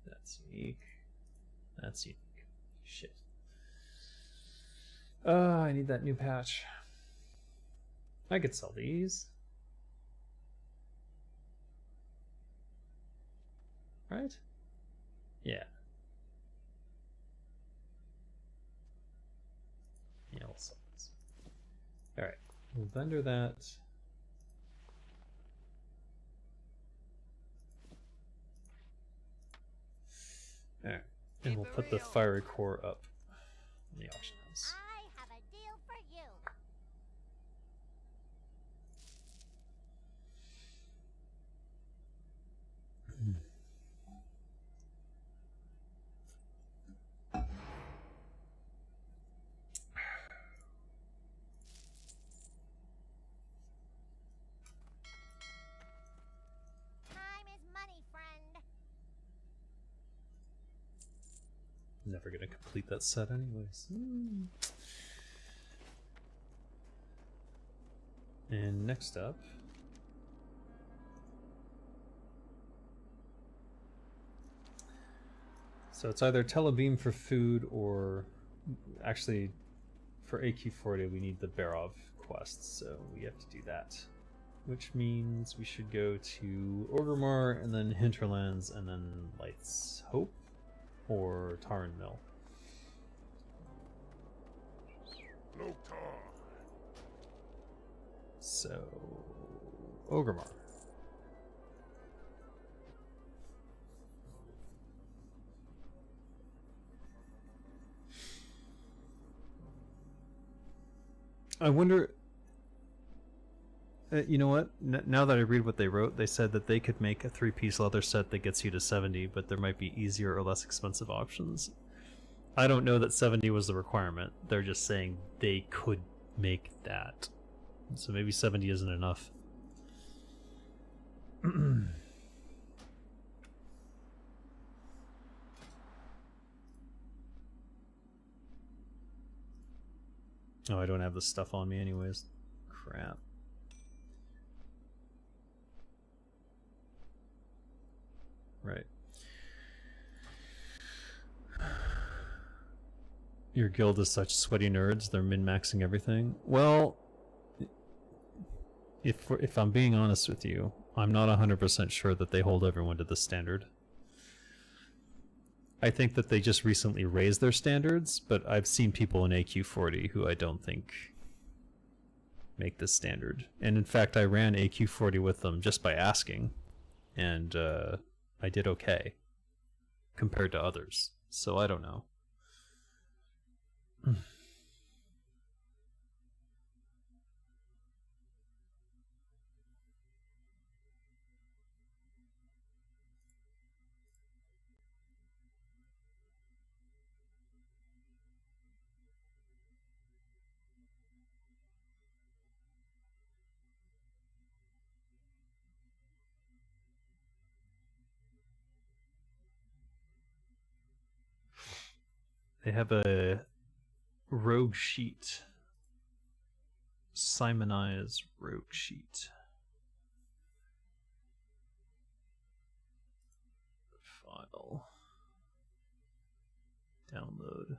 That's unique. That's unique. Shit. I need that new patch. I could sell these. Right? Yeah. Yeah, we'll sell this. Alright. We'll vendor that. Alright. And we'll put the fiery core up in the auction house. I have a deal for you. Time is money, friend. Never gonna complete that set anyways. And next up, so it's either telebeam for food or actually for AQ40 we need the Barov quest, so we have to do that. Which means we should go to Orgrimmar and then Hinterlands and then Light's Hope or Tarn Mill. So, Orgrimmar. I wonder, you know what? Now that I read what they wrote, they said that they could make a 3-piece leather set that gets you to 70, but there might be easier or less expensive options. I don't know that 70 was the requirement. They're just saying they could make that. So maybe 70 isn't enough. Oh, I don't have the stuff on me anyways. Crap. Right. Your guild is such sweaty nerds, they're min-maxing everything. Well, if I'm being honest with you, I'm not 100% sure that they hold everyone to this standard. I think that they just recently raised their standards, but I've seen people in AQ40 who I don't think make this standard. And in fact, I ran AQ40 with them just by asking, and I did okay compared to others. So I don't know. They have a rogue sheet. Simonize rogue sheet. File. Download.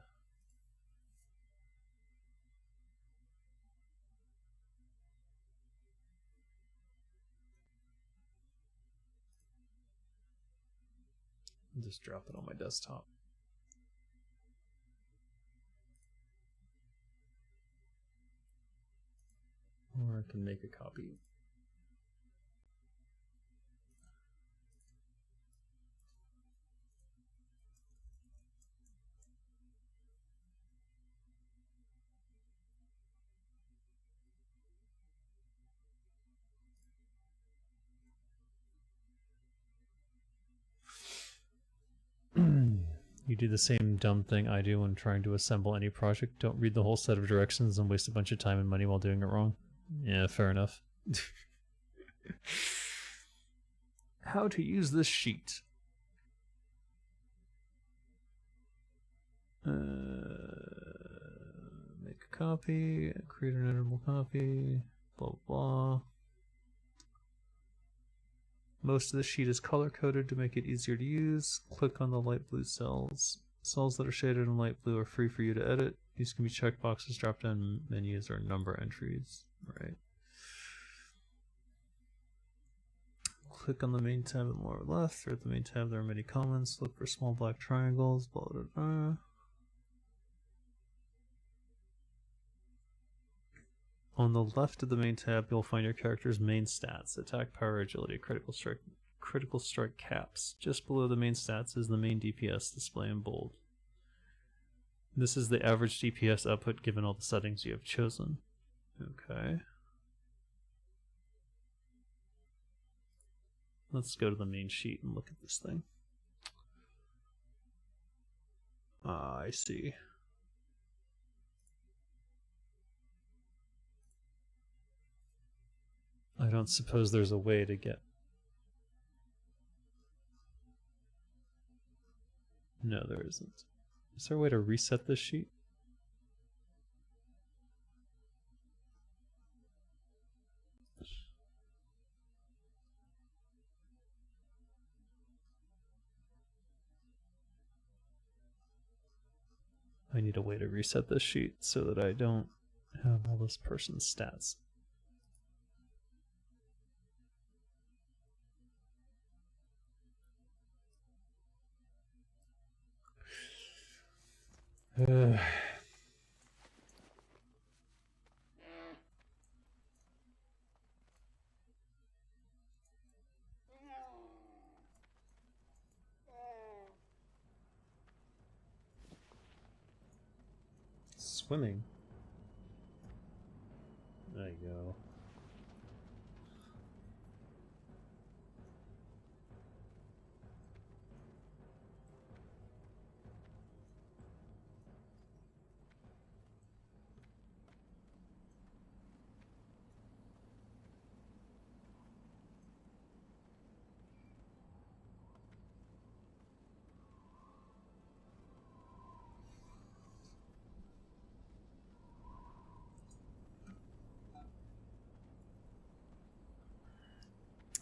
Just drop it on my desktop. Or I can make a copy. You do the same dumb thing I do when trying to assemble any project. Don't read the whole set of directions and waste a bunch of time and money while doing it wrong. Yeah, fair enough. how to use this sheet. Make a copy, create an editable copy, blah blah. Most of the sheet is color coded to make it easier to use. Click on the light blue cells. Cells that are shaded in light blue are free for you to edit. These can be checkboxes, drop down menus, or number entries. Right. Click on the main tab in the lower left, or at the main tab there are many comments. Look for small black triangles, blah blah blah. On the left of the main tab, you'll find your character's main stats: attack, power, agility, critical strike caps. Just below the main stats is the main DPS display in bold. This is the average DPS output given all the settings you have chosen. Okay. Let's go to the main sheet and look at this thing. I see. I don't suppose there's a way to get... No, there isn't. Is there a way to reset this sheet? I need a way to reset this sheet so that I don't have all this person's stats. Swimming. There you go.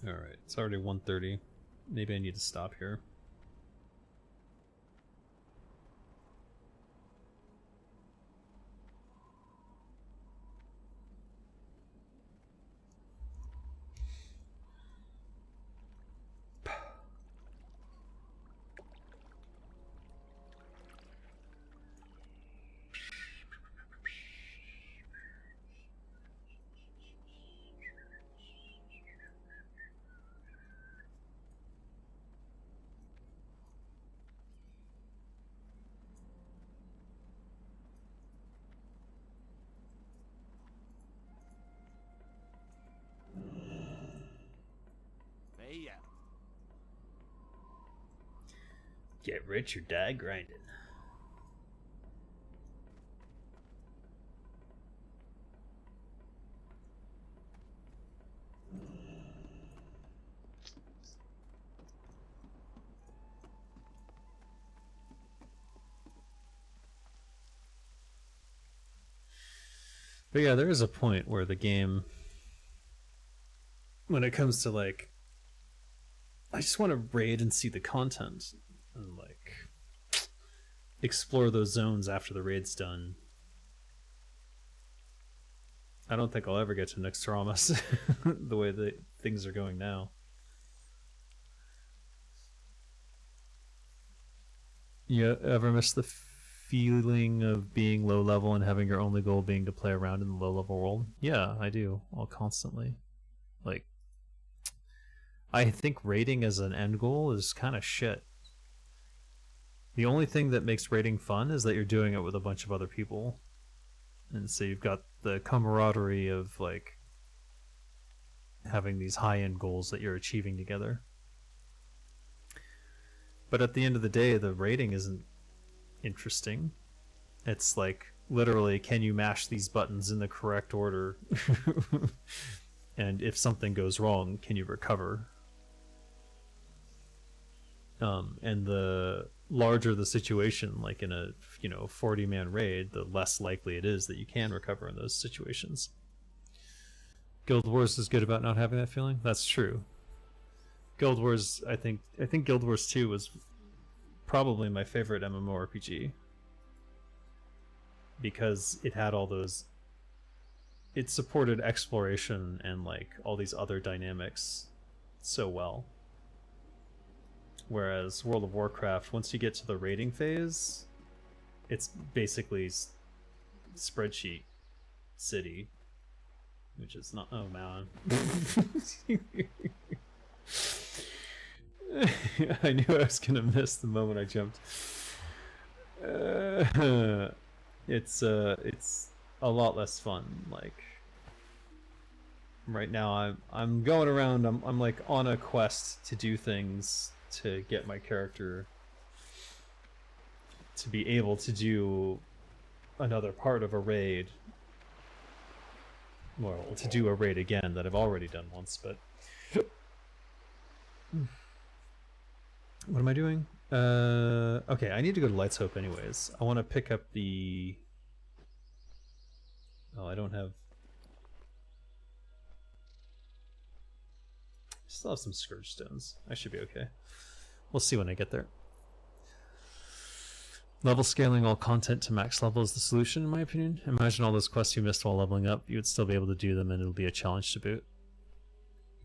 Alright, it's already 1:30. Maybe I need to stop here. Hey, Get rich or die grinding. But yeah, there is a point where the game, when it comes to like, I just want to raid and see the content and like explore those zones after the raid's done. I don't think I'll ever get to Nextaramas the way that things are going now. You ever miss the feeling of being low level and having your only goal being to play around in the low level world? Yeah, I do. All constantly. Like, I think raiding as an end goal is kind of shit. The only thing that makes raiding fun is that you're doing it with a bunch of other people. And so you've got the camaraderie of like having these high-end goals that you're achieving together. But at the end of the day, the raiding isn't interesting. It's like, literally, can you mash these buttons in the correct order? And if something goes wrong, can you recover? And the larger the situation, like in a 40-man raid, the less likely it is that you can recover in those situations. Guild Wars is good about not having that feeling. That's true. Guild Wars, I think Guild Wars 2 was probably my favorite MMORPG because it had all those. It supported exploration and like all these other dynamics so well. Whereas World of Warcraft, once you get to the raiding phase, it's basically spreadsheet city, which is not. Oh man. I knew I was gonna miss the moment I jumped. It's a lot less fun. Like right now, I'm going around. I'm like on a quest to do things to get my character to be able to do another part of a raid. Well, to do a raid again that I've already done once, but what am I doing? Okay, I need to go to Light's Hope anyways. I want to pick up the... Oh, I don't have... Still have some Scourge Stones. I should be okay. We'll see when I get there. Level scaling all content to max level is the solution, in my opinion. Imagine all those quests you missed while leveling up. You would still be able to do them and it'll be a challenge to boot.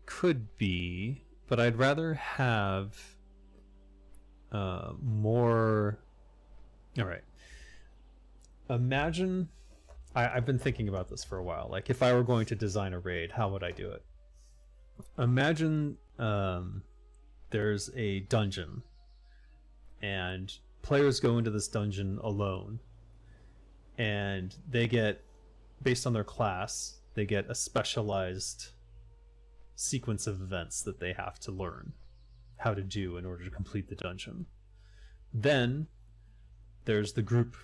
Could be, but I'd rather have more... Alright. Imagine... I've been thinking about this for a while. Like, if I were going to design a raid, how would I do it? Imagine there's a dungeon, and players go into this dungeon alone, and they get, based on their class, they get a specialized sequence of events that they have to learn how to do in order to complete the dungeon. Then there's the group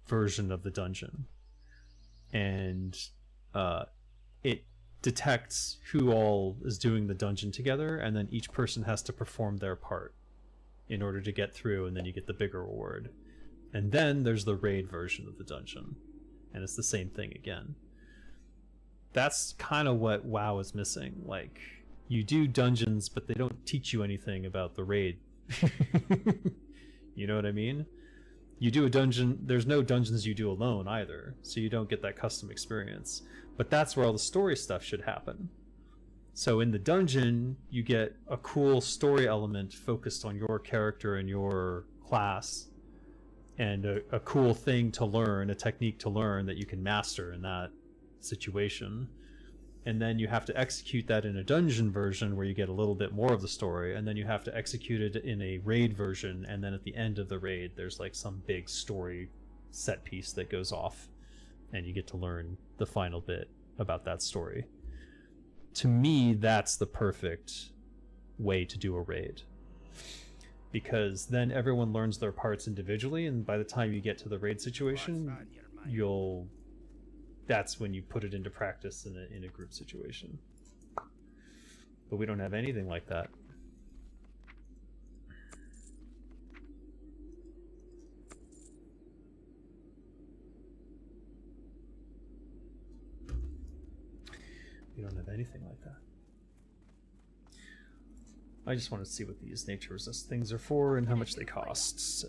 version of the dungeon, and it detects who all is doing the dungeon together, and then each person has to perform their part in order to get through, and then you get the bigger reward. And then there's the raid version of the dungeon, and it's the same thing again. That's kind of what WoW is missing. Like, you do dungeons, but they don't teach you anything about the raid. You know what I mean? You do a dungeon, there's no dungeons you do alone either, so you don't get that custom experience. But that's where all the story stuff should happen. So in the dungeon, you get a cool story element focused on your character and your class, and a cool thing to learn, a technique to learn that you can master in that situation. And then you have to execute that in a dungeon version where you get a little bit more of the story, and then you have to execute it in a raid version, and then at the end of the raid there's like some big story set piece that goes off, and you get to learn the final bit about that story. To me, that's the perfect way to do a raid, because then everyone learns their parts individually, and by the time you get to the raid situation, that's when you put it into practice in a group situation. But we don't have anything like that. We don't have anything like that. I just want to see what these nature resist things are for and how much they cost. So,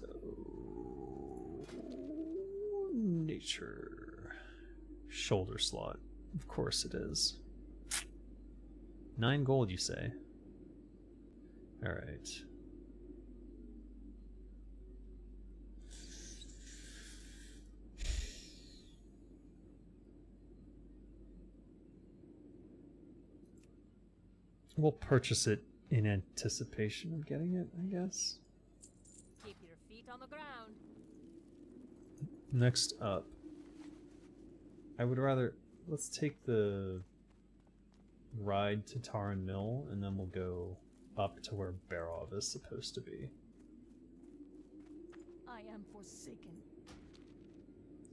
nature. Shoulder slot. Of course it is. 9 gold, you say? Alright. We'll purchase it in anticipation of getting it, I guess. Keep your feet on the ground. Next up, I would rather, let's take the ride to Taran Mill, and then we'll go up to where Barov is supposed to be. I am forsaken.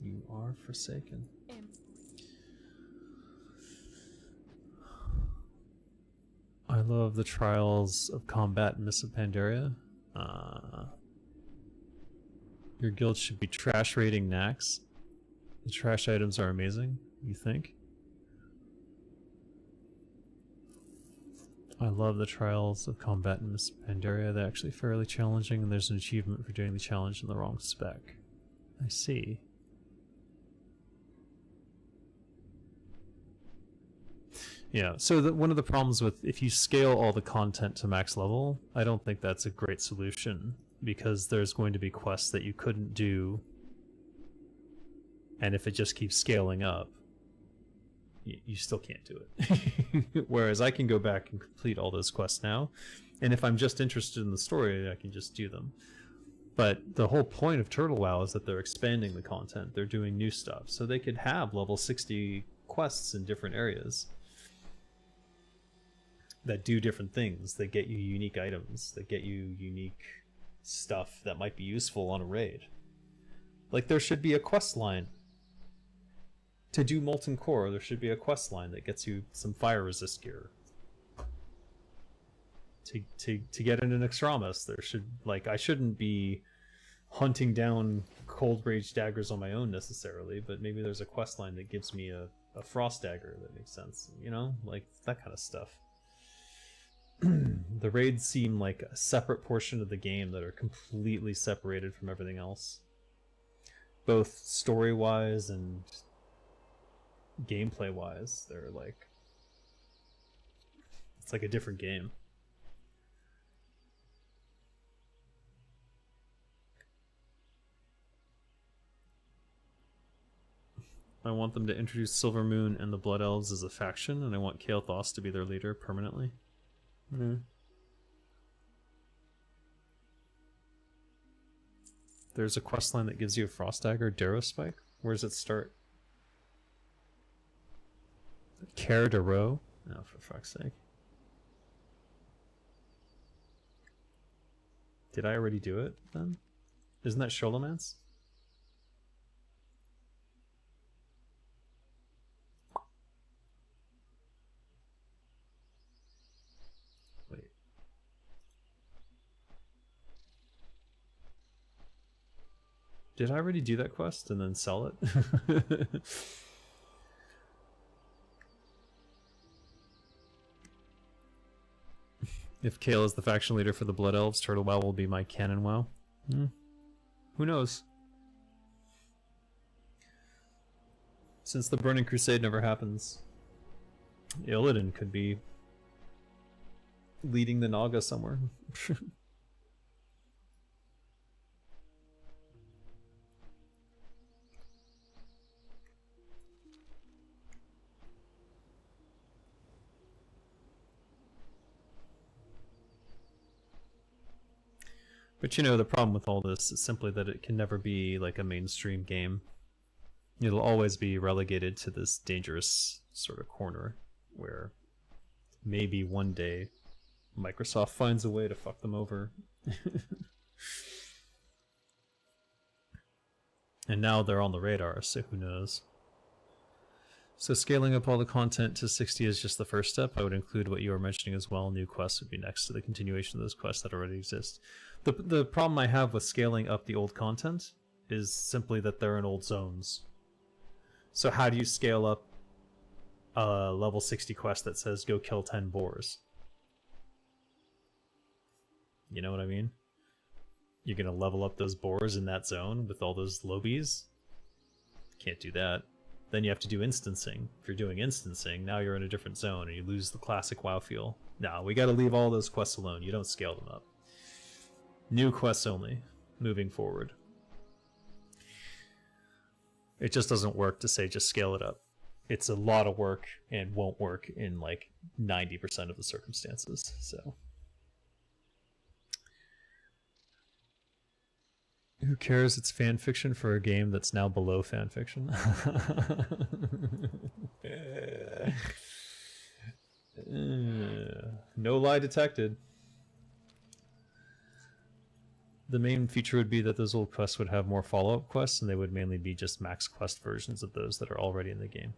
You are forsaken. I love the Trials of Combat in Mists of Pandaria. Your guild should be trash rating Nax. The trash items are amazing, you think? I love the trials of combat in Miss Pandaria. They're actually fairly challenging, and there's an achievement for doing the challenge in the wrong spec. I see. Yeah, so one of the problems with if you scale all the content to max level, I don't think that's a great solution, because there's going to be quests that you couldn't do, and if it just keeps scaling up, you still can't do it. Whereas I can go back and complete all those quests now, and if I'm just interested in the story, I can just do them. But the whole point of Turtle WoW is that they're expanding the content, they're doing new stuff, so they could have level 60 quests in different areas that do different things, that get you unique items, that get you unique stuff that might be useful on a raid. Like, there should be a quest line. To do Molten Core, there should be a quest line that gets you some fire resist gear. To get into Nexramas, there should, like, I shouldn't be hunting down Cold Rage daggers on my own necessarily, but maybe there's a quest line that gives me a frost dagger that makes sense, you know? Like, that kind of stuff. The raids seem like a separate portion of the game that are completely separated from everything else. Both story-wise and gameplay-wise, they're like... It's like a different game. I want them to introduce Silver Moon and the Blood Elves as a faction, and I want Kael'thas to be their leader permanently. There's a questline that gives you a Frost Dagger, Darrow Spike. Where does it start? Care de Row? Oh, for fuck's sake. Did I already do it then? Isn't that Sholomance? Wait. Did I already do that quest and then sell it? If Kael is the faction leader for the Blood Elves, Turtle WoW will be my canon WoW. Who knows? Since the Burning Crusade never happens, Illidan could be leading the Naga somewhere. But you know, the problem with all this is simply that it can never be like a mainstream game. It'll always be relegated to this dangerous sort of corner where maybe one day Microsoft finds a way to fuck them over. And now they're on the radar, so who knows. So scaling up all the content to 60 is just the first step. I would include what you were mentioning as well. New quests would be next to the continuation of those quests that already exist. The problem I have with scaling up the old content is simply that they're in old zones. So how do you scale up a level 60 quest that says go kill 10 boars? You know what I mean? You're gonna level up those boars in that zone with all those lobies? Can't do that. Then you have to do instancing. If you're doing instancing, now you're in a different zone and you lose the classic WoW feel. No, we gotta leave all those quests alone. You don't scale them up. New quests only, moving forward. It just doesn't work to say just scale it up. It's a lot of work and won't work in like 90% of the circumstances, so. Who cares? It's fan fiction for a game that's now below fan fiction. No lie detected. The main feature would be that those old quests would have more follow-up quests, and they would mainly be just max quest versions of those that are already in the game.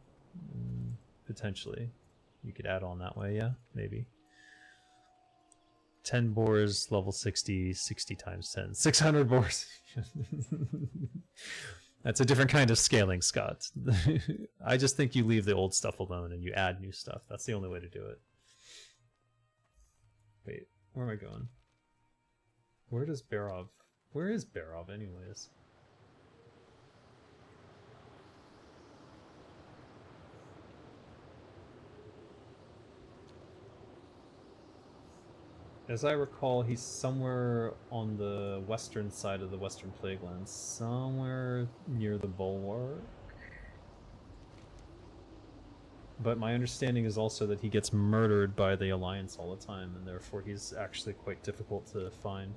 Potentially. You could add on that way, yeah? Maybe. 10 boars, level 60, 60 times 10. 600 boars! That's a different kind of scaling, Scott. I just think you leave the old stuff alone and you add new stuff. That's the only way to do it. Wait, where am I going? Where does Barov... Where is Barov anyways? As I recall, he's somewhere on the western side of the Western Plaguelands, somewhere near the Bulwark. But my understanding is also that he gets murdered by the Alliance all the time, and therefore he's actually quite difficult to find.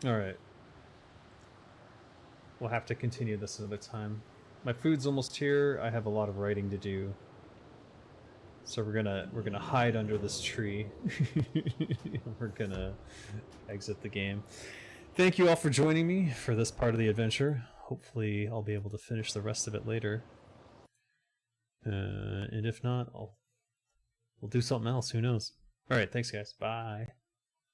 Alright. We'll have to continue this another time. My food's almost here. I have a lot of writing to do. So we're gonna hide under this tree. We're gonna exit the game. Thank you all for joining me for this part of the adventure. Hopefully I'll be able to finish the rest of it later. And if not, we'll do something else. Who knows? Alright, thanks guys. Bye.